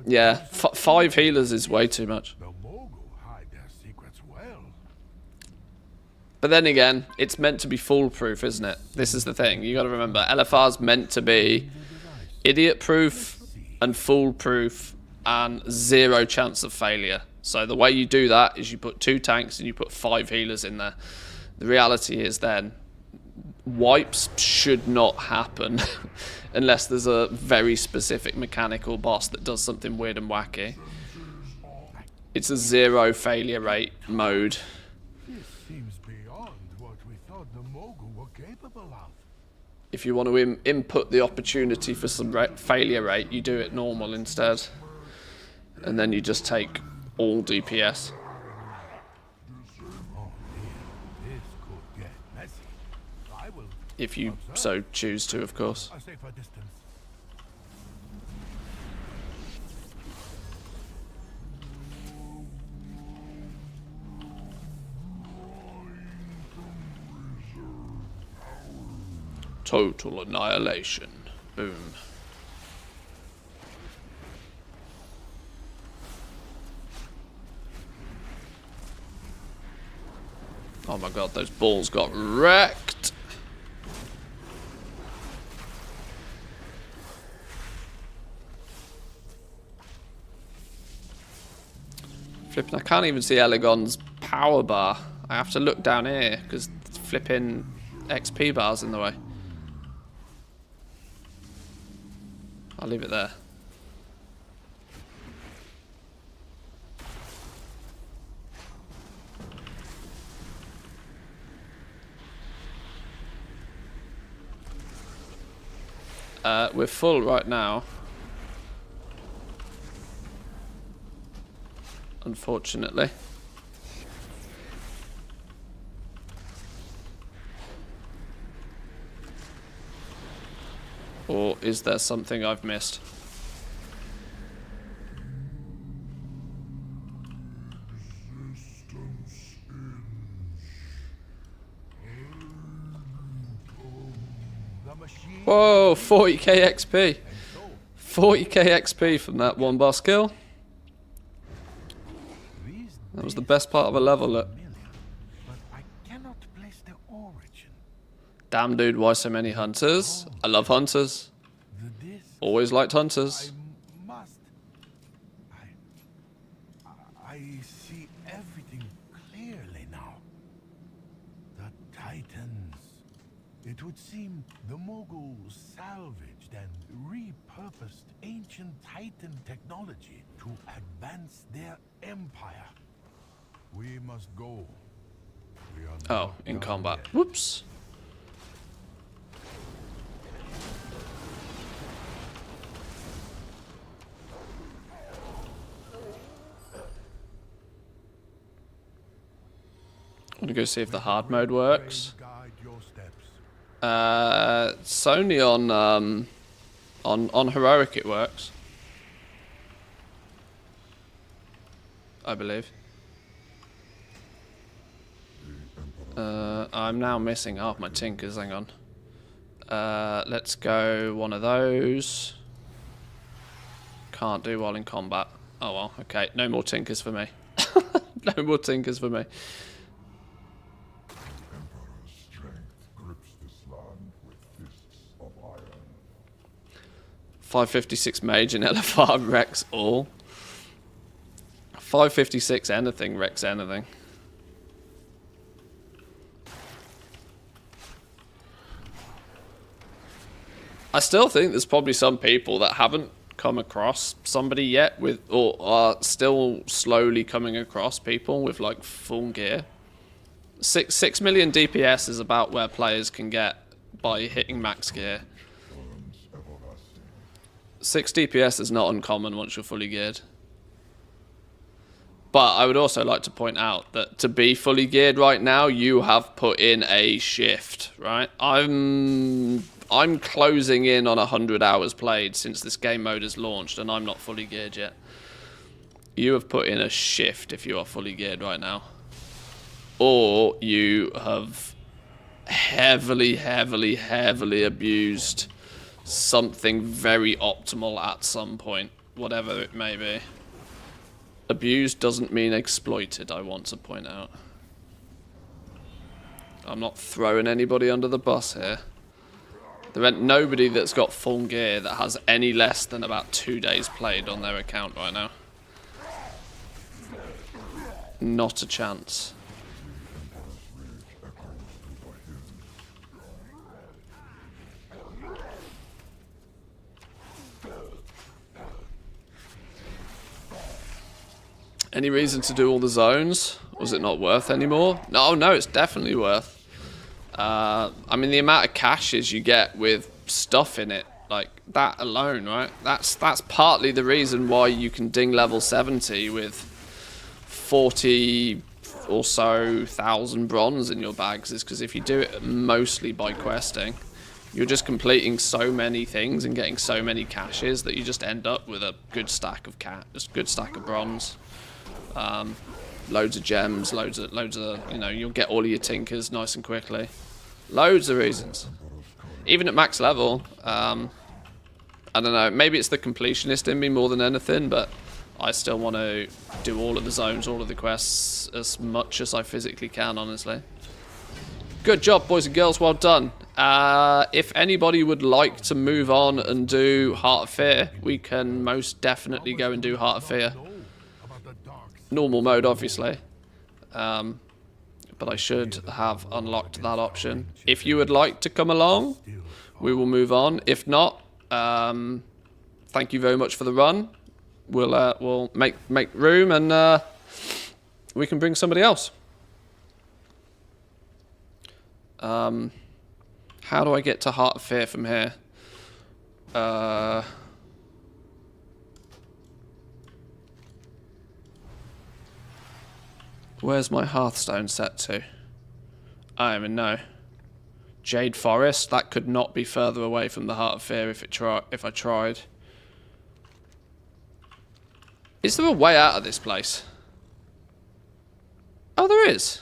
Yeah, 5 healers is way too much. The Mogul hide their secrets well. But then again, it's meant to be foolproof, isn't it? This is the thing. You got to remember, LFR's meant to be idiot-proof and foolproof and 0 chance of failure. So the way you do that is you put 2 tanks and you put 5 healers in there. The reality is then, wipes should not happen unless there's a very specific mechanical boss that does something weird and wacky. It's a 0 failure rate mode. This seems beyond what we thought the Mogul were capable of. If you want to input the opportunity for some failure rate, you do it normal instead. And then you just take all DPS. If you so choose to, of course. A safer distance. Total annihilation. Boom. Oh my god, those balls got wrecked. Flipping, I can't even see Elegon's power bar. I have to look down here because flipping XP bar's in the way. I'll leave it there. We're full right now. Unfortunately. Or is there something I've missed? Whoa, 40k XP. 40k XP from that one boss kill. That was the best part of a level, look. Damn, dude, why so many hunters? I love hunters. Always liked hunters. I see everything clearly now. The Titans. It would seem the Moguls salvaged and repurposed ancient Titan technology to advance their empire. We must go. We are Oh, in combat. Whoops. I'm gonna go see if the hard mode works. It's only on heroic it works, I believe. I'm now missing half my tinkers. Hang on. Let's go one of those. Can't do while in combat. Oh well. Okay. No more tinkers for me. No more tinkers for me. 556 mage and LFR wrecks all. 556 anything wrecks anything. I still think there's probably some people that haven't come across somebody yet with, or are still slowly coming across people with like full gear. 6 million DPS is about where players can get by hitting max gear. 6 DPS is not uncommon once you're fully geared. But I would also like to point out that to be fully geared right now, you have put in a shift, right? I'm closing in on 100 hours played since this game mode has launched, and I'm not fully geared yet. You have put in a shift if you are fully geared right now. Or you have heavily abused something very optimal at some point. whatever it may be. Abused doesn't mean exploited, I want to point out. I'm not throwing anybody under the bus here. There ain't nobody that's got full gear that has any less than about 2 days played on their account right now. Not a chance. Any reason to do all the zones? Was it not worth anymore? No, it's definitely worth. I mean, the amount of caches you get with stuff in it, like that alone, right? That's partly the reason why you can ding level 70 with 40 or so thousand bronze in your bags, is because if you do it mostly by questing, you're just completing so many things and getting so many caches that you just end up with a good stack of bronze. Loads of gems, loads of, you know, you'll get all of your tinkers nice and quickly. Loads of reasons. Even at max level, I don't know, maybe it's the completionist in me more than anything, but I still want to do all of the zones, all of the quests, as much as I physically can, honestly. Good job, boys and girls, well done. If anybody would like to move on and do Heart of Fear, we can most definitely go and do Heart of Fear. Normal mode, obviously. But I should have unlocked that option. If you would like to come along, we will move on. If not, thank you very much for the run. We'll make room and we can bring somebody else. How do I get to Heart of Fear from here? Where's my Hearthstone set to? I don't even know. Jade Forest? That could not be further away from the Heart of Fear if I tried. Is there a way out of this place? Oh, there is.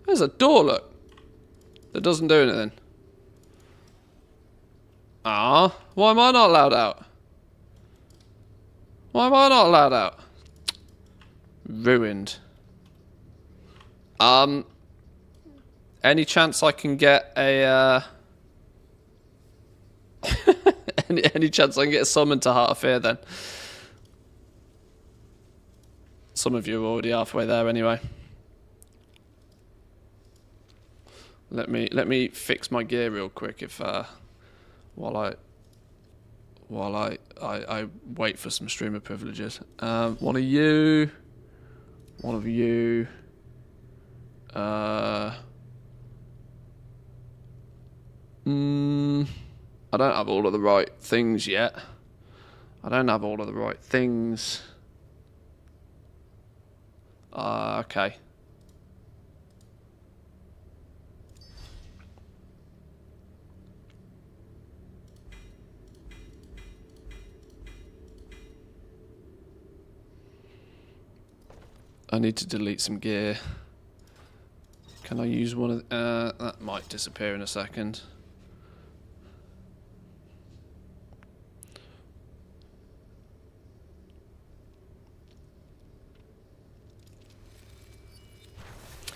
There's a door, look. That doesn't do anything. Ah, why am I not allowed out? Why am I not allowed out? Ruined. Any chance I can get a any chance I can get a summon to Heart of Fear then? Some of you are already halfway there anyway. Let me fix my gear real quick if while I wait for some streamer privileges. One of you. I don't have all of the right things yet. Okay. I need to delete some gear. Can I use one of that might disappear in a second.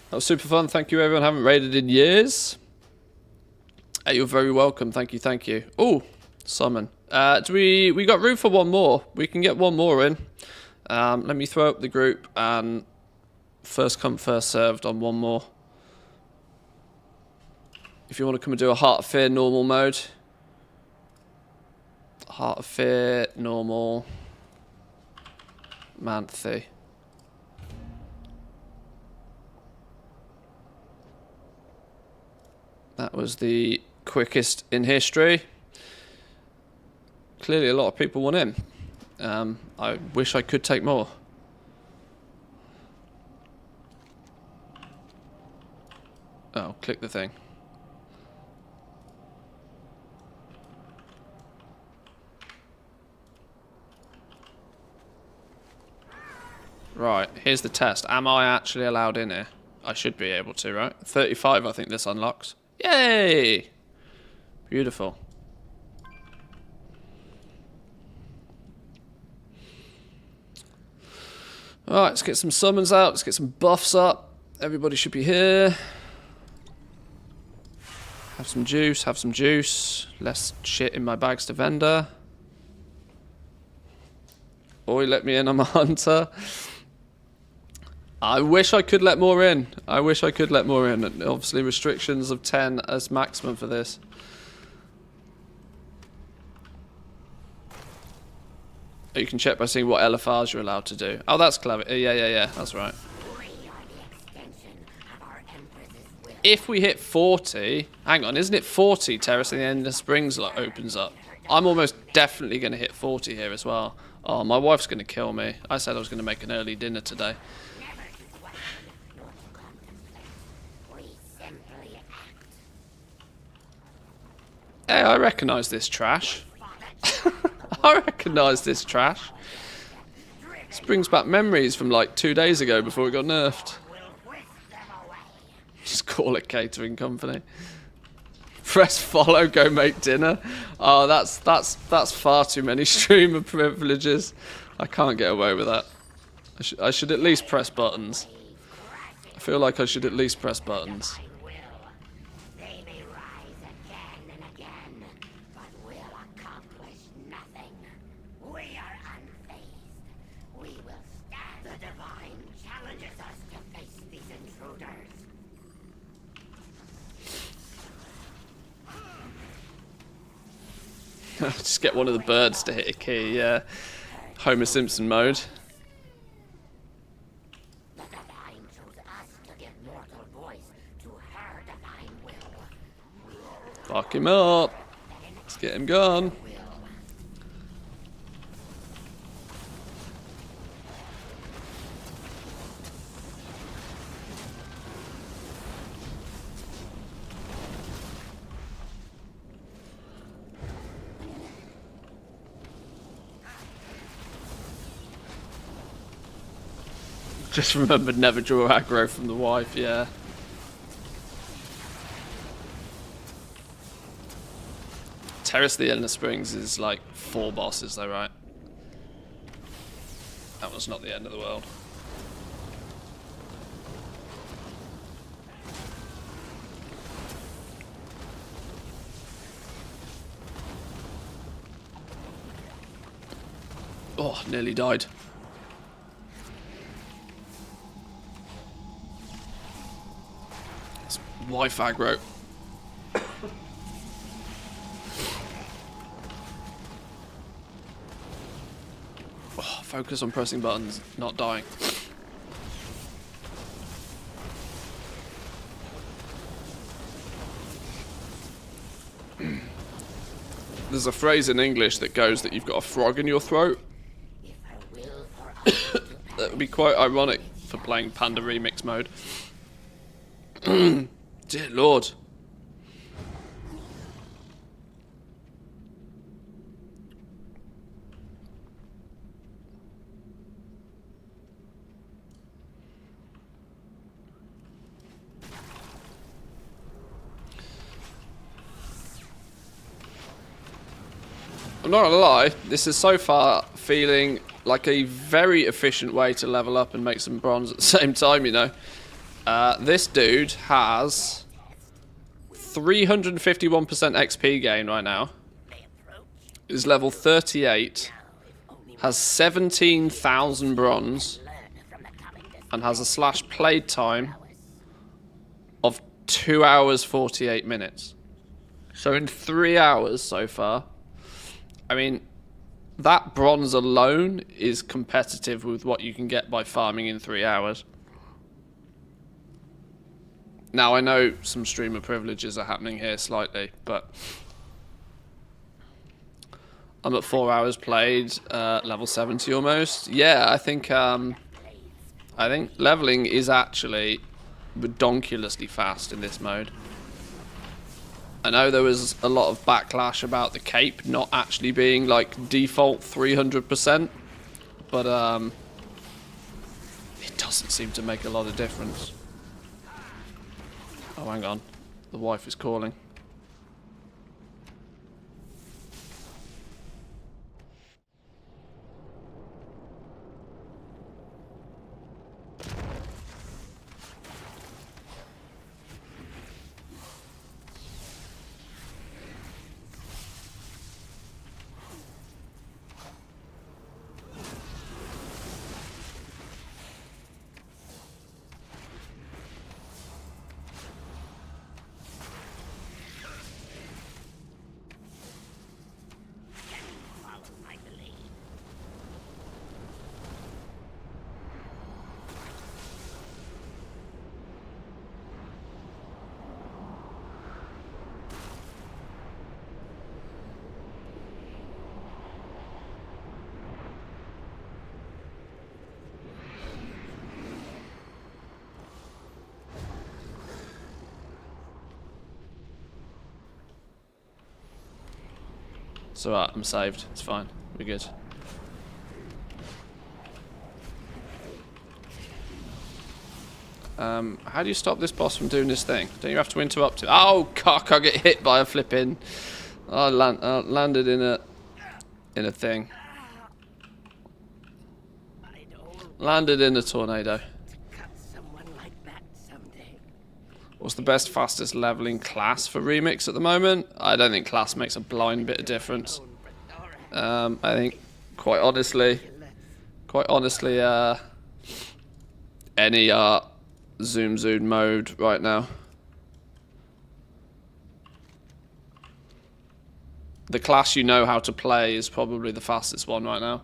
That was super fun. Thank you, everyone. Haven't raided in years. You're very welcome. Thank you. Oh, summon. We got room for one more. We can get one more in. Let me throw up the group and first come, first served on one more. If you want to come and do a Heart of Fear normal mode. Heart of Fear normal. Manthe. That was the quickest in history. Clearly a lot of people want in. I wish I could take more. Oh, click the thing. Right, here's the test. Am I actually allowed in here? I should be able to, right? 35, I think this unlocks. Yay! Beautiful. Alright, let's get some summons out. Let's get some buffs up. Everybody should be here. Have some juice, have some juice. Less shit in my bags to vendor. Boy, let me in, I'm a hunter. I wish I could let more in. I wish I could let more in. Obviously, restrictions of 10 as maximum for this. You can check by seeing what LFRs you're allowed to do. Oh, that's clever. Yeah, that's right. If we hit 40... Hang on, isn't it 40 Terrace and the end of Springs opens up? I'm almost definitely going to hit 40 here as well. Oh, my wife's going to kill me. I said I was going to make an early dinner today. Hey, I recognise this trash. I recognise this trash. This brings back memories from like 2 days ago before it got nerfed. Just call it catering company. Press follow, go make dinner. Oh, that's far too many streamer privileges. I can't get away with that. I should at least press buttons. I feel like I should at least press buttons. Just get one of the birds to hit a key, yeah. Homer Simpson mode. The divine chose us to give mortal voice to her divine will. Fuck him up. Let's get him gone. Just remembered never draw aggro from the wife, yeah. Terrace the End of Springs is like 4 bosses though, right? That was not the end of the world. Oh, nearly died. Wife aggro. Oh, focus on pressing buttons, not dying. There's a phrase in English that goes that you've got a frog in your throat. That would be quite ironic for playing Panda Remix mode. Dear Lord. I'm not gonna lie, this is so far feeling like a very efficient way to level up and make some bronze at the same time, you know. This dude has 351% XP gain right now. Is level 38. Has 17,000 bronze. And has a slash played time of 2 hours 48 minutes. So in 3 hours so far. I mean, that bronze alone is competitive with what you can get by farming in 3 hours. Now, I know some streamer privileges are happening here slightly, but I'm at 4 hours played, level 70 almost. Yeah, I think leveling is actually redonkulously fast in this mode. I know there was a lot of backlash about the cape not actually being like default 300%, but it doesn't seem to make a lot of difference. Oh, hang on. The wife is calling. It's alright, I'm saved. It's fine. We're good. How do you stop this boss from doing this thing? Don't you have to interrupt it? Oh, cock! I get hit by a flipping. I landed in a thing. Landed in a tornado. Cut someone like that someday. What's the best, fastest leveling class for Remix at the moment? I don't think class makes a blind bit of difference. I think, quite honestly, any zoom mode right now. The class you know how to play is probably the fastest one right now.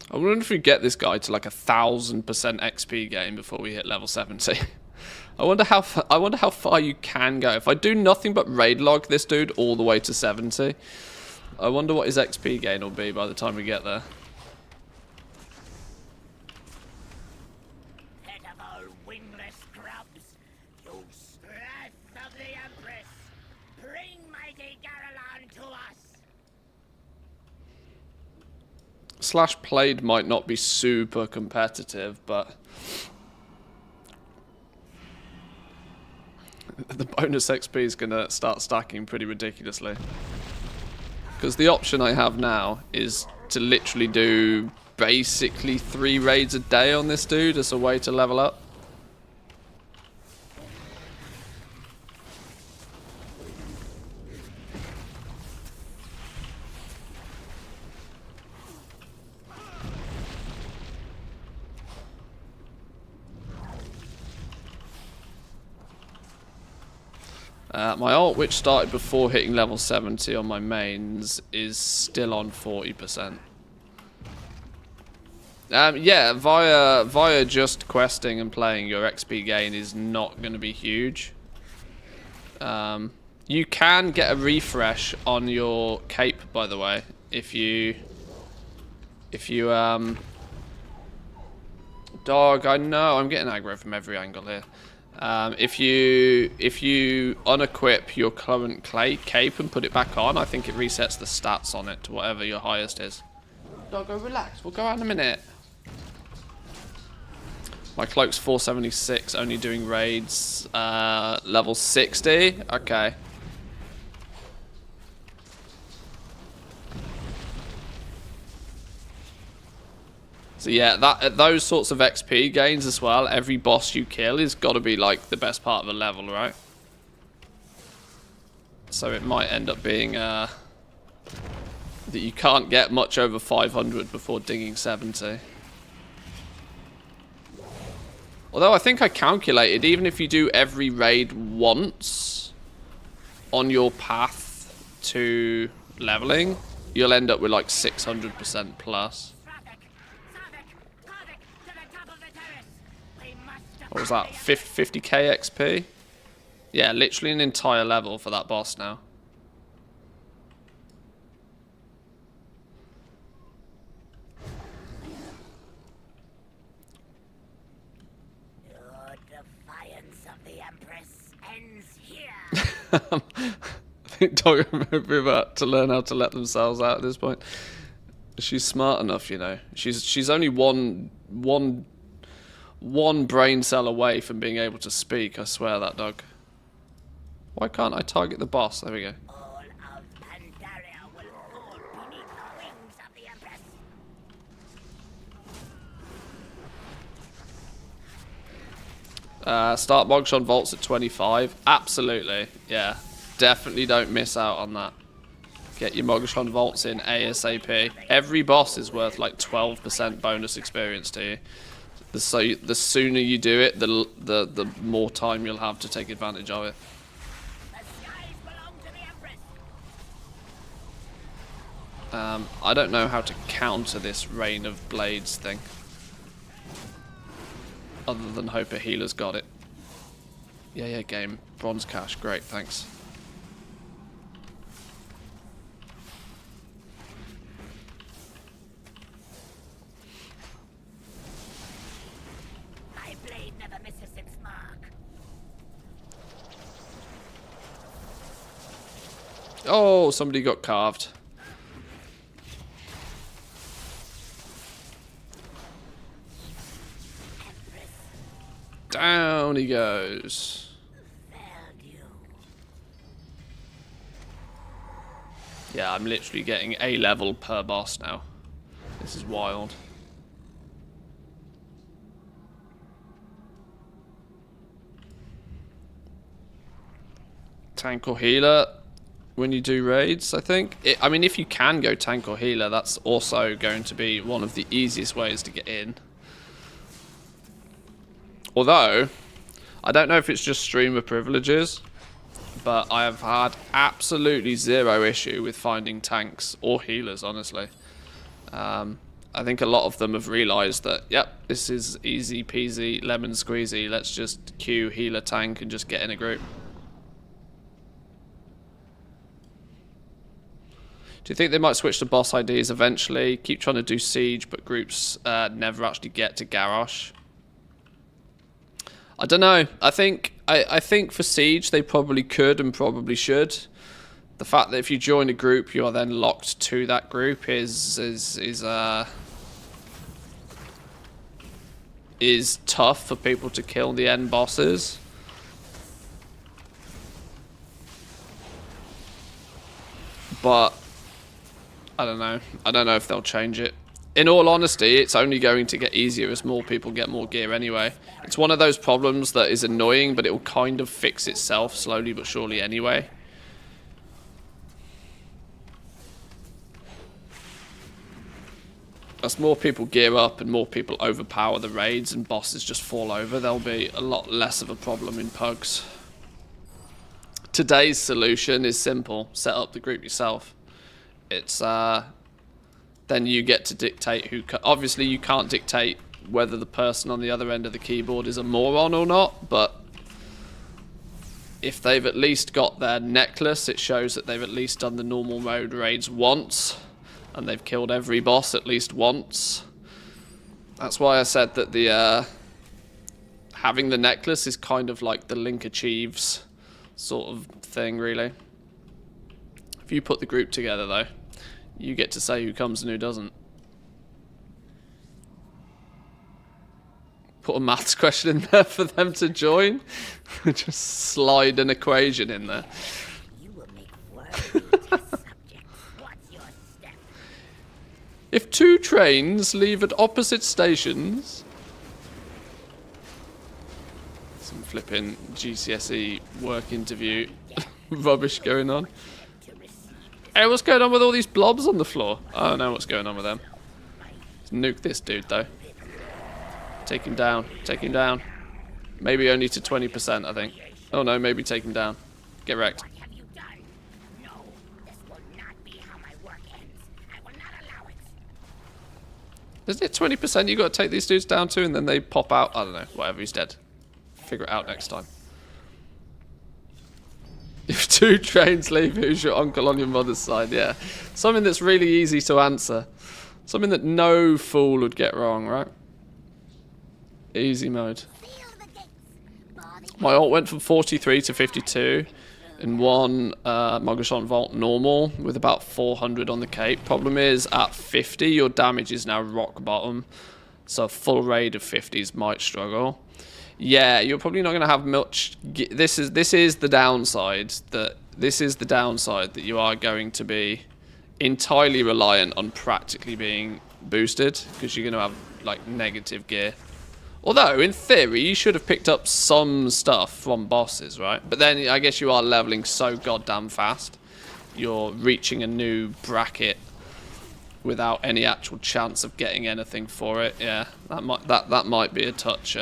I wonder if we get this guy to like 1000% XP game before we hit level 70. I wonder how far you can go. If I do nothing but raid log this dude all the way to 70, I wonder what his XP gain will be by the time we get there. Pitiful wingless grubs, you wrath of the Empress, bring mighty Garelon to us. Slash played might not be super competitive, but the bonus XP is going to start stacking pretty ridiculously. Because the option I have now is to literally do basically 3 raids a day on this dude as a way to level up. My ult, which started before hitting level 70 on my mains, is still on 40%. Yeah, via just questing and playing, your XP gain is not going to be huge. You can get a refresh on your cape, by the way, if you dog, I know I'm getting aggro from every angle here. If you unequip your current cape and put it back on, I think it resets the stats on it to whatever your highest is. Doggo, relax. We'll go out in a minute. My cloak's 476, only doing raids. Level 60. Okay. So yeah, those sorts of XP gains as well. Every boss you kill is got to be like the best part of the level, right? So it might end up being that you can't get much over 500 before dinging 70. Although I think I calculated, even if you do every raid once on your path to leveling, you'll end up with like 600% plus. What was that? 50k XP? Yeah, literally an entire level for that boss now. Your defiance of the Empress ends here. I think Doggo might be about to learn how to let themselves out at this point. She's smart enough, you know. She's only one brain cell away from being able to speak, I swear, that dog. Why can't I target the boss? There we go. All of Pandaria will fall beneath the wings of the Empress. Start Mogshon Vaults at 25. Absolutely. Yeah. Definitely don't miss out on that. Get your Mogshon Vaults in ASAP. Every boss is worth like 12% bonus experience to you. So the sooner you do it, the more time you'll have to take advantage of it. The skies belong to the Empress. I don't know how to counter this Rain of Blades thing. Other than hope a healer's got it. Yeah, game. Bronze cash. Great, thanks. My blade never misses its mark. Oh, somebody got carved. Down he goes. Yeah, I'm literally getting A level per boss now. This is wild. Tank or healer when you do raids, I think. I mean, if you can go tank or healer, that's also going to be one of the easiest ways to get in. Although, I don't know if it's just streamer privileges, but I have had absolutely zero issue with finding tanks or healers, honestly. I think a lot of them have realised that, yep, this is easy peasy, lemon squeezy, let's just queue healer tank and just get in a group. Do you think they might switch to boss IDs eventually? Keep trying to do siege, but groups never actually get to Garrosh. I don't know. I think for siege they probably could and probably should. The fact that if you join a group, you are then locked to that group is tough for people to kill the end bosses. But I don't know. I don't know if they'll change it. In all honesty, it's only going to get easier as more people get more gear anyway. It's one of those problems that is annoying, but it will kind of fix itself slowly but surely anyway. As more people gear up and more people overpower the raids and bosses just fall over, there'll be a lot less of a problem in pugs. Today's solution is simple. Set up the group yourself. It's then you get to dictate who... Obviously, you can't dictate whether the person on the other end of the keyboard is a moron or not, but if they've at least got their necklace, it shows that they've at least done the normal mode raids once, and they've killed every boss at least once. That's why I said that the having the necklace is kind of like the Link achieves sort of thing, really. If you put the group together, though, you get to say who comes and who doesn't. Put a maths question in there for them to join. Just slide an equation in there. You will make words What's your step? If two trains leave at opposite stations... Some flipping GCSE work interview rubbish going on. Hey, what's going on with all these blobs on the floor? I don't know what's going on with them. Let's nuke this dude, though. Take him down. Take him down. Maybe only to 20%, I think. Oh no, maybe take him down. Get wrecked. What have you done? No, this will not be how my work ends. I will not allow it. Isn't it 20% you got to take these dudes down to and then they pop out? I don't know. Whatever, he's dead. Figure it out next time. If two trains leave, who's your uncle on your mother's side? Yeah. Something that's really easy to answer. Something that no fool would get wrong, right? Easy mode. My ult went from 43 to 52 in one Mogashon Vault normal with about 400 on the cape. Problem is, at 50, your damage is now rock bottom. So a full raid of 50s might struggle. Yeah, you're probably not going to have much. This is the downside. This is the downside that you are going to be entirely reliant on practically being boosted because you're going to have like negative gear. Although in theory you should have picked up some stuff from bosses, right? But then I guess you are leveling so goddamn fast. You're reaching a new bracket without any actual chance of getting anything for it. Yeah, that might be a touch.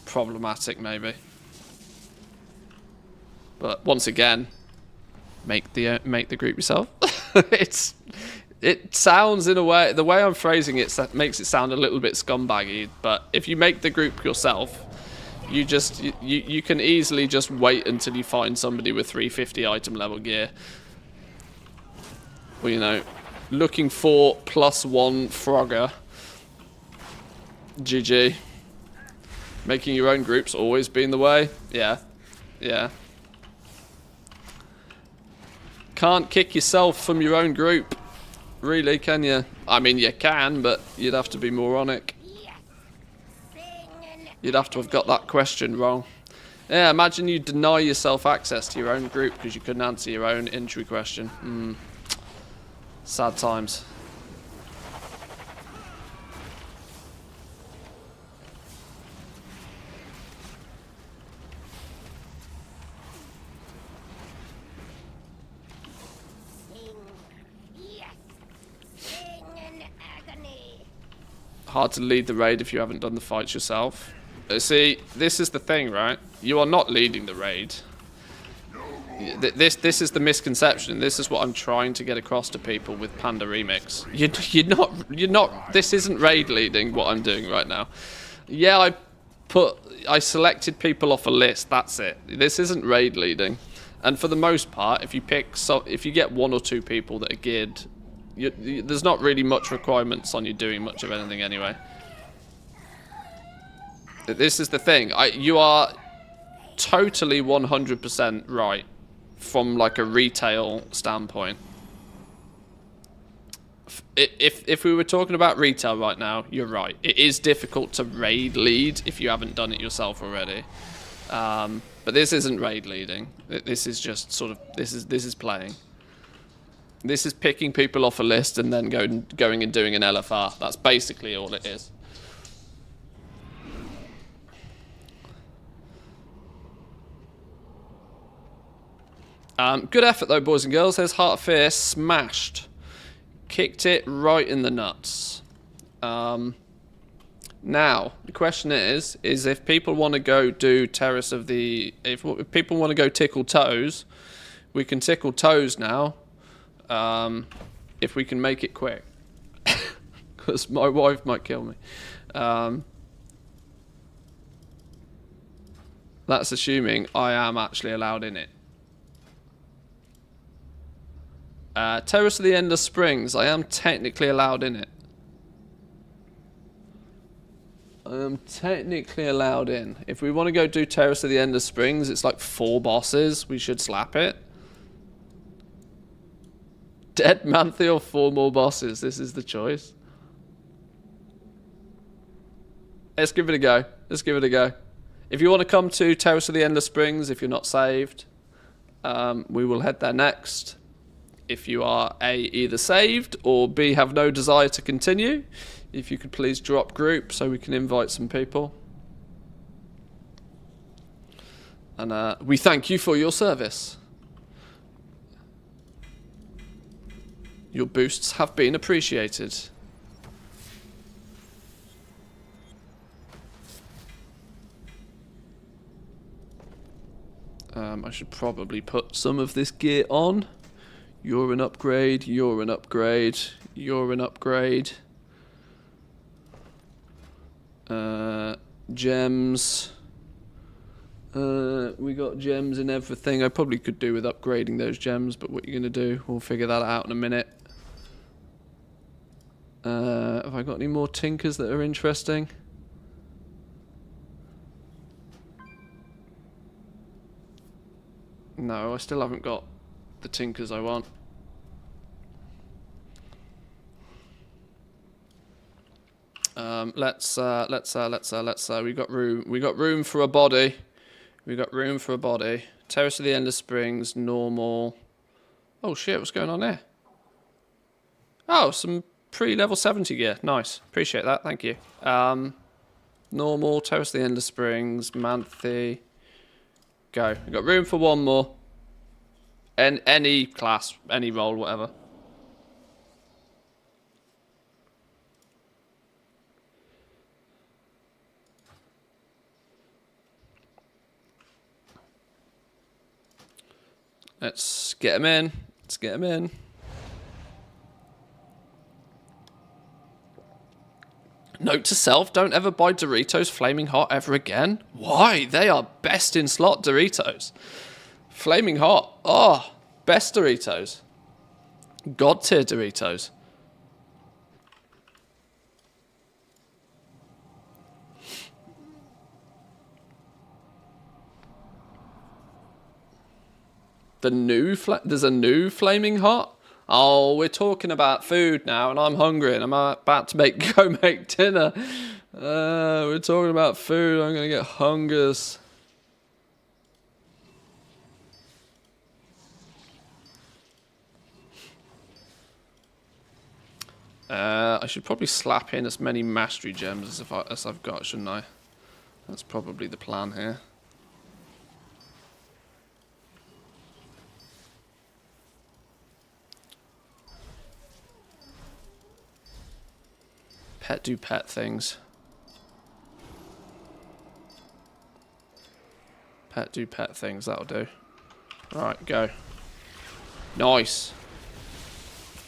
Problematic maybe, but once again, make the group yourself. It sounds, in a way, the way I'm phrasing it makes it sound a little bit scumbaggy, but if you make the group yourself, You can easily just wait until you find somebody with 350 item level gear. Well, you know, looking for +1 Frogger. GG. Making your own groups always been the way. Yeah. Yeah. Can't kick yourself from your own group. Really, can you? I mean, you can, but you'd have to be moronic. You'd have to have got that question wrong. Yeah, imagine you deny yourself access to your own group because you couldn't answer your own entry question. Sad times. Hard to lead the raid if you haven't done the fights yourself. See, this is the thing, right? You are not leading the raid. This is the misconception. This is what I'm trying to get across to people with Panda Remix. You're not. This isn't raid leading. What I'm doing right now. Yeah, I selected people off a list. That's it. This isn't raid leading. And for the most part, if you get 1 or 2 people that are geared. There's not really much requirements on you doing much of anything anyway. This is the thing. You are totally 100% right from like a retail standpoint. If we were talking about retail right now, you're right. It is difficult to raid lead if you haven't done it yourself already. But this isn't raid leading. This is just sort of this is playing. This is picking people off a list and then going and doing an LFR. That's basically all it is. Good effort though, boys and girls. There's Heart of Fear smashed. Kicked it right in the nuts. Now, the question is if people want to go do Terrace of the... If people want to go tickle toes, we can tickle toes now. If we can make it quick, because my wife might kill me. That's assuming I am actually allowed in it. Terrace of the Endless Springs, I am technically allowed in it. I am technically allowed in. If we want to go do Terrace of the Endless Springs, it's like 4 bosses. We should slap it. Dead Manthe or 4 more bosses. This is the choice. Let's give it a go. Let's give it a go. If you want to come to Terrace of the Endless Springs, if you're not saved, we will head there next. If you are A, either saved, or B, have no desire to continue, if you could please drop group so we can invite some people. And we thank you for your service. Your boosts have been appreciated. I should probably put some of this gear on. You're an upgrade, you're an upgrade, you're an upgrade. Gems. We got gems and everything. I probably could do with upgrading those gems, but what you're going to do, we'll figure that out in a minute. Have I got any more tinkers that are interesting? No, I still haven't got the tinkers I want. Let's we got room for a body. We got room for a body. Terrace of the Endless Springs, normal. Oh shit, what's going on there? Oh, some pre-level 70 gear. Nice. Appreciate that, thank you. Normal, Terrace of the Endless Springs, Manthe. Go. We got room for 1 more. Any class, any role, whatever. Let's get him in. Let's get him in. Note to self, don't ever buy Doritos Flaming Hot ever again. Why? They are best in slot Doritos. Flaming Hot. Oh, best Doritos. God tier Doritos. There's a new Flaming Hot? Oh, we're talking about food now, and I'm hungry, and I'm about to go make dinner. We're talking about food. I'm gonna get hungers. I should probably slap in as many mastery gems as I've got, shouldn't I? That's probably the plan here. Pet do pet things. Pet do pet things, that'll do. Right, go. Nice.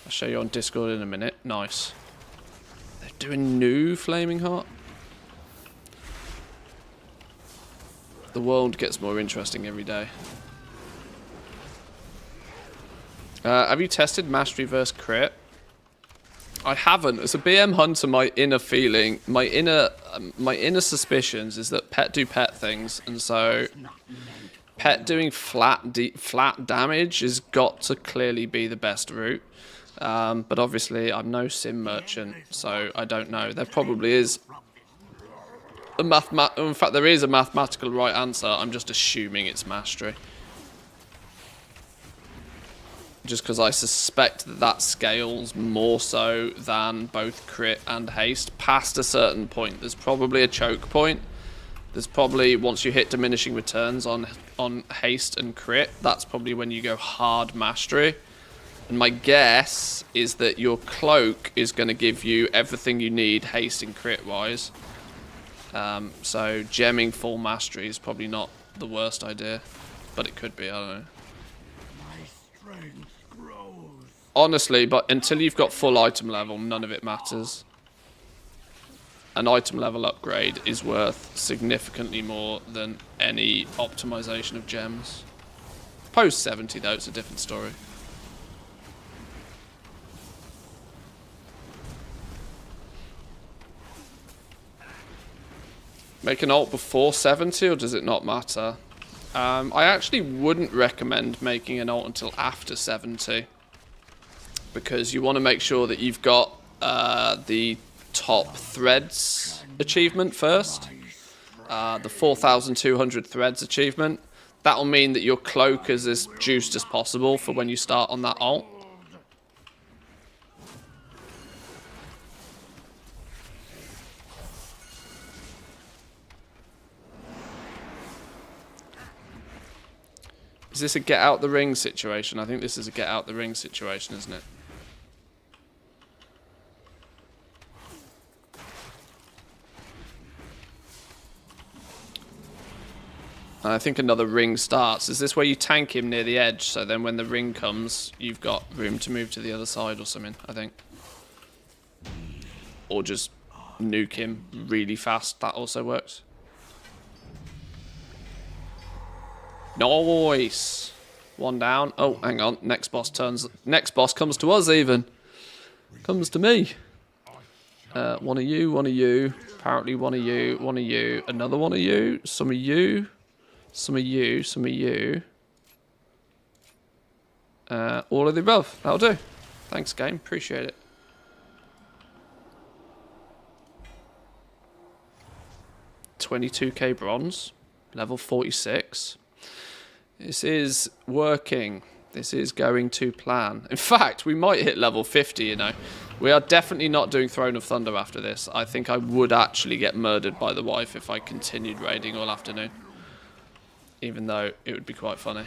I'll show you on Discord in a minute. Nice. They're doing new Flaming Hot. The world gets more interesting every day. Have you tested Mastery vs Crit? I haven't. As a BM hunter, my inner feeling, my inner suspicions is that pet do pet things, and so pet doing flat damage has got to clearly be the best route. But obviously, I'm no sim merchant, so I don't know. There probably is a in fact, there is a mathematical right answer. I'm just assuming it's mastery. Just because I suspect that scales more so than both crit and haste. Past a certain point, there's probably a choke point. There's probably, once you hit diminishing returns on haste and crit, that's probably when you go hard mastery. And my guess is that your cloak is going to give you everything you need haste and crit wise. So gemming full mastery is probably not the worst idea, but it could be, I don't know. Honestly, but until you've got full item level, none of it matters. An item level upgrade is worth significantly more than any optimization of gems. Post 70 though, it's a different story. Make an ult before 70, or does it not matter? I actually wouldn't recommend making an ult until after 70. Because you want to make sure that you've got the top threads achievement first. The 4,200 threads achievement. That'll mean that your cloak is as juiced as possible for when you start on that ult. Is this a get out the ring situation? I think this is a get out the ring situation, isn't it? And I think another ring starts. Is this where you tank him near the edge, so then when the ring comes, you've got room to move to the other side or something, I think. Or just nuke him really fast, that also works. Nice. One down. Oh, hang on. Next boss comes to us even. Comes to me. One of you. Apparently one of you. Another one of you. Some of you. All of the above. That'll do. Thanks, game. Appreciate it. $22k bronze. Level 46. This is working. This is going to plan. In fact, we might hit level 50, you know. We are definitely not doing Throne of Thunder after this. I think I would actually get murdered by the wife if I continued raiding all afternoon. Even though it would be quite funny.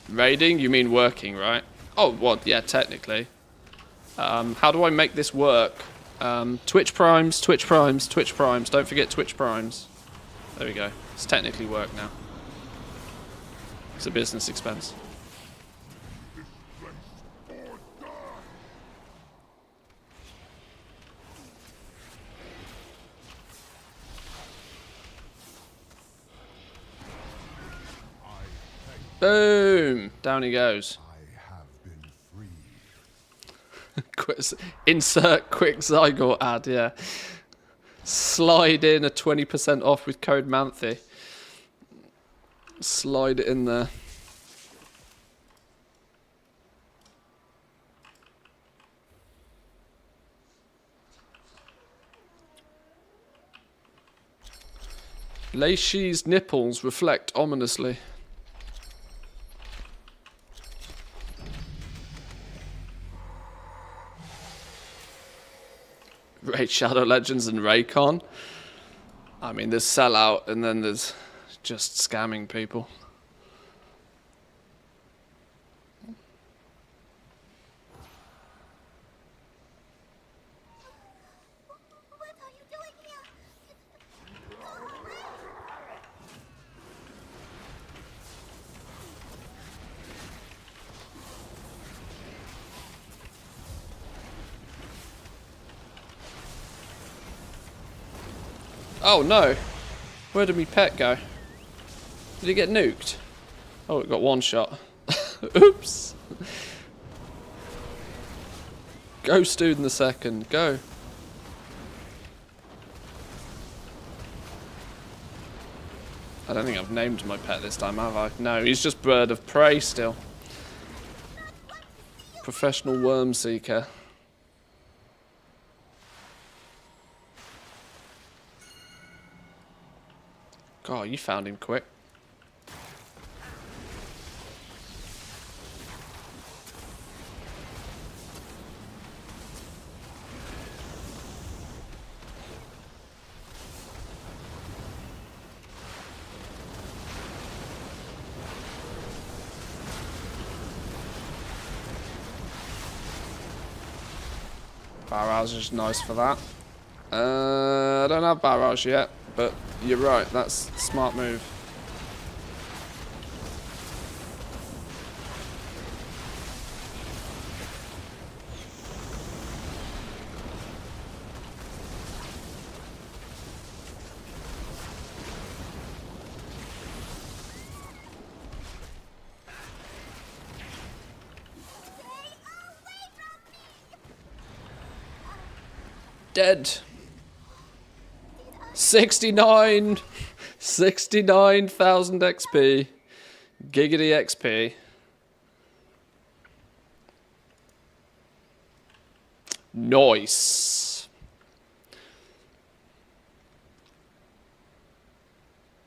Raiding? You mean working, right? Oh, well, yeah, technically. How do I make this work? Twitch primes, Twitch primes, Twitch primes. Don't forget Twitch primes. There we go. It's technically work now. It's a business expense. Boom! Down he goes. I have been freed. Insert quick Zygote ad, yeah. Slide in a 20% off with code Manthe. Slide it in there. Leishi's nipples reflect ominously. Raid Shadow Legends and Raycon. I mean, there's sellout and then there's just scamming people. What are you doing here? Oh no! Where did me pet go? Did he get nuked? Oh, it got one shot. Oops! Go, student the second. Go. I don't think I've named my pet this time, have I? No, he's just bird of prey still. Professional worm seeker. God, you found him quick. Barrage is nice for that. I don't have barrage yet, but you're right, that's a smart move. Dead. 69,000 XP. Giggity XP. Nice.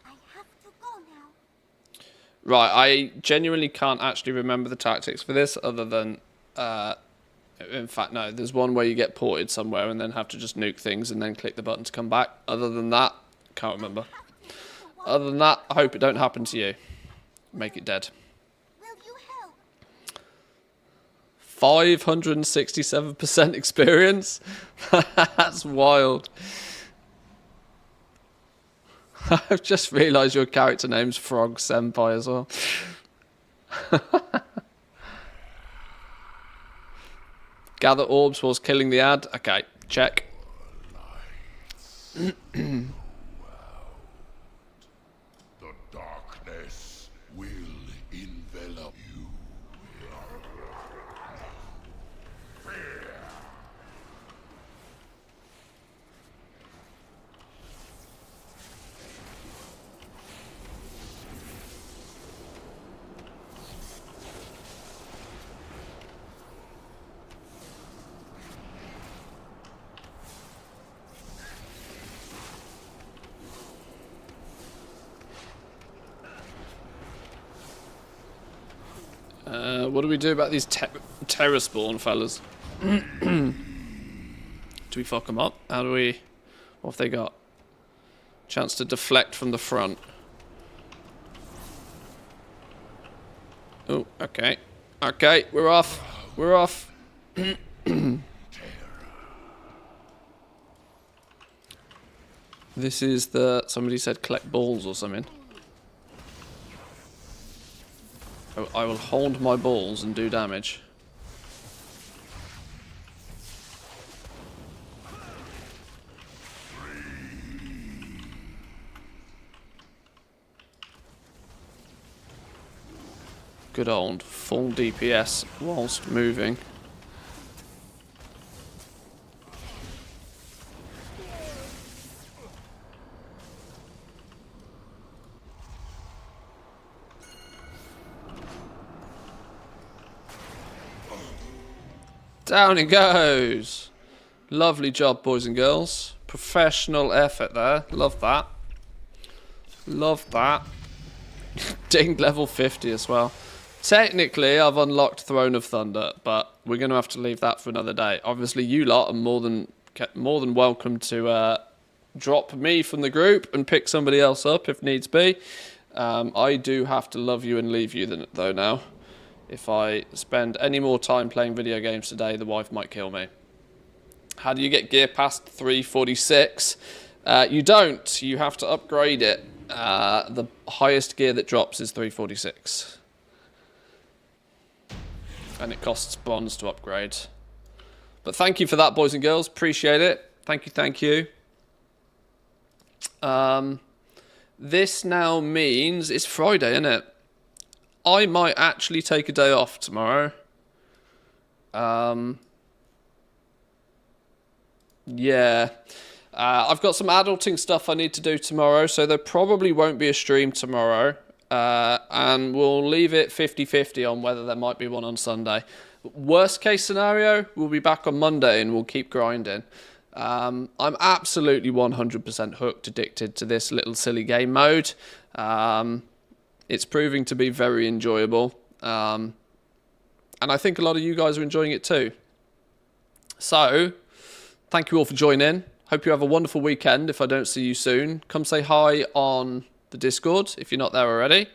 I have to go now. Right, I genuinely can't actually remember the tactics for this other than in fact, no, there's one where you get ported somewhere and then have to just nuke things and then click the button to come back. Other than that, can't remember. Other than that, I hope it don't happen to you. Make it dead. Will you help? 567% experience? That's wild. I've just realised your character name's Frog Senpai as well. Gather orbs whilst killing the ad. Okay, check. The darkness will envelop you. What do we do about these terror spawn fellas? Do we fuck them up? How do we... What have they got? Chance to deflect from the front. Oh, okay. Okay, we're off. We're off. This is the... Somebody said collect balls or something. I will hold my balls and do damage. Good old full DPS whilst moving. Down it goes. Lovely job, boys and girls. Professional effort there. Love that. Love that. Ding, level 50 as well. Technically, I've unlocked Throne of Thunder, but we're going to have to leave that for another day. Obviously, you lot are more than welcome to drop me from the group and pick somebody else up if needs be. I do have to love you and leave you, though, now. If I spend any more time playing video games today, the wife might kill me. How do you get gear past 346? You don't. You have to upgrade it. The highest gear that drops is 346. And it costs bronze to upgrade. But thank you for that, boys and girls. Appreciate it. Thank you, thank you. This now means it's Friday, isn't it? I might actually take a day off tomorrow. Yeah. I've got some adulting stuff I need to do tomorrow, so there probably won't be a stream tomorrow. And we'll leave it 50-50 on whether there might be one on Sunday. Worst case scenario, we'll be back on Monday and we'll keep grinding. I'm absolutely 100% hooked, addicted to this little silly game mode. It's proving to be very enjoyable. And I think a lot of you guys are enjoying it too. So, thank you all for joining. Hope you have a wonderful weekend if I don't see you soon. Come say hi on the Discord if you're not there already.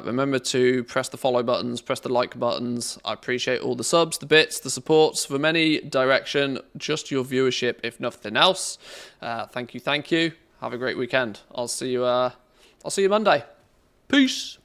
Remember to press the follow buttons, press the like buttons. I appreciate all the subs, the bits, the supports from any direction, just your viewership if nothing else. Thank you, thank you. Have a great weekend. I'll see you Monday. Peace.